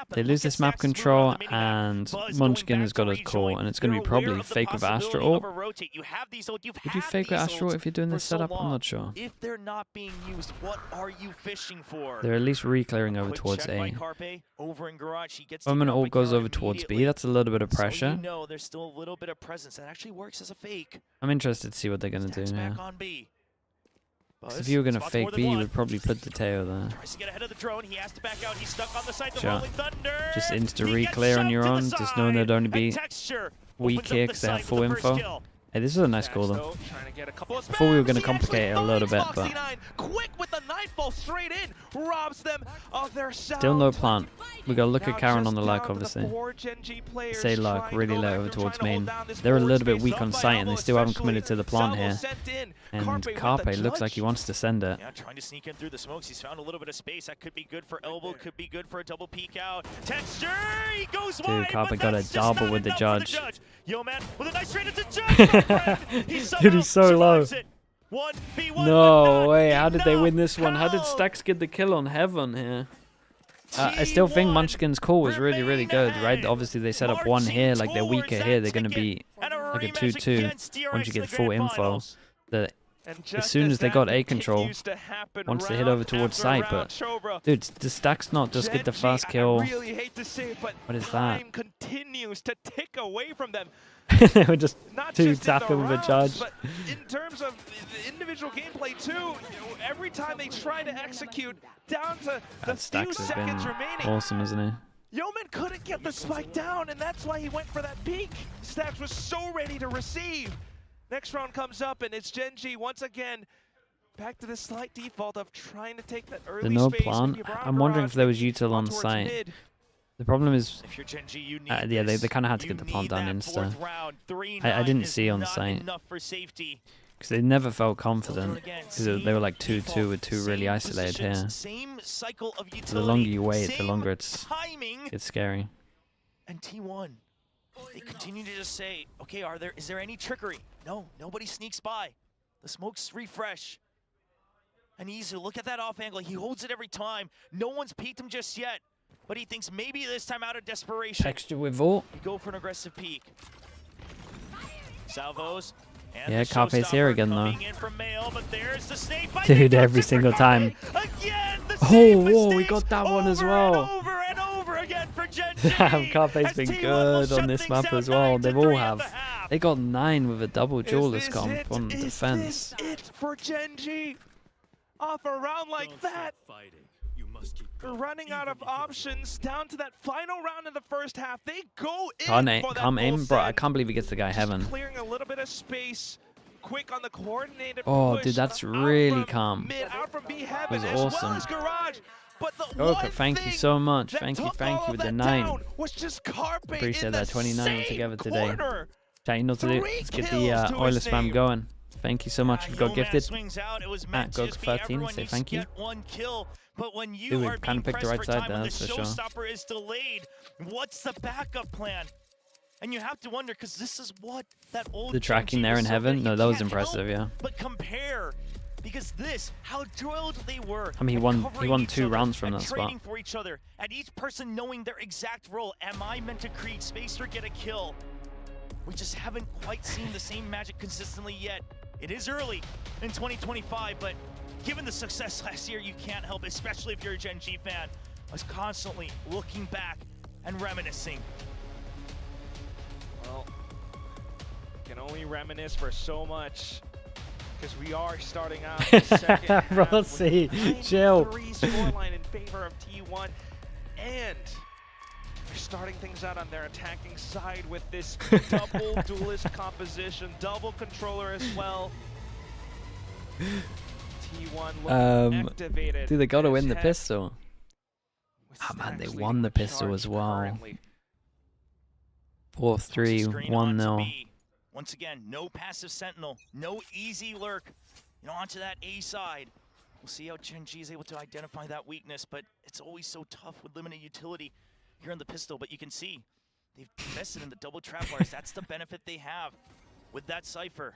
They lose this map control and Munchkin has got his call, and it's going to be probably fake with Astra ult. Would you fake with Astra ult if you're doing this setup? I'm not sure. If they're not being used, what are you fishing for? They're at least re-clearing over towards A. When an ult goes over towards B, that's a little bit of pressure. You know there's still a little bit of presence that actually works as a fake. I'm interested to see what they're going to do now. On B. If you were going to fake B, you would probably put the tail there. Tries to get ahead of the drone. He has to back out. He's stuck on the side. The Sure. Rolling Thunder. Just insta re-clear on your own, just knowing there'd only be weak here because they have full info. Hey, this is a nice call though. Trying to get a couple of Thought we were going to spams. He actually complicate it a little bit, finds but Foxy9. Quick with the nightfall straight in, robs them of their sound. still no plant. We got to look Now at Karen just on the down Lark, to the obviously. 4 GenG players Say Lark trying to really go low back over through, towards trying to hold main. down this They're a forward little bit space weak done on by site, and they Elbow still haven't especially. committed to the plant Salvo here. sent in. And Carpe with the Carpe looks like he judge. wants to send it. Yeah, trying to sneak in through the smokes. He's found a little bit of space. That could be good for Elbow, could be good for a double peek out. Texture, he goes wide, Carpe but got a that's just double not with the enough for judge. Yo, man, with a nice straight at the judge, my friend. He Dude, he's so low. survives it. 1v1, No but way, not how did they win enough. this one? How did How? Stacks get the kill on Heaven here? I still think T1 Munchkin's call was really, really good, right? remain Obviously, they set up one marching here, like they're towards weaker that here. They're going to ticket be and a like a rematch 2-2 against once you DRX get in the full grand info. finals. The And as just soon as they that got A control, continues to happen wants to hit round over towards after site, round, but Chobra. dude, the Stacks not just get the GenG, first kill. I really hate to say it, but What is that? time continues to tick away from them. They were just Not two just in the tapping with a rounds, charge. but in terms of the individual gameplay too, you know, every time they try to execute down to the That few Stacks has seconds been remaining, awesome, isn't he? Yeoman couldn't get the spike down, and that's why he went for that peek. Stacks was so ready to receive. Next round comes up, and it's GenG once again back to the slight default of trying to take that early The no space. plant. maybe around I'm wondering garage, if there was maybe util on towards site. mid. The problem is, If you're GenG, you need yeah, they this. kind of had to You get the plant need down that insta. fourth round. 3-9 I didn't is see on not site. enough for safety. Because they never felt confident. Again, Because they were like 2-2 with two really same isolated positions, here. Same cycle of utility, So the longer you wait, the same longer it's timing. scary. And T1, they continue to just say, okay, is there any trickery? No, nobody sneaks by. The smokes refresh. And Izu, look at that off angle. He holds it every time. No one's peeked him just yet. But he thinks maybe this time out of desperation. Texture with Vault. You go for an aggressive peek. Salvos. And Yeah, the Carpe's here showstopper again, though. coming in from Mail, but there's the snake by Dude, Nick. every It's single for time. Carpe. Again, the Oh, same whoa, we mistakes got that one as over well. and over and over again for GenG. Damn, Carpe's As been T1 will good shut on this things map down as well. 9-3 They've all at the have. half. They got 9 with a double duelist Is comp this on it? defense. Is this it for GenG? Off a round like that, they're running out of options. Down to that final round in the first half, they go in for that Can't aim, full bro. I set. can't believe he gets the guy Just Heaven. clearing a little bit of space. Quick on the coordinated Oh, push dude, that's out really from calm. Mid, out from B Heaven, was as well awesome. as Garage. But the Okay, one thank you thing so much. that Thank you took all of with the that 9. down was just Carpe Appreciate in that. the 29 same altogether today. corner. Chat, you know what to do. 3 Let's get the kills to Euler his spam name. going. Thank you so much if you got Yo, man gifted. swings out. It was At meant to just be Gog13, everyone say needs thank to you. get one kill. But when you Dude, we are kinda being picked the pressed right for side time, there, when the that's for sure. showstopper is delayed, what's the backup plan? And you have to wonder, because this is what that old The tracking GenG there was in so Heaven? good. No, You that was can't impressive, help yeah. But compare, because this, how drilled they were. I mean, he at won covering each 2 other, rounds from at that spot. trading for each other, at each person knowing their exact role. Am I meant to create space or get a kill? We just haven't quite seen the same magic consistently yet. It is early in 2025, but given the success last year, you can't help, especially if you're a GenG fan, was constantly looking back and reminiscing. Well, can only reminisce for so much, because we are starting out the second half with a Rossi, 9-3 chill. scoreline in favor of T1, and they're starting things out on their attacking side with this double duelist composition, double controller as well. T1 looking activated. Dude, they got to as win the Hef pistol. with Oh man, they Stacks won leading the the pistol charge as well. currently. 4-3, Screen onto 1-0. B. Once again, no passive sentinel, no easy lurk. Onto that A side. We'll see how GenG is able to identify that weakness, but it's always so tough with limited utility here on the pistol. But you can see they've invested in the double trap wires. That's the benefit they have with that Cypher.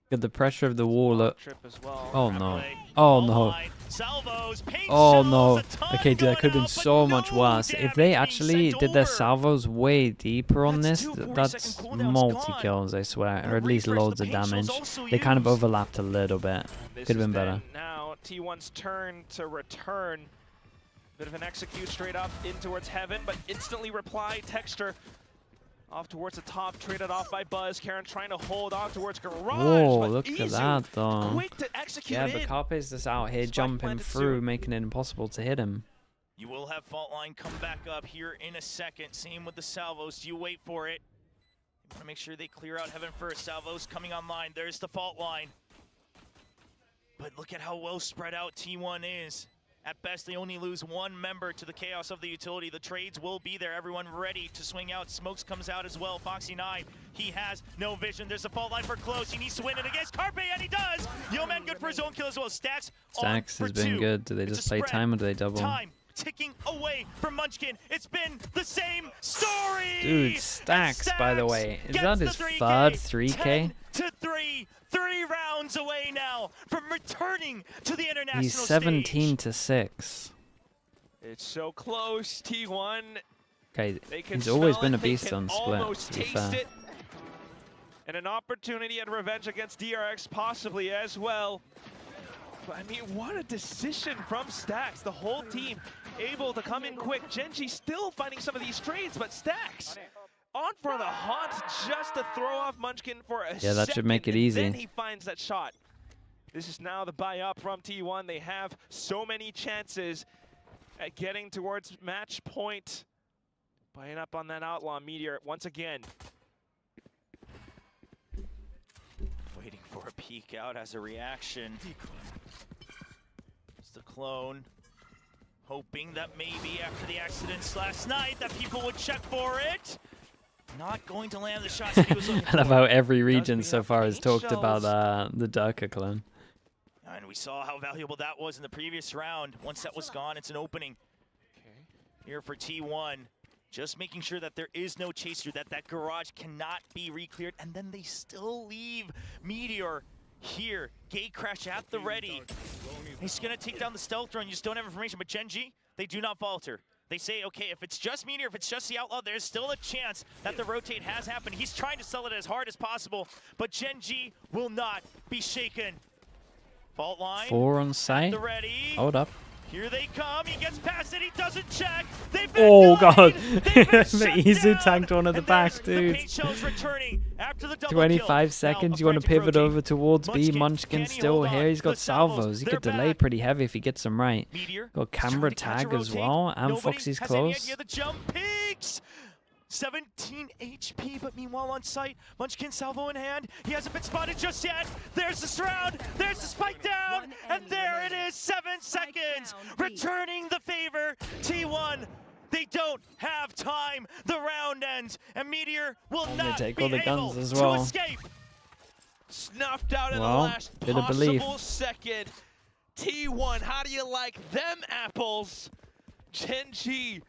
Got the pressure of the wall. Trip as well. Oh no. Play. Oh no. Salvos, paint Oh shells, no. a ton Okay, dude, that going could have been out, but so much no worse. If damage they being actually sent did their over. salvos way deeper on That's this, two 40-second that's cooldowns multi-kills, I swear. And Or at least refresh, the loads of paint shell's damage. also They kind of used. overlapped a little bit. This Could have is been better. then now T1's turn to return. Bit of an execute straight up in towards Heaven, but instantly reply. Texture off towards the top, traded off by Buzz. Karen trying to hold on towards Garage. Whoa, but look at Izu that though. quick to execute Yeah, in. but Carpe's just out here Spike jumping planted through, soon. making it impossible to hit him. You will have fault line come back up here in a second. Same with the salvos. Do you wait for it? Want to make sure they clear out Heaven first. Salvo's coming online. There's the fault line. But look at how well spread out T1 is. At best, they only lose one member to the chaos of the utility. The trades will be there. Everyone ready to swing out. Smokes comes out as well. Foxy9, he has no vision. There's a fault line for Close. He needs to win it against Carpe, and he does! Yeoman good for his own kill as well. Stacks has been good. Do they just play time or do they double? Time ticking away from Munchkin. It's been the same story! Dude, Stacks, by the way. Is that his third 3K? 10-3. 3 rounds away now from returning to the international He's 17 stage. to 6. It's so close. T1. Okay, he's always been a beast on split, to be fair. It. And an opportunity at revenge against DRX possibly as well. But I mean, what a decision from Stacks. The whole team able to come in quick. GENG still finding some of these trades, but Stacks on for the hunt just to throw off Munchkin for a Yeah, that should make it easy. Then he finds that shot. This is now the buy up from T1. They have so many chances at getting towards match point. Buying up on that Outlaw Meteor once again. Waiting for a peek out as a reaction. It's the clone. Hoping that maybe after the accidents last night that people would check for it. Not going to land the shots that he was looking for. I love how every region so far has talked about the Durka clone. And we saw how valuable that was in the previous round. Once that was gone, it's an opening. Here for T1. Just making sure that there is no chaser, that that garage cannot be re-cleared, and then they still leave Meteor here. Gate crash at the ready. He's gonna take down the stealth drone. You just don't have information, but GENG, they do not falter. They say, okay, if it's just Meteor, if it's just the Outlaw, there's still a chance that the rotate has happened. He's trying to sell it as hard as possible, but GENG will not be shaken. Fault line. 4 on site. The ready. Hold up. Here they come. He gets past it. He doesn't check. Oh god! Izu tanked one of the back, dude. The 25 seconds. You want to pivot over towards B. Munchkin still here. He's got salvos. He could delay pretty heavy if he gets them right. Got camera tag as well. And Foxy's close. 17 HP, but meanwhile on site, Munchkin salvo in hand. He hasn't been spotted just yet. There's the surround, there's the spike down, and there it is, 7 seconds. Returning the favor, T1. They don't have time. The round ends, and Meteor will not take be all the able guns as to well. escape. Snuffed out in the Well, last bit of belief. possible second. T1, how do you like them apples? GENG.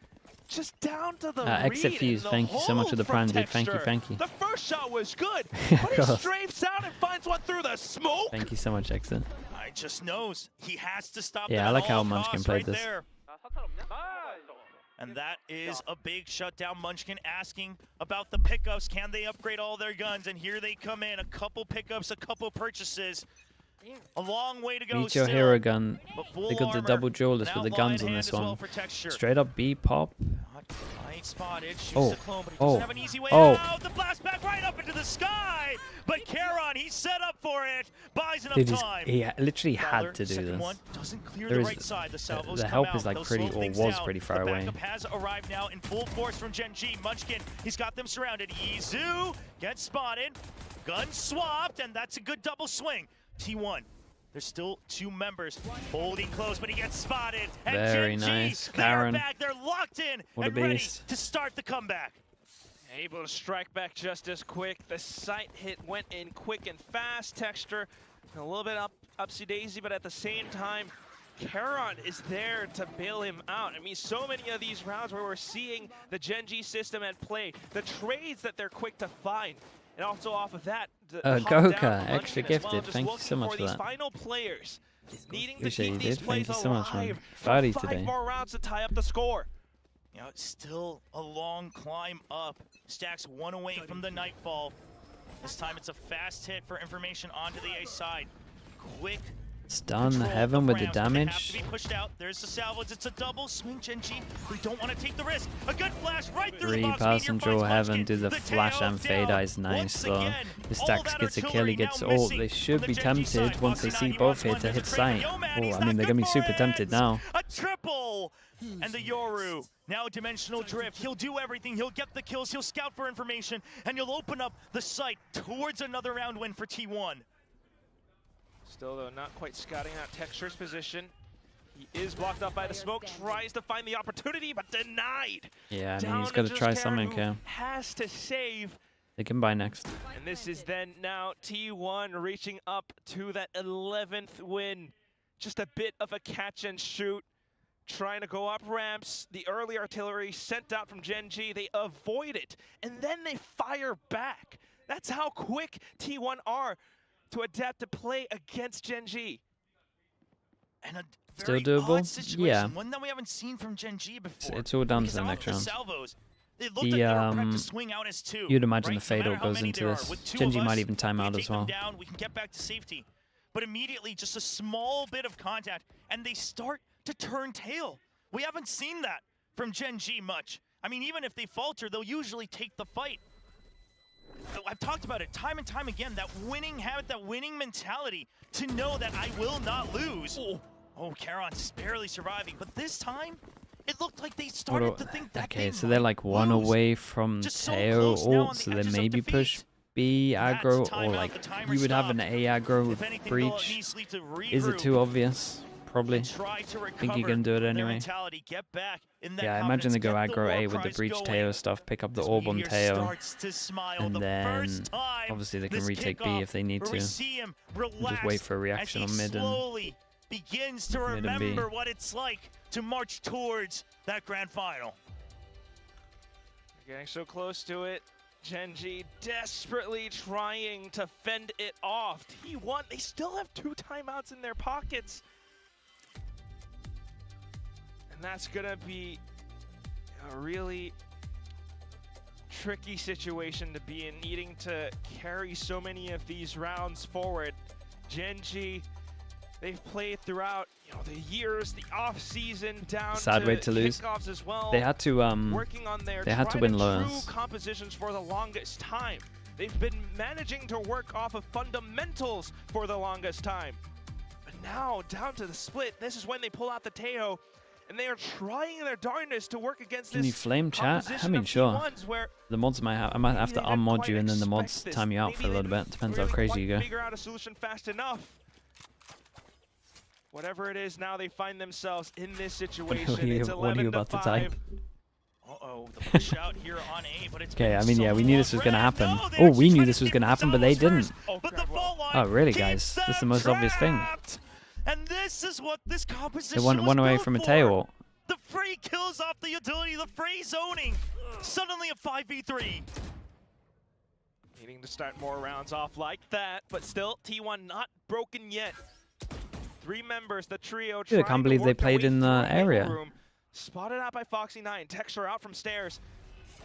Just down to the Exit Fuse, thank you so much for the prime, dude. Thank you, thank you. The first shot was good, but he strafes out and finds one through the smoke. Thank you so much, Exit. I just knows he has to stop. Yeah, I like how Munchkin played this. There. And that is a big shutdown. Munchkin asking about the pickups. Can they upgrade all their guns? And here they come in. A couple pickups, a couple purchases. A long way to go. Meet your hero gun. They got the double duelist with the guns on this one. Straight up B pop. Spotted, oh, the clone, but he oh, doesn't have an easy way oh. out. The blast back right up into the sky. But Charon, he's set up for it. Buys enough Dude, time. he literally had to do this. One doesn't clear there the is, right side. The salvos the come help out. is like They'll pretty, slow or things was down. pretty far the away. Backup has arrived now in full force from GENG. Munchkin, he's got them surrounded. Izu gets spotted. Gun swapped, and that's a good double swing. T1. There's still 2 members holding close, but he gets spotted. And Very GENG, nice, they are Karen. back. They're locked in What a and ready beast. to start the comeback. Able to strike back just as quick. The sight hit went in quick and fast. Texture a little bit upsy daisy, but at the same time, Charon is there to bail him out. I mean, so many of these rounds where we're seeing the GENG system at play, the trades that they're quick to find. And also off of that, Goka, extra gifted. Thank you so much for these that. final players, needing to Appreciate keep you, these dude. plays Thank you so much, man. alive. 30 5 today. more rounds to tie up the score. You know, it's still a long climb up. Stacks 1 away from the Nightfall. This time it's a fast hit for information onto the A side. Quick Stun Heaven with the damage. Have to be pushed out. There's the salvage. It's a double swing. GENG, we don't want to take the risk. A good flash right through the box. 3,000 draw Heaven, do the flash and fade eyes nice though. The Stacks gets a kill, he gets ult. They should be tempted once they see both here to hit sight. Oh, I mean, they're gonna be super tempted now. A triple! And the Yoru, now Dimensional Drift. He'll do everything. He'll get the kills. He'll scout for information. And he'll open up the sight towards another round win for T1. Still, though, not quite scouting out Texture's position. He is blocked up by the smoke, tries to find the opportunity, but denied. Yeah, I mean, he's got to try something here. Has to save. They can buy next. And this is then now T1 reaching up to that 11th win. Just a bit of a catch and shoot. Trying to go up ramps. The early artillery sent out from GENG. They avoid it, and then they fire back. That's how quick T1 are to adapt to play against GENG. And a Still very doable? odd situation, Yeah. one that we haven't seen from GENG before. It's all down to Because the all next of round. salvos, they looked like they were prepped to swing out as two, You'd imagine right? the fatal No matter how goes many into there are, this. with two GENG of might us, even time we out take as them well. down, we can get back to safety. But immediately, just a small bit of contact, and they start to turn tail. We haven't seen that from GENG much. I mean, even if they falter, they'll usually take the fight. I've talked about it time and time again, that winning habit, that winning mentality, to know that I will not lose. Oh, Charon's barely surviving, but this time, it looked like they started to think that Okay, they so they're like one lose. away from Just so Teo close now on ult, the so they edges of maybe defeat. push B aggro, or timeout, like the timer you would have an stopped. A aggro If with anything, Breach. needs to Is it regroup too obvious? Probably. try to I think you recover can do it their anyway. mentality, get back in that Yeah, I imagine they go confidence, get the aggro war A with the cries Breach going. Teo stuff, pick up the As orb we on hear Teo, starts to smile and the then first time obviously they can this retake B kickoff, if they need where we to. see him And just wait for a reaction as on he mid and slowly begins to mid and B. remember what it's like to march towards that grand final. We're getting so close to it. GENG desperately trying to fend it off. T1, they still have 2 timeouts in their pockets. And that's gonna be a really tricky situation to be in, needing to carry so many of these rounds forward. GENG, they've played throughout, the years, the off season, down sad way to lose. kickoffs as well. They had to working on their they had to win true Lotus. compositions for the longest time. They've been managing to work off of fundamentals for the longest time. But now, down to the split, this is when they pull out the Teo, and they are trying their darndest to work against Can this you flame chat? I composition mean, of sure. T1s where The mods might have. I might have to maybe they didn't unmod quite you, and then the expect mods this. time you out Maybe for a they little bit. didn't Depends how really crazy quite you go. figure out a solution fast enough. Whatever it is, now they find themselves in this situation. It's 11 what are you about to type? Uh-oh, the push out here on A, but it's Okay, been I mean, yeah, we knew this was gonna somewhat happen. red. No, Oh, they we knew tried this to was keep gonna happen, but they themselves didn't. first, but the fault line Oh, really, keeps guys? That's the them most obvious thing. trapped. And this is what this They composition won was one away built from a for. Teo ult. The free kills off the utility, the free zoning. Suddenly a 5v3. Needing to start more rounds off like that, but still, T1 not broken yet. 3 members, the trio. Dude, I can't believe they played in the area. Room. Spotted out by Foxy9. Texture out from stairs.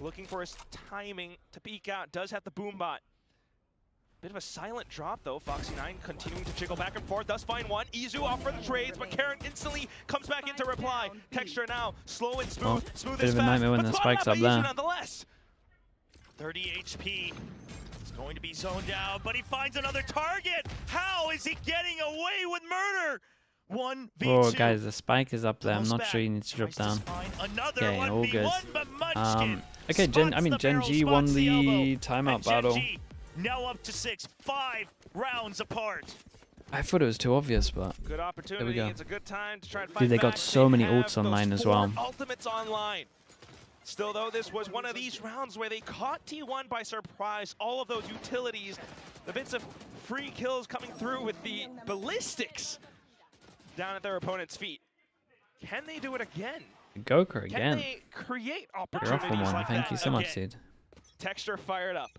Looking for his timing to peek out. Does have the boombot. Bit of a silent drop though. Foxy9 continuing to jiggle back and forth. Does find one. Izu off for the trades, but Karen instantly comes back into reply. Texture now slow and smooth. Smooth Bit as of a fast, nightmare when but the spotted spike's out up by Izu there. nonetheless. 30 HP. It's going to be zoned out, but he finds another target. How is he getting away with murder? 1v2. Oh, guys, the spike is up there. I'm Comes not back, sure you need to drop tries down. find another Okay, all 1v1, good. but Munchkin Okay, spots the barrel, GENG won spots the elbow, timeout and battle. GENG now up to 6, 5 rounds apart. I thought it was too obvious, but Good opportunity. there we go. It's a good time to try and fight Dude, they got back. so many have ults those online as 4 well. Ultimates online. Still, though, this was one of these rounds where they caught T1 by surprise. All of those utilities, the bits of free kills coming through with the ballistics down at their opponent's feet. Can they do it again? Goker Can again. they create You're opportunities off on one. like Thank that you so much, again? dude. Texture fired up.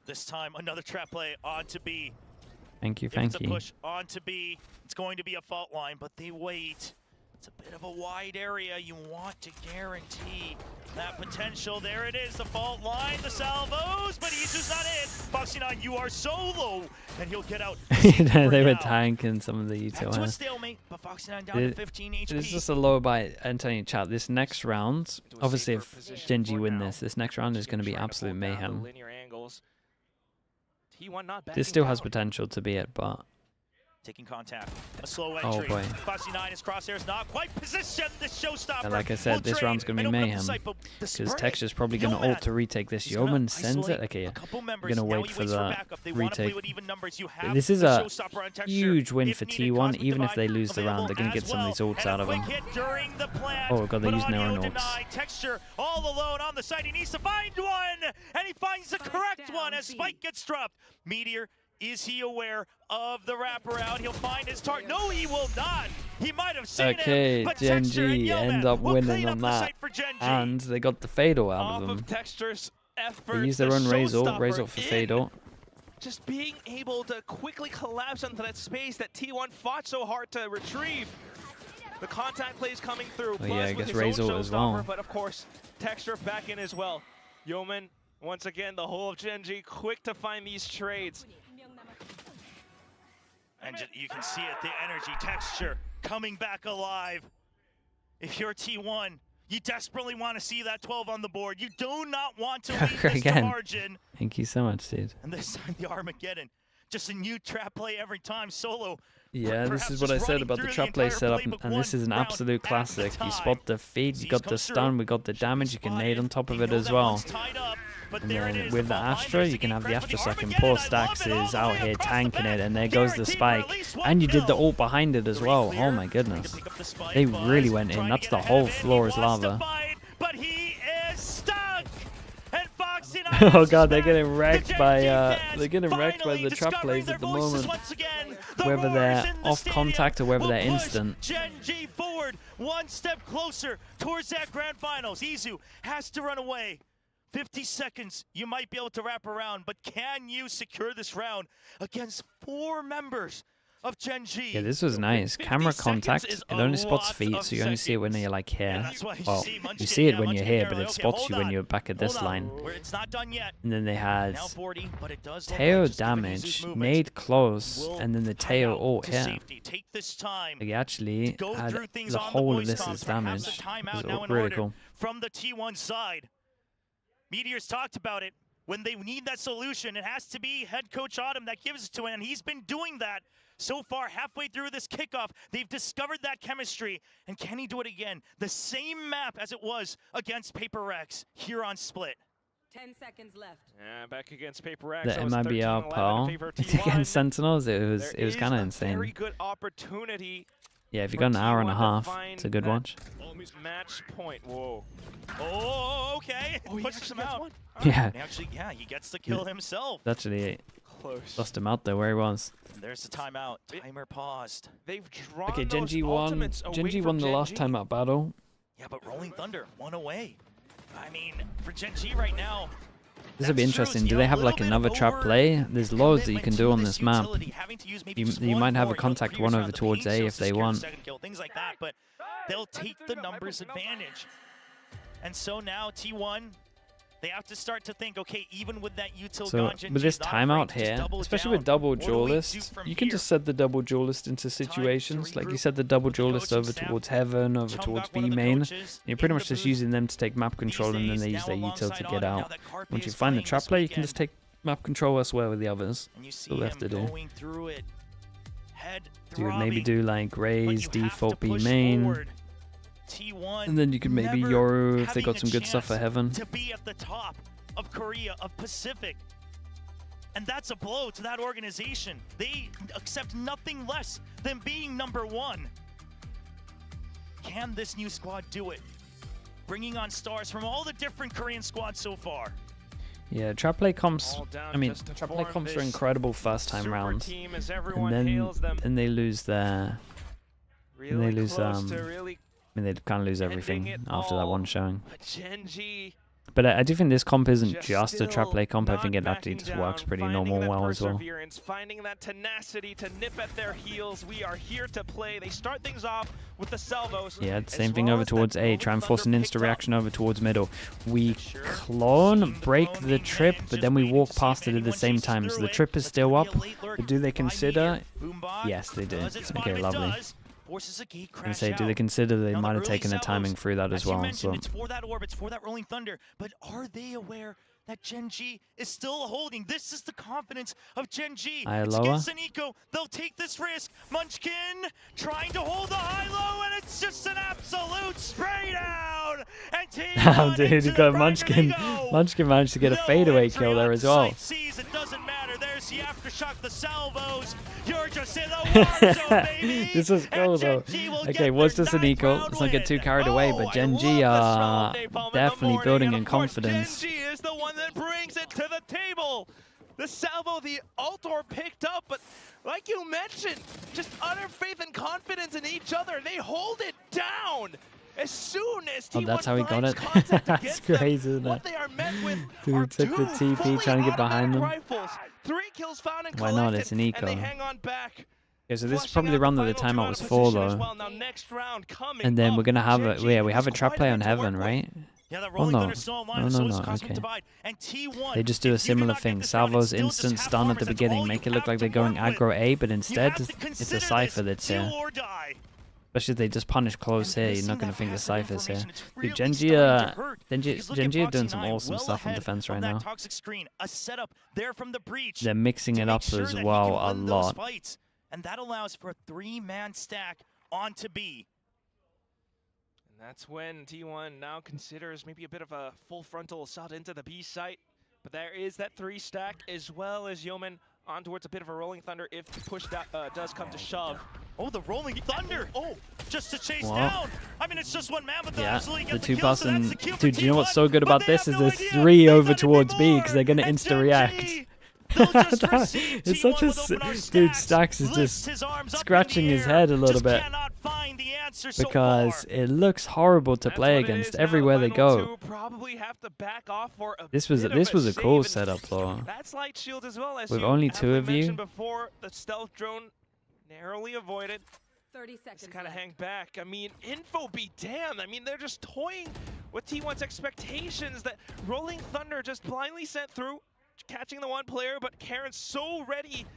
This time, another trap play onto B. Thank you, If thank it's a you. push onto B, it's going to be a fault line, but they wait. It's a bit of a wide area. You want to guarantee that potential. There it is, the fault line, the salvos, but he's just not in. Foxy9, you are so low, and he'll get out. They were tanking some of the util. To a stalemate, but Foxy9 down to 15 HP. It's just a low by Antonio chat. This next round, obviously if GENG win this next round is going to be absolute mayhem. This still has potential to be it, but... Taking contact. A slow entry. Oh boy. Foxy9, his crosshair's not quite positioned. The showstopper. And like I said, this round's going to be mayhem. Because Texture's probably going to ult to retake this. Yeoman sends it. Okay, I'm going to wait for the retake. This is a huge win for T1. Even if they lose the round, they're going to get some of these ults out of them. Oh god, they're using their own ults. Texture all alone on the side. He needs to find one. And he finds the correct one as Spike gets dropped. Meteor. Is he aware of the wraparound? He'll find his target. No, he will not. He might have seen him. But GENG end up winning on that. And they got the Fatal out of them. They used their own Raise ult for Fatal. Just being able to quickly collapse onto that space that T1 fought so hard to retrieve. The contact plays coming through. Oh yeah, I guess Raise ult as well. But of course, Texture back in as well. Yeoman, once again, the whole of GENG quick to find these trades. And you can see it, the energy, Texture coming back alive. If you're T1, you desperately want to see that 12 on the board. You do not want to leave this to margin. Thank you so much, dude. And this time, the Armageddon. Just a new trap play every time, solo. Yeah, this is what I said about the trap play setup, and this is an absolute classic. You spot the feed, you got the stun, we got the damage, you can nade on top of it as well. And then with the Astra, you can have the Astra second. Poor Stax is out here tanking it, and there goes the spike. And you did the ult behind it as well. Oh my goodness. They really went in. That's the whole floor is lava. But he is stuck. Oh god, they're getting wrecked by the trap plays at the moment. Whether they're off contact or whether they're instant. GENG forward, one step closer towards that grand finals. Izu has to run away. 50 seconds, you might be able to wrap around, but can you secure this round against 4 members of GENG? Yeah, this was nice. Camera contact, it only spots feet, so you only see it when you're like here. Well, you see it when you're here, but it spots you when you're back at this line. And then they had Teo damage, nade close, and then the Teo ult here. They actually had the whole of this as damage. It was really cool. From the T1 side. Meteor's talked about it. When they need that solution, it has to be head coach Autumn that gives it to him, and he's been doing that so far. Halfway through this kickoff, they've discovered that chemistry, and can he do it again? The same map as it was against Paper Rex here on Split. 10 seconds left. Yeah, back against Paper Rex. The MIBR Pearl against Sentinels, it was kind of insane. Very good opportunity. Yeah, if you got an hour and a half, it's a good watch. Match point. Whoa. Oh, okay. Oh, pushes him out. Yeah. Actually, yeah, he gets the kill himself. Actually, close. Lost him out there where he was. And there's the timeout. Timer paused. They've drawn okay, GENG won. GENG won the last timeout battle. Yeah, but Rolling Thunder won away. I mean, for GENG right now. This will be interesting. Do they have like another trap play? There's loads that you can do on this map. You might have a contact one over towards A if they want. Things like that, but they'll take the numbers advantage. And so now T1, they have to start to think, okay, even with that util so with this timeout here, especially with double duelist, you can just set the double duelist into situations. Like you set the double duelist over towards Heaven, over towards B main. You're pretty much just using them to take map control, and then they use their util to get out. Once you find the trap play, you can just take map control elsewhere with the others. That's all they have to do. Dude, maybe do like Raise, default B main. And then you could maybe Yoru if they got some good stuff for Heaven. To be at the top of Korea, of Pacific. And that's a blow to that organization. They accept nothing less than being #1. Can this new squad do it? Bringing on stars from all the different Korean squads so far. Yeah, trap play comps. I mean, trap play comps are incredible first time rounds, and then they lose their. And they lose I mean, they kind of lose everything after that one showing. GENG But I do think this comp isn't just a trap play comp. I think it actually just works pretty normal well as well. Finding that tenacity to nip at their heels. We are here to play. They start things off with the salvos. Yeah, same thing over towards A. Try and force an insta reaction over towards middle. We clone, break the trip, but then we walk past it at the same time. So the trip is still up. But do they consider? Yes, they do. Okay, lovely. And say, do they consider they might have taken the timing through that as well? So it's for that orb, it's for that rolling thunder, but are they aware that GENG is still holding? This is the confidence of GENG. It's against an eco. They'll take this risk. Munchkin trying to hold the high-low, and it's just an absolute spray down. And T1 dude, you got Munchkin. Munchkin managed to get a fadeaway kill there as well. It doesn't matter. There's the aftershock, the salvos. You're just in the war zone, baby. This was cool though. Okay, was just an eco. Let's not get too carried away, but GENG are definitely building in confidence. GENG is the one that brings it to the table. The salvo, the Altor picked up, but like you mentioned, just utter faith and confidence in each other. They hold it down. As soon as T1 that's how he got it. That's crazy, isn't it? Dude took the TP trying to get behind them. Rifles. 3 kills found and why not? It's an eco. And they hang on back. Okay, so this is probably the run that the timeout was for, though. And then we're gonna have a we have a trap play on Heaven, right? Oh no, no, okay. They just do a similar thing. Salvo's instant stun at the beginning, make it look like they're going aggro A, but instead it's a Cypher that's here. Especially if they just punish close here, you're not going to think the Cypher's here. Dude, GENG are doing some awesome stuff on defense right now. They're mixing it up as well a lot. And that allows for a 3-man stack onto B. And that's when T1 now considers maybe a bit of a full frontal assault into the B site. But there is that 3 stack as well as Yeoman on towards a bit of a rolling thunder if the push does come to shove. Oh, the rolling thunder! Oh, just to chase down. I mean, it's just one man, but the 2-bus and dude, do you know what's so good about this? Is there's 3 over towards B because they're gonna insta react. It's such a dude. Stacks is just scratching his head a little bit because it looks horrible to play against everywhere they go. This was a cool setup though. With only 2 of you. Before the stealth drone narrowly avoided. 30 seconds. Kind of hang back. I mean, info be damned. I mean, they're just toying with T1's expectations. That rolling thunder just blindly sent through, catching the 1 player, but Karen's so ready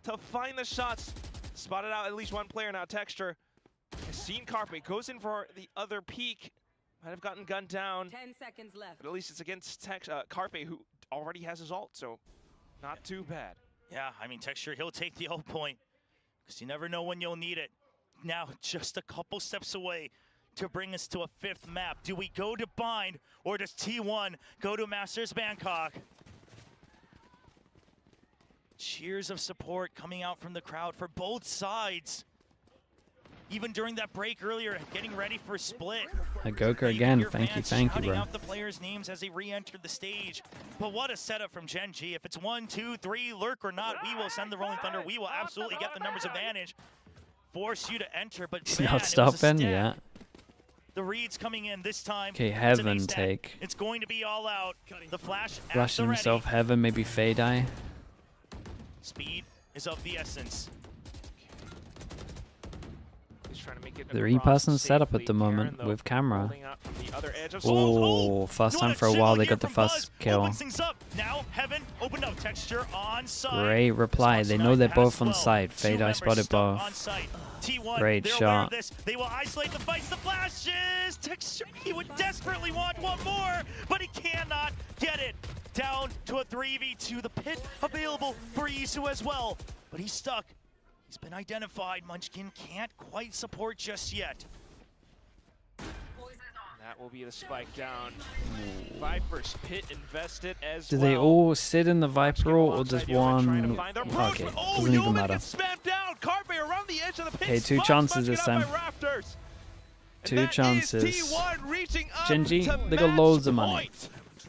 to find the shots. Spotted out at least 1 player now. Texture has seen Carpe, goes in for the other peak. Might have gotten gunned down. 10 seconds left. But at least it's against Carpe, who already has his ult, so not too bad. Yeah, I mean, Texture, he'll take the ult point, because you never know when you'll need it. Now, just a couple steps away to bring us to a 5th map. Do we go to Bind, or does T1 go to Masters Bangkok? Cheers of support coming out from the crowd for both sides. Even during that break earlier, getting ready for a split. Goku again, thank you, bro. Out the players' names as they re-enter the stage. But what a setup from GENG. If it's 1, 2, 3, lurk or not, we will send the rolling thunder. We will absolutely get the numbers advantage. Force you to enter, but he's not stopping, yeah. The reads coming in this time. Okay, Heaven take. It's going to be all out. The flash rushing himself, Heaven, maybe Fade Eye. Speed is of the essence. The 3-person setup at the moment with camera. Oh, first time for a while they got the first kill. Now Heaven opened up. Texture on site. Great reply. They know they're both on site. Fade Eye spotted both. Great shot. They will isolate the fights. The flashes. Texture, he would desperately want 1 more, but he cannot get it. Down to a 3v2. The pit available for Isu as well, but he's stuck. He's been identified. Munchkin can't quite support just yet. That will be the spike down. Viper's pit invested as well. Do they all sit in the Viper or does one? Okay, doesn't even matter. Okay, 2 chances this time. 2 chances. GENG, they got loads of money.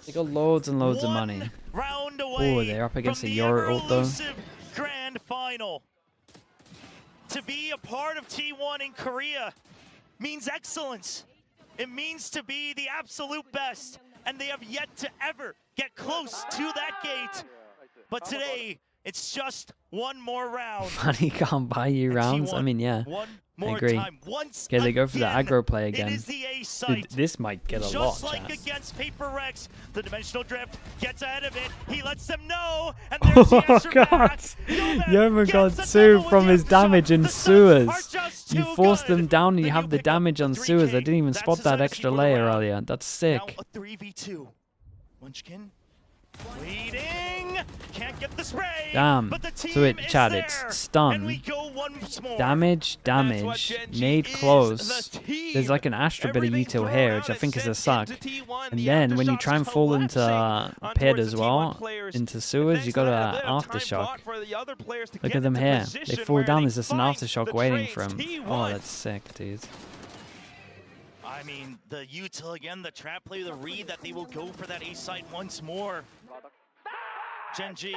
They got loads and loads of money. Oh, they're up against a Yoru ult though. Grand final. To be a part of T1 in Korea means excellence. It means to be the absolute best. and they have yet to ever get close to that gate. But today, it's just one more round. Money can't buy you rounds. I mean, yeah, I agree. Okay, they go for the aggro play again. Dude, this might get a lot. Just like against Paper Rex, the dimensional drift gets ahead of it. He lets them know, and there's the answer back. Yeoman got Sue from his damage in sewers. You force them down and you have the damage on sewers. I didn't even spot that extra layer earlier. That's sick. Now a 3v2. Munchkin waiting. Can't get the spray. Damn. But the team So it, chat, is it's there. stun. And we go once more. Damage, made close. There's like an Astra bit of util here, which I think is a suck. And then when you try and fall into pit as well, into sewers, you got an aftershock. Look at them here. They fall down, there's just an aftershock waiting for them. Oh, that's sick, dude. I mean, the util again, the trap play, the read that they will go for that A site once more. GENG.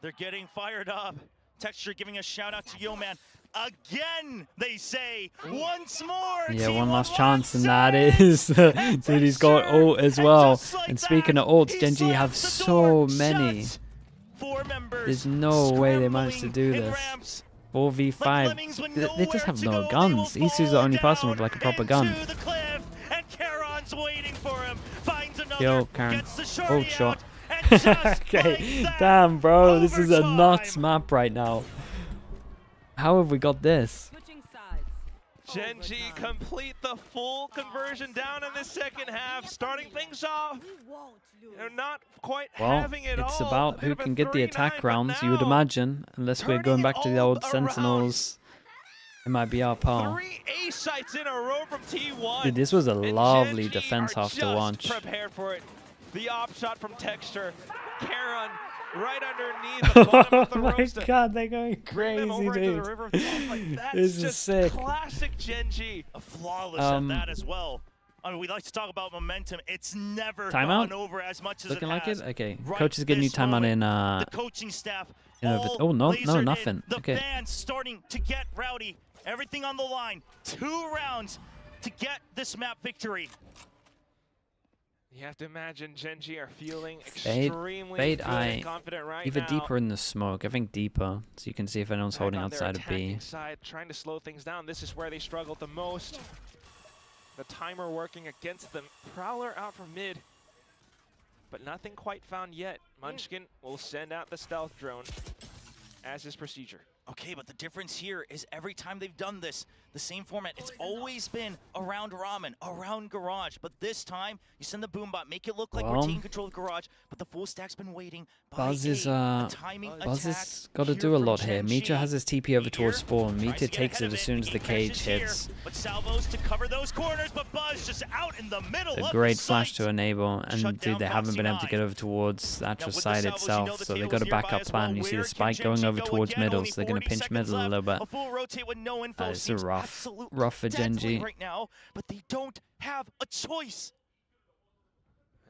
They're getting fired up. Texture giving a shout out to Yeoman. Again, they say, once more. Yeah, one last chance, and that is, dude, he's got ult as well. And speaking of ults, GENG have so many. There's no way they managed to do this. 4v5. They just have no guns. Isu's the only person with like a proper gun. Yo, Karen. Ult shot. Okay, damn, bro, this is a nuts map right now. How have we got this? GENG complete the full conversion down in the second half, starting things off. They're not quite having it all. It's about who can get the attack rounds, you would imagine, unless we're going back to the old Sentinels. It might be our pal. 3 A sites in a row from T1. Dude, this was a lovely defense half to watch. Prepare for it. The op shot from Texture. Karen right underneath the bottom of the ropes. Oh my god, they're going crazy, dude. This is sick. Classic GENG. A flawless at that as well. I mean, we like to talk about momentum. It's never gone over as much as Looking it like has. it? Okay. Coach is getting new timeout in the coaching staff. oh no, nothing. The okay. fans starting to get rowdy. Everything on the line. 2 rounds to get this map victory. You have to imagine GENG are feeling extremely Fade good and confident right either now. deeper in the smoke. I think deeper, so you can see if anyone's holding on their outside of B. Side, trying to slow things down. This is where they struggled the most. The timer working against them. Prowler out from mid, but nothing quite found yet. Munchkin will send out the stealth drone as his procedure. Okay, but the difference here is every time they've done this, the same format, it's always been around Ramen, around Garage. But this time, you send the Boombot, make it look like we're taking control of Garage, but the full stack's been waiting. Buzz is got to do a lot here. Mitra has his TP over towards spawn. Mitra takes it as soon as the cage hits. But salvos to cover those corners, but Buzz just out in the middle. A great flash to enable, and dude, they haven't been able to get over towards the actual side itself, so they got a backup plan. You see the spike going over towards middle, so they're going to pinch middle a little bit. It's a rough for GENG. Right now, but they don't have a choice.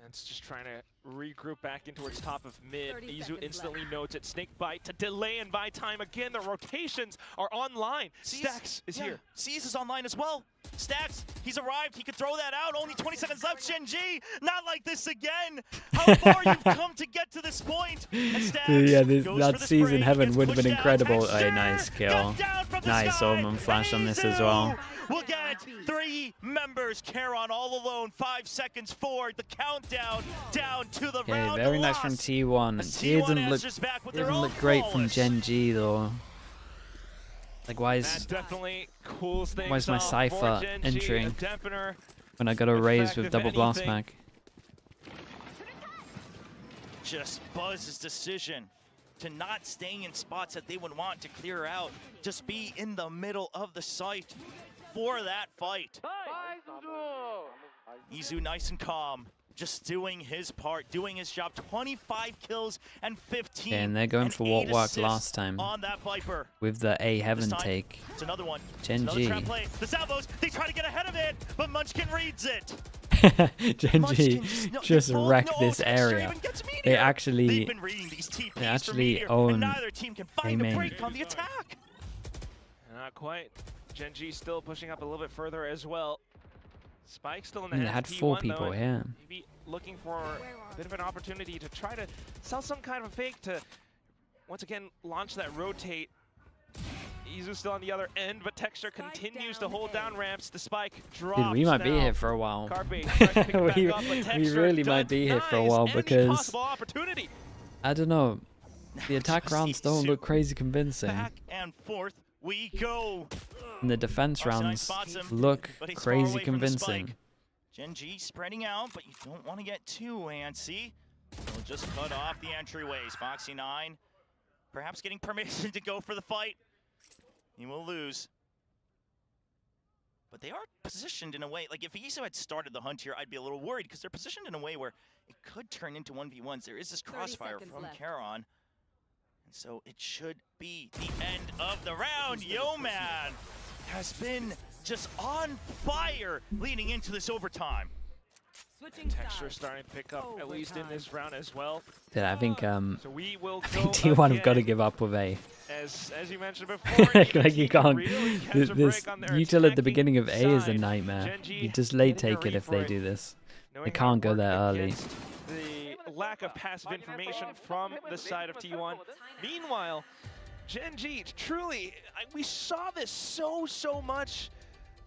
It's just trying to regroup back in towards top of mid. Izu instantly notes it. Snake bite to delay and buy time again. The rotations are online. Stax is here. C's is online as well. Stax, he's arrived. He could throw that out. Only 20 seconds left. GENG, not like this again. How far you've come to get to this point. Dude, yeah, that season heaven would have been incredible. A nice kill. Nice Omen flash on this as well. We'll get 3 members. Karon all alone. 5 seconds forward. The countdown down to the round. Very nice from T1. Didn't look great from GENG though. Like why is my Cypher entering when I got a raise with double blast mag? Just Buzz's decision to not stay in spots that they would want to clear out. Just be in the middle of the site for that fight. Izu nice and calm. Just doing his part, doing his job. 25 kills and 15. And they're going for what worked last time on that Viper. With the A heaven take. It's another one. GENG. The salvos, they try to get ahead of it, but Munchkin reads it. GENG just wrecked this area. They actually own A main. On the attack. Not quite. GENG still pushing up a little bit further as well. Spike still in I the mean, they hands had of 4 T1 people though, here. maybe looking for a bit of an opportunity to try to sell some kind of a fake to once again launch that rotate. Izu's still on the other end, but Texture continues to hold down ramps. The spike drops. Dude, we might be now. here for a while. Carpe tries to pick it back we, up, but we Texture really might be here for a while denies any because possible opportunity. I don't know. The attack rounds don't look crazy convincing, Back and forth we go. and the defense Arsenal rounds spots him, look but he's far crazy away from the convincing. spike. GENG spreading out, but you don't want to get too antsy. They'll just cut off the entryways. Foxy9 perhaps getting permission to go for the fight. He will lose. But they are positioned in a way, like if Isu had started the hunt here, I'd be a little worried because they're positioned in a way where it could turn into 1v1s. There is this crossfire from Charon. And so it should be the end of the round. Yo-Man has been just on fire leading into this overtime. Texture starting to pick up at least in this round as well. Yeah, I think So we will I think T1 have got to give up with A. As you mentioned before, like you can't. really This util at the beginning of A is a side. nightmare. GENG You just late getting a take it if read they for do this. knowing They how to can't go work there early. against the lack of passive information from the side of T1. Meanwhile, GENG truly, we saw this so much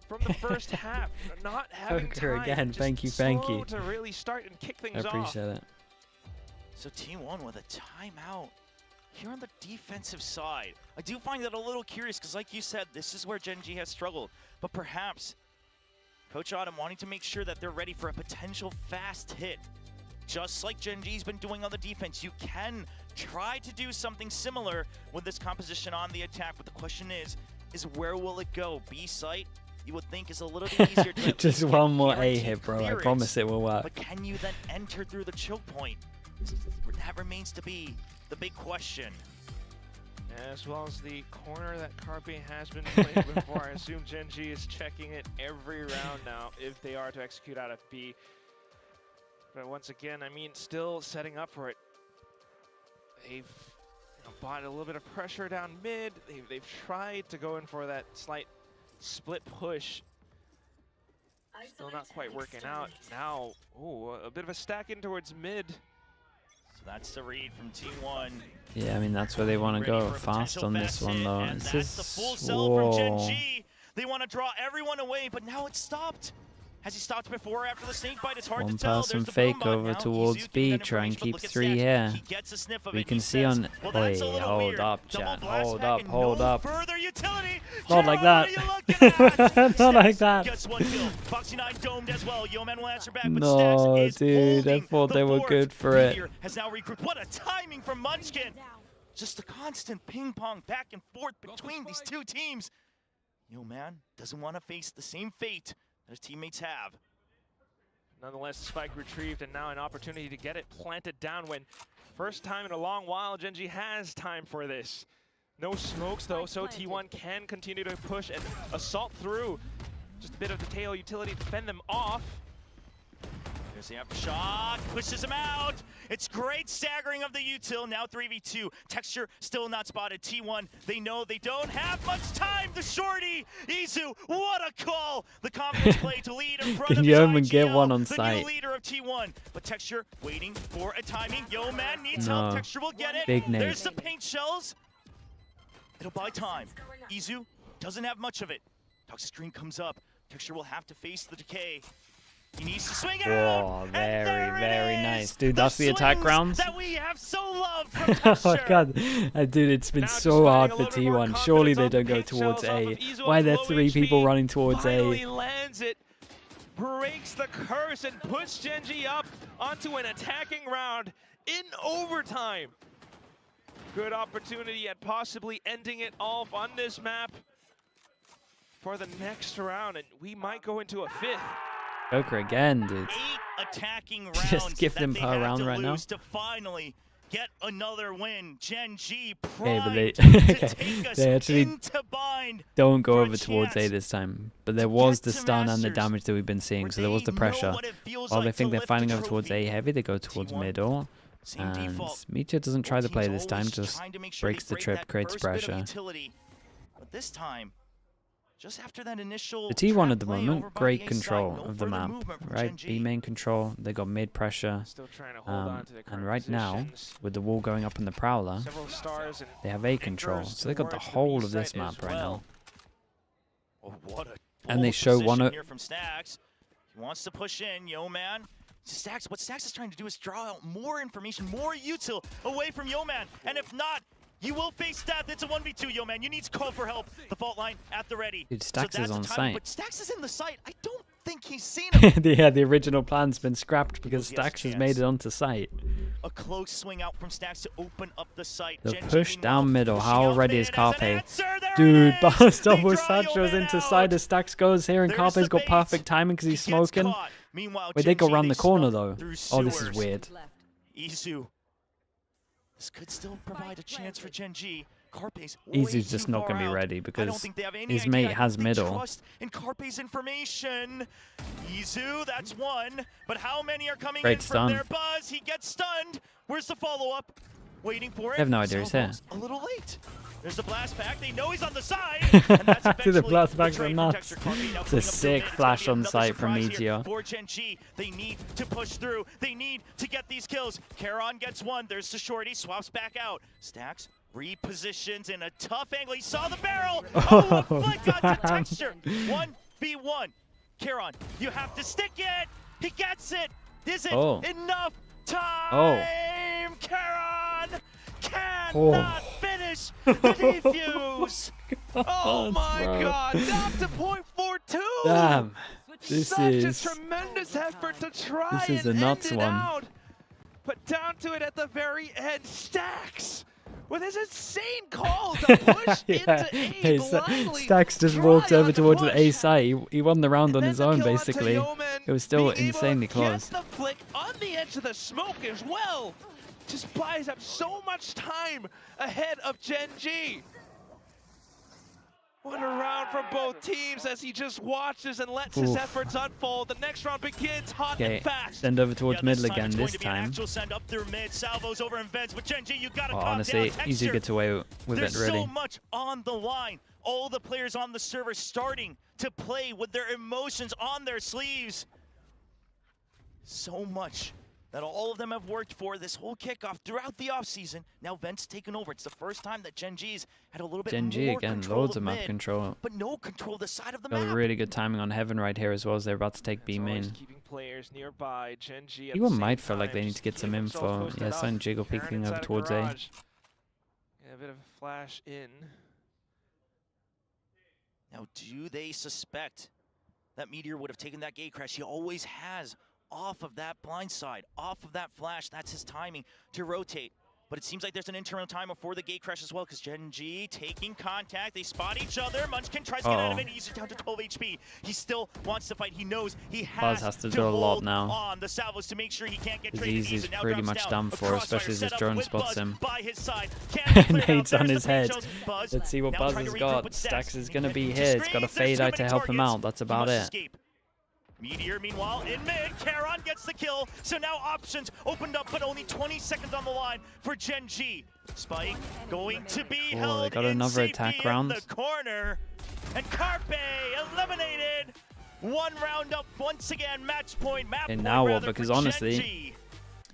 from the first half. Not having Poker time, again. just Thank you. slow to really start and kick I things off. appreciate it. So T1 with a timeout here on the defensive side. I do find that a little curious because like you said, this is where GENG has struggled. But perhaps Coach Autumn wanting to make sure that they're ready for a potential fast hit. Just like GENG's been doing on the defense, you can try to do something similar with this composition on the attack. But the question is where will it go? B site, you would think is a little bit easier to Just one more A guaranteed hit, bro. I clearance. promise it will work. But can you then enter through the choke point? That remains to be the big question. As well as the corner that Carpe has been playing before. I assume GENG is checking it every round now if they are to execute out of B. But once again, I mean, still setting up for it. They've bought a little bit of pressure down mid. They've tried to go in for that slight split push. Still not quite working out. Now, ooh, a bit of a stack in towards mid. So that's the read from T1. Yeah, I mean that's where they want to go fast on this one though. And This that's the is full sell from whoa. GENG. They want to draw everyone away, but now it's stopped. Has he stopped before or after the snake bite? It's hard One to tell. person There's the fake boom bot over now. towards Izu B, getting that try and information, keep but look at 3 Stacks. here. He gets a sniff of We it. can He see says, on. well, that's a Wait, little hold weird. up, Double chat. blast Hold pack up, and hold no up. further utility. Not like Gerard, that. what are you looking at? Not like Stacks that. Gets one kill. Foxy9 domed as well. Yo-Man will answer back, but No, Stacks is dude, I holding thought the they were fort. good for it. Meteor has now regrouped. What a timing from Munchkin. Just a constant ping pong back and forth between these two teams. Yo-Man doesn't want to face the same fate that his teammates have. Nonetheless, the spike retrieved and now an opportunity to get it planted down when first time in a long while GENG has time for this. No smokes though, so T1 can continue to push and assault through. Just a bit of the tail utility to fend them off. There's the aftershock, pushes him out. It's great staggering of the util, now 3v2. Texture still not spotted. T1, they know they don't have much time. The shorty, Izu, what a call. The confidence play to lead in front Can of his Yeoman IGL, get one on the site? new leader of T1. But Texture waiting for a timing. Yo-Man needs No. help. Texture will get it. Big nade. There's the paint shells. It'll buy time. Izu doesn't have much of it. Toxic Screen comes up. Texture will have to face the decay. He needs to swing out. Whoa, and very, there it very is. nice. Dude, that's the attack swings rounds. that we have so loved from Oh my Texture. god. Dude, it's been Now just so hard finding for a little bit more T1. Surely confidence they on the don't go paint towards shells off A. of Izu Why are on there low 3 people HP? running towards Finally A? lands it, breaks the curse and puts GENG up onto an attacking round in overtime. Good opportunity at possibly ending it off on this map for the next round, and we might go into a 5th. Joker again, dude. 8 attacking Just rounds gift that him they per had round to right now. lose to finally get another win. GENG Okay, but they, primed to take us they actually into bind. don't go for a over towards A chance this time. But there was get the to stun and the Masters, damage that we've been seeing, where so there was the they know pressure. what it feels While they like think to they're lift fighting a over towards trophy. A heavy, they go towards T1, middle. same And default. Meteor doesn't try to Both play teams this time, always just trying to make sure breaks they the break trip, that creates first bit of pressure. utility. But this time, just after that initial The T1 trap at the play moment, over by great the A control side, no of the further map, movement from right? GenG. B main control, they got mid pressure. Still trying to hold on to the And current right now, positions. with the wall going up in the Prowler, Several stars and they have A control. anchors So they got the towards the whole B of this site map as right well. now. Oh, what a And they bold show one position of- here from Stax. He wants to push in, Yo-Man. Stax, what Stax is trying to do is draw out more information, more util away from Yo-Man. And if not, you will face death. It's a 1v2, Yo-Man. You need to call for help. The fault line at the ready. Dude, So Stax that's is the on timing, site. But Stax is in the site. I don't think he's seen him. Yeah, the original plan's been scrapped because He has a Stax has chance. made it onto site. A close swing out from Stax to open up the site. The GenG push meanwhile down middle. pushing How out ready mid is as an Carpe? answer. There Dude, it Buzz is. They double draw Satchels Yo-Man into out. side as Stax goes here, and There's Carpe's the got bait. perfect timing because he's He gets smoking. caught. Meanwhile, Wait, they go GenG, around the corner snuck though. through Oh, this is sewers. weird. Izu. This could still provide a chance for GenG. Carpe's Izu's just not going to be ready I don't because think they have any his idea. mate has They middle. trust in Carpe's information. Izu, that's one. But how many are coming Great in from stun. their Buzz? He gets stunned. Where's the follow-up? Waiting for it. They have no idea he's here. Salvo's a little late. There's the blast pack. They know he's on the side. See, And that's the eventually blast packs are trade nuts. protector. Carpe now It's a pulling up to sick mid. It's flash gonna be on another site from surprise here Meteor. for GenG. They need to push through. They need to get these kills. Charon gets one. There's the shorty. Swaps back out. Stacks repositions in a tough angle. He saw the barrel. Oh, a flick onto damn. texture. 1v1. Charon, you have to stick it. He gets it. Is it enough time? Charon cannot finish the defuse. Oh my bro. god, down to .42! Damn. This Such is a tremendous effort to try this is a and nuts end it one. out. But down to it at the very end, Stax with his insane call to push into A Hey, blindly. Stax just try walked over on the towards the A push. site. He won the round on And his then the own, kill onto basically. Yeoman, It was still being able insanely to close. Get the flick on the edge of the smoke as well. Just buys up so much time ahead of GenG. What a round from both teams as he just watches and lets his Oof. efforts unfold. The next round begins hot Okay, and fast. send over towards middle again it's this going to be an time. actual send up through mid. Salvo's over in vents, but GenG, you gotta Oh, calm honestly, down. Easy Texture. gets away with There's it, really. so much on the line. All the players on the server starting to play with their emotions on their sleeves. So much that all of them have worked for this whole kickoff throughout the offseason. Now Vent's taken over. It's the first time that GenG's had a little bit GenG more again, control loads of map mid, control. but no control the side of the Got map. a really good timing on Heaven right here as well as they're about to take B It's always main. keeping players nearby. GenG at Even the same might feel like time, they need just to get keep some themselves info. posted Yeah, up. sign Jiggle Karen peeking inside over of towards A. garage. Yeah, a bit of a flash in. Now, do they suspect that Meteor would have taken that gate crash? He always has off of that blind side, off of that flash. That's his timing to rotate. But it seems like there's an internal timer for the gate crash as well, because GenG taking contact. They spot each other. Munchkin tries to get out of it. He's down to 12 HP. He still wants to fight. He knows he Buzz has to do a lot hold now. on the salvos to make sure he can't get His traded. Easy's Easy now pretty drops much down. done A for, crossfire especially as his set up drone with spots Buzz him. by his side. Can't clear it out. Nades on There's his the head. pre-shows. Buzz Let's see what now Buzz trying has to regroup got. with Stax is going to be Into here. It's got a screens. fade There's out too to many help him targets. out. That's He about must it. escape. Meteor, meanwhile, in mid. Charon gets the kill. So now options opened up, but only 20 seconds on the line for GenG. Spike going to be held they got in another safety attack in round. the corner. And Carpe eliminated. One round up once again. Match point. Map And point now what? rather Because for honestly,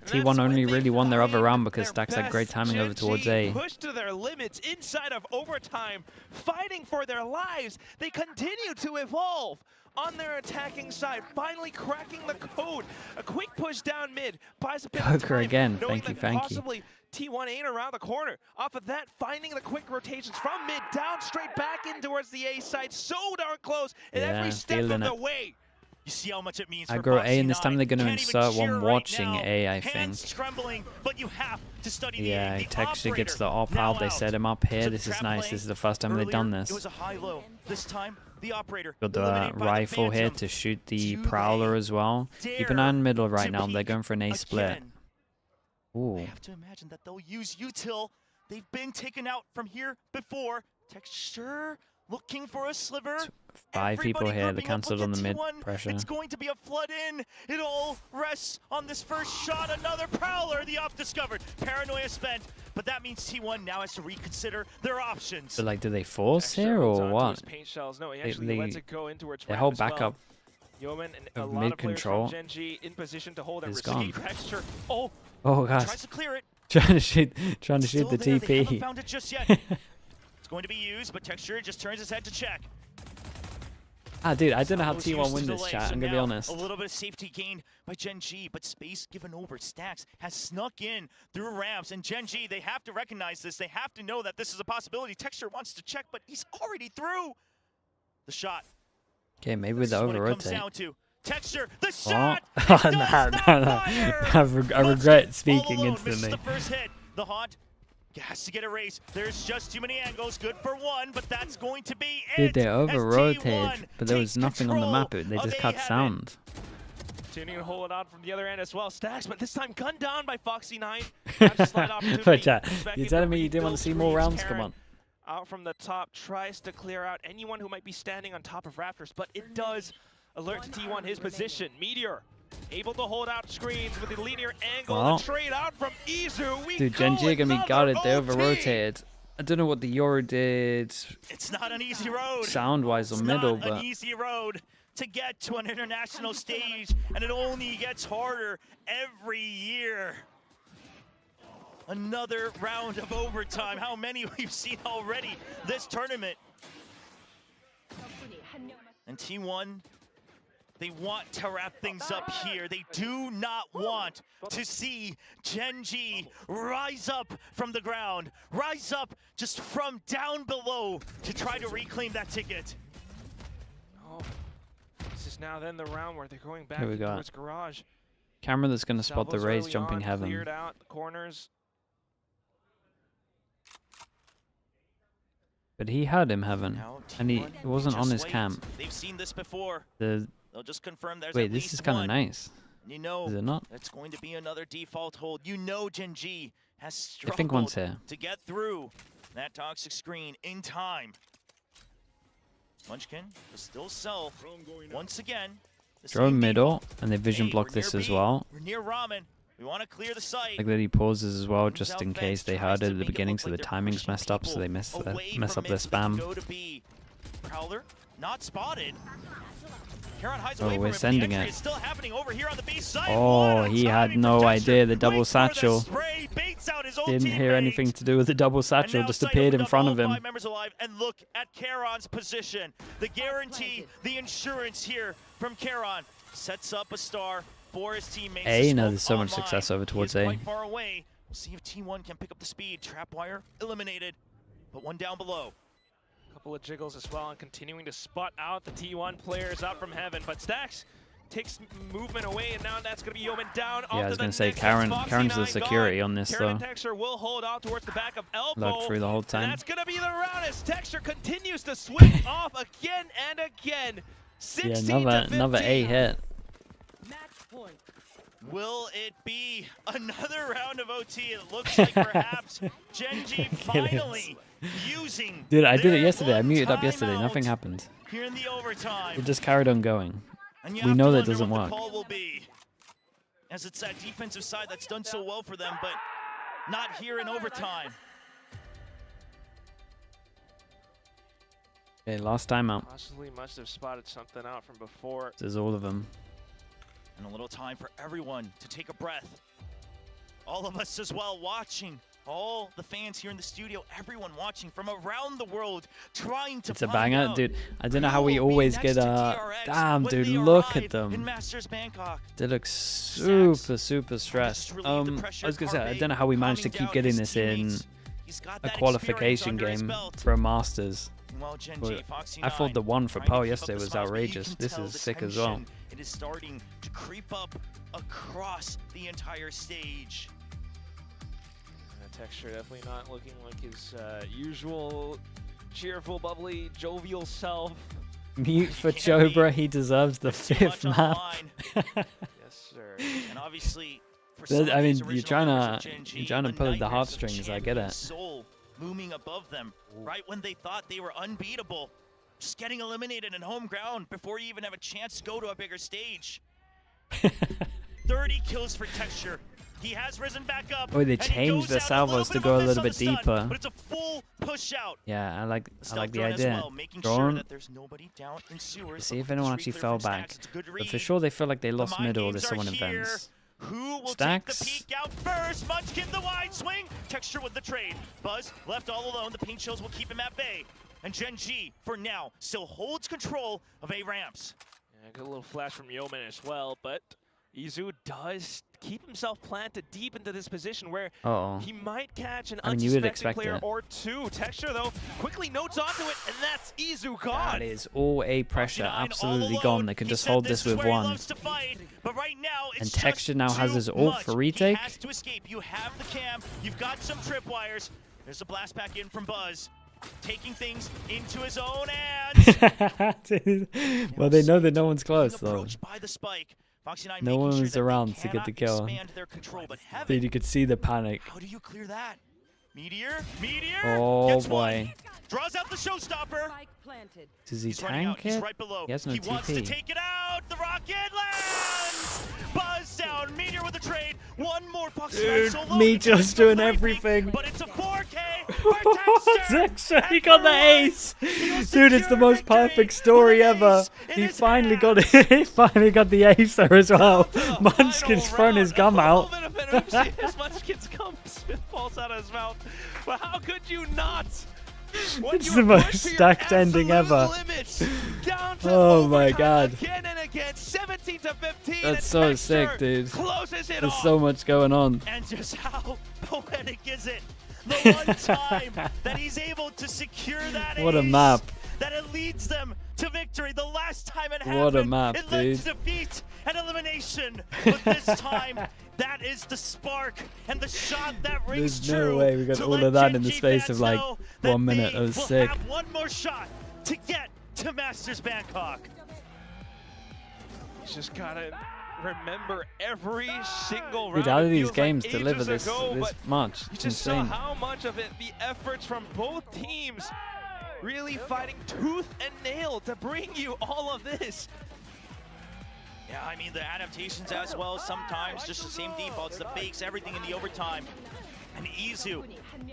GenG. T1 only when they really won their other find round because their Stax had great best. timing over towards A. Pushed to their limits inside of overtime, fighting for their lives. They continue to evolve on their attacking side, finally cracking the code. A quick push down mid, buys a bit of Coker time, again. knowing Thank you, that thank you. possibly T1 ain't around the corner. Off of that, finding the quick rotations from mid, down straight back in towards the A side, so darn close in Yeah, every step of feeling the it. way. You see how much it means for Aggro A, Boxy and this time 9. they're going to Can't even insert cheer one right watching now. A, I Hands think. trembling, but you have to study the Yeah, aim. The Texture gets the operator op out. now They set him up here. So This the is trap nice. play This is the first time they've done earlier, this. It was a high-low. This time, the operator Got the eliminated by the rifle here Phantom. to shoot the Do Prowler they as well. Keep an dare eye on middle right to now. They're peek going for an A split. again? I Ooh. have to imagine that they'll use util. They've been taken out from here before. Texture looking for a sliver. 5 people here. They cancelled on the mid T1. pressure. It's going to be a flood in. It all rests on this first shot. Another Prowler, the op discovered. Paranoia spent, but that means T1 now has to reconsider their options. So like, do they force here or what? Paint shells. No, he actually lets it go in towards They ramp hold as back well. up. Yeoman and a lot mid of players control from GENG in position to hold and is risky gone. Texture. Oh, gosh. tries to clear it. trying to shoot the Still there. They haven't TP. found it just yet. It's going to be used, but Texture just turns his head to check. Ah, dude, I don't know how Those T1 used win to this delay, chat. so I'm gonna be now honest. A little bit of safety gained by GENG, but space given over. Stacks has snuck in through ramps, and GENG, they have to recognize this. They have to know that this is a possibility. Texture wants to check, but he's already through the shot. Okay, maybe with the over rotate. Texture, the shot. Oh, no. I regret speaking instantly. The first hit. The Haunt has to get a race. There's just too many angles. Good for one, but that's going to be it. Dude, they over rotated, but there was nothing on the map. They just cut sound. Tuning to hold it on from the other end as well. Stacks, but this time gunned down by Foxy9. But chat, you're telling me you didn't want to see more rounds? Come on. Out from the top, tries to clear out anyone who might be standing on top of Raptors, but it does alert to T1 his position. Meteor able to hold out screens with the linear angle. Well, the trade out from Izu. Dude, GENG are gonna be guarded. They over rotated. I don't know what the Euro did. It's not an easy road. Sound-wise or middle, but an easy road to get to an international stage, and it only gets harder every year. Another round of overtime. How many we've seen already this tournament? And T1, they want to wrap things up here. They do not want to see GENG rise up from the ground, rise up just from down below to try to reclaim that ticket. Oh, this is now then the round where they're going back Here we go. towards Garage. Camera that's gonna spot the Salvos Rays early jumping on, heaven. Cleared out the corners. But he had him heaven, and he wasn't on his cam. They've seen this before. They'll just confirm there's wait, this is kind of nice. You know, is it not? It's going to be another default hold. You know, GENG has struggled I think one's here. to get through that toxic screen in time. Munchkin will still sell once again. Drone middle, and they vision block this as well. We're near Ramen. We want to clear the site. Like that he pauses as well, just in case they heard it at the beginning, so the timing's messed up, so they mess up their spam. Prowler not spotted. Oh, we're sending it. Still happening over here on the B side. Oh, he had no idea. The double satchel. Didn't hear anything to do with the double satchel. Just appeared in front of him. And look at Charon's position. The guarantee, the insurance here from Charon sets up a star for his teammates. A, no, there's so much success over towards A. Quite far away. We'll see if T1 can pick up the speed. Trapwire eliminated, but one down below. Couple of jiggles as well, and continuing to spot out the T1 players out from heaven. But Stacks takes movement away, and now that's going to be Yeoman down. Yeah, I was going to say Karen's the security on this, though. Texture will hold out towards the back of Elbow. Looked through the whole time. And that's going to be the round as Texture continues to switch off again and again. 16 yeah, another A hit. Will it be another round of OT? It looks like perhaps GENG finally using. Dude, I did it yesterday. I muted up yesterday. Nothing happened. Here in the overtime. It just carried on going. We know that doesn't work. The call will be, as it's that defensive side that's done so well for them, but not here in overtime. Okay, last timeout. Possibly must have spotted something out from before. There's all of them. And a little time for everyone to take a breath. All of us as well watching. All the fans here in the studio, everyone watching from around the world, trying to. It's a banger, dude. I don't know how we always get damn, dude, look at them. They look super stressed. I was gonna say, I don't know how we managed to keep getting this in a qualification game for a Masters. But I thought the one for Power yesterday was outrageous. This is sick as well. It is starting to creep up across the entire stage. Texture definitely not looking like his usual cheerful, bubbly, jovial self. Mute for Chobra, he deserves the 5th map. Yes, sir. And obviously, I mean, you're trying to pull at the heartstrings. I get it. looming above them, right when they thought they were unbeatable. Just getting eliminated in home ground before you even have a chance to go to a bigger stage. 30 kills for Texture. He has risen back up. Oh, they changed the salvos to go a little bit deeper. But it's a full push out. Yeah, I like the idea. Well, making Drone. sure that there's nobody down in sewers. See if anyone actually fell back. But for sure they feel like they lost middle to someone in vents. Who will Stacks. take the peek out first? Munchkin the wide swing. Texture with the trade. Buzz left all alone. The paint chills will keep him at bay. And GENG, for now, still holds control of A ramps. Yeah, good little flash from Yeoman as well, but Izu does keep himself planted deep into this position where he might catch an unsuspecting player or two. Texture, though, quickly notes onto it, and that's Izu gone. That is all A pressure, absolutely gone. They can just hold this with one. But right now, and Texture now has his ult for retake. He has to escape. You have the cam. You've got some tripwires. There's a blast back in from Buzz. Taking things into his own hands. Well, they know that no one's close, though. By the spike. No one's around to get the kill. Dude, you could see the panic. How do you clear that? Meteor? Oh boy. Draws out the showstopper. Does he tank it? Right below. He has no TP. Wants to take it out. The rocket lands. Buzz down. Meteor with the trade. One more Dude, Meteor's doing everything. But it's a 4K for Texture. He got the ace. Dude, it's the most perfect story ever. He finally got it. He finally got the ace there as well. Munchkin's thrown his gum out. Munchkin's gum falls out of his mouth. But how could you not? It's the most stacked ending ever. Oh my god. Again, 17 to 15. That's so sick, dude. There's so much going on. And just how poetic is it? The one time that he's able to secure that What a ace, map. that it leads them to victory. The last time it happened, What a map, it led dude. to defeat and elimination. But this time, that is the spark and the shot that rings There's true. no way we got all of that in the space of like 1 minute. That was sick. Have one more shot to get to Masters Bangkok. He's just gotta remember every single round. Dude, how do these It feels games like deliver ages this ago, but much? You It's just saw insane. how much of it, the efforts from both teams, really fighting tooth and nail to bring you all of this. Yeah, I mean, the adaptations as well, sometimes just the same defaults, the fakes, everything in the overtime. And Izu,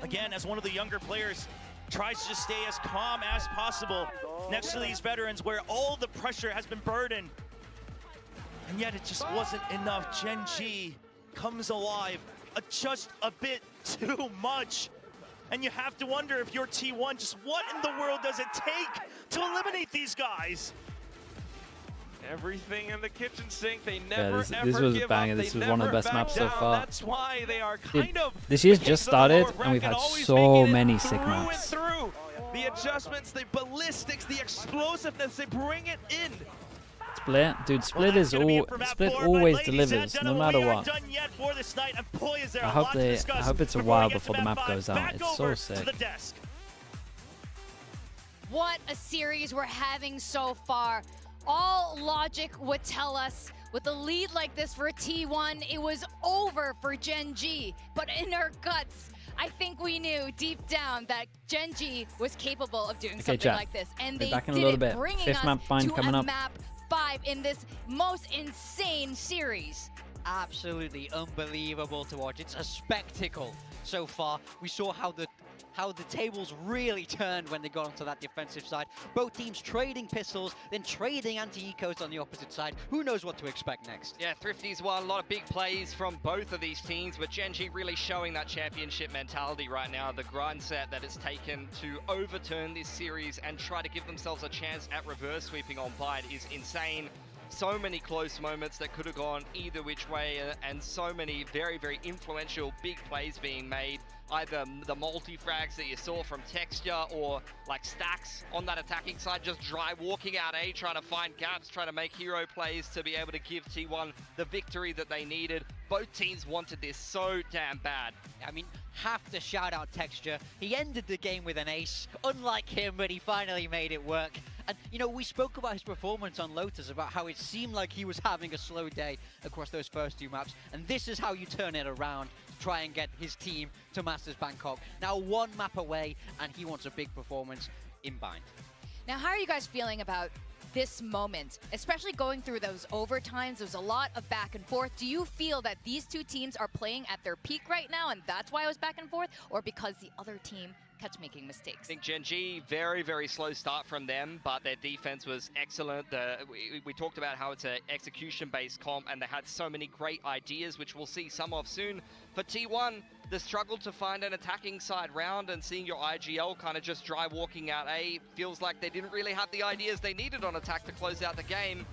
again, as one of the younger players, tries to just stay as calm as possible next to these veterans where all the pressure has been burdened. And yet it just wasn't enough. GENG comes alive just a bit too much. And you have to wonder if you're T1, just what in the world does it take to eliminate these guys? Everything in the kitchen sink. They never this ever was give banging. up. This They was one of the never best back maps so down. far. That's why they are Dude, kind of this year's the just kings of the lower started, and we've had bracket, always so making it many sick through maps. and through. The adjustments, the ballistics, the explosiveness, they bring it in. Split, dude. Split is all. Split always delivers, no matter what. I hope it's a while before the map goes out. It's so sick. What a series we're having so far. All logic would tell us with a lead like this for T1, it was over for GENG. But in our guts, I think we knew deep down that GENG was capable of doing something chat. like this. And Be they back in a did little it, bit. bringing Fifth us map find to coming a up. map 5 in this most insane series. Absolutely unbelievable to watch. It's a spectacle so far. We saw how the tables really turned when they got onto that defensive side. Both teams trading pistols, then trading anti-ecos on the opposite side. Who knows what to expect next? Yeah, Thrifty's won a lot of big plays from both of these teams, but GENG really showing that championship mentality right now, the grind set that it's taken to overturn this series and try to give themselves a chance at reverse sweeping on Bite is insane. So many close moments that could have gone either which way, and so many very, very influential big plays being made. Either the multi-frags that you saw from Texture or like Stacks on that attacking side, just dry walking out A, trying to find gaps, trying to make hero plays to be able to give T1 the victory that they needed. Both teams wanted this so damn bad. I mean, have to shout out Texture. He ended the game with an ace. Unlike him, but he finally made it work. And, you know, we spoke about his performance on Lotus, about how it seemed like he was having a slow day across those first 2 maps. And this is how you turn it around to try and get his team to Masters Bangkok. Now 1 map away, and he wants a big performance in Bind. Now, how are you guys feeling about this moment, especially going through those overtimes? There's a lot of back and forth. Do you feel that these 2 teams are playing at their peak right now, and that's why it was back and forth, or because the other team kept making mistakes? I think GENG, very, very slow start from them, but their defense was excellent. We talked about how it's an execution-based comp, and they had so many great ideas, which we'll see some of soon. For T1, the struggle to find an attacking side round and seeing your IGL kind of just dry walking out A feels like they didn't really have the ideas they needed on attack to close out the game.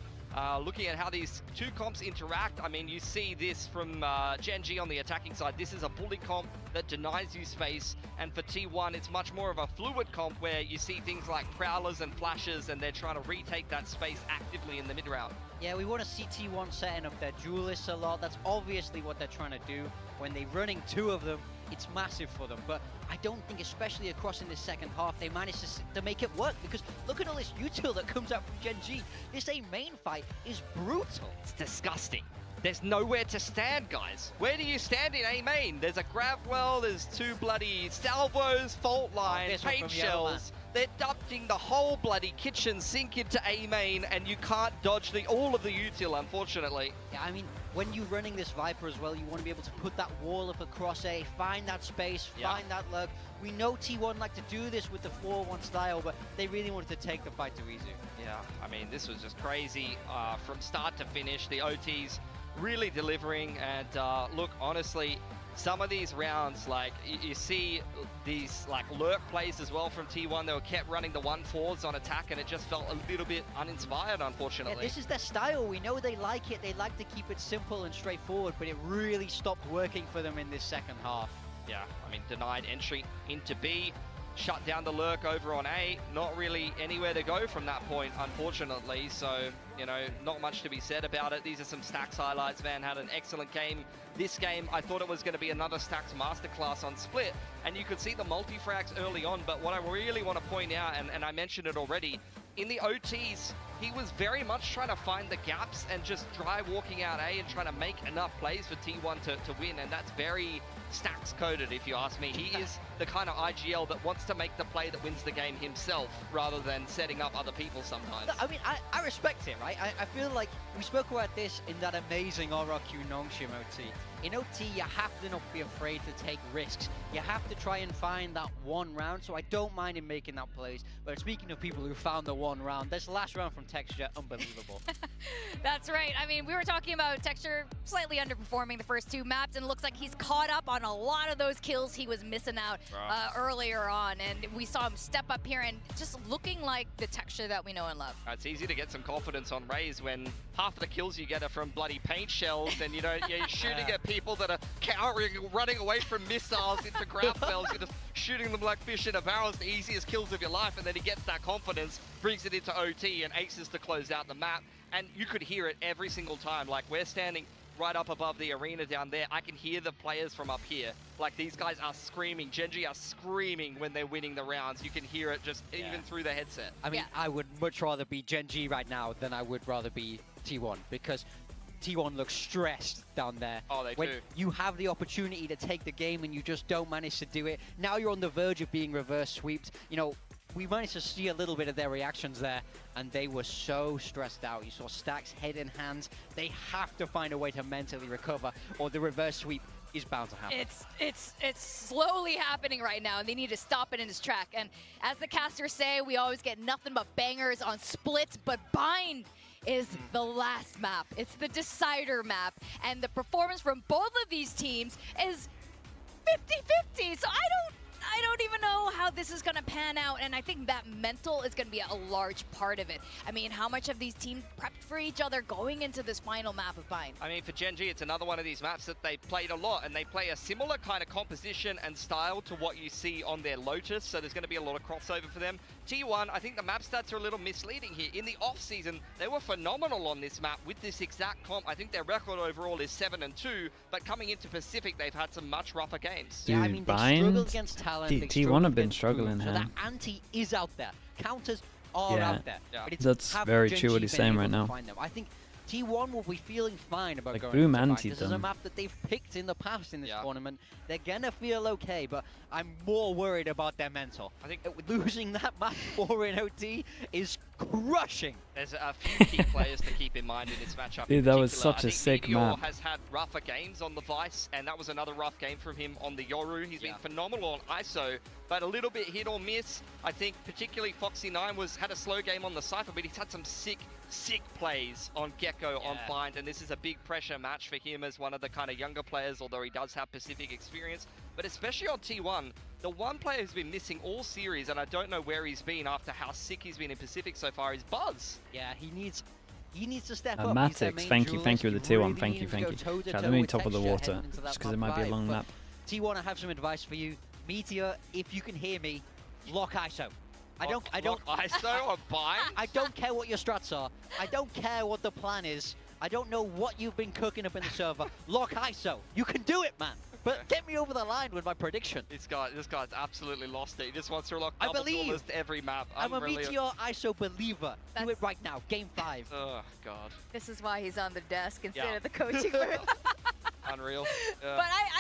Looking at how these 2 comps interact, I mean, you see this from GENG on the attacking side. This is a bully comp that denies you space, and for T1, it's much more of a fluid comp where you see things like prowlers and flashes, and they're trying to retake that space actively in the mid round. Yeah, we want to see T1 setting up their duelists a lot. That's obviously what they're trying to do. When they're running 2 of them, it's massive for them. But I don't think, especially across in the second half, they managed to make it work. Because look at all this util that comes out from GENG. This A main fight is brutal. It's disgusting. There's nowhere to stand, guys. Where do you stand in A main? There's a grab well, there's 2 bloody salvos, fault lines, paint shells. They're dumping the whole bloody kitchen sink into A main, and you can't dodge all of the util, unfortunately. Yeah, I mean, when you're running this Viper as well, you want to be able to put that wall up across A, find that space, find that lurk. We know T1 like to do this with the 4-1 style, but they really wanted to take the fight to Izu. Yeah, I mean, this was just crazy from start to finish. The OTs really delivering, and look, honestly, some of these rounds, like, you see these, like, lurk plays as well from T1. They were kept running the 1-4s on attack, and it just felt a little bit uninspired, unfortunately. Yeah, this is their style. We know they like it. They like to keep it simple and straightforward, but it really stopped working for them in this second half. Yeah, I mean, denied entry into B, shut down the lurk over on A. Not really anywhere to go from that point, unfortunately. So, you know, not much to be said about it. These are some Stax highlights. Van had an excellent game. This game, I thought it was going to be another Stax masterclass on Split, and you could see the multi-frags early on, but what I really want to point out, and I mentioned it already, in the OTs, he was very much trying to find the gaps and just dry walking out A and trying to make enough plays for T1 to win, and that's very Stax coded, if you ask me. He is the kind of IGL that wants to make the play that wins the game himself, rather than setting up other people sometimes. I mean, I respect it, right? I feel like we spoke about this in that amazing RRQ Nongshim OT. In OT, you have to not be afraid to take risks. You have to try and find that 1 round, so I don't mind him making that plays. But speaking of people who found the 1 round, this last round from Texture, unbelievable. That's right. I mean, we were talking about Texture slightly underperforming the first 2 maps, and it looks like he's caught up on a lot of those kills he was missing out earlier on. And we saw him step up here and just looking like the Texture that we know and love. It's easy to get some confidence on Raze when half of the kills you get are from bloody paint shells, and you know, you're shooting at people that are cowering, running away from missiles into grab wells. You're just shooting them like fish in a barrel. It's the easiest kills of your life, and then he gets that confidence, brings it into OT, and aces to close out the map. And you could hear it every single time. Like, we're standing right up above the arena down there. I can hear the players from up here. Like, these guys are screaming. GENG are screaming when they're winning the rounds. You can hear it just even through the headset. I mean, I would much rather be GENG right now than I would rather be T1, because T1 looks stressed down there. Oh, they when do. You have the opportunity to take the game and you just don't manage to do it. Now you're on the verge of being reverse sweeped. You know, we managed to see a little bit of their reactions there, and they were so stressed out. You saw Stax head in hands. They have to find a way to mentally recover, or the reverse sweep is bound to happen. It's slowly happening right now, and they need to stop it in its track. And as the casters say, we always get nothing but bangers on splits, but Bind is the last map. It's the decider map, and the performance from both of these teams is 50-50. So I don't even know how this is going to pan out, and I think that mental is going to be a large part of it. I mean, how much have these teams prepped for each other going into this final map of Bind? I mean, for GENG, it's another one of these maps that they played a lot, and they play a similar kind of composition and style to what you see on their Lotus, so there's going to be a lot of crossover for them. T1, I think the map stats are a little misleading here. In the off-season, they were phenomenal on this map with this exact comp. I think their record overall is 7-2, but coming into Pacific, they've had some much rougher games. Dude, yeah, I mean, they struggle against talent. T1 have been struggling here. So that ante is out there. Counters are Yeah. out there. But it's That's have very Gen true what G he's been saying able right to now. find them? I think T1 will be feeling fine about Like, going Boom into and fight. This is a T-Dom. map that they've picked in the past in this tournament. They're gonna feel okay, but I'm more worried about their mental. I think losing that map 4 in OT is crushing. There's a few key players to keep in mind in this matchup. Dude, in that was particular. such I a think sick Meteor map. has had rougher games on the Vice, and that was another rough game from him on the Yoru. He's been phenomenal on ISO, but a little bit hit or miss. I think particularly Foxy9 had a slow game on the Cypher, but he's had some sick plays on Gecko on Bind, and this is a big pressure match for him as one of the kind of younger players, although he does have Pacific experience. But especially on T1, the one player who's been missing all series, and I don't know where he's been after how sick he's been in Pacific so far, is Buzz. Yeah, he needs to step up. Matix, thank you with the tier 1, thank you. Chat, let me top of the water, just because it might be a long map. T1, I have some advice for you. Meteor, if you can hear me, lock ISO. I don't ISO or Bind? I don't care what your strats are. I don't care what the plan is. I don't know what you've been cooking up in the server. Lock ISO. You can do it, man. But get me over the line with my prediction. This guy's absolutely lost it. He just wants to lock I double believe. duelist every map. I'm a Meteor ISO believer. Do it right now. Game 5. Oh, God. This is why he's on the desk instead of the coaching booth. Unreal. But I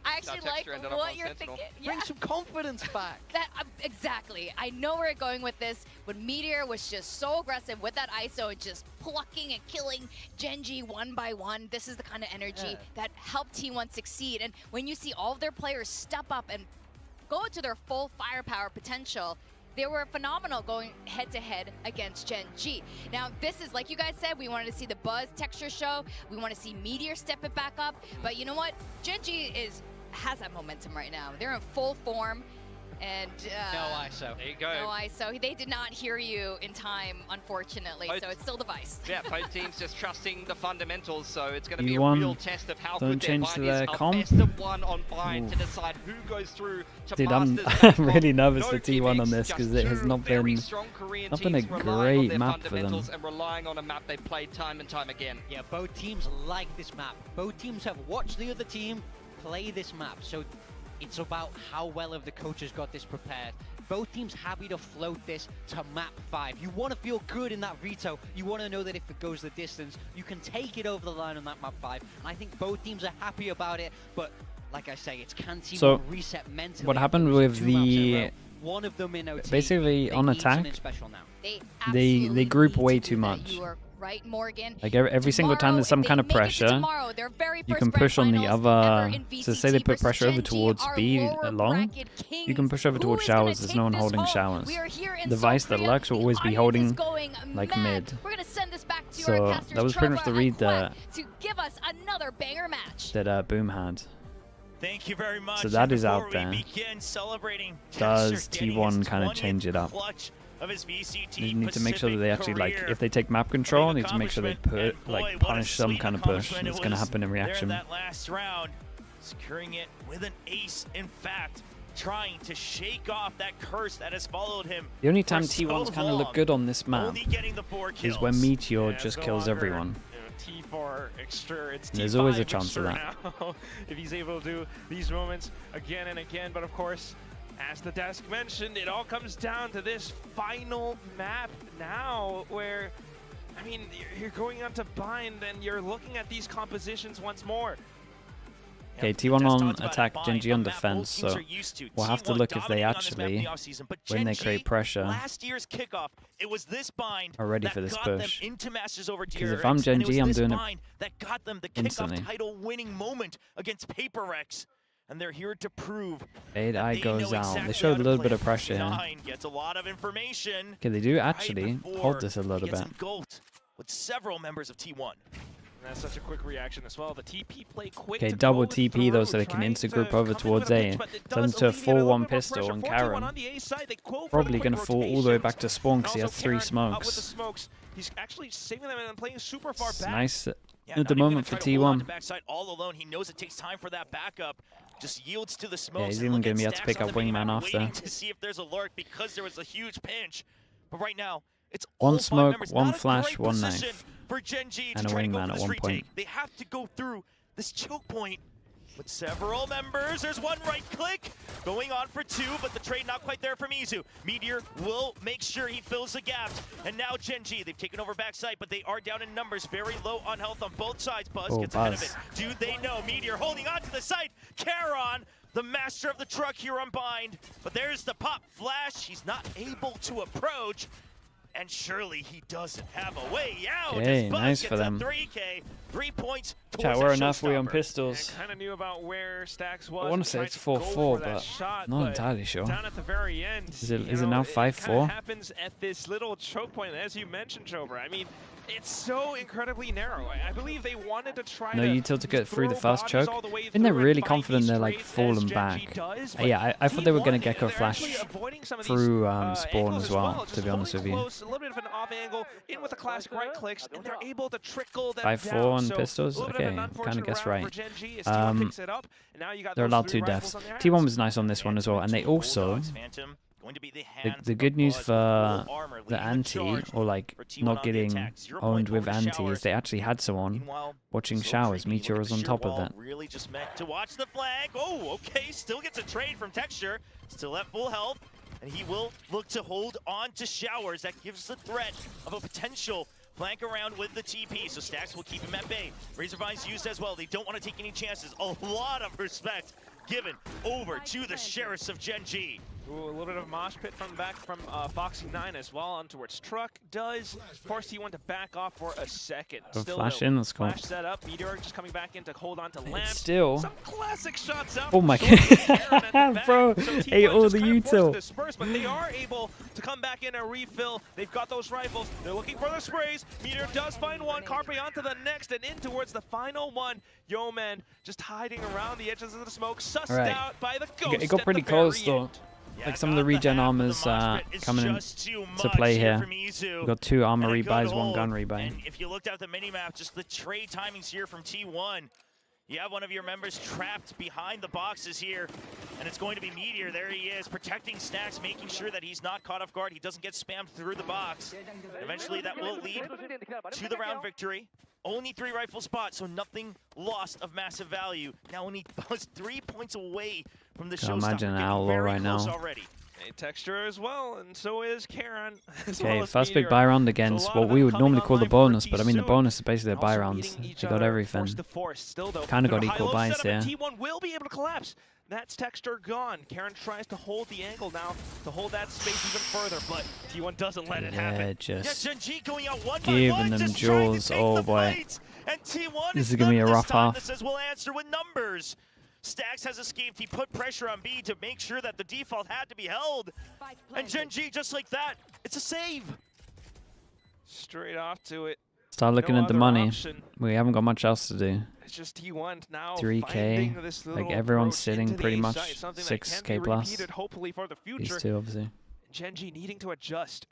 actually like what you're thinking. Bring some confidence back. Exactly. I know where you're going with this. When Meteor was just so aggressive with that ISO and just plucking and killing GENG one by one, this is the kind of energy that helped T1 succeed. And when you see all of their players step up and go to their full firepower potential, they were phenomenal going head-to-head against GENG. Now, this is, like you guys said, we wanted to see the Buzz texture show. We want to see Meteor step it back up. But you know what? GENG has that momentum right now. They're in full form. And no ISO. There you go. No ISO. They did not hear you in time, unfortunately. So it's still the Vice. Yeah, both teams just trusting the fundamentals. So it's going to be a T1 real test of how don't good their change bind their is. comp. A best of one on bind to decide who goes through to Dude, I'm Masters. really nervous No for T1 on this because it has not been a great map for them. And relying on a map they played time and time again. Yeah, both teams like this map. Both teams have watched the other team play this map. So it's about how well have the coaches got this prepared. Both teams happy to float this to map 5. You want to feel good in that veto. You want to know that if it goes the distance, you can take it over the line on that map 5. And I think both teams are happy about it. But like I say, it's can T1 reset mentally. What happened with the one of them in OT, basically on attack? They group way too much. You are right, Morgan. Like every single time there's some kind of pressure, you can push on the other. So say they put pressure over towards B along, you can push over towards showers. There's no one holding showers. The Vice that lurks will always be holding like mid. So that was pretty much the read that Boom had. Thank you very much. So that is out there. Does T1 kind of change it up? Of his VCT You need to make sure that they actually, like, if they take map control, need to make sure they punish some kind of push. It's going to happen in reaction. That last round, securing it with an ace. In fact, trying to shake off that curse that has followed him. The only time T1's kind of look good on this map is when Meteor just kills everyone. T4 extra, it's There's T5 always a chance of that. now, if he's able to do these moments again and again. But of course, as the desk mentioned, it all comes down to this final map now where, I mean, you're going on to bind and you're looking at these compositions once more. Okay, T1 on attack, GENG on defense, so we'll have to look if they actually, when they create pressure, last year's kickoff, it was this bind are ready for this push. Because if I'm GENG, I'm doing it that got them the instantly. kickoff title winning moment against PaperX. And they're here to prove. Eye goes out. They showed a little bit of pressure here. Gets a lot of information. Okay, they do actually hold this a little bit. With several members of T1. And that's such a quick reaction as well. The TP play quick. Okay, double TP though, so they can insta-group over towards A. Turns to a 4-1 pistol, and Karen probably going to fall all the way back to spawn because he has 3 smokes. He's actually saving them and playing super far back. Nice at the moment for T1. Backside all alone. He knows it takes time for that backup. Just yields to the smokes. Yeah, he's even going to be able to pick up Wingman after. To see if there's a lurk because there was a huge pinch. But right now, it's 1 smoke, 1 flash, 1 knife, for GENG and a Wingman at 1 point. They have to go through this choke point with several members. There's one right click going on for 2, but the trade not quite there from Izu. Meteor will make sure he fills the gaps. And now GENG, they've taken over backside, but they are down in numbers, very low on health on both sides. Buzz gets ahead of it. Do they know? Meteor holding on to the site. Karon, the master of the truck here on bind. But there's the pop flash. He's not able to approach. And surely he doesn't have a way out. Okay, nice for them. 3K, 3 points. Chat, we're enough we on pistols. Kind of knew about where Stax was. I want to say it's 4-4, but not entirely sure. Down at the very end, is it now 5-4? It happens at this little choke point, as you mentioned, Chobra. I mean, it's so incredibly narrow. I believe they wanted to try no util to get through the first choke. I think they're really confident they're like falling back. Yeah, I thought they were going to Gecko Flash through spawn as well, to be honest with you. A little bit of an off angle, in with the classic right clicks, and they're able to trickle them 5-4 on pistols? Okay, kind of guess right. They're allowed 2 deaths. T1 was nice on this one as well, and they also... The good news for the anti, or like not getting owned with anti, is they actually had someone watching showers. Meteor was on top of that. Really just meant to watch the flag. Oh, okay, still gets a trade from Texture, still at full health, and he will look to hold on to showers. That gives the threat of a potential flank around with the TP, so Stax will keep him at bay. Razorvine's used as well. They don't want to take any chances. A lot of respect given over to the Sheriffs of GENG. Ooh, a little bit of mosh pit from the back from Foxy9 as well on towards Truck. Does force T1 to back off for a second. Still flash in, let's go. Flash set up. Meteor just coming back in to hold on to Lamp. Still. Some classic shots out. Oh my god. Bro, ate all the util. Disperse, but they are able to come back in and refill. They've got those rifles. They're looking for the sprays. Meteor does find one. Carpe onto the next and in towards the final one. Yo, man, just hiding around the edges of the smoke. Sussed out by the ghost. It got pretty close though. Like some of the regen armors coming into play here. We've got 2 armor rebuys, 1 gun rebuy. And if you looked at the minimap, just the trade timings here from T1. You have one of your members trapped behind the boxes here, and it's going to be Meteor. There he is, protecting Stax, making sure that he's not caught off guard. He doesn't get spammed through the box. Eventually, that will lead to the round victory. Only 3 rifle spots, so nothing lost of massive value. Now only 3 points away from the showstopper. Imagine an outlaw right now. A Texture as well, and so is Karon. Okay, first big buy round against what we would normally call the bonus, but I mean the bonus is basically a buy rounds. They got everything. Kind of got equal buys here. T1 will be able to collapse. That's Texture gone. Karon tries to hold the angle now, to hold that space even further, but T1 doesn't let it happen. Just going out one giving them jewels. Oh boy. This is going to be a rough half. Will answer with numbers. Stax has escaped. He put pressure on B to make sure that the default had to be held. And GENG, just like that, it's a save. Straight off to it. Start looking at the money. We haven't got much else to do. It's just T1 now 3K. Like everyone's sitting pretty much 6K plus. Hopefully for the future. These 2 obviously. GENG needing to adjust.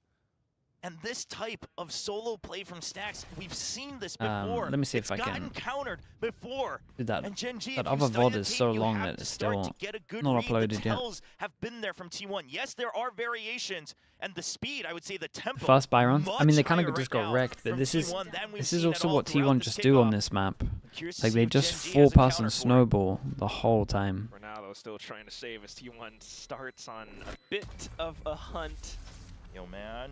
And this type of solo play from Stax, we've seen this before. Let me see if I can. It's gotten countered before. Dude, that GENG, other VOD is so long that it's still not uploaded yet. Have been there from T1. Yes, there are variations, and the speed, I would say the tempo. First buy round. I mean, they kind of just got wrecked, but this is also what T1 just do on this map. Like they just 4-person snowball the whole time. For now, though, still trying to save as T1 starts on a bit of a hunt. Yo, man.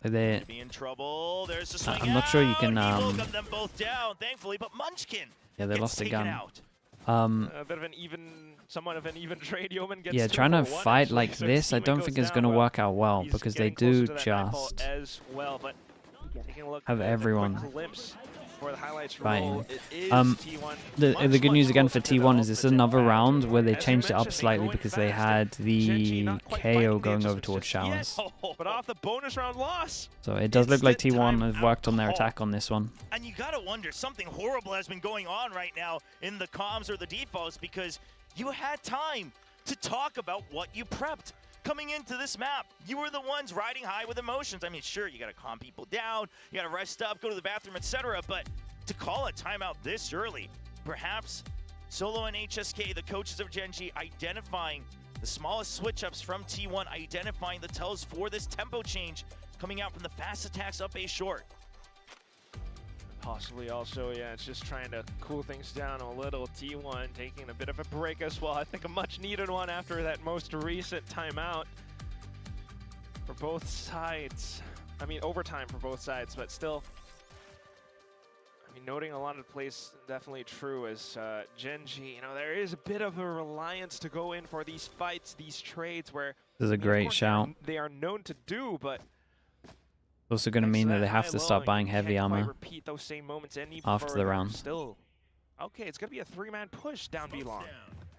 They be in trouble. There's a swing I'm not sure you can got them both down, thankfully, but Munchkin. Yeah, they lost a gun. A bit of an somewhat of an even trade. Yeoman gets yeah, trying to fight like this, I don't think it's going to work out well because they do just have everyone fighting. The good news again for T1 is this is another round where they changed it up slightly because they had the KO going over towards showers. But off the bonus round loss. So it does look like T1 have worked on their attack on this one. And you gotta wonder, something horrible has been going on right now in the comms or the defaults because you had time to talk about what you prepped. Coming into this map, you were the ones riding high with emotions. I mean, sure, you got to calm people down, you got to rest up, go to the bathroom, etc. But to call a timeout this early, perhaps Solo and HSK, the coaches of GENG, identifying the smallest switch-ups from T1, identifying the tells for this tempo change coming out from the fast attacks up A short. Possibly also, yeah, it's just trying to cool things down a little. T1 taking a bit of a break as well. I think a much needed one after that most recent timeout for both sides. I mean, overtime for both sides, but still, I mean, noting a lot of plays definitely true as GENG, you know, there is a bit of a reliance to go in for these fights, these trades where This is a great shout. They are known to do, but It's also going to mean that they have to start buying heavy armor repeat those same moments any after the round. Still, okay, it's going to be a 3-man push down B long.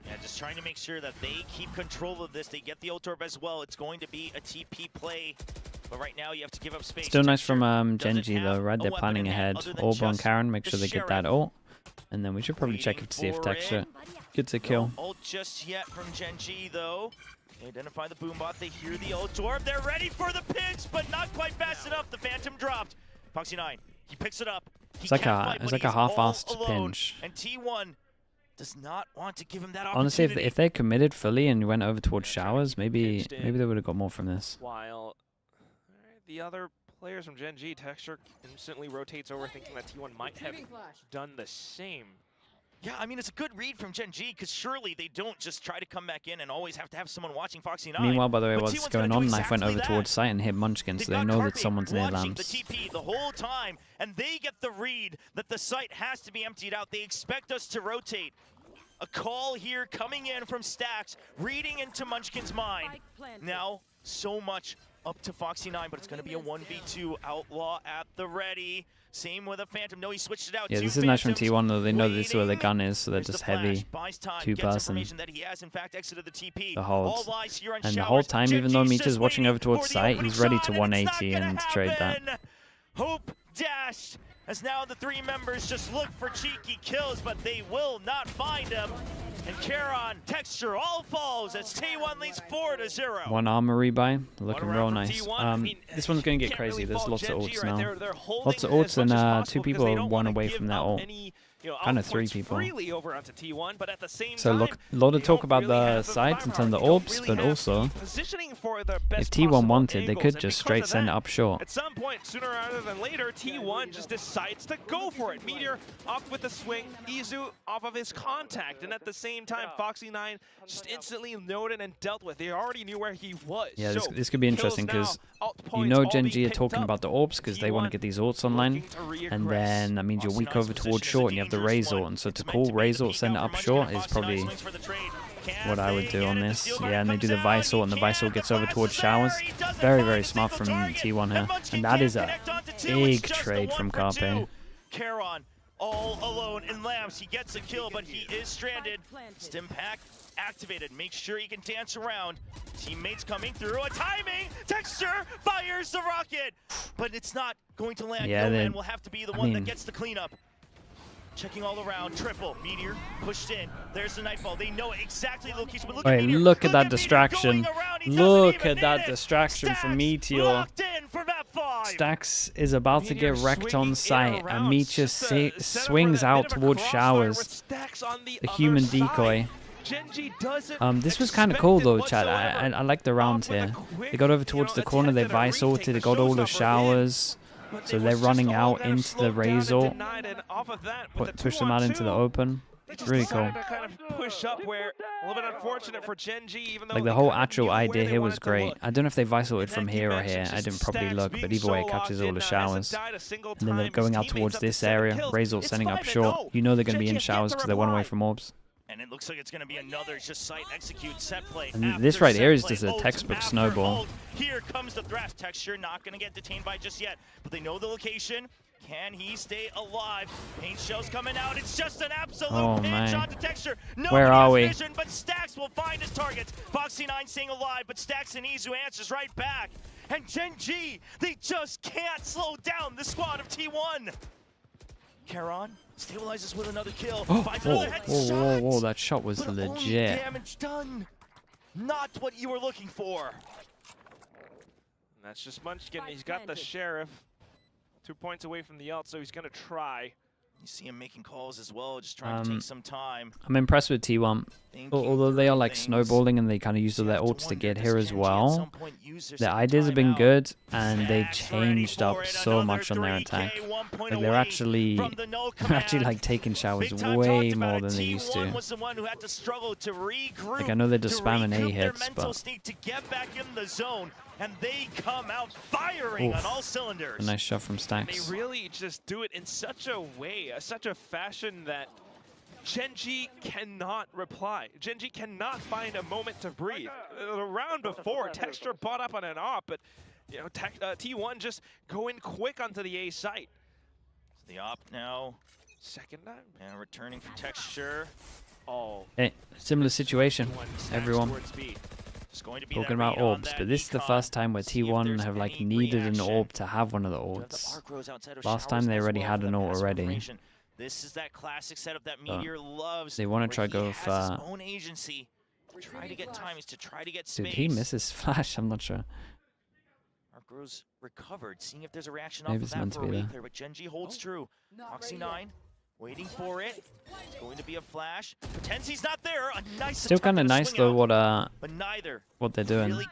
Yeah, just trying to make sure that they keep control of this. They get the ult orb as well. It's going to be a TP play. But right now, you have to give up space. Still nice from GENG though, right? They're planning ahead. Orb on Karen, make sure they get that ult. And then we should probably check to see if Texture gets a kill. No ult just yet from GENG though. They identify the boombot, they hear the ult orb. They're ready for the pinch, but not quite fast enough. The Phantom dropped. Foxy9, he picks it up. It's like a half-assed pinch. And T1 does not want to give him that opportunity. Honestly, if they committed fully and went over towards showers, maybe they would have got more from this. While the other players from GENG, Texture instantly rotates over, thinking that T1 might have done the same. Yeah, I mean, it's a good read from GENG, because surely they don't just try to come back in and always have to have someone watching Foxy9. Meanwhile, by the way, what's going on, Knife went over towards site and hit Munchkin, so they know that someone's near lamps. The TP the whole time, and they get the read that the site has to be emptied out. They expect us to rotate. A call here coming in from Stacks, reading into Munchkin's mind. Now, so much up to Foxy9, but it's going to be a 1v2. Outlaw at the ready. Same with a Phantom. No, he switched it out. Yeah, this is nice from T1, though. They know this is where the gun is, so they're just heavy. Two-person. The hold. And the whole time, even though Meteor's watching over towards site, he's ready to 180 and trade that. Hope dashed, as now the 3 members just look for cheeky kills, but they will not find him. And Charon, Texture, all falls as T1 leads 4-0. One armor rebuy, looking real nice. This one's going to get crazy. There's lots of ults now. Lots of ults, and 2 people are 1 away from that ult. Kind of 3 people. So look, a lot of talk about the sides and some of the orbs, but also, if T1 wanted, they could just straight send it up short. At some point, sooner rather than later, T1 just decides to go for it. Meteor off with the swing, Izu off of his contact, and at the same time, Foxy9 just instantly noted and dealt with. They already knew where he was. Yeah, this could be interesting, because you know GENG are talking about the orbs, because they want to get these ults online, and then that means you're weak over towards short, and you have the Raise ult, and so to call Raise ult, send it up short is probably what I would do on this. Yeah, and they do the Vice ult, and the Vice ult gets over towards showers. Very, very smart from T1 here. And that is a big trade from Carpe. Charon all alone in lamps. He gets a kill, but he is stranded. Stim pack activated. Make sure he can dance around. Teammates coming through. A timing! Texture fires the rocket! But it's not going to land. Yeah, No Man will have to be the one that gets the cleanup. Checking all around, triple, Meteor pushed in. There's the Nightfall. They know exactly the location. But look at Meteor. Look at that distraction. Look at that distraction from Meteor. Stacks is about to get wrecked on site, and Meteor swings out towards showers. The human decoy. This was kind of cool though, chat. I like the rounds here. They got over towards the corner, they Vice ulted, they got all the showers. So they're running out into the Raise ult, push them out into the open. It's really cool. Like the whole actual idea here was great. I don't know if they Vice ulted from here or here. I didn't probably look, but either way it catches all the showers. And then they're going out towards this area. Raise ult sending up short. You know they're going to be in showers because they're 1 away from orbs. And it looks like it's going to be another just site execute set play. And this right here is just a textbook snowball. Here comes the thrust. Texture not going to get detained by just yet, but they know the location. Can he stay alive? Paint shells coming out. It's just an absolute pinch onto Texture. Where are we? Vision, but Stacks will find his targets. Foxy9 staying alive, but Stacks and Izu answers right back. And GENG, they just can't slow down the squad of T1. Charon stabilizes with another kill. Whoa, that shot was legit. Damage done. Not what you were looking for. And that's just Munchkin. He's got the Sheriff 2 points away from the ult, so he's going to try. You see him making calls as well, just trying to take some time. I'm impressed with T1. Although they are like snowballing and they kind of use all their ults to get here as well. Their ideas have been good and they changed up so much on their attack. Like they're actually like taking showers way more than they used to. Like I know they're just spamming A hits, but and they come out firing on all cylinders. A nice shot from Stacks. They really just do it in such a way, such a fashion that GENG cannot reply. GENG cannot find a moment to breathe. The round before, Texture bought up on an op, but you know, T1 just going quick onto the A site. The op now. Second time. And returning for Texture. Oh. Hey, similar situation, everyone. Talking about orbs, but this is the first time where T1 have like needed an orb to have one of the ults. Last time they already had an ult already. This is that classic setup that Meteor loves. They want to try go for own agency. Try to get timings to try to get space. Dude, he misses flash, I'm not sure. Arcrow's recovered, seeing if there's a reaction Maybe off of that for a there. clear, but GENG holds true. Oxy 9 waiting for it. It's going to be a flash. Pretends he's not there. A nice Still kind of nice though what they're doing. Really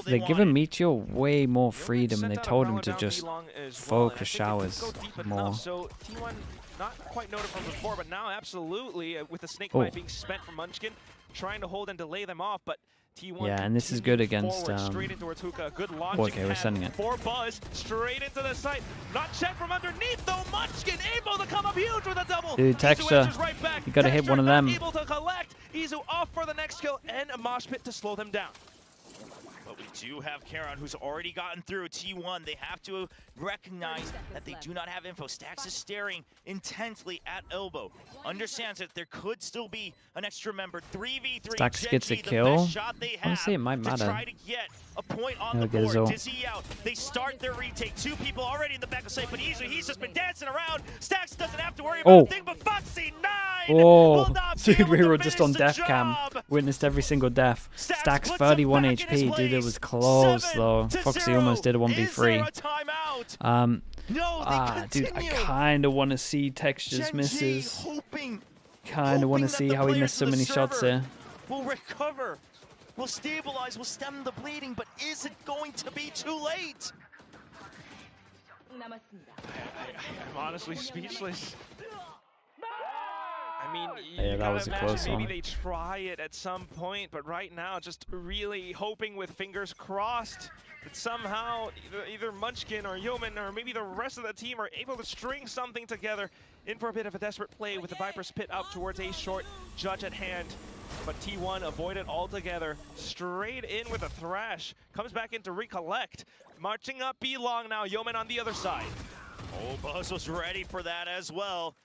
they're giving Meteor way more freedom and they told him to just focus showers more. So T1 not quite noted from before, but now absolutely with the snake bite being spent from Munchkin, trying to hold and delay them off, but T1 yeah, and this is good against straight into Hookah. Good okay, we're sending it. For Buzz, straight into the site. Not checked from underneath though. Munchkin able to come up huge with a double. Dude, Texture, right back. you gotta hit one of them. Able to collect. Izu off for the next kill and a mosh pit to slow them down. But we do have Karon, who's already gotten through T1. They have to recognize that they do not have info. Stacks is staring intensely at Elbow. Understands that there could still be an extra member. 3v3. Stacks gets a kill. Honestly, it might matter. Try to get a point on the board. Dizzy out. They start their retake. Two people already in the back of site, but he's just been dancing around. Stacks doesn't have to worry about a thing, but Foxy 9 oh, dude, we were just on death cam. Witnessed every single death. Stacks 31 HP, dude, it was close though. Foxy almost did a 1v3. Dude, I kind of want to see Texture's misses. Kind of want to see how he missed so many shots here. We'll recover. We'll stabilize. We'll stem the bleeding, but is it going to be too late? I'm honestly speechless. I mean, yeah, that was a close one. Maybe they try it at some point, but right now, just really hoping with fingers crossed that somehow either Munchkin or Yeoman or maybe the rest of the team are able to string something together in for a bit of a desperate play with the Viper's Pit up towards a short, Judge at hand. But T1 avoided altogether. Straight in with a Thrash. Comes back in to recollect. Marching up B long now. Yeoman on the other side. Oh, Buzz was ready for that as well.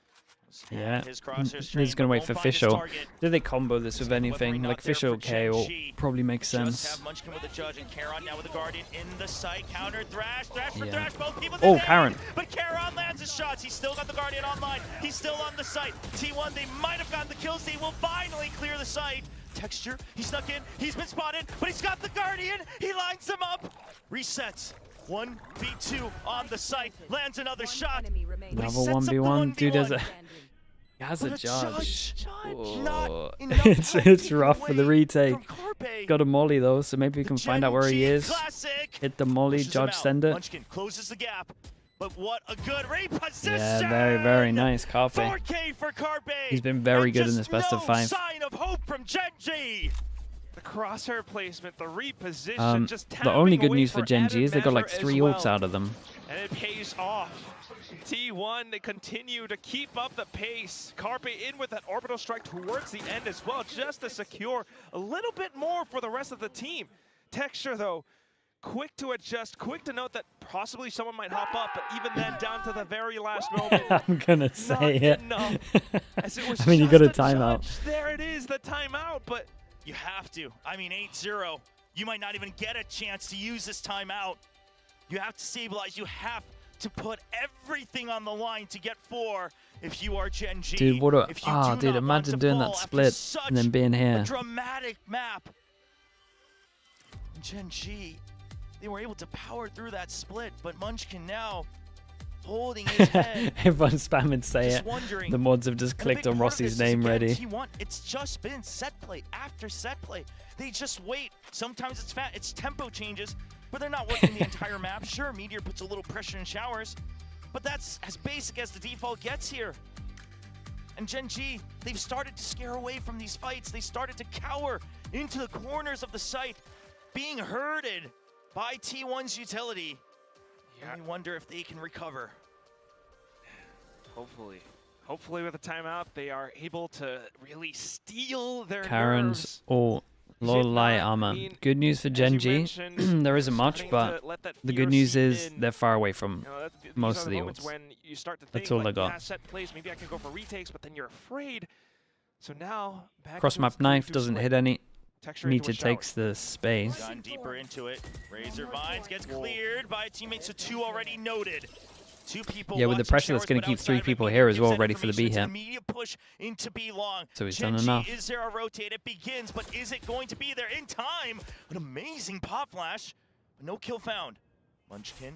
Yeah, he's gonna wait for Fischl. Did they combo this with anything? Like Fischl KO probably makes sense. Munchkin with the Judge and Karon now with the Guardian in the site. Counter Thrash for Thrash. Both people. Oh, Karon. But Karon lands his shots. He's still got the Guardian online. He's still on the site. T1, they might have gotten the kills. They will finally clear the site. Texture, he snuck in. He's been spotted, but he's got the Guardian. He lines them up. Resets. 1v2 on the site, lands another shot. Another 1v1, dude has a Judge. It's rough for the retake. Got a molly though, so maybe we can find out where he is. Hit the molly, Judge send it. Munchkin closes the gap. But what a good reposition! Yeah, very, very nice, Carpe. 4K for Carpe. He's been very good in this best of 5. Sign of hope from GENG. The crosshair placement, the reposition, just the only good news for GENG is they got like 3 ults out of them. And it pays off. T1, they continue to keep up the pace. Carpe in with that orbital strike towards the end as well, just to secure a little bit more for the rest of the team. Texture, though, quick to adjust, quick to note that possibly someone might hop up, but even then, down to the very last moment. I'm gonna say it. As it was I mean, you got a timeout. There it is, the timeout, but you have to. I mean, 8-0. You might not even get a chance to use this timeout. You have to stabilize. You have to put everything on the line to get 4 if you are GENG. Dude, what a dude, imagine doing that split and then being here. A dramatic map. GENG, they were able to power through that split, but Munchkin now holding his head. Everyone spamming say Just it. wondering. The mods have just And a clicked big on part of Rossi's this is, name again, ready. T1, it's just been set play after set play. They just wait. Sometimes it's fat, it's tempo changes, but they're not working the entire map. Sure, Meteor puts a little pressure in showers, but that's as basic as the default gets here. And GENG, they've started to scare away from these fights. They started to cower into the corners of the site, being herded by T1's utility. Yeah. I wonder if they can recover. Hopefully with a timeout, they are able to really steal their Karen's nerves. all low light armor. Good news for GENG. There isn't much, but the good news is they're far away from most of the ults. When you start to think, That's all like, they got. yeah, set plays, maybe I can go for retakes, but then you're afraid. So now, back Cross into map its knife 3-2 doesn't split. hit any. Texture into Meteor a shower. takes the space. Gone deeper into it. Razor Vines gets cleared by a teammate, so 2 already noted. 2 people. Yeah, with the pressure that's going to keep 3 people here as well, ready for the B hit. Immediate push into B long. So he's done GENG, enough. Is there a rotate? It begins, but is it going to be there in time? An amazing pop flash, but no kill found. Munchkin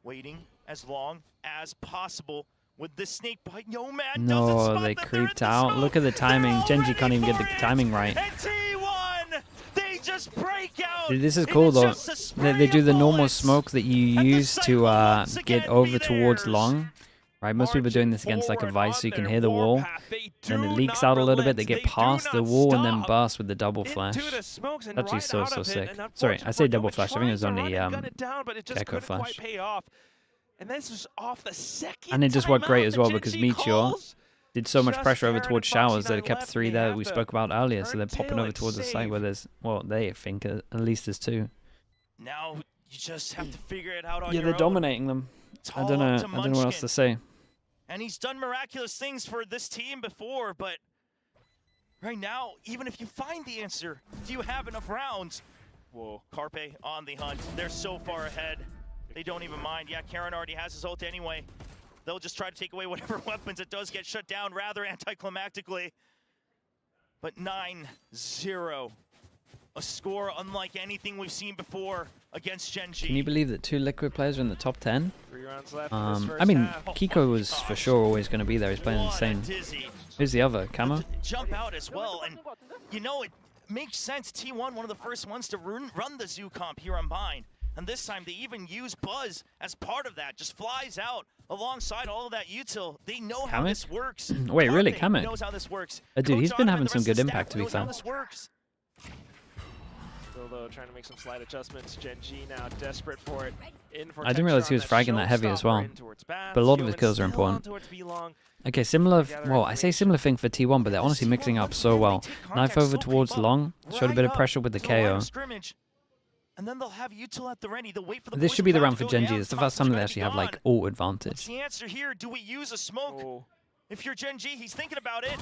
waiting as long as possible with the snake bite. No man. No, they creeped out. Look at the timing. GENG can't even get the timing right. And T1, they just break out. Dude, this is cool though. They do the normal smoke that you use to get over towards long. Right, most people are doing this against like a Vice, so you can hear the wall. Then it leaks out a little bit. They get past the wall and then burst with the double flash. Actually, so sick. Sorry, I say double flash. I think it was only Kickoff flash. And this was off the second. And it just worked great as well because GENG Meteor calls. did so much Just pressure over Karen towards and showers Foxy that it kept left. 3 They there have we to spoke about earlier. So they're curtail popping over it towards the site safe. where there's, well, they think at least there's 2. Now you just have to figure it out on Yeah, your they're own. dominating them. I don't know what else to say. And he's done miraculous things for this team before, but right now, even if you find the answer, do you have enough rounds? Whoa, Carpe on the hunt. They're so far ahead. They don't even mind. Yeah, Karen already has his ult anyway. They'll just try to take away whatever weapons it does get shut down rather anticlimactically. But 9-0. A score unlike anything we've seen before against GENG. Can you believe that 2 Liquid players are in the top 10? 3 rounds left in this first I mean, half. Kiko was for sure always going to be there. He's playing insane. Who's the other? Camo? Jump out as well, and you know, it makes sense. T1, one of the first ones to run the zoo comp here on Bind. And this time they even use Buzz as part of that. Just flies out alongside all of that util. They know how Kamek? this works. Wait, really, Kamek Kamek? knows how this works. Dude, he's been Coach having Otto some and the good rest of the impact, to be staff knows how fair. this works. Still though, trying to make some slight adjustments. GENG now desperate for it. In for I didn't realize he was fragging that heavy as well. But a lot of his kills are important. Okay, similar, well, I say similar thing for T1, but they're honestly mixing up so well. Knife over towards long, showed a bit of pressure with the KO. And then they'll have util at the ready. They'll wait for the This should be the round for GENG. Down. It's the first time they actually have like ult advantage. What's the answer here? Do we use a smoke? If you're GENG, he's thinking about it.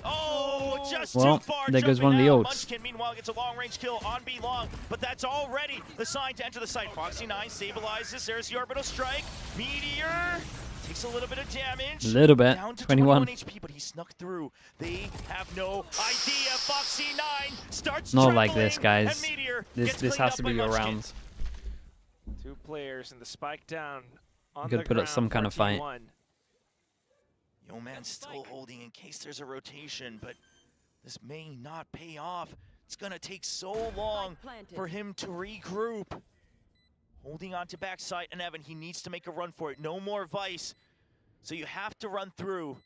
Oh, just Well, too far. there goes jumping one of the out. ults. Munchkin, meanwhile, gets a long-range kill on B long, but that's already the sign to enter the site. Foxy 9 stabilizes. There's the orbital strike. Meteor takes a little bit of damage. A little bit. Down to 21. HP, but he snuck through. They have no idea. Foxy 9 starts Not like trembling, this, guys. and Meteor This gets cleaned has up to by be your Munchkin. rounds. 2 players and the spike down on You gotta the put up ground some kind for of fight. T1. Yo, man, still holding in case there's a rotation, but this may not pay off. It's gonna take so long for him to regroup. Holding on to backside, and Evan, he needs to make a run for it. No more Vice, so you have to run through.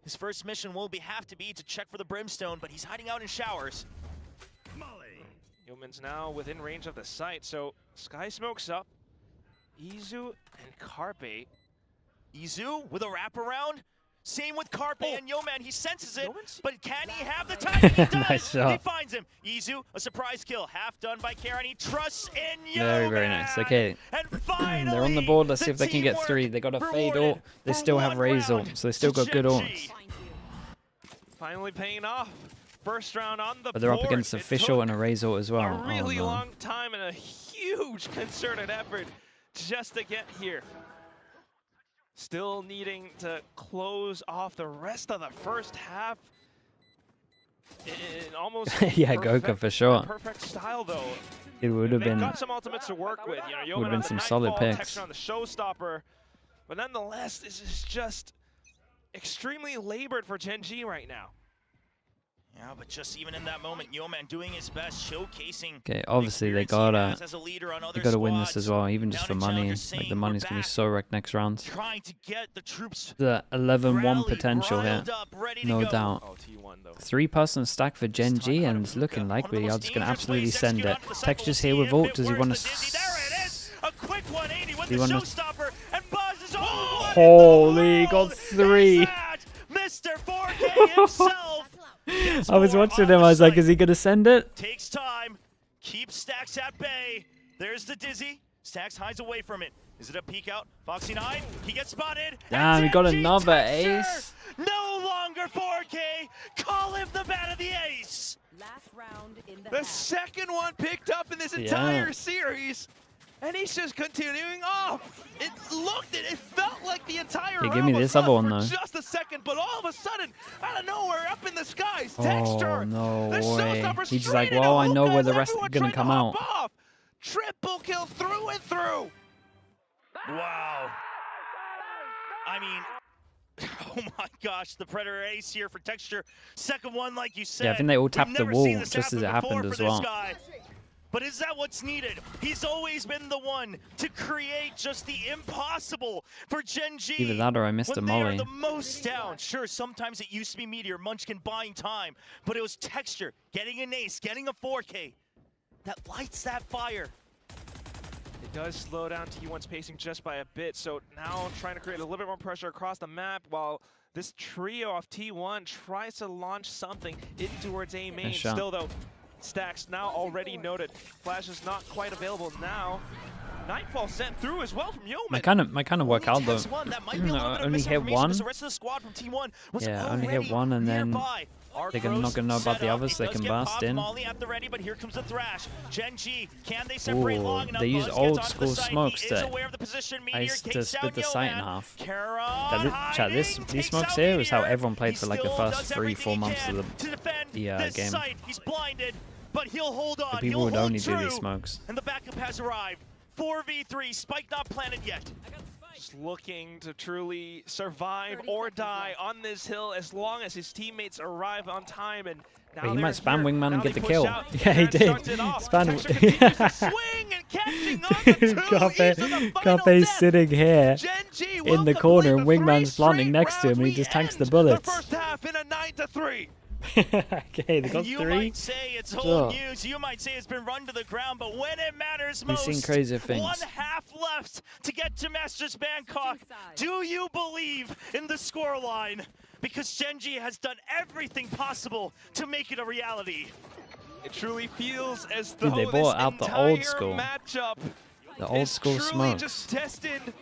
His first mission will have to be to check for the Brimstone, but he's hiding out in showers. Yeoman's now within range of the site, so Sky smokes up. Izu and Carpe. Izu with a wraparound. Same with Carpe and Yeoman. He senses it, but can he have the time? He does. Nice shot. He finds him. Izu, a surprise kill. Half done by Karen. He trusts in Yeoman. Very, very nice. Okay. They're on the board. Let's see if they can get 3. They got a fade ult. They still have Raze ult, so they still got good ults. Finally paying off. First round on the But they're up board. against a It Fischl took and a Raze ult as well. a really Oh, no. long time and a huge concerted effort just to get here. Still needing to close off the rest of the first half in almost Yeah, Goka for sure. perfect style though. It would have They've been. got some ultimates to work with. You know, Would've been some solid picks. Texture on the showstopper. But nonetheless, this is just extremely labored for GENG right now. Yeah, but just even in that moment, Yeoman doing his best, showcasing. Okay, obviously they gotta win this as well, even just for money. Like the money's gonna be so wrecked next round. Trying to get the troops The 11-1 potential here, no doubt. Oh, T1 though. 3-person stack for GENG, and it's looking like we are just gonna absolutely send it. Texture's here with ult. Does he want to? A quick 180 with the showstopper, and Buzz is holy, got 3. Mr. 4K himself. I was watching him, I was like, is he going to send it? Takes time, keeps Stacks at bay. There's the Dizzy. Stacks hides away from it. Is it a peek out? Foxy9, he gets spotted. Damn, he got another ace. No longer 4K. Call him the bat of the ace. Last round in The second one picked up in this entire series. And he's just continuing off. It felt like the entire give me this other one though. Just a second, but all of a sudden, out of nowhere, up in the skies, Oh, Texture. no way. He's just like, well, I know where the rest are going to come out. Triple kill through and through. Wow. I mean, oh my gosh, the Predator ace here for Texture. Second one, like you said. Yeah, I think they all tapped the wall just as it happened as well. But is that what's needed? He's always been the one to create just the impossible for GENG. Either that or I missed a molly. When they are the most down. Sure, sometimes it used to be Meteor, Munchkin buying time, but it was Texture, getting an ace, getting a 4K. That lights that fire. It does slow down T1's pacing just by a bit, so now trying to create a little bit more pressure across the map while this trio of T1 tries to launch something in towards A main. Still though, Stacks now already noted. Flash is not quite available now. Nightfall sent through as well from Yeoman. Might kind of work out though. Only hit one. Yeah, only hit one, and then they're not gonna know about the others. They can burst in. Ooh, they use old school smokes to split the site in half. Chat, these smokes here is how everyone played for like the first 3-4 months of the game. He's blinded, but he'll hold on. The people would only do these smokes. And the backup has arrived. 4v3, Spike not planted yet. Just looking to truly survive or die on this hill as long as his teammates arrive on time. And now he might spam wingman and get the kill. Out. Yeah, he did. Spam. Carpe's sitting here in the corner, and wingman's planting next to him, and he just tanks the bullets. The first half in a 9-3. Okay, they got 3. You might say it's old news, you might say it's been run to the ground, but when it matters most, we've seen crazier things. 1 half left to get to Masters Bangkok. Do you believe in the scoreline? Because GENG has done everything possible to make it a reality. It truly feels as though they brought out the old school matchup. The old school smoke. Just destined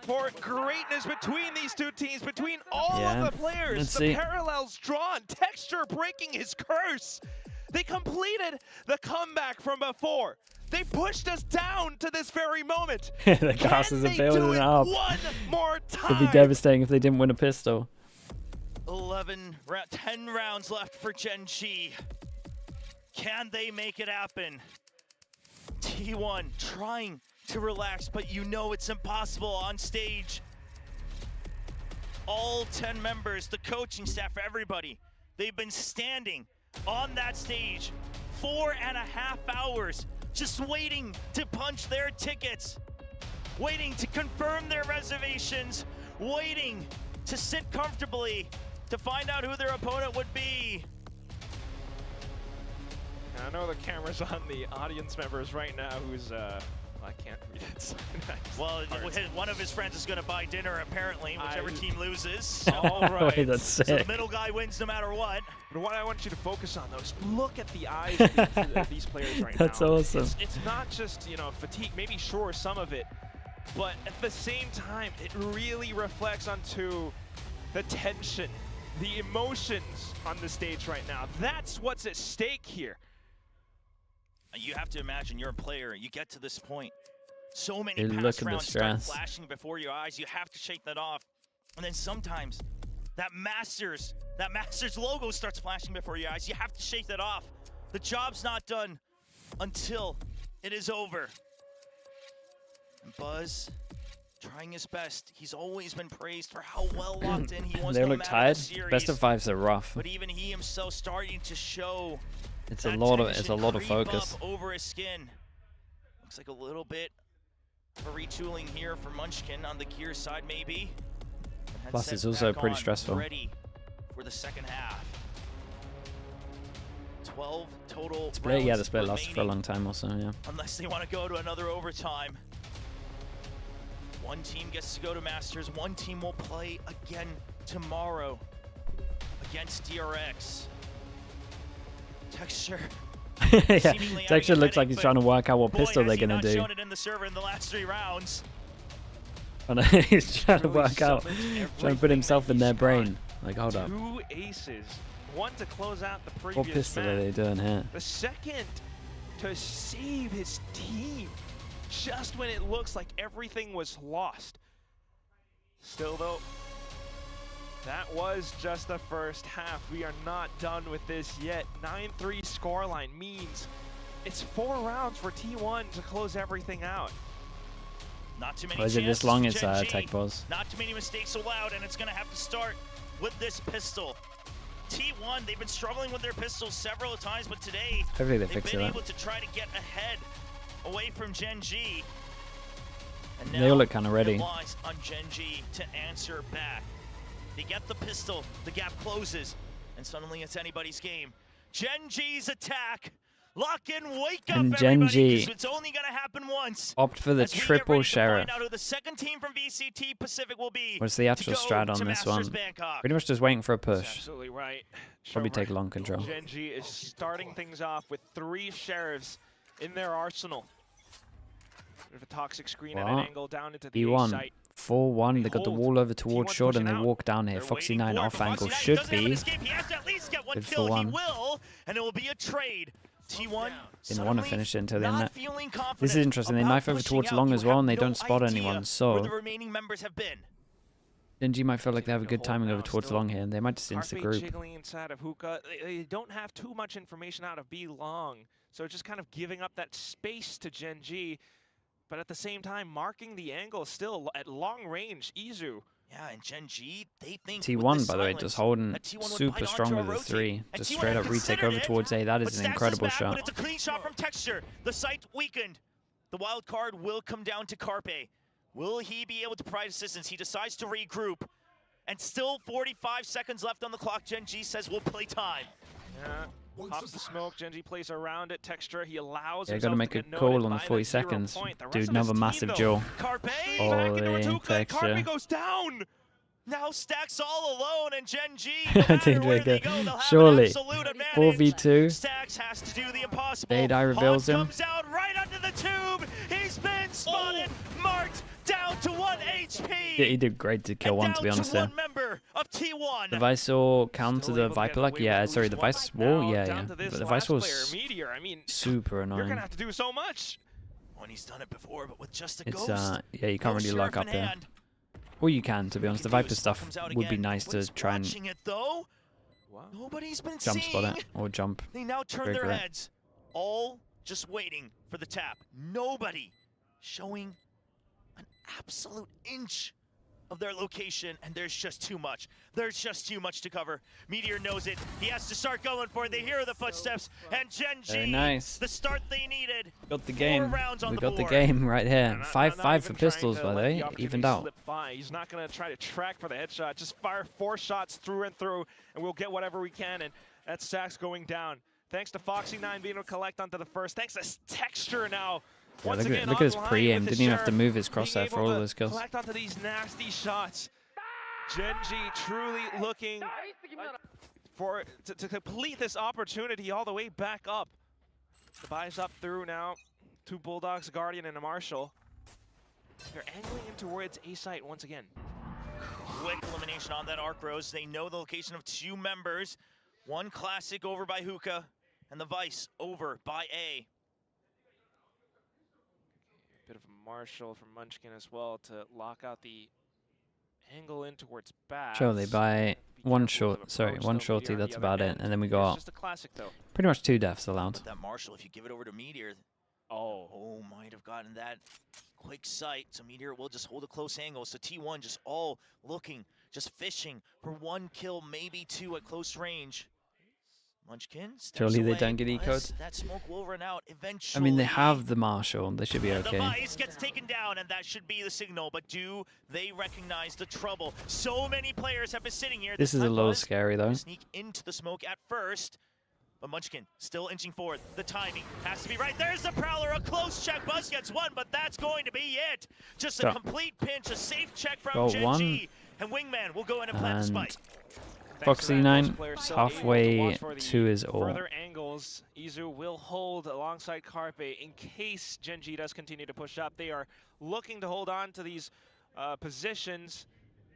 for greatness between these two teams, between all of the players. The parallels drawn, Texture breaking his curse. They completed the comeback from before. They pushed us down to this very moment. The casters are building up. One more time. It'd be devastating if they didn't win a pistol. 10 rounds left for GENG. Can they make it happen? T1 trying to relax, but you know it's impossible on stage. All 10 members, the coaching staff, everybody, they've been standing on that stage 4.5 hours, just waiting to punch their tickets, waiting to confirm their reservations, waiting to sit comfortably to find out who their opponent would be. I know the camera's on the audience members right now who's I can't read it. Well, one of his friends is going to buy dinner, apparently, whichever team loses. All right. Wait, that's sick. So the middle guy wins no matter what. But what I want you to focus on, though, is look at the eyes of these players right That's now. That's awesome. It's not just, you know, fatigue, maybe sure, some of it, but at the same time, it really reflects onto the tension, the emotions on the stage right now. That's what's at stake here. You have to imagine you're a player, you get to this point. So many pass rounds start flashing before your eyes. You have to shake that off. And then sometimes that Masters logo starts flashing before your eyes. You have to shake that off. The job's not done until it is over. And Buzz trying his best. He's always been praised for how well locked in he was. They no look matter tired. the series. Best of fives are rough. But even he himself starting to show It's a lot of focus. over his skin. Looks like a little bit of a retooling here for Munchkin on the gear side, maybe. Plus, it's also pretty stressful. Ready for the second half. 12 total. Split, yeah, the split lasted for a long time also, yeah. Unless they want to go to another overtime. One team gets to go to Masters. One team will play again tomorrow against DRX. Texture. Yeah, Texture looks like he's trying to work out what pistol they're gonna do. Shown it in the server in the last 3 rounds. And he's trying to work out, trying to put himself in their brain. Like, hold up. 2 aces. One to close out the previous What pistol are they doing here? The second to save his team just when it looks like everything was lost. Still though, that was just the first half. We are not done with this yet. 9-3 scoreline means it's 4 rounds for T1 to close everything out. Not too many Or is it this long? It's Gen G. tech balls. Not too many mistakes allowed, and it's going to have to start with this pistol. T1, they've been struggling with their pistols several times, but today Hopefully they they've fix been it. able to try to get ahead away from Gen G. And They all look kind of it ready. lies on Gen G to answer back. They get the pistol, the gap closes, and suddenly it's anybody's game. Gen G's attack. Lock in, wake up, And Gen everybody, G 'cause it's only gonna happen once. Opt for the As we get triple ready to sheriff. find out who the second team from VCT Pacific will be. What's the actual to go strat on to this Masters one? Bangkok. Pretty much just waiting for a That's push. absolutely right. Probably take long control. Gen G is starting things off with 3 sheriffs in their arsenal. Bit of a toxic screen at an What? angle down into the A E1. site. 4-1. They got the wall over towards T1 short and they pushing out. walk down here. They're Foxy waiting 9 for it, off but angle Foxy 9 should doesn't have an be. escape. He has to at least get one Good kill. for He one. will, and it will be a trade. T1 Didn't want to finish it until the end. not feeling confident This is interesting. They about knife over pushing towards out. long You as well, have and they no don't spot idea anyone. where the So remaining members have been. Gen G might feel like they have a good Hold timing now over towards still. long here, and they might just insta Carpe group. jiggling inside of Hookah. They don't have too much information out of B long, so just kind of giving up that space to Gen G, but at the same time marking the angle still at long range. Izu. Yeah, and Gen G, they think T1, by the way, just holding super strong with the 3. Just straight up retake over towards A. That is an incredible shot. But it's a clean shot from Texture. The site weakened. The wild card will come down to Carpe. Will he be able to provide assistance? He decides to regroup. And still 45 seconds left on the clock. Gen G says we'll play time. Yeah. Pops the smoke, Gen G plays around it. Texture, he allows Yeah, himself gotta make to a get call noted on the by 40 that 0 seconds. point. The rest Dude, of his another team, massive though, duel. Carpe back Holy into Tuka. Carpe Texture. goes down. Now Stacks all alone, and Gen G, no Dude, matter where we're they good. go, they'll have Surely. an absolute advantage. 4v2. Stacks has to do the impossible. Fade-Eye reveals Hawk him. comes out right under the tube. He's been spotted, marked, down to 1 HP. Yeah, he did great to kill and one, down to be honest. to There. one member of T1. The Vice Wall counter Still the able to get Viper luck. away Yeah, with sorry, loose the one. Vice Wall. Now Yeah, down yeah. to this But the last Vice player, Wall's Meteor. I mean, super you're annoying. gonna have to do so much. When he's done it before, but with just a It's ghost. yeah, you can't No really sheriff lock up in there. hand. Or you can, to be honest. The Can do Viper is stuff comes out would be again. nice to Nobody's try and watching it though. Wow. Nobody's been jump seeing. spot it or jump. They now turn Very their correct. heads, all just waiting for the tap. Nobody showing an absolute inch of their location, and there's just too much. There's just too much to cover. Meteor knows it. He has to start going for it. They hear the footsteps, and Gen G, Very nice. the start they needed. Got the 4 game. rounds on We the got the board. game right here. Not 5-5 for even trying pistols, to by the let way. opportunity Evened out. slip by. He's not going to try to track for the headshot. Just fire 4 shots through and through, and we'll get whatever we can. And that Stacks going down. Thanks to Foxy 9 being able to collect onto the first. Thanks to Texture now. Yeah, Once again, look at his online pre-aim. with the Didn't even have to Sheriff move his being crosshair for able all to of those kills. collect onto these nasty shots. Gen G truly looking to complete this opportunity all the way back up. The buys up through now. 2 Bulldogs, a Guardian, and a Marshall. They're angling in towards A site once again. Quick elimination on that Arc Rose. They know the location of 2 members. 1 Classic over by Hookah, and the Vice over by A. Bit of a Marshall from Munchkin as well to lock out the angle in towards back. Sure, they buy one short. Sorry, one shorty. That's about it. And then we got Just a classic though. pretty much 2 deaths allowed. That Marshall, if you give it over to Meteor, Oh, might have gotten that quick sight. So Meteor will just hold a close angle. So T1 just all looking, just fishing for 1 kill, maybe 2 at close range. Munchkin steps Surely away. they don't get eco'd. That smoke will run out eventually. I mean, they have the Marshal. They should be And okay. the Vice gets taken down, and that should be the signal. But do they recognize the trouble? So many players have been sitting here. This is a little scary, though. Sneak into the smoke at first. But Munchkin still inching forward. The timing has to be right. There's the Prowler. A close check. Buzz gets 1, but that's going to be it. Just a complete pinch. A safe check from GENG. And Wingman will go in and plant the spike. Foxy9 halfway to his ult. Further angles, Izu will hold alongside Carpe in case GENG does continue to push up. They are looking to hold on to these positions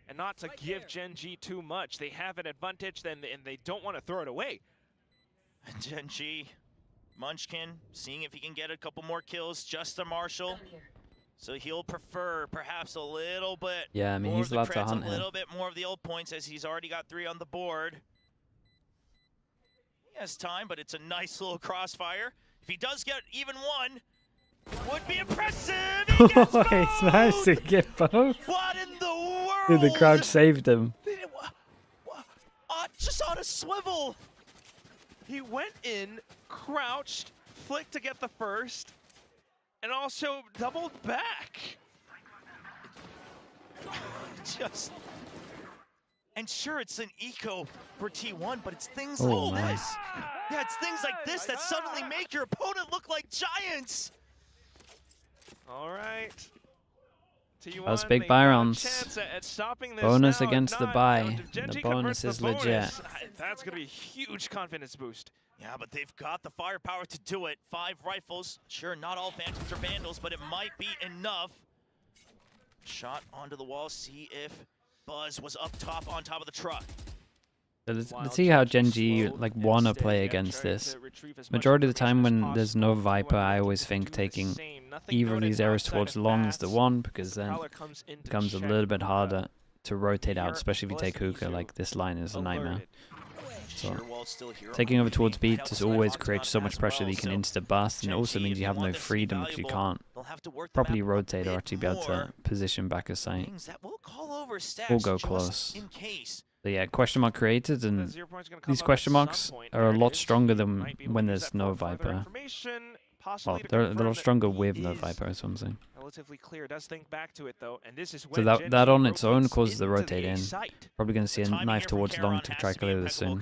and not to give GENG too much. They have an advantage then, and they don't want to throw it away. GENG, Munchkin, seeing if he can get a couple more kills. Just a Marshal. So he'll prefer perhaps a little bit. Yeah, I mean, he's allowed to hunt a little bit more of the old points as he's already got 3 on the board. He has time, but it's a nice little crossfire. If he does get even 1, it would be impressive. He gets both! It's nice to get both. What in the world? Dude, the crowd saved him. Just on a swivel. He went in, crouched, flicked to get the first, and also doubled back. And sure, it's an eco for T1, but it's things like this. Yeah, it's things like this that suddenly make your opponent look like giants. All right. T1, That was big buy rounds. Bonus now. against the buy. The bonus is legit. That's going to be a huge confidence boost. Yeah, but they've got the firepower to do it. 5 rifles. Sure, not all Phantoms or Vandals, but it might be enough. Shot onto the wall. See if Buzz was up top on top of the truck. So let's see how GENG wanna play against this. Majority of the time when there's no Viper, I always think taking either of these arrows towards long is the one, because then it becomes a little bit harder to rotate out, especially if you take hookah. Like, this line is a nightmare. So taking over towards B just always creates so much pressure that you can insta-bust, and it also means you have no freedom because you can't properly rotate or actually be able to position back a sight. Or go close. So yeah, question mark created, and these question marks are a lot stronger than when there's no Viper. Well, they're a lot stronger with no Viper, is what I'm saying. Relatively clear. Does think back to it though, and this is So that on its own causes the rotate in. Probably going to see a knife towards long to try to clear this soon.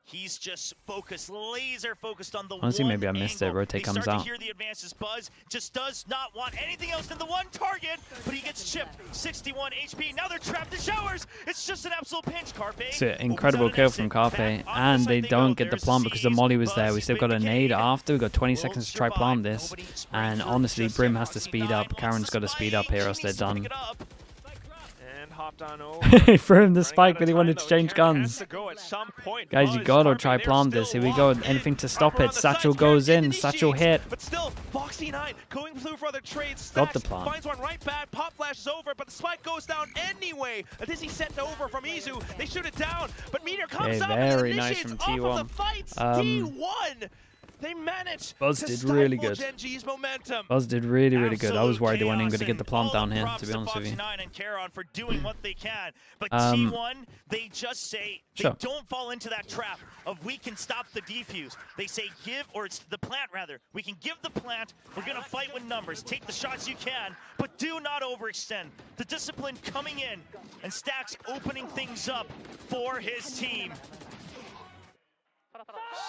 He's just focused, laser focused on the Honestly, maybe I missed it. Rotate comes out. Hear the advances. Buzz just does not want anything else than the one target, but he gets chipped. 61 HP. Now they're trapped in showers. It's just an absolute pinch. Carpe. It's an incredible kill from Carpe, and they don't get the plant because the molly was there. We still got a nade after. We got 20 seconds to try plant this, and honestly, Brim has to speed up. Karen's got to speed up here, else they're done. Hopped on over. He threw him the spike, but he wanted to change guns. Guys, you gotta try plant this. Here we go. Anything to stop it. Satchel goes in. Satchel hit. But still, Foxy9 going through for other trades. Got the plant. Finds one right back. Pop flash is over, but the spike goes down anyway. A dizzy sent over from Izu. They shoot it down, but Meteor comes up and nice from T1. T1. They managed Buzz to did really good. GENG's momentum. Buzz did really, really good. I was worried they weren't even going to get the plant down here, to be honest with you. And Charon for doing what they can. But T1, they just say they don't fall into that trap of we can stop the defuse. They say give, or it's the plant rather. We can give the plant. We're going to fight with numbers. Take the shots you can, but do not overextend. The discipline coming in, and Stax opening things up for his team.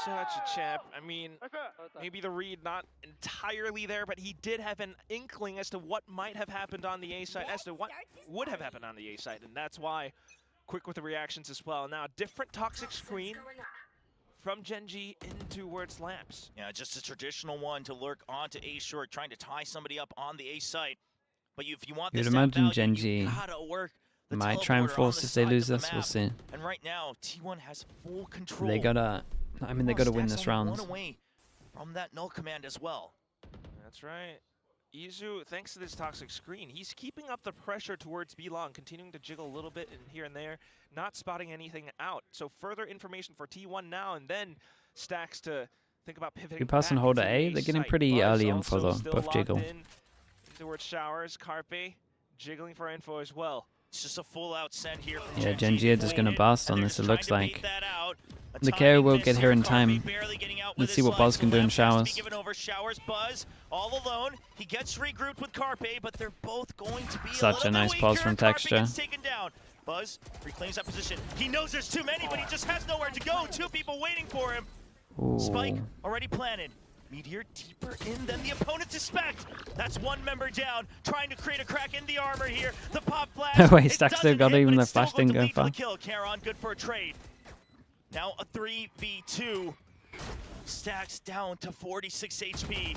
Such a champ. I mean, maybe the read not entirely there, but he did have an inkling as to what might have happened on the A side, as to what would have happened on the A side, and that's why quick with the reactions as well. Now, different toxic screen from GENG in towards lamps. Yeah, just a traditional one to lurk onto A short, trying to tie somebody up on the A site. But if you want this You'd imagine value, GENG gotta work might try and force if they lose this. We'll see. And right now, T1 has full control. They gotta. I mean, they gotta win this round. One away from that null command as well. That's right. Izu, thanks to this toxic screen, he's keeping up the pressure towards B-Long, continuing to jiggle a little bit in here and there, not spotting anything out. So further information for T1 now, and then Stacks to think about pivoting. You pass and hold at A. They're getting pretty early info though. Both jiggle. Towards Showers, Carpe jiggling for info as well. It's just a full out send here from Yeah, GENG are just gonna burst on this. It looks like The the KO will get here in time. Let's see what Buzz can do in Showers. Buzz all alone. He gets regrouped with Carpe, but they're both going to be Such a nice pause from Texture. Buzz reclaims that position. He knows there's too many, but he just has nowhere to go. Two people waiting for him. Ooh. Spike already planted. Meteor deeper in than the opponents expect. That's one member down, trying to create a crack in the armor here. The pop flash. Wait, Stacks still got even the flash didn't go far. Kill. Charon, good for a trade. Now a 3v2. Stacks down to 46 HP.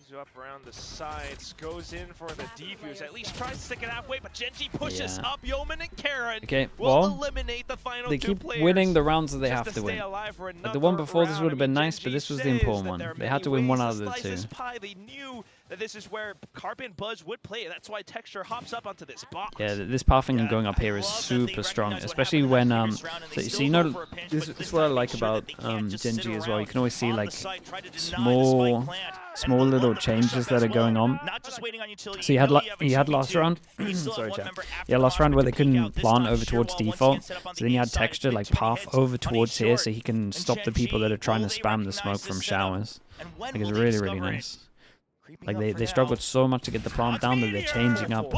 He's up around the sides, goes in for the defuse. At least tries to stick it halfway, but GENG pushes up. Yeoman and Karen will eliminate the final they keep winning the rounds that they have to win. Like the one before this would have been nice, but this was the important one. They had to win one out of the two. They knew that this is where Carpe and Buzz would play. That's why Texture hops up onto this box. Yeah, this pathing and going up here is super strong, especially when so you know this is what I like about GENG as well. You can always see like small little changes that are going on. So you had last round. Sorry, chat. Yeah, last round where they couldn't plant over towards default. So then you had Texture like path over towards here, so he can stop the people that are trying to spam the smoke from Showers. Like it's really nice. Like they struggled so much to get the plant down that they're changing up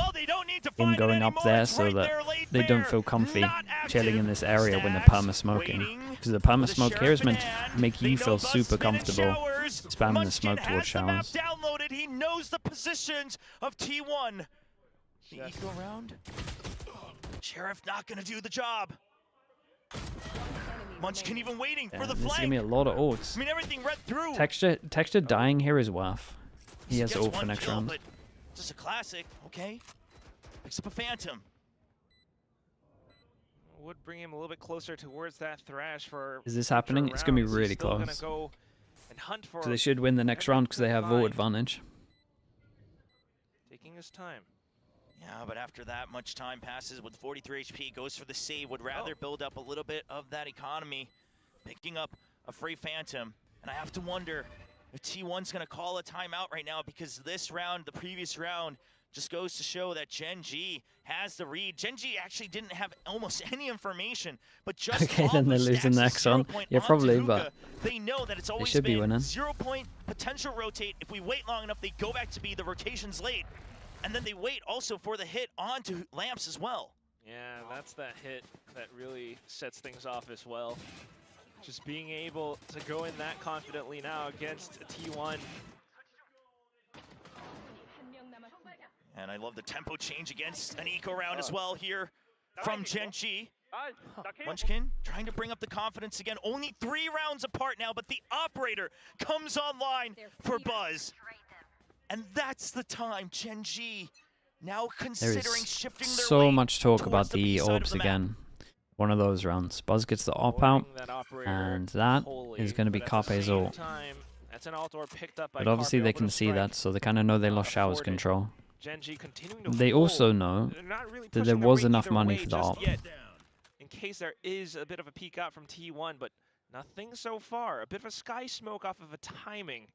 him going up there so that they don't feel comfy chilling in this area when they're perma smoking. Because the perma smoke here is meant to make you feel super comfortable spamming the smoke towards Showers. Downloaded, he knows the positions of T1. The eco round. Sheriff not gonna do the job. Munchkin even waiting for the flank. This is gonna be a lot of ults. I mean, everything read through. Texture dying here is worth. He has ult for next kill, round. But just a classic, okay. Picks up a Phantom. Would bring him a little bit closer towards that Thrash for. Is this happening? It's gonna be really close. Go and hunt for So they should win the next round because they have ult advantage. Taking his time. Yeah, but after that much time passes with 43 HP, goes for the save, would rather build up a little bit of that economy, picking up a free Phantom. And I have to wonder if T1's gonna call a timeout right now, because this round, the previous round, just goes to show that GENG has the read. GENG actually didn't have almost any information, but just okay, then they're losing the next one. Yeah, probably, but they know that it's always should be winning. 0 point potential rotate. If we wait long enough, they go back to B. The rotation's late, and then they wait also for the hit onto Lamps as well. Yeah, that's that hit that really sets things off as well. Just being able to go in that confidently now against T1. And I love the tempo change against an eco round as well here from GENG. Munchkin trying to bring up the confidence again. Only 3 rounds apart now, but the operator comes online for Buzz. And that's the time GENG now considering shifting their so much talk about the orbs again. One of those rounds. Buzz gets the op out, and that is going to be Carpe's ult. That's an alt orb picked up by but obviously they can see that, so they kind of know they lost Showers control. They also know that there was enough money for the op. In case there is a bit of a peek out from T1, but nothing so far. A bit of a sky smoke off of a timing.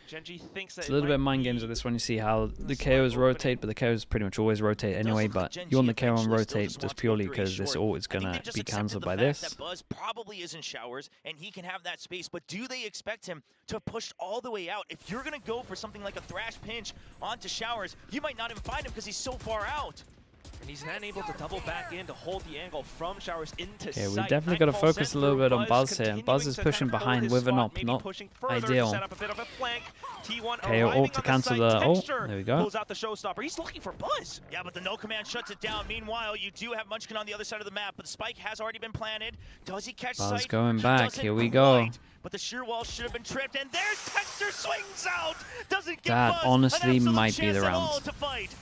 GENG thinks that it's a little bit mind games with this one. You see how the KOs rotate, but the KOs pretty much always rotate anyway. But you want the KO on rotate just purely because this ult is going to be cancelled by this. Buzz probably is in Showers, and he can have that space. But do they expect him to push all the way out? If you're going to go for something like a Thrash pinch onto Showers, you might not even find him because he's so far out. And he's then able to double back in to hold the angle from Showers into sight. We definitely got to focus a little bit on Buzz here. Buzz is pushing behind with an op, not ideal. KO ult to cancel the ult. There we go. Pulls out the showstopper. He's looking for Buzz. Yeah, but the no command shuts it down. Meanwhile, you do have Munchkin on the other side of the map, but the spike has already been planted. Does he catch sight? Buzz going back. Here we go. But the sheer wall should have been tripped, and there's Texture swings out. Doesn't get that Buzz honestly might be the round. To fight.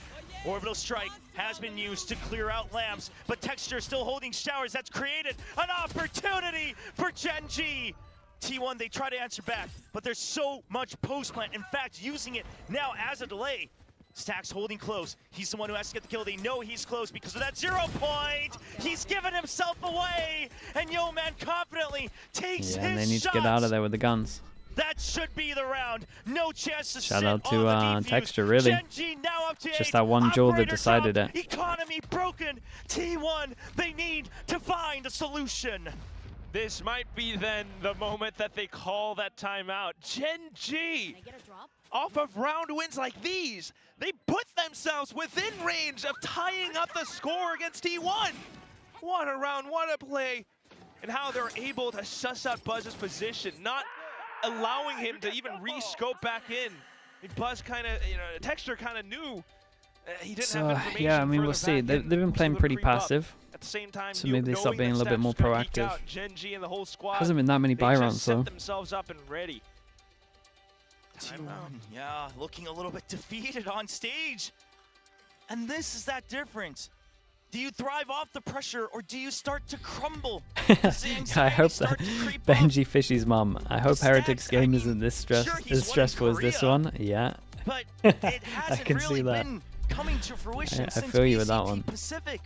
Orbital Strike has been used to clear out Lamps, but Texture still holding Showers. That's created an opportunity for GENG. T1, they try to answer back, but there's so much post-plant. In fact, using it now as a delay. Stacks holding close. He's the one who has to get the kill. They know he's close because of that 0 point. He's given himself away, and Yeoman confidently takes Yeah, and they his need shots. to get out of there with the guns. That should be the round. No chance to Shout out to Texture, really. GENG now up to Just 8. that one duel that Operators decided up. it. Economy broken. T1, they need to find a solution. This might be then the moment that they call that timeout. GENG, off of round wins like these, they put themselves within range of tying up the score against T1. What a round, what a play. And how they're able to suss out Buzz's position, not allowing him to even re-scope back in. Buzz kind of, Texture kind of knew he didn't have information. Yeah, I mean, we'll see. They've been playing pretty passive. At the same time, so maybe they start being a little bit more proactive. GENG and the whole squad, hasn't been that many buy rounds, though. Set themselves up and ready. T1, yeah, looking a little bit defeated on stage. And this is that difference. Do you thrive off the pressure, or do you start to crumble? I hope that Benji Fishy's mom. I hope Heretic's game isn't this as stressful as this one. Yeah. But it I can really see that. been coming to fruition I since feel you with VCT that one. Pacific.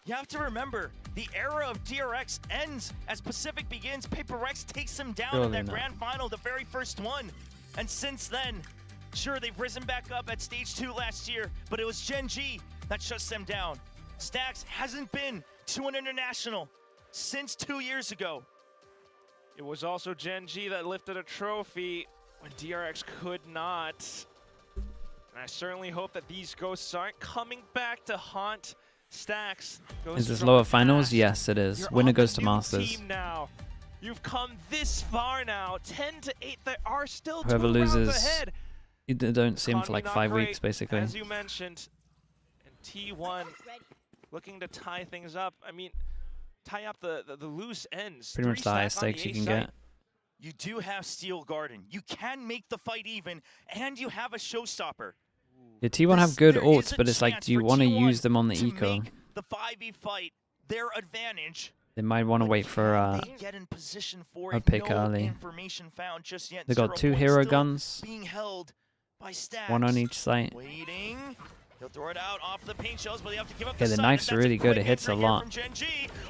You have to remember, the era of DRX ends as Pacific begins. Paper Rex takes him down in that grand final, the very first one. And since then, sure, they've risen back up at stage 2 last year, but it was GENG that shuts them down. Stax hasn't been to an international since 2 years ago. It was also GENG that lifted a trophy when DRX could not. And I certainly hope that these ghosts aren't coming back to haunt Stax. Is this lower finals? Yes, it is. Winner goes to Masters. Now. You've come this far now, 10-8. There are still Whoever 2 loses, rounds ahead. you don't see him for like 5 weeks, basically. As you mentioned, and T1 looking to tie things up. I mean, tie up the loose ends. Pretty much the highest stakes you can get. You do have Steel Garden. You can make the fight even, and you have a showstopper. Yeah, T1 have good ults, but it's like, do you want to use them on the eco? The 5v fight their advantage. They might want to wait for a pick early. They got 2 hero guns, one on each site. He'll throw it out off the paint shells, but they have to give up Okay, the knife's really good. It hits a lot.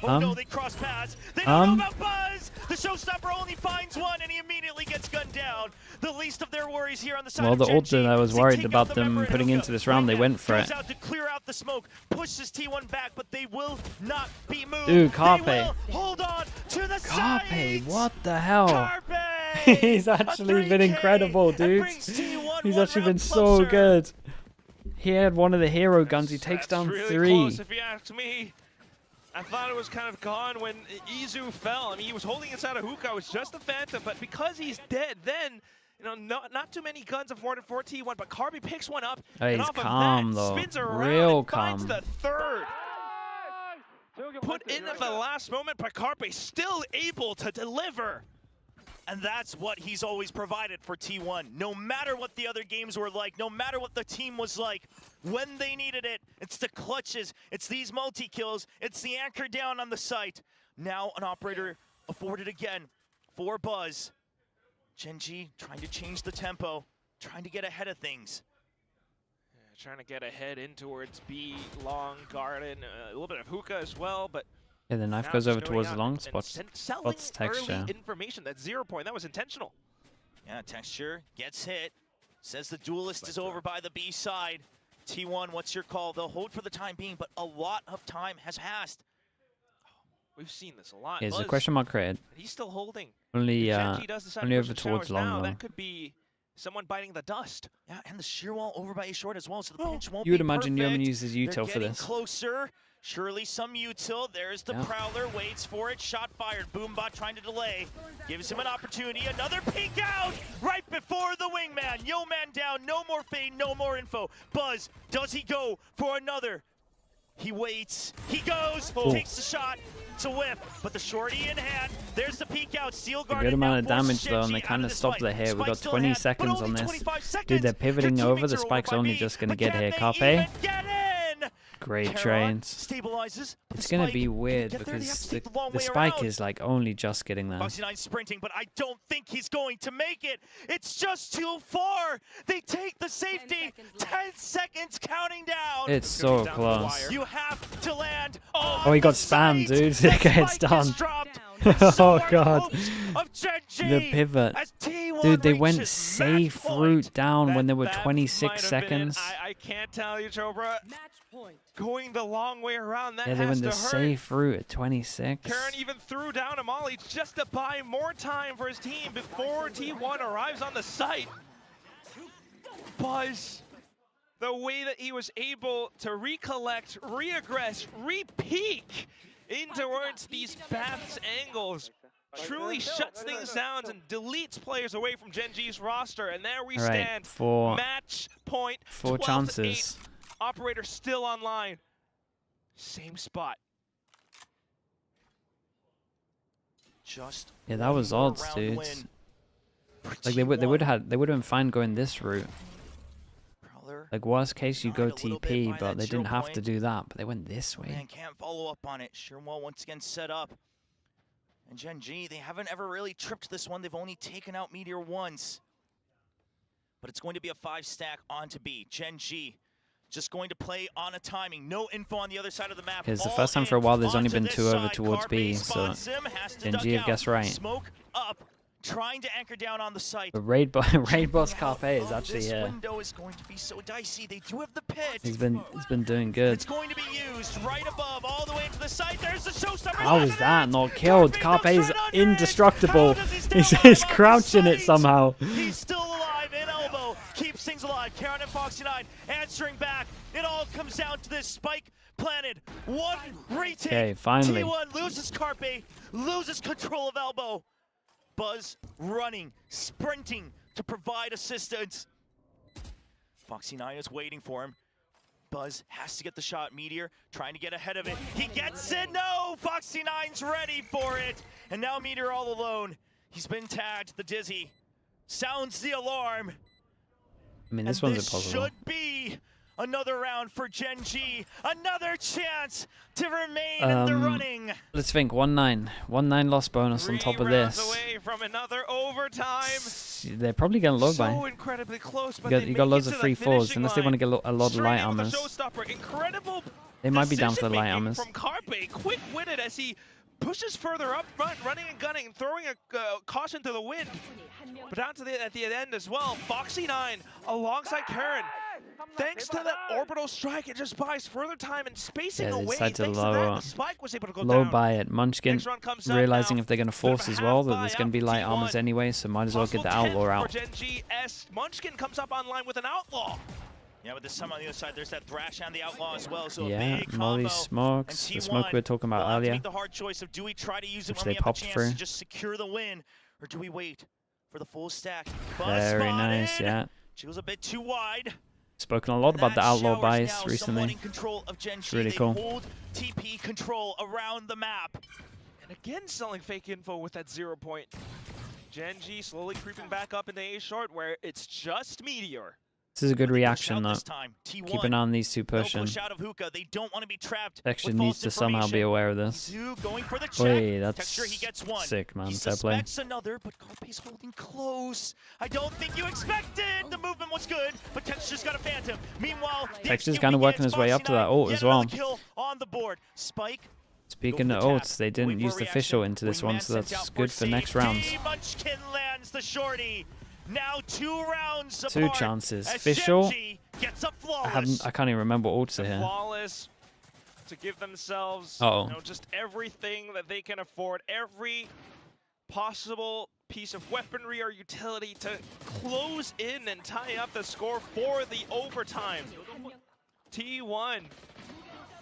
Oh no, they cross paths. They don't know about Buzz. The showstopper only finds one, and he immediately gets gunned down. The least of their worries here on the side. Well, the ult that I was worried about them putting into this round, they went for it. Out to clear out the smoke, pushes T1 back, but they will not be moved. Dude, Carpe. Hold on to the Carpe, what the hell? Carpe. He's actually been incredible, dude. He's actually been so good. He had one of the hero guns. He takes down really 3. Close, if you ask me. I thought it was kind of gone when Izu fell. I mean, he was holding inside a hookah. It was just a phantom, but because he's dead, then not too many guns afforded for T1. But Carby picks one up. Oh, and he's off calm of that, though. spins around Real and finds calm. the 3rd. Put in at the last moment, but Carpe still able to deliver. And that's what he's always provided for T1. No matter what the other games were like, no matter what the team was like, when they needed it, it's the clutches, it's these multi-kills, it's the anchor down on the site. Now an operator afforded again for Buzz. GENG trying to change the tempo, trying to get ahead of things. Trying to get ahead in towards B, long, garden, a little bit of hookah as well, but Yeah, the knife goes over towards the long spots. Spots Texture. Information, that 0 point, that was intentional. Yeah, Texture gets hit. Says the duelist is over by the B side. T1, what's your call? They'll hold for the time being, but a lot of time has passed. We've seen this a lot. Here's a question mark created. He's still holding. Only only over towards long though. That could be someone biting the dust. Yeah, and the sheer wall over by A short as well, so the pinch won't be You would imagine perfect. Yeoman uses util for this. Closer. Surely some util. There's the Prowler, waits for it. Shot fired. Boombot trying to delay. Gives him an opportunity. Another peek out right before the wingman. Yeoman down. No more fade. No more info. Buzz, does he go for another? He waits. He goes. Takes the shot. It's a whiff, but the shorty in hand. There's the peek out. Steel Guard. A good amount of damage though, and they kind of stopped the hit. We got 20 seconds on this. Dude, they're pivoting over. The spike's only just going to get here. Carpe. Great Caroline trains. stabilizes. It's going to be weird because the spike is like only just getting there. Foxy9 sprinting, but I don't think he's going to make it. It's just too far. They take the safety. 10 seconds counting down. It's so close. You have to land. Oh, he got spammed, dude. Okay, it's done. Oh, God. The pivot. Dude, they went safe route down when there were 26 seconds. I can't tell you, Chopra. Going the long way around, that Yeah, they went the has to hurt. safe route at 26. Karen even threw down a molly just to buy more time for his team before T1 arrives on the site. Buzz, the way that he was able to recollect, reaggress, re-peek in towards these paths angles truly shuts things down and deletes players away from GenG's roster. And there we stand. Match point. 4 chances. Operator still online. Same spot. Yeah, that was odds, dude. Like they would have been fine going this route. Like worst case you go TP, but they didn't have to do that. But they went this way. Man, can't follow up on it. Sherwell once again set up. And GenG, they haven't ever really tripped this one. They've only taken out Meteor once. But it's going to be a 5-stack onto B. GenG just going to play on a timing. No info on the other side of the map. It's the first time for a while there's only been 2 over towards B, so GenG have guessed right. Smoke up, trying to anchor down on the site. But Raid Boss Carpe is actually This here. window is going to be so dicey. They do have the pit. He's been doing good. It's going to be used right above, all the way into the site. There's the showstopper. How is that not killed? Carpe's indestructible. He's crouching it somehow. He's still alive in elbow. Keeps things alive. Karen and Foxy9 answering back. It all comes down to this spike planted. One retake. Okay, finally. T1 loses Carpe, loses control of elbow. Buzz running, sprinting to provide assistance. Foxy9 is waiting for him. Buzz has to get the shot. Meteor trying to get ahead of it. He gets it. No! Foxy9's ready for it. And now Meteor all alone. He's been tagged. The Dizzy sounds the alarm. I mean, this one's this impossible. should be another round for GenG. Another chance to remain in the running. Let's think 1-9. 1-9 loss bonus on top of this. Away from another overtime. They're probably going to low So buy. incredibly close, but You got loads of free falls, unless they want to get a lot of light armors. Incredible. They might be down for the light armors. From Carpe, quick-witted as he pushes further up front, running and gunning, and throwing a caution to the wind. But down to at the end as well, Foxy9 alongside Karen. Thanks to that orbital strike, it just buys further time and spacing away. They decide to Thanks to that, the spike was able to go low down. buy it. Munchkin realizing if they're going to force as well, that there's going to be light armors anyway, so might as well get the outlaw out. Munchkin comes up online with an outlaw. Yeah, with the sum on the other side, there's that Thrash and the Outlaw as well. So Yeah, Molly smokes. The smoke we were talking about earlier. Make the hard choice of do we try to use it Which when they we have a popped chance through. to just secure the win, or do we wait for the full stack? Very nice, yeah. She was a bit too wide. Spoken a lot about the outlaw buys Now recently. in control of GenG. It's really They cool. hold TP control around the map. And again, selling fake info with that 0 point. GenG slowly creeping back up into A short, where it's just Meteor. This is a good reaction, though. T1. Keep an eye on these two pushing. Push out of Hookah. They don't want to be trapped. Texture with needs false to somehow be information. aware of this. Going for the check. Wait, that's Texture, he gets one. sick, man. He Fair play. suspects another, but Carpe's holding close. I don't think you expected. The movement was good, but Texture's got a phantom. Meanwhile, Texture's kind of working his way up to that ult as well. Kill on the board. Spike. Speaking of ults, they didn't use the official into this one, so that's good for next round. Munchkin lands the shorty. Now 2 rounds apart. 2 chances. as Official. GenG gets a flawless. I can't even remember what ults are here. Flawless to give themselves just everything that they can afford, every possible piece of weaponry or utility to close in and tie up the score for the overtime. T1.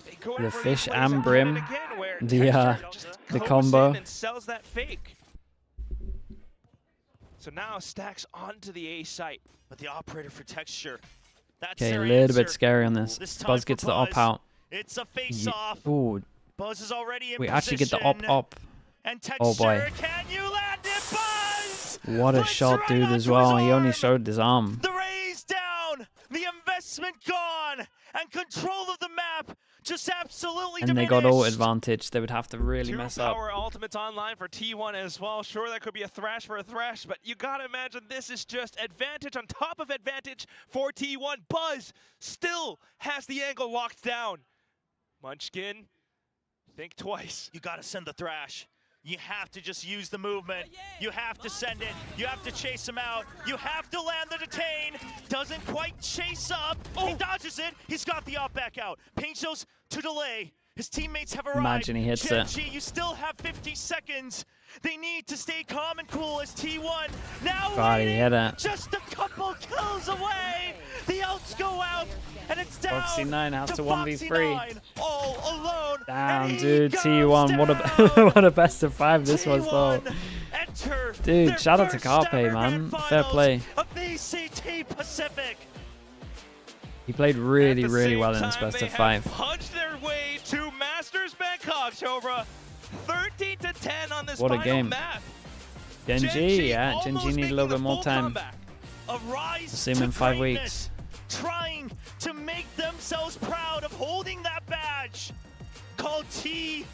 They go The in for fish these plays and again brim, and again, where the Texture just the goes combo. in and sells that fake. So now stacks onto the A site. But the operator for Texture. That's Okay, a their little bit answer. scary on this. This time Buzz for gets the op Buzz. out. It's a face-off. Ooh, Buzz is already in we position. actually get the op. And Texture, Oh boy. can you land it, Buzz? What a Puts shot, right dude, onto as well. his He only arm. showed his arm. The raise down, the investment gone, and control of the map just absolutely and they got all advantage. They would have to really mess up. 2 power ultimates online for T1 as well. Sure, that could be a thrash for a thrash, but you gotta imagine this is just advantage on top of advantage for T1. Buzz still has the angle locked down. Munchkin, think twice. You gotta send the thrash. You have to just use the movement. You have to send it. You have to chase him out. You have to land the detain. Doesn't quite chase up. He dodges it. He's got the up back out. Pinchos to delay. His teammates have arrived. Imagine he hits it. You still have 50 seconds. They need to stay calm and cool as T1 now God, he hit it. just a couple kills away. The outs go out, and it's down Foxy9 has to 1v3. Foxy9 all alone. Damn, dude, T1, what a what a best of 5 this was though. Dude, shout out to Carpe, man. Fair play. VCT Pacific. He played really, really well in this best of 5. Punched their way to Masters Bangkok, Chobra. 13 to 10 on this What a final game. map. GENG, yeah, GENG need a little bit more time. We'll see him in 5 weeks. Trying to make themselves proud of holding that badge called T1.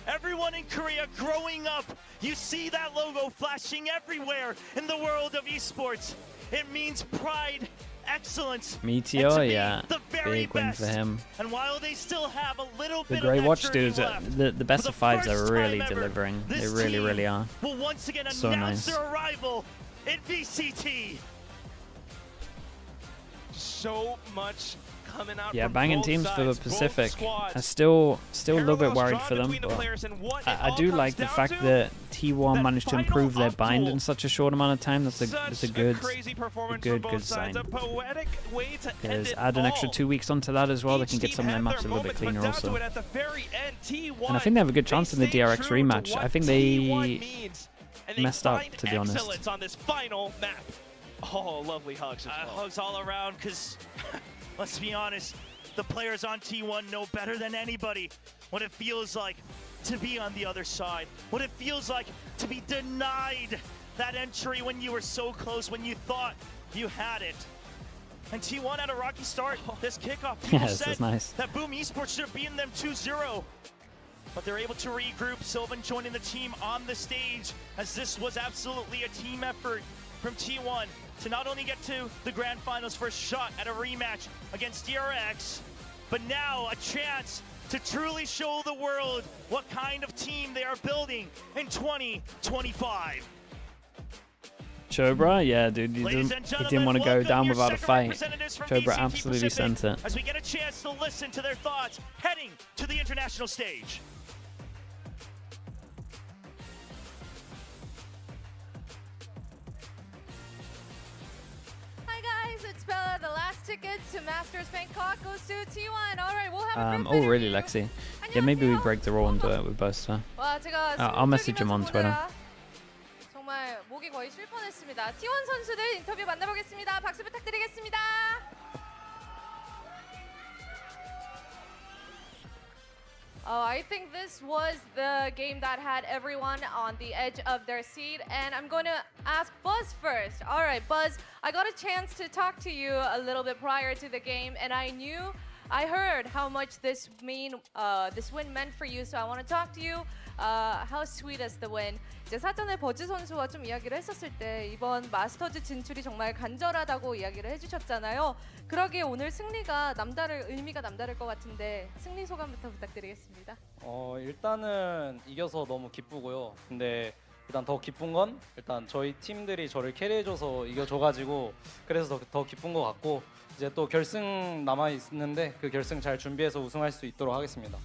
Everyone in Korea growing up, you see that logo flashing everywhere in the world of esports. It means pride, excellence. Meteor, yeah, big win for him. And while they still have a little The bit Grey of that Watch journey dudes, left, the best of 5s are really first time ever, delivering. They this really, team really are. will once again So announce nice. their arrival in VCT. So much coming out Yeah, from banging both teams for the sides, both Pacific. squads. I'm still a little bit Parallels worried drawn for them, between the but players, and what it I all do comes like the down fact to, that T1 that managed to final improve their up bind duel. in such a short amount of time. That's a Such good crazy performance good from both sign. sides. A poetic way to end Because it add an extra all. 2 weeks onto that as well, they Each can get team some of their had maps a their little bit moments, but cleaner down to also. it at the very end, T1, And I think they have a good chance in the stay DRX true to rematch. what I think T1 they means, and they messed up, find to be honest. excellence on this final map. Oh, lovely hugs as well. Hugs all around, because let's be honest, the players on T1 know better than anybody what it feels like to be on the other side, what it feels like to be denied that entry when you were so close, when you thought you had it. And T1 had a rocky start. This kickoff, people Yes, said that's nice. that Boom Esports should have beaten them 2-0. But they're able to regroup. Sylvan joining the team on the stage, as this was absolutely a team effort from T1 to not only get to the grand finals for a shot at a rematch against DRX, but now a chance to truly show the world what kind of team they are building in 2025. Chobra, yeah, dude, he didn't want to go down without a fight. Chobra absolutely sent it. As we get a chance to listen to their thoughts heading to the international stage. Hi guys, it's Bella. The last ticket to Masters Bangkok goes to T1. All right, we'll have a Oh, really, Lexi? Yeah, maybe we break the rule and do it with both. 와, 제가 I'll message him on Twitter. 정말 목이 거의 쉴 뻔했습니다. T1 선수들 인터뷰 만나보겠습니다. 박수 부탁드리겠습니다. I think this was the game that had everyone on the edge of their seat, and I'm going to ask Buzz first. All right, Buzz, I got a chance to talk to you a little bit prior to the game, and I heard how much this win meant for you, so I want to talk to you. How sweet is the win? 이제 사전에 버즈 선수와 좀 이야기를 했었을 때 이번 마스터즈 진출이 정말 간절하다고 이야기를 해주셨잖아요. 그러기에 오늘 승리가 의미가 남다를 것 같은데 승리 소감부터 부탁드리겠습니다. 일단은 이겨서 너무 기쁘고요. 근데 일단 더 기쁜 건 일단 저희 팀들이 저를 캐리해줘서 이겨줘가지고 그래서 더 기쁜 것 같고 이제 또 결승 남아 있는데 그 결승 잘 준비해서 우승할 수 있도록 하겠습니다.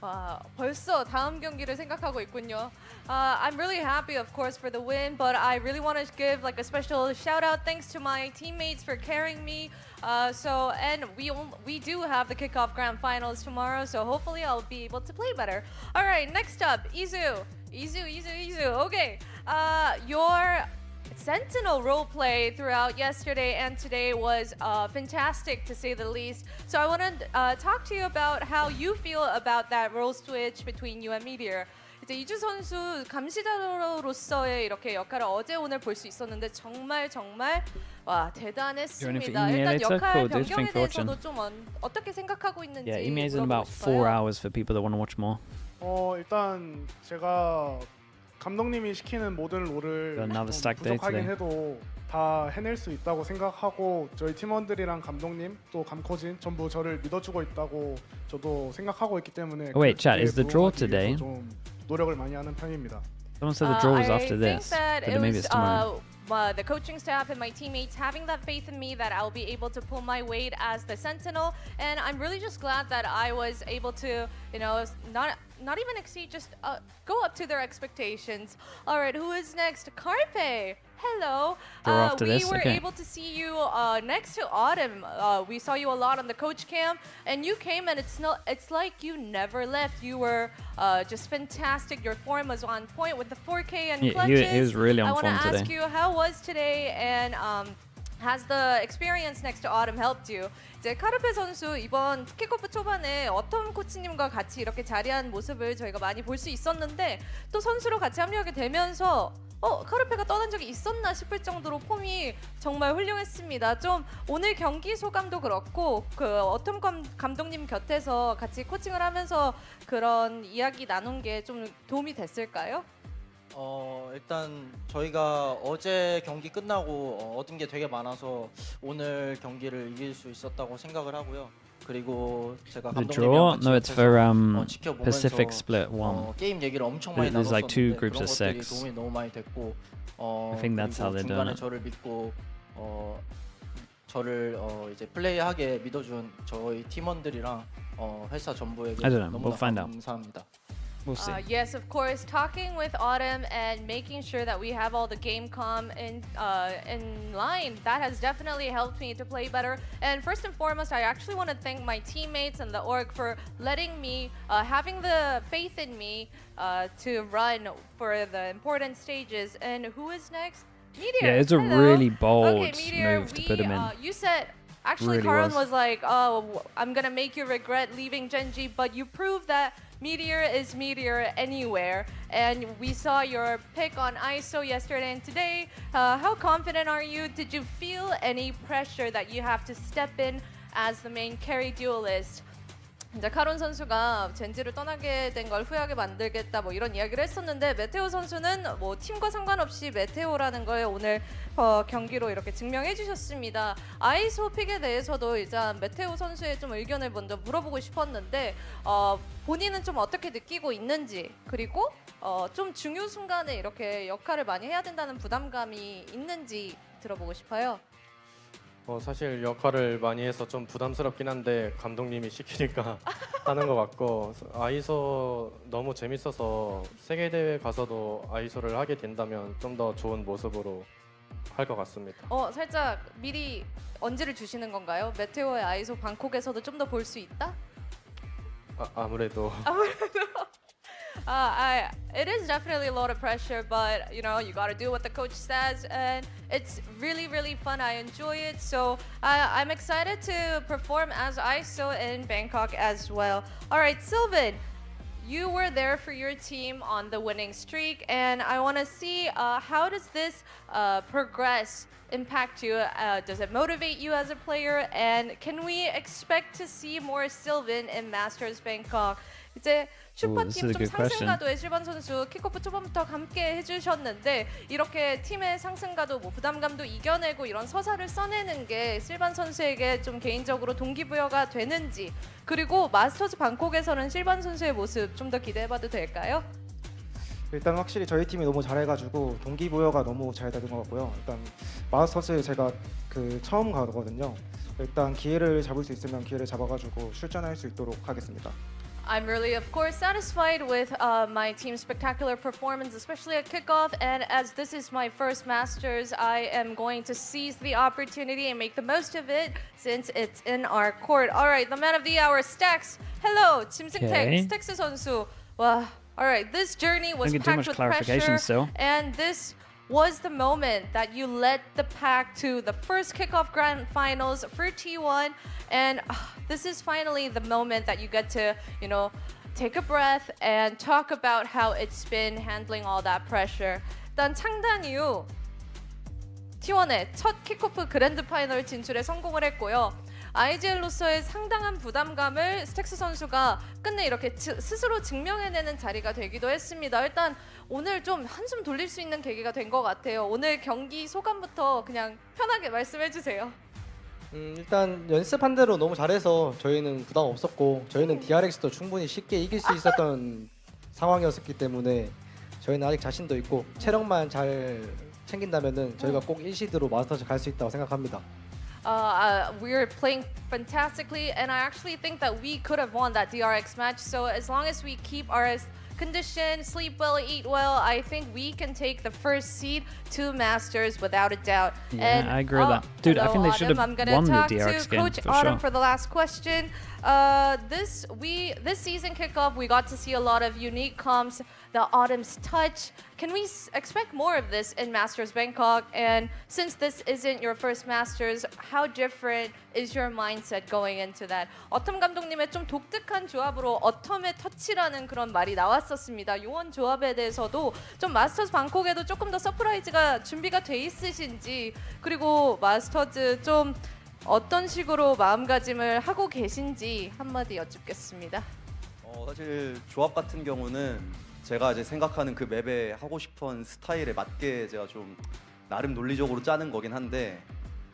와, 벌써 다음 경기를 생각하고 있군요. I'm really happy, of course, for the win, but I really want to give like a special shout out, thanks to my teammates for carrying me. And we do have the kickoff grand finals tomorrow, so hopefully I'll be able to play better. All right, next up, Izu. Okay, your Sentinel roleplay throughout yesterday and today was fantastic, to say the least. So I want to talk to you about how you feel about that role switch between you and Meteor. 이제 이주 선수 감시자로서의 이렇게 역할을 어제 오늘 볼 수 있었는데 정말 와 대단했습니다. 일단 역할 변경에 대해서도 좀 어떻게 생각하고 있는지 Yeah, email's in 물어보고 about 4 싶어요. hours for people that want to watch more. 일단 제가 감독님이 시키는 모든 롤을 Another 좀 stack day 부족하긴 today. 해도 다 해낼 수 있다고 생각하고 저희 팀원들이랑 감독님 또 감코진 전부 저를 믿어주고 있다고 저도 생각하고 있기 때문에 Oh, wait, chat, is the draw today? 좀 노력을 많이 하는 편입니다. Someone said the draw was after I think this, that but it maybe was, it's tomorrow. the coaching staff and my teammates having that faith in me that I'll be able to pull my weight as the sentinel, and I'm really just glad that I was able to, not even exceed, just go up to their expectations. All right, who is next? Carpe. Hello. After We this? were Okay. able to see you next to Autumn. We saw you a lot on the coach cam, and you came, and it's like you never left. You were just fantastic. Your form was on point with the 4K and Yeah, clutches. he was really on I want to form ask today. you, how was today, and has the experience next to Autumn helped you? 이제 카르페 선수 이번 킥오프 초반에 어텀 코치님과 같이 이렇게 자리한 모습을 저희가 많이 볼 수 있었는데 또 선수로 같이 합류하게 되면서 카르페가 떠난 적이 있었나 싶을 정도로 폼이 정말 훌륭했습니다. 좀 오늘 경기 소감도 그렇고 그 어텀 감독님 곁에서 같이 코칭을 하면서 그런 이야기 나눈 게 좀 도움이 됐을까요? 일단 저희가 어제 경기 끝나고 얻은 게 되게 많아서 오늘 경기를 이길 수 있었다고 생각을 하고요. 그리고 제가 The draw? 감독님이랑 No, it's for 지켜보면서 Pacific Split 1. 게임 얘기를 엄청 많이 There's like two 나눴었는데 groups 그런 of 것들이 6. 도움이 너무 많이 됐고 I think that's how they're doing 중간에 it. 저를 믿고 저를 이제 플레이하게 믿어준 저희 팀원들이랑 회사 전부에게 I don't know. 너무나 We'll find out. 감사합니다. We'll see. Yes, of course. Talking with Autumn and making sure that we have all the game comm in line, that has definitely helped me to play better. And first and foremost, I actually want to thank my teammates and the org for letting me, having the faith in me to run for the important stages. And who is next? Meteor. Yeah, it's a Hello. really bold okay, Meteor, move to put him in. You said. Actually, Really Karan was. was like, "Oh, I'm gonna make you regret leaving GENG," but you proved that Meteor is Meteor anywhere. And we saw your pick on ISO yesterday and today. How confident are you? Did you feel any pressure that you have to step in as the main carry duelist? 이제 카론 선수가 젠지를 떠나게 된 걸 후회하게 만들겠다 뭐 이런 이야기를 했었는데 메테오 선수는 뭐 팀과 상관없이 메테오라는 걸 오늘 경기로 이렇게 증명해 주셨습니다. 아이소 픽에 대해서도 일단 메테오 선수의 좀 의견을 먼저 물어보고 싶었는데 본인은 좀 어떻게 느끼고 있는지 그리고 좀 중요 순간에 이렇게 역할을 많이 해야 된다는 부담감이 있는지 들어보고 싶어요. 사실 역할을 많이 해서 좀 부담스럽긴 한데 감독님이 시키니까 하는 것 같고 아이소 너무 재밌어서 세계 대회 가서도 아이소를 하게 된다면 좀 더 좋은 모습으로 할 것 같습니다. 살짝 미리 언지를 주시는 건가요? 메테오의 아이소 방콕에서도 좀 더 볼 수 있다? 아무래도 it is definitely a lot of pressure, but you gotta do what the coach says, and it's really, really fun. I enjoy it, so I'm excited to perform as ISO in Bangkok as well. All right, Sylvan, you were there for your team on the winning streak, and I want to see how does this progress impact you? Does it motivate you as a player? And can we expect to see more Sylvan in Masters Bangkok? 이제 슈퍼팀 좀 상승가도의 실반 선수 킥오프 초반부터 함께 해주셨는데 이렇게 팀의 상승가도 뭐 부담감도 이겨내고 이런 서사를 써내는 게 실반 선수에게 좀 개인적으로 동기부여가 되는지 그리고 마스터즈 방콕에서는 실반 선수의 모습 좀 더 기대해봐도 될까요? 일단 확실히 저희 팀이 너무 잘해가지고 동기부여가 너무 잘 되는 것 같고요. 일단 마스터즈 제가 처음 가거든요. 일단 기회를 잡을 수 있으면 기회를 잡아가지고 출전할 수 있도록 하겠습니다. I'm really, of course, satisfied with my team's spectacular performance, especially at Kickoff. And as this is my first Masters, I am going to seize the opportunity and make the most of it since it's in our court. All right, the man of the hour, Stax. Hello, Jimsing Stax 선수. Wow. All right, this journey was packed with pressure, and this was the moment that you led the pack to the first Kickoff Grand Finals for T1, and this is finally the moment that you get to, take a breath and talk about how it's been handling all that pressure. 일단 창단 이후 T1의 첫 킥오프 그랜드 파이널 진출에 성공을 했고요. IGL로서의 상당한 부담감을 스택스 선수가 끝내 이렇게 스스로 증명해내는 자리가 되기도 했습니다. 일단 오늘 좀 한숨 돌릴 수 있는 계기가 된 것 같아요. 오늘 경기 소감부터 그냥 편하게 말씀해 주세요. 일단 연습한 대로 너무 잘해서 저희는 부담 없었고 저희는 DRX도 충분히 쉽게 이길 수 있었던 상황이었기 때문에 저희는 아직 자신도 있고 체력만 잘 챙긴다면은 저희가 꼭 1시드로 마스터즈 갈 수 있다고 생각합니다. We're playing fantastically, and I actually think that we could have won that DRX match. So as long as we keep our condition, sleep well, eat well, I think we can take the first seed to Masters without a doubt. Yeah, and, I agree with that. Dude, I think they should have I'm gonna won the talk DRX to game Coach for Autumn sure. for the last question. This season kickoff, we got to see a lot of unique comps. The Autumn's touch. Can we expect more of this in Masters Bangkok? And since this isn't your first Masters, how different is your mindset going into that? 어텀 감독님의 좀 독특한 조합으로 어텀의 터치라는 그런 말이 나왔었습니다. 이원 조합에 대해서도 좀 마스터즈 방콕에도 조금 더 서프라이즈가 준비가 돼 있으신지, 그리고 마스터즈 좀 어떤 식으로 마음가짐을 하고 계신지 한마디 여쭙겠습니다. 사실 조합 같은 경우는 제가 이제 생각하는 그 맵에 하고 싶은 스타일에 맞게 제가 좀 나름 논리적으로 짜는 거긴 한데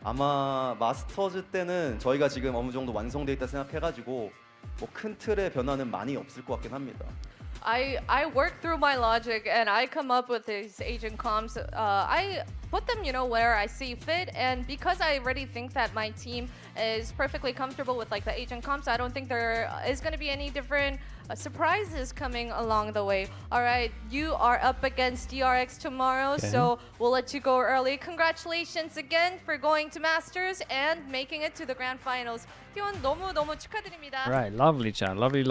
아마 마스터즈 때는 저희가 지금 어느 정도 완성돼 있다 생각해가지고 뭐 큰 틀의 변화는 많이 없을 것 같긴 합니다. I work through my logic and I come up with these agent comps. I put them, where I see fit, and because I already think that my team is perfectly comfortable with like the agent comps, I don't think there is going to be any different surprises coming along the way. All right, you are up against DRX tomorrow, so we'll let you go early. Congratulations again for going to Masters and making it to the grand finals. T1 너무 축하드립니다. Right, lovely chat, lovely.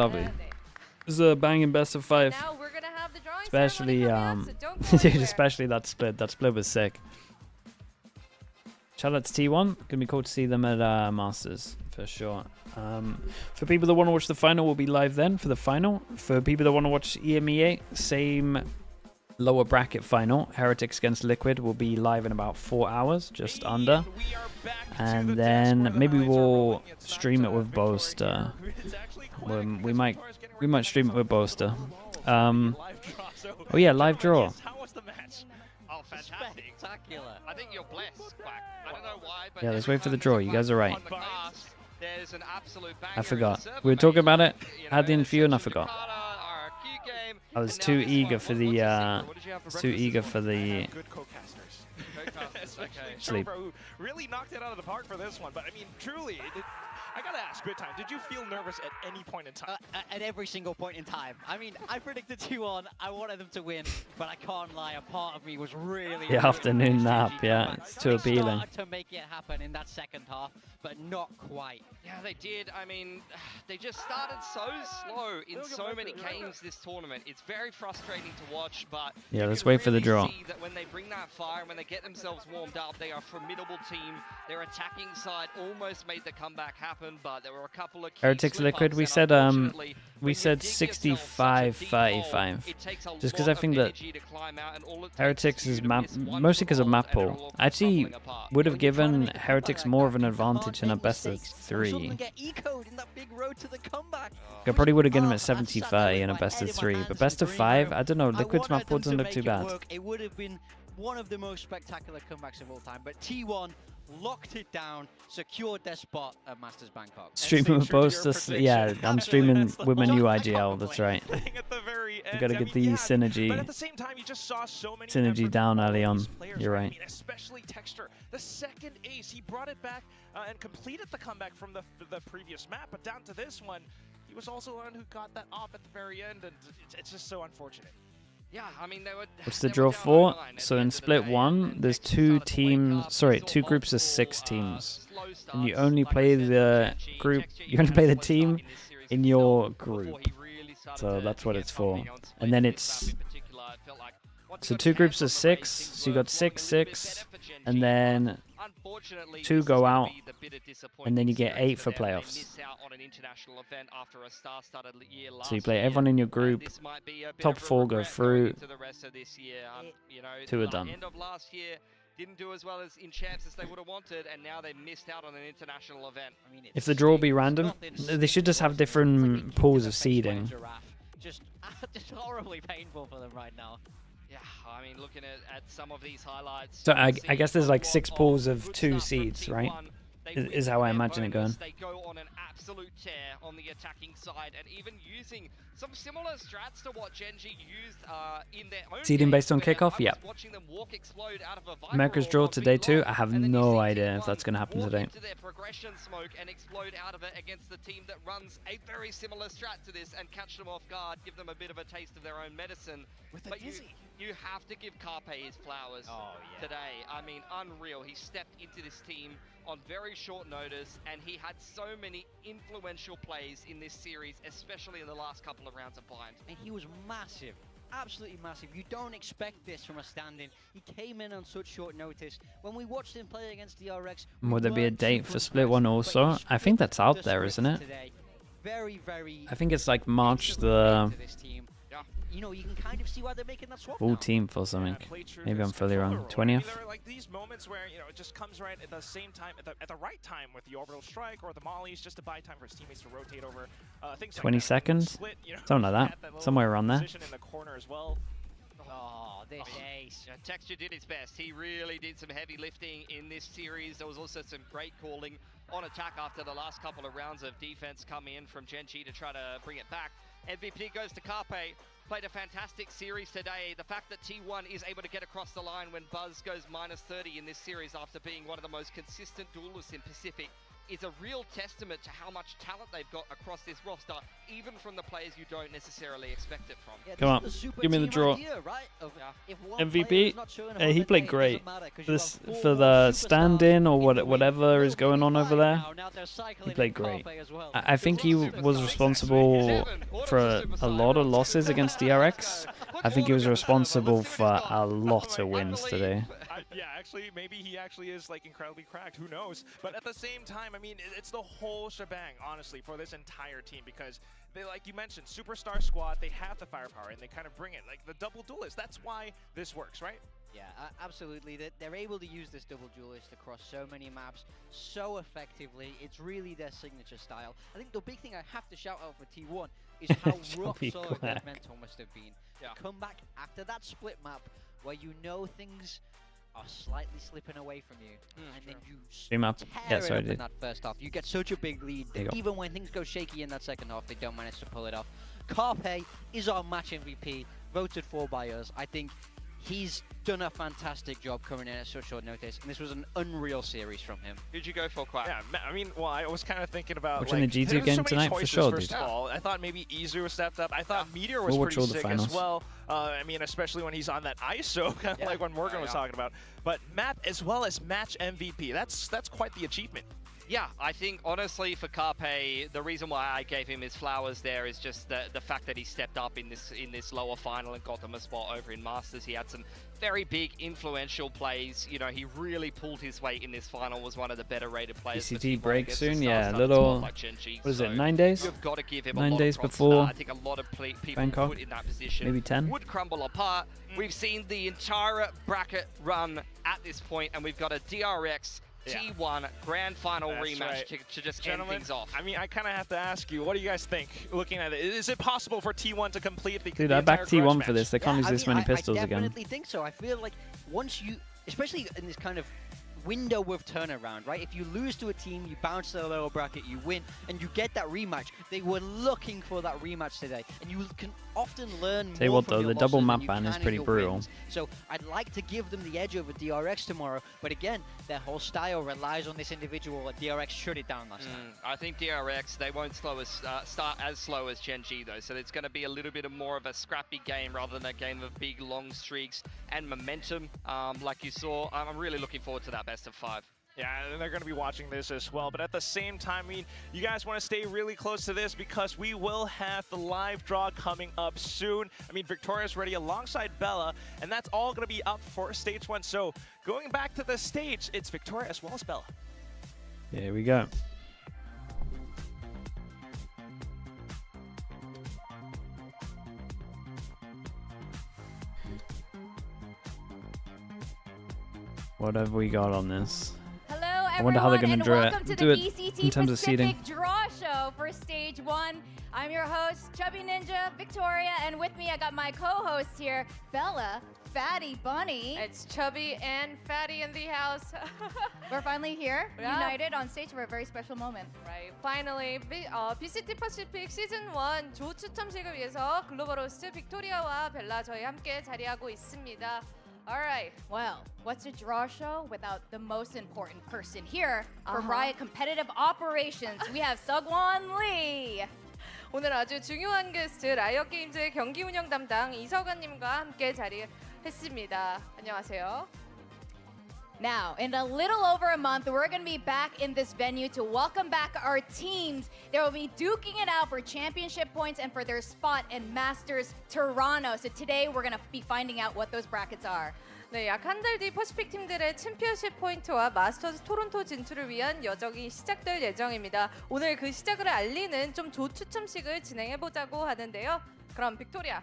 This is a banging best of 5. Now we're gonna have the drawing Especially, dude, especially that split. That split was sick. Shout out to T1. Gonna be cool to see them at Masters for sure. For people that want to watch the final, we'll be live then for the final. For people that want to watch EMEA, same lower bracket final, Heretics against Liquid, will be live in about 4 hours, just under. And then maybe we'll stream it with Boaster. We might stream it with Boaster. Oh yeah, live draw. How was the match? Oh, fantastic. Spectacular. I think you're blessed, Quack. I don't know why, but Yeah, let's wait for the draw. You guys are right. there's an absolute banger. I forgot. We were talking about it, had the interview, and I forgot. I was too eager for the sleep. Who really knocked it out of the park for this one, but I mean, truly, I gotta ask, Bit Time, did you feel nervous at any point in time? At every single point in time. I mean, I predicted 2-1. I wanted them to win, but I can't lie. A part of me was really. The afternoon nap, yeah, it's too appealing. They started to make it happen in that second half, but not quite. Yeah, they did. I mean, they just started so slow in so many games this tournament. It's very frustrating to watch, but yeah, let's wait for the draw. See that when they bring that fire and when they get themselves warmed up, they are a formidable team. Their attacking side almost made the comeback happen, but there were a couple of key Heretics Liquid, we said 65-35, just because I think that Heretics is mostly because of map pool. I actually would have given Heretics more of an advantage in a best of 3. I probably would have given them at 75 in a best of 3, but best of 5, I don't know. Liquid's map pool doesn't look too bad. It would have been one of the most spectacular comebacks of all time, but T1 locked it down, secured their spot at Masters Bangkok. Streaming with Boaster, yeah, I'm streaming with my new IGL, that's right. You gotta get the synergy down early on, you're right. I mean, especially Texture, the second ace, he brought it back and completed the comeback from the previous map, but down to this one, he was also the one who got that off at the very end, and it's just so unfortunate. Yeah, I mean, What's the draw for? So in split 1, there's 2 groups of 6 teams. And you only play the team in your group. So that's what it's for. And then it's So 2 groups of 6. So you got 6, 6, and then 2 go out, and then you get 8 for playoffs. So you play everyone in your group. Top 4 go through. 2 are done. Didn't do as well as in champs as they would have wanted, and now they missed out on an international event. If the draw be random, they should just have different pools of seeding. Just horribly painful for them right now. Yeah, I mean, looking at some of these highlights. So I guess there's like 6 pools of 2 seeds, right? Is how I imagine it going. They go on an absolute tear on the attacking side, and even using some similar strats to what GENG used in their own Seeding based on game, kickoff? Yeah. America's draw today too. I have no idea if that's going to happen today. Into their progression smoke and explode out of it against the team that runs a very similar strat to this and catch them off guard, give them a bit of a taste of their own medicine. But you have to give Carpe his flowers today. I mean, unreal. He stepped into this team on very short notice, and he had so many influential plays in this series, especially in the last couple of rounds of Bind. And he was massive, absolutely massive. You don't expect this from a stand-in. He came in on such short notice. When we watched him play against DRX, Will there be a date for Split 1 also? I think that's out there, isn't it? Very, very. I think it's like March the You know, you can kind of see why they're making that swap 14th or something. Maybe I'm fully wrong. 20th? There are like these moments where, you know, it just comes right at the same time, at the right time with the orbital strike or the mollies, just to buy time for his teammates to rotate over. Things 20 like that. seconds? Split, you know, Something like that. Somewhere around there. Position in the corner as well. Oh, this ace. Texture did his best. He really did some heavy lifting in this series. There was also some great calling on attack after the last couple of rounds of defense come in from GENG to try to bring it back. MVP goes to Carpe. Played a fantastic series today. The fact that T1 is able to get across the line when Buzz goes -30 in this series after being one of the most consistent duelists in Pacific is a real testament to how much talent they've got across this roster, even from the players you don't necessarily expect it from. Yeah, Come on, give me the draw. Idea, right? MVP, he played great. For the stand-in or whatever is going on over there, he played great. I think he was responsible for a lot of losses against DRX. I think he was responsible for a lot of wins today. Yeah, actually, maybe he actually is like incredibly cracked. Who knows? But at the same time, I mean, it's the whole shebang, honestly, for this entire team, because they, like you mentioned, superstar squad. They have the firepower and they kind of bring it, like the double duelist. That's why this works, right? Yeah, absolutely. They're able to use this double duelist across so many maps so effectively. It's really their signature style. I think the big thing I have to shout out for T1 is how rough solid their mental must have been. Yeah. Come back after that split map where you know things are slightly slipping away from you, and then you tear it up in that first half. You get such a big lead that even when things go shaky in that second half, they don't manage to pull it off. Carpe is our match MVP, voted for by us. I think he's done a fantastic job coming in at such short notice, and this was an unreal series from him. Who'd you go for, Quack? Yeah, I mean, well, I was kind of thinking about watching the G2 game tonight for sure, first of all. I thought maybe Izu stepped up. I thought Meteor was pretty sick as well. I mean, especially when he's on that ISO, kind of like what Morgan was talking about. But map as well as match MVP. That's quite the achievement. Yeah, I think honestly for Carpe, the reason why I gave him his flowers there is just the fact that he stepped up in this lower final and got them a spot over in Masters. He had some very big influential plays. You know, he really pulled his weight in this final. Was one of the better rated players. VCT break soon, yeah. Little. What is it? 9 days? You've got to give him 9 days before. I think a lot of people Bangkok, put in that position. Maybe 10. Would crumble apart. We've seen the entire bracket run at this point, and we've got a DRX. T1 grand final rematch to just end things off. I mean, I kind of have to ask you, what do you guys think looking at it? Is it possible for T1 to complete the Dude, I backed T1 for this. They can't use this many pistols again. I definitely think so. I feel like once you, especially in this kind of window of turnaround, right? If you lose to a team, you bounce to the lower bracket, you win, and you get that rematch. They were looking for that rematch today, and you can often learn more. Tell you what though, the double map ban is pretty brutal. So I'd like to give them the edge over DRX tomorrow, but again, their whole style relies on this individual, and DRX shut it down last time. I think DRX, they won't start as slow as GENG though, so it's going to be a little bit more of a scrappy game rather than a game of big long streaks and momentum like you saw. I'm really looking forward to that best of 5. Yeah, and they're going to be watching this as well. But at the same time, I mean, you guys want to stay really close to this because we will have the live draw coming up soon. I mean, Victoria's ready alongside Bella, and that's all going to be up for stage 1. So going back to the stage, it's Victoria as well as Bella. Here we go. What have we got on this? Hello, I wonder how they're everyone, going and welcome to the VCT in terms of seeding. Pacific Draw Show for Stage 1. I'm your host, Chubby Ninja, Victoria, and with me I got my co-hosts here, Bella, Fatty Bunny. It's Chubby and Fatty in the house. We're finally here, Yeah. united on stage for a very special moment. Right, finally, VCT Pacific 시즌 1 조 추첨식을 위해서 글로벌 호스트 빅토리아와 벨라 저희 함께 자리하고 있습니다. All right, well, what's a draw show without the most important person here from Uh-huh. Riot Competitive Operations? We have Seogwon Lee. 오늘 아주 중요한 게스트 라이엇 게임즈의 경기 운영 담당 이서관님과 함께 자리했습니다. 안녕하세요. Now, in a little over a month, we're going to be back in this venue to welcome back our teams. They will be duking it out for championship points and for their spot in Masters Toronto. So today, we're going to be finding out what those brackets are. 네, 약 한 달 뒤 퍼시픽 팀들의 챔피언십 포인트와 마스터즈 토론토 진출을 위한 여정이 시작될 예정입니다. 오늘 그 시작을 알리는 좀 조 추첨식을 진행해 보자고 하는데요. 그럼 빅토리아,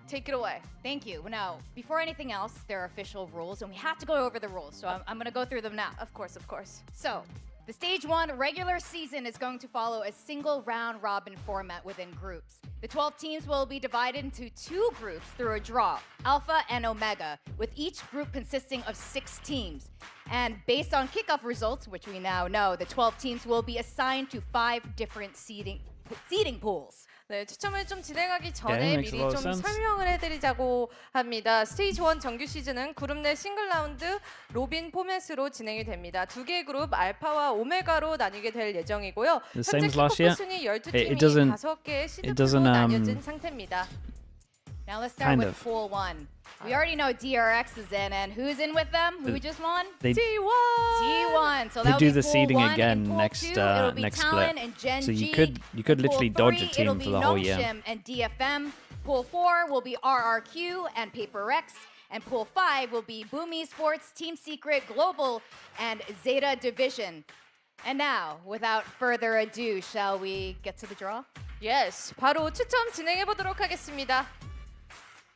take it away. Thank you. Now, before anything else, there are official rules, and we have to go over the rules. So I'm going to go through them now. Of course, of course. So, the Stage 1 regular season is going to follow a single round robin format within groups. The 12 teams will be divided into 2 groups through a draw, Alpha and Omega, with each group consisting of 6 teams. And based on kickoff results, which we now know, the 12 teams will be assigned to 5 different seeding pools. 네, 추첨을 좀 진행하기 전에 makes 미리 a lot 좀 of sense. 설명을 해드리자고 합니다. 스테이지 1 정규 시즌은 그룹 내 싱글 라운드 로빈 포맷으로 진행이 됩니다. 2개 그룹 알파와 오메가로 나뉘게 될 예정이고요. The same 현재 as last year. 키커프 순위 12팀이 It doesn't- 5개의 시드 it doesn't, 풀로 나뉘어진 상태입니다. Now let's start Kind with of. Pool 1. We already know DRX is in, and who's in with them? Who The- just won? they- T1. So They that'll do be the Pool seeding 1. again In Pool next 2, it'll be next Talon split. and Gen So you G. could In literally Pool dodge a 3, team it'll for be the whole year. Noshim and DFM. Pool 4 will be RRQ and Paper X. And Pool 5 will be Boom Esports, Team Secret, Global, and Zeta Division. And now, without further ado, shall we get to the draw? Yes, 바로 추첨 진행해 보도록 하겠습니다.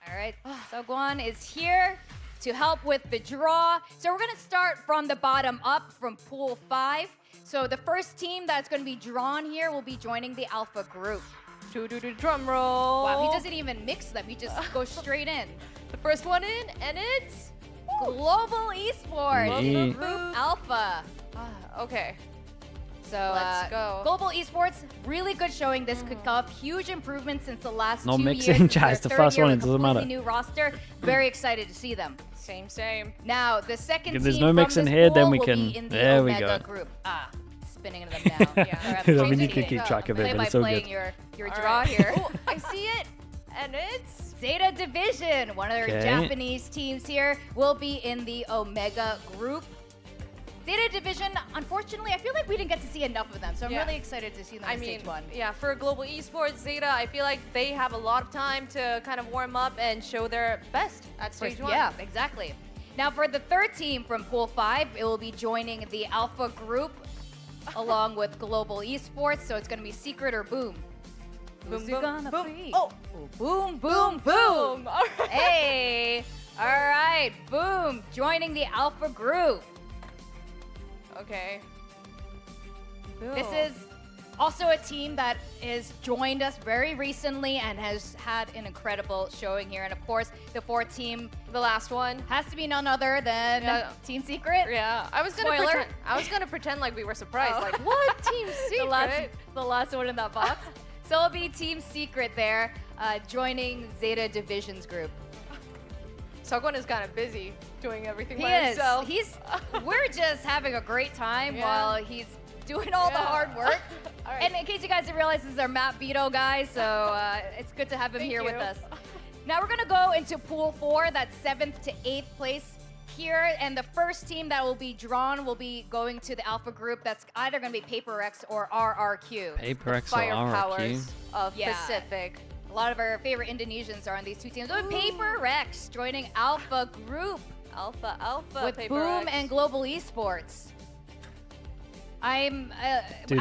All right, Seogwon is here to help with the draw. So we're going to start from the bottom up from Pool 5. So the first team that's going to be drawn here will be joining the Alpha group. Drum roll. Wow, he doesn't even mix them. He just goes straight in. The first one in, and it's Global Esports, Yeah. Group Alpha. okay. So Let's go. Global Esports, really good showing this kickoff. Huge improvement since the last No 2 mixing, years. chat, Their it's the third first year one, with it doesn't completely matter. New roster. Very excited to see them. Same. Now, the second If team there's no from mixing this here, pool then we will can- be in the there we Omega go. group. Spinning them now. Yeah, I mean, you can keep track of it, Play but by it's all playing good. your All draw right. here. Oh, I see it, and it's Zeta Division, one of their Okay. Japanese teams here, will be in the Omega group. Zeta Division, unfortunately, I feel like we didn't get to see enough of them, so I'm Yeah. really excited to see them I in mean, Stage 1. yeah, for Global Esports, Zeta, I feel like they have a lot of time to kind of warm up and show their best at Stage 1. Yeah, exactly. Now for the third team from Pool 5, it will be joining the Alpha group along with Global Esports, so it's going to be Secret or Boom. Boom, Who's it boom, gonna boom. be? Oh, Boom, boom, boom. All right. Hey, all right, Boom, joining the Alpha group. Okay. This is also a team that has joined us very recently and has had an incredible showing here. And of course, the fourth team, the last one, has to be none other than Team Secret. Yeah, I was gonna Spoiler. pretend like we were surprised. Oh. Like, what? Team Secret? the last one in that box. So it'll be Team Secret there, joining Zeta Division's group. Seogwon is kind of busy doing everything He by is. himself. We're just having a great time Yeah. while he's doing all the hard work. All right. And in case you guys didn't realize, this is our Matt Beto guy, so it's good to have him Thank here with you. us. Now we're gonna go into Pool 4, that's 7th to 8th place here, and the first team that will be drawn will be going to the Alpha group. That's either going to be Paper X or RRQ. Paper X or RRQ. Of Pacific. A lot of our favorite Indonesians are on these two teams. Oh, Paper X joining Alpha group. Alpha. With Paper Boom X. and Global Esports. Dude,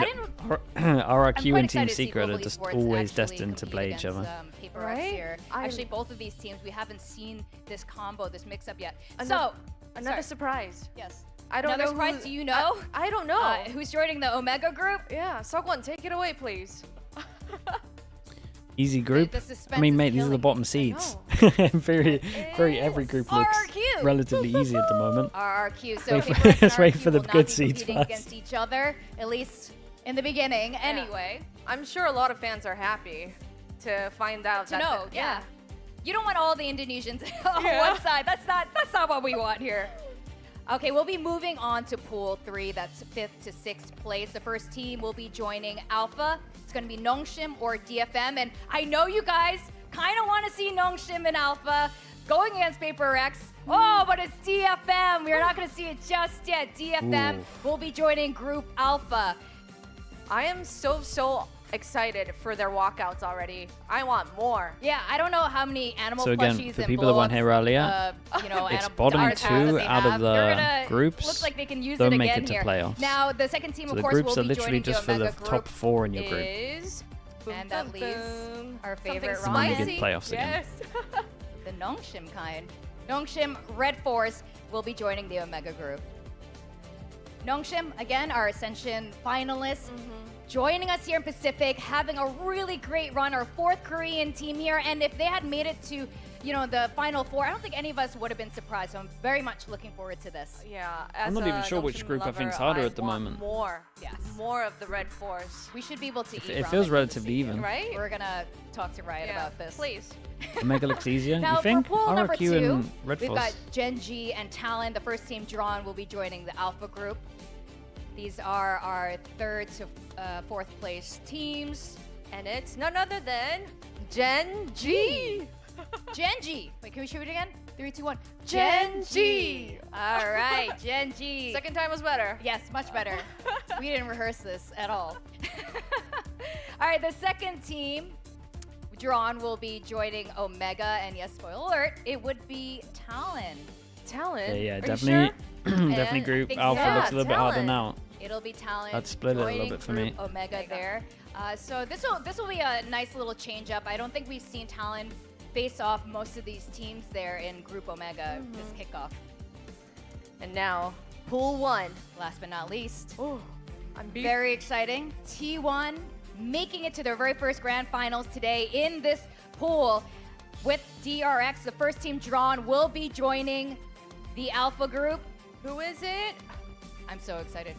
RRQ and Team Secret are just always destined to play each other. Paper X here. Actually, both of these teams, we haven't seen this combo, this mix-up yet. Another surprise. Yes. I don't know. Another surprise. Do you know? I don't know. Who's joining the Omega group? Yeah, Seogwon, take it away, please. Easy group. I mean, mate, these are the bottom seeds. very every group looks relatively easy at the moment. RRQ. So let's wait for the good seeds first. Against each other, at least in the beginning. Anyway, I'm sure a lot of fans are happy to find out. Yeah. You don't want all the Indonesians on one side. That's not what we want here. Okay, we'll be moving on to Pool 3. That's 5th to 6th place. The first team will be joining Alpha. It's going to be Nongshim or DFM. And I know you guys kind of want to see Nongshim and Alpha going against Paper X. Oh, but it's DFM. We're not going to see it just yet. DFM will be joining Group Alpha. I am so excited for their walkouts already. I want more. Yeah, I don't know how many animal so again, plushies for and people that weren't here earlier, it's bottom 2 out of the groups. Looks like they can use don't it make again it to here. playoffs. Now the second team, so of the course, groups will are be literally joining just the for the Omega top 4 in your group. And that leaves our favorite And then you get playoffs again. the Nongshim kind. Nongshim Red Force will be joining the Omega group. Nongshim, again, our Ascension finalists, joining us here in Pacific, having a really great run, our 4th Korean team here. And if they had made it to, the Final 4, I don't think any of us would have been surprised. So I'm very much looking forward to this. Yeah. I'm not even sure which group I think's harder at the moment. More of the Red Force. We should be able to eat. It feels relatively even. Right? We're gonna talk to Riot about this. Please. Omega looks easier, now, you think? For pool number 2, and Red we've Force. got GENG and Talon. The first team drawn will be joining the Alpha group. These are our 3rd to 4th place teams. And it's none other than GENG. GENG. Wait, can we shoot it again? 3, 2, 1. GENG. All right, GENG. Second time was better. Yes, much better. We didn't rehearse this at all. All right, the second team drawn will be joining Omega. And yes, spoiler alert, it would be Talon. Talon? Yeah, definitely. Definitely group Alpha looks a little bit harder now. It'll be Talon. That split it a little bit for me. Omega there. So this will be a nice little change up. I don't think we've seen Talon face off most of these teams there in Group Omega this kickoff. And now Pool 1. Last but not least. I'm very exciting. T1 making it to their very first grand finals today in this pool with DRX. The first team drawn will be joining the Alpha group. Who is it? I'm so excited.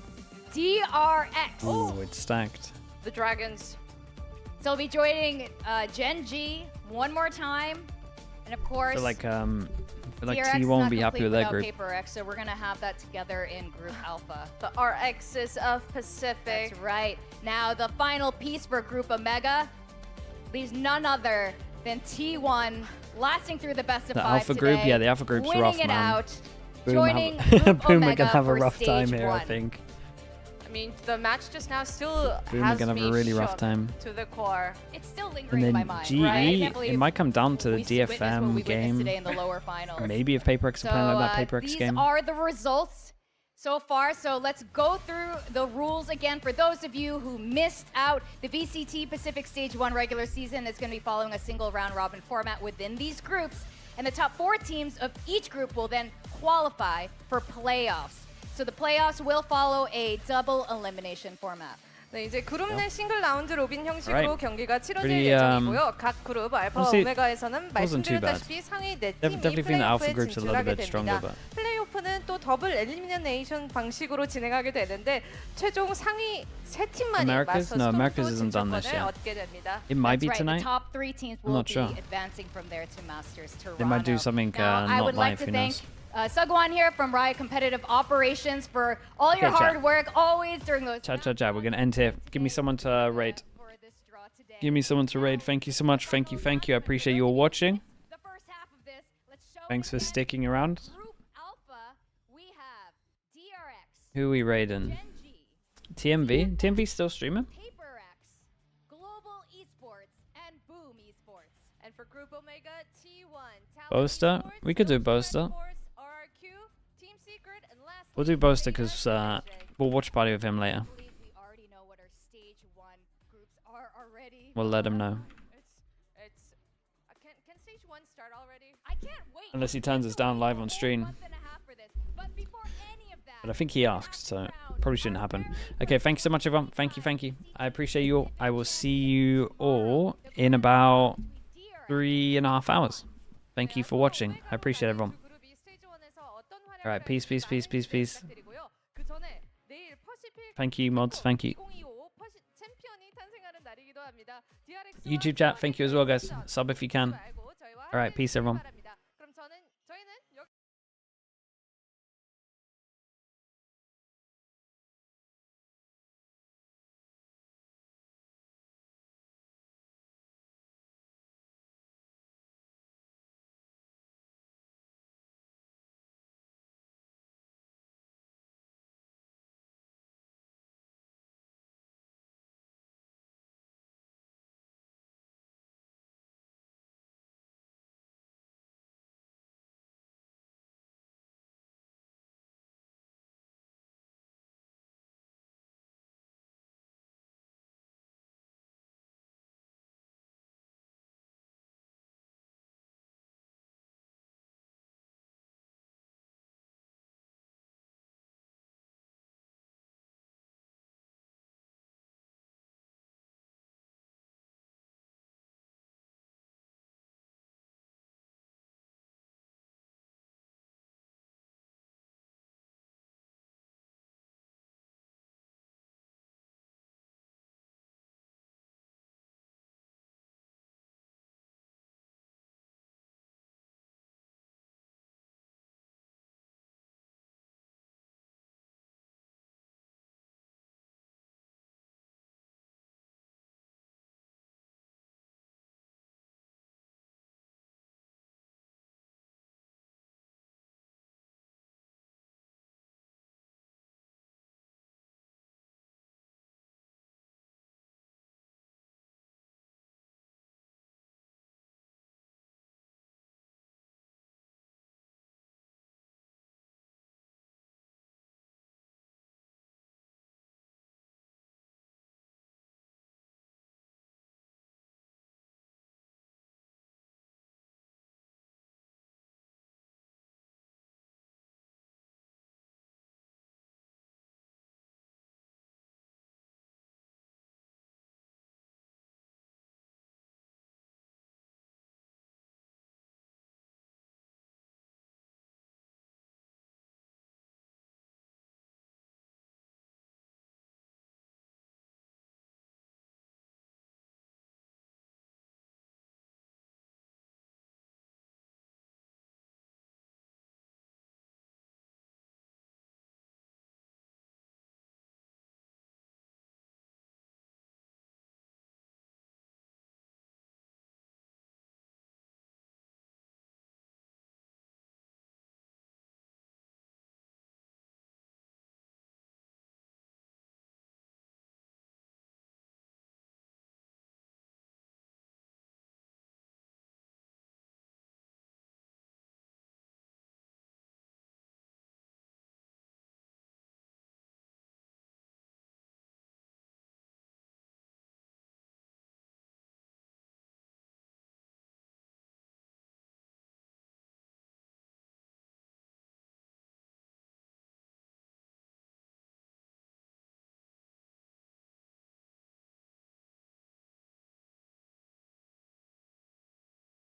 DRX. Ooh, it's stacked. The Dragons. So we'll be joining GENG one more time. And of course, I feel like DRX T1 won't be happy with their group. Paper X, so we're going to have that together in Group Alpha. The RXs of Pacific. That's right. Now, the final piece for Group Omega leaves none other than T1 lasting through the best of 5 Alpha today, group, yeah, the Alpha group's winning rough, it man. out, Boom, joining Boom Group are Omega gonna have a for rough time stage here, I 1. think. I mean, the match just now still Boom are has gonna me have a really rough shook time. to the core. It's still And lingering in then my mind, GE, right? I can't believe it might come down to the we witnessed what DFM we witnessed game. today in the lower finals. Maybe if Paper X are playing like that Paper X these game. are the results so far. So let's go through the rules again. For those of you who missed out, the VCT Pacific Stage 1 regular season is going to be following a single round robin format within these groups. And the top 4 teams of each group will then qualify for playoffs. So the playoffs will follow a double elimination format. 네, 이제 그룹 내 싱글 라운드 로빈 형식으로 Alright. 경기가 치러질 Pretty, 예정이고요. 각 그룹 알파와 honestly, 오메가에서는 wasn't too bad. 말씀드렸다시피 상위 4팀이 Definitely think the Alpha 플레이오프에 group's a little 진출하게 bit stronger, 됩니다. but 플레이오프는 또 더블 엘리미네이션 방식으로 진행하게 되는데 최종 상위 3팀만이 Americas? No, Americas isn't done this yet. 얻게 됩니다. It might be That's right. tonight. The top 3 teams I'm will not be sure. advancing from there to Masters Toronto. They might do something Now, I not would like live, to who thank knows. Seogwon here from Riot Competitive Operations for all your Okay, hard chat. work always during those. Chat. We're gonna end here. Give me someone to rate. Give me someone to rate. Thank you so much. Thank you. I appreciate you all watching. Thanks for sticking around. Who are we raiding? TMV? TMV still streaming? Global Esports, and Boom Esports. And for Group Omega, T1, Boaster? We could do Boaster. We'll do Boaster because we'll watch party with him later. We'll let him know. Can stage 1 start already? I can't wait. Unless he turns us down live on stream. But I think he asked, so probably shouldn't happen. Okay, thank you so much, everyone. Thank you, thank you. I appreciate you all. I will see you all in about 3.5 hours. Thank you for watching. I appreciate everyone. All right, peace, peace, peace, peace, peace. Thank you, mods. Thank you. YouTube chat, thank you as well, guys. Sub if you can. All right, peace, everyone.